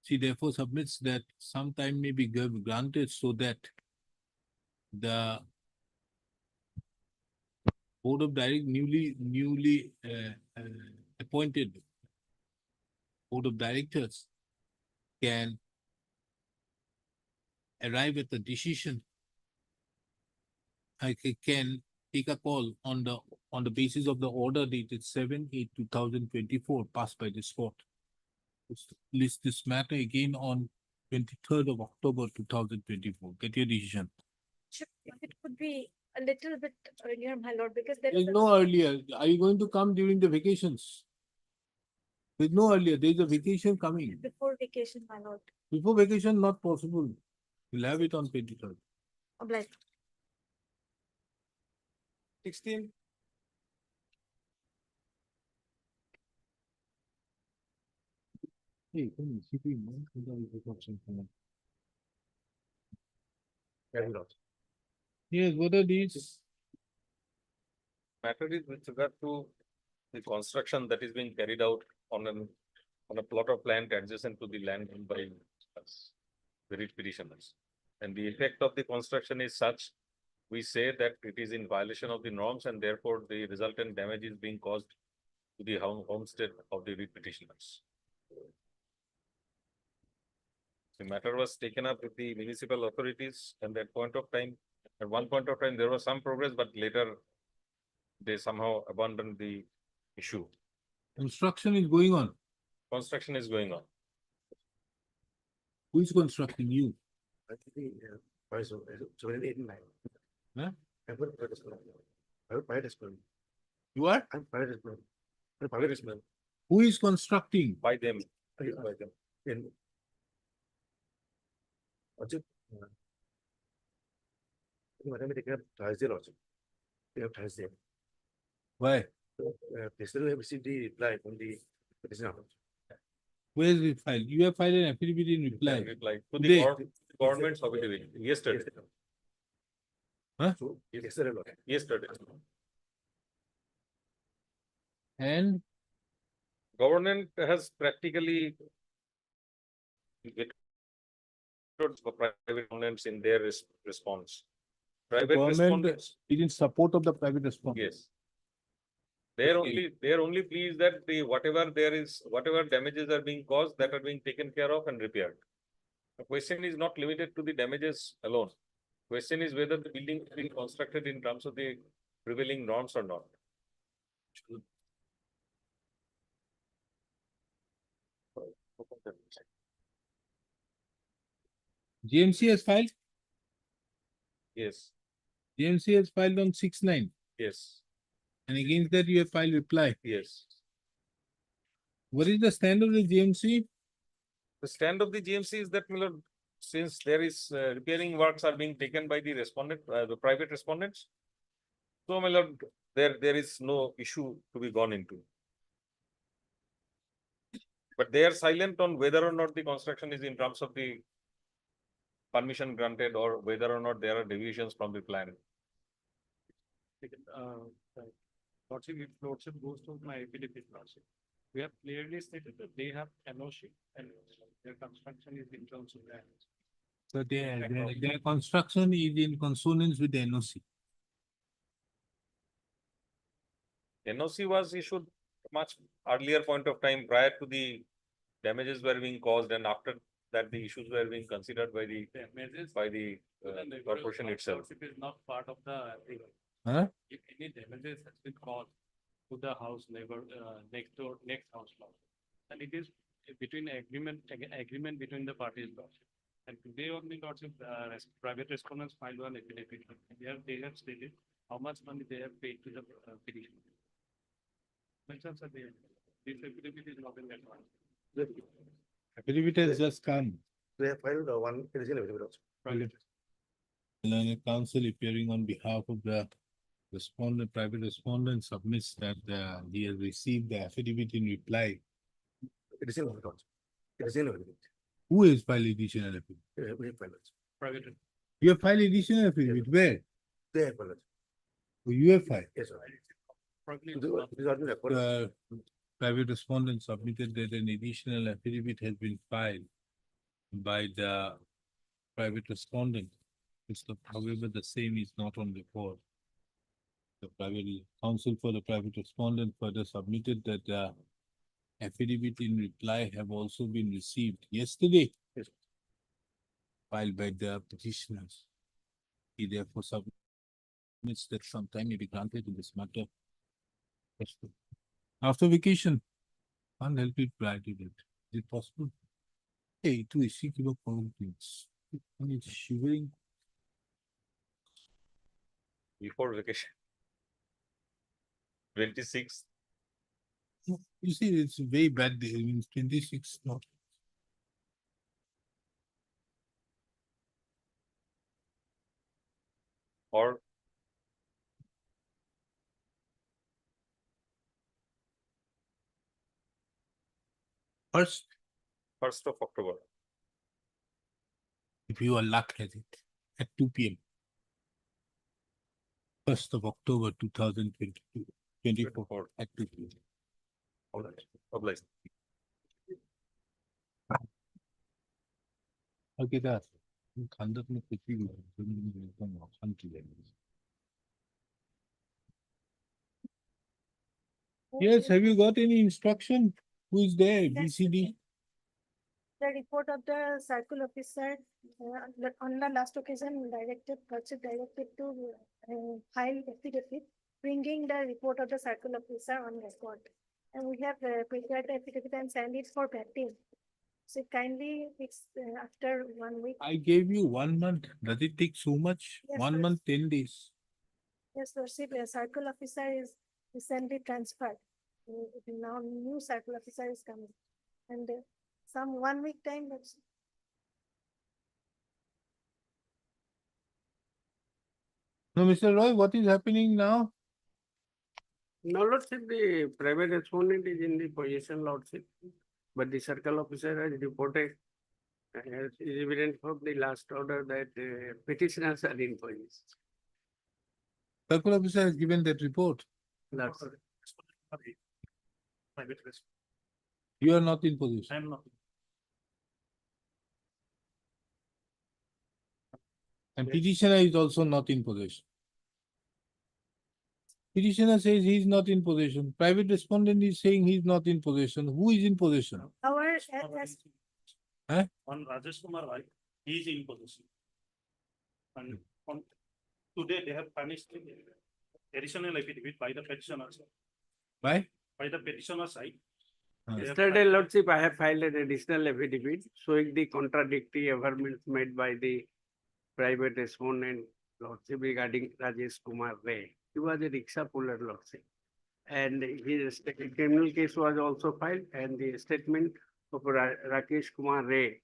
Speaker 2: She therefore submits that some time may be granted so that the board of newly appointed board of directors can arrive at the decision. I can take a call on the basis of the order dated 7/8/2024 passed by this court. List this matter again on 23rd of October 2024. Get your decision.
Speaker 12: If it could be a little bit earlier, my lord, because there
Speaker 2: There's
Speaker 12: is
Speaker 2: no earlier. Are you going to come during the vacations? There's no earlier. There's a vacation coming.
Speaker 12: before vacation, my lord.
Speaker 2: Before vacation, not possible. We'll have it on 23rd.
Speaker 12: Obliged.
Speaker 8: 16.
Speaker 2: Hey, come on, CP, man. Without option, come on. Yes, what are these?
Speaker 8: Matter is with regard to the construction that is being carried out on a plot of land adjacent to the land owned by us, the writ petitioners. And the effect of the construction is such, we say that it is in violation of the norms and therefore the resultant damage is being caused to the homestead of the writ petitioners. The matter was taken up with the municipal authorities and at one point of time, there was some progress, but later they somehow abandoned the issue.
Speaker 2: Construction is going on.
Speaker 8: Construction is going on.
Speaker 2: Who is constructing? You?
Speaker 1: Huh?
Speaker 2: You are?
Speaker 1: I'm private.
Speaker 2: Who is constructing?
Speaker 8: By them.
Speaker 1: In. Madam, we take up Thursday also. We have Thursday.
Speaker 2: Why?
Speaker 1: Yesterday we have received the reply from the petitioner.
Speaker 2: Where is the file? You have filed an affidavit in reply.
Speaker 8: Reply to
Speaker 2: Today.
Speaker 8: the government's affidavit yesterday.
Speaker 2: Huh?
Speaker 1: So, yesterday.
Speaker 8: Yesterday.
Speaker 2: And
Speaker 8: Government has practically private respondents in their response. Private
Speaker 2: government
Speaker 8: respondents,
Speaker 2: is in support of the private response.
Speaker 8: yes. They're only pleased that whatever damages are being caused, that are being taken care of and repaired. The question is not limited to the damages alone. Question is whether the building is being constructed in terms of the prevailing norms or not.
Speaker 2: GMC has filed?
Speaker 8: Yes,
Speaker 2: GMC has filed on 6/9.
Speaker 8: yes,
Speaker 2: And against that you have filed reply.
Speaker 8: yes.
Speaker 2: What is the stand of the GMC?
Speaker 8: The stand of the GMC is that, since there is repairing works are being taken by the the private respondents, so there is no issue to be gone into. But they are silent on whether or not the construction is in terms of the permission granted or whether or not there are deviations from the plan.
Speaker 1: Lordship, if Lordship goes to my affidavit, Lordship, we have clearly stated that they have NOC and their construction is in terms of that.
Speaker 2: So their construction is in consonance with the NOC.
Speaker 8: NOC was issued much earlier point of time prior to the damages were being caused and after that the issues were being considered by the corporation itself.
Speaker 1: It is not part of the.
Speaker 2: Huh?
Speaker 1: If any damages has been caused to the house neighbor, next house lot. And it is between agreement between the parties, Lordship. And today only, Lordship, private respondents filed one affidavit. They have stated how much money they have paid to the petitioner. Mentions are there. This affidavit is not in that one.
Speaker 2: Affidavit has just come.
Speaker 1: They have filed one additional affidavit also.
Speaker 2: learned counsel appearing on behalf of the respondent, private respondent submits that he has received the affidavit in reply.
Speaker 10: It is in our council. It is in our village.
Speaker 2: Who has filed additional affidavit?
Speaker 10: We have filed. Private.
Speaker 2: You have filed additional affidavit, where?
Speaker 10: They have filed.
Speaker 2: Oh, you have filed.
Speaker 10: Yes, sir. These are the records.
Speaker 2: The private respondent submitted that an additional affidavit has been filed by the private respondent. However, the same is not on record. The private counsel for the private respondent further submitted that affidavit in reply have also been received yesterday.
Speaker 10: Yes.
Speaker 2: Filed by the petitioners. He therefore submits that some time may be granted in this matter. After vacation, can't help it prior to that. Is it possible? Hey, to issue things. It's shivering.
Speaker 13: Before vacation. 26.
Speaker 2: You see, it's a very bad day. I mean, 26, not.
Speaker 13: Or
Speaker 2: First,
Speaker 13: 1st of October.
Speaker 2: if you are luck at it, at 2 p.m. 1st of October 2022, 24 at 2 p.m.
Speaker 13: All right. Obliged.
Speaker 2: Okay, that's. Conduct में कुछ भी एकदम अशांति लगेगी. Yes, have you got any instruction? Who is there? BCD?
Speaker 12: The report of the circle officer on the last occasion directed to file affidavit, bringing the report of the circle officer on record. And we have prepared the affidavit and sent it for vetting. So kindly, it's after 1 week.
Speaker 2: I gave you 1 month. Does it take so much?
Speaker 12: Yes,
Speaker 2: 1
Speaker 12: sir.
Speaker 2: month, 10 days.
Speaker 12: Yes, Lordship, a circle officer is recently transferred. Now new circle officer is coming. And some 1 week time, that's
Speaker 2: No, Mr. Roy, what is happening now?
Speaker 11: No, Lordship, the private respondent is in the position, Lordship, but the circle officer has reported, as is evident from the last order, that petitioners are in position.
Speaker 2: Circle officer has given that report.
Speaker 11: Lordship.
Speaker 1: Private risk.
Speaker 2: You are not in position.
Speaker 1: I am not.
Speaker 2: And petitioner is also not in possession. Petitioner says he is not in possession. Private respondent is saying he is not in possession. Who is in possession?
Speaker 12: our,
Speaker 2: Huh?
Speaker 1: On Rajesh Kumar Rai, he is in possession. And on today they have furnished additional affidavit by the petitioners.
Speaker 2: By?
Speaker 1: By the petitioner side. They have
Speaker 11: Yesterday, Lordship, I have filed an additional affidavit showing the contradictory affirmations made by the private respondent, Lordship, regarding Rajesh Kumar Ray. He was a rickshaw puller, Lordship. And his criminal case was also filed, and the statement of Rakesh Kumar Ray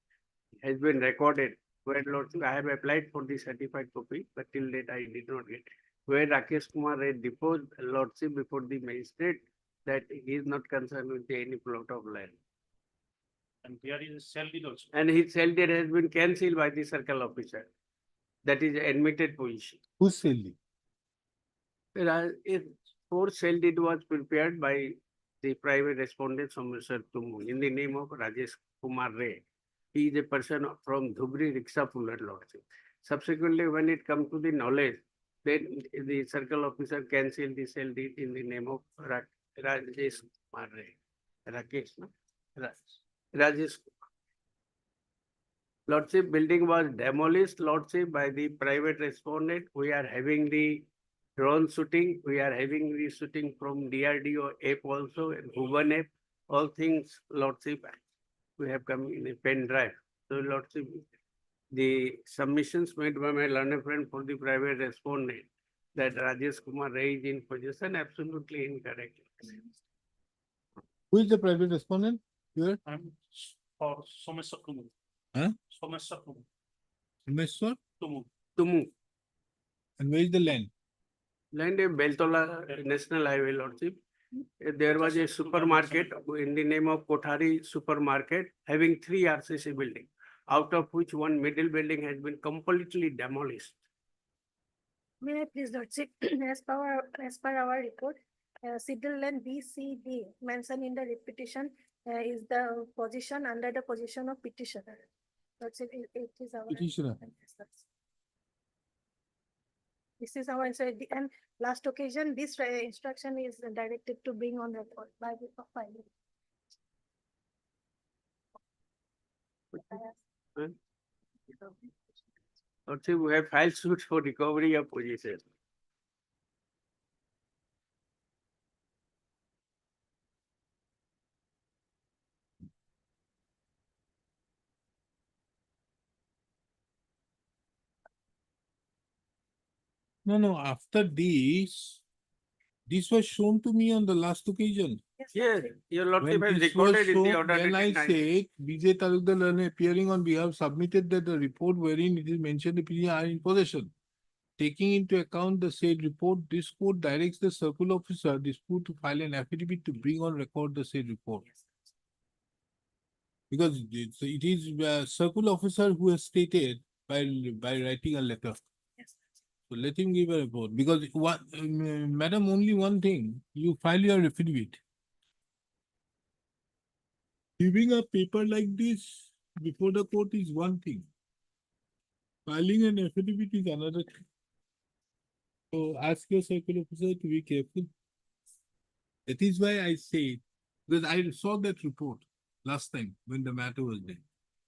Speaker 11: has been recorded. Where, Lordship, I have applied for the certified copy, but till date I did not get. Where Rakesh Kumar Ray deposed, Lordship, before the magistrate that he is not concerned with any plot of land.
Speaker 1: And there is a cell deed also.
Speaker 11: And his cell deed has been cancelled by the circle officer. That is admitted position.
Speaker 2: Who's selling?
Speaker 11: If fourth cell deed was prepared by the private respondent Somerset Tumu in the name of Rajesh Kumar Ray. He is a person from Dhubri Rickshaw Puller, Lordship. Subsequently, when it comes to the knowledge, then the circle officer cancelled the cell deed in the name of Rajesh Kumar Ray. Rakesh, no? Rajesh. Lordship, building was demolished, Lordship, by the private respondent. We are having the drone shooting. We are having the shooting from DRDO app also, and Bhuvan app. All things, Lordship, we have come in a pen drive. So, Lordship, the submissions made by my learned friend for the private respondent that Rajesh Kumar Ray is in possession, absolutely incorrect.
Speaker 2: Who is the private respondent? Here?
Speaker 1: I'm for Somerset Tumu.
Speaker 2: Huh?
Speaker 1: Somerset Tumu.
Speaker 2: Investor?
Speaker 1: Tumu.
Speaker 11: Tumu.
Speaker 2: And where is the land?
Speaker 11: Land in Beltola National Highway, Lordship. There was a supermarket in the name of Kothari Supermarket having 3 RCC building, out of which one middle building has been completely demolished.
Speaker 12: May I please Lordship, as per our report, Sidle land BCD mentioned in the repetition is the position under the position of petitioner. Lordship, it is our.
Speaker 2: Petitioner.
Speaker 12: This is our answer. And last occasion, this instruction is directed to bring on record by the filing.
Speaker 11: Lordship, we have filed suits for recovery of possession.
Speaker 2: No, after this was shown to me on the last occasion.
Speaker 11: Yes, your Lordship
Speaker 2: When
Speaker 11: has
Speaker 2: this was
Speaker 11: recorded in the
Speaker 2: shown,
Speaker 11: order.
Speaker 2: then I
Speaker 11: 89.
Speaker 2: said, Vijay Talukdar learner appearing on behalf submitted that the report wherein it is mentioned the petitioner are in possession. Taking into account the said report, this court directs the circle officer dispute to file an affidavit to bring on record the said report. Because it is circle officer who has stated by writing a letter.
Speaker 12: Yes.
Speaker 2: So let him give a report, because what, madam, only one thing, you file your affidavit. Giving a paper like this before the court is one thing. Filing an affidavit is another thing. So ask your circle officer to be careful. That is why I say, because I saw that report last time when the matter was there.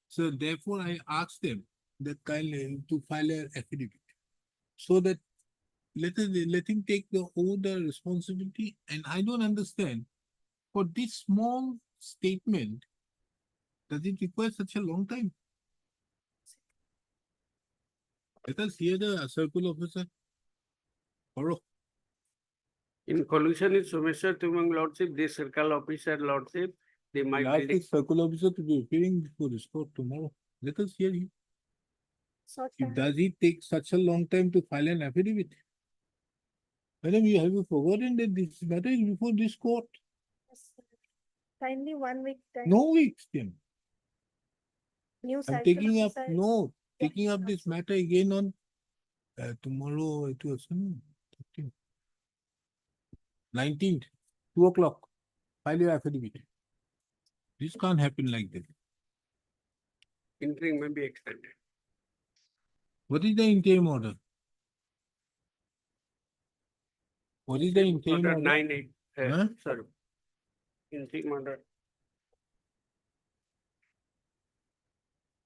Speaker 2: So therefore I asked them that kindly to file an affidavit. So that let him take all the responsibility. And I don't understand, for this small statement, does it require such a long time? Let us hear the circle officer. Or
Speaker 11: In collusion with Someshwar Tumang Lordship, the circle officer Lordship, the my
Speaker 2: ask the
Speaker 11: building.
Speaker 2: circle officer to be appearing before this court tomorrow. Let us hear him. Does it take such a long time to file an affidavit? Madam, you have forgotten that this matter is before this court?
Speaker 12: Kindly 1 week time.
Speaker 2: No weeks, then.
Speaker 12: New
Speaker 2: I'm
Speaker 12: cycle
Speaker 2: taking up,
Speaker 12: officer-
Speaker 2: no, taking up this matter again on tomorrow, it was 13th. 19th, 2 o'clock. File your affidavit. This can't happen like that.
Speaker 11: Interim may be extended.
Speaker 2: What is the interim order? What is the interim
Speaker 11: Order
Speaker 2: order?
Speaker 11: 9-8,
Speaker 2: Huh?
Speaker 11: sorry. Interim order.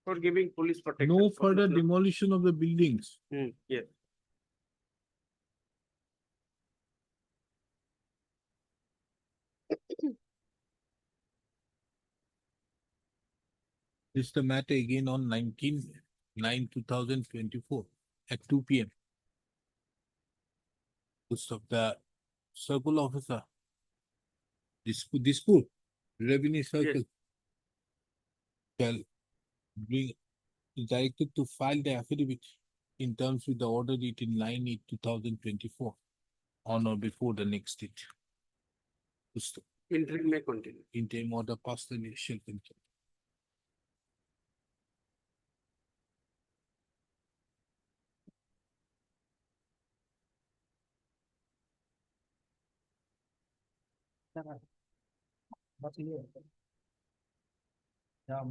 Speaker 11: For giving police protection.
Speaker 2: No
Speaker 11: for
Speaker 2: further
Speaker 11: the-
Speaker 2: demolition of the buildings.
Speaker 11: Yes.
Speaker 2: This is the matter again on 19/9/2024 at 2 p.m. Post of the circle officer. Dispute, revenue circle. Shall bring, is directed to file the affidavit in terms with the order dated 9/8/2024 on or before the next date. Post
Speaker 11: Interim may continue.
Speaker 2: interim order passed the initial control.
Speaker 4: But yeah. Yeah,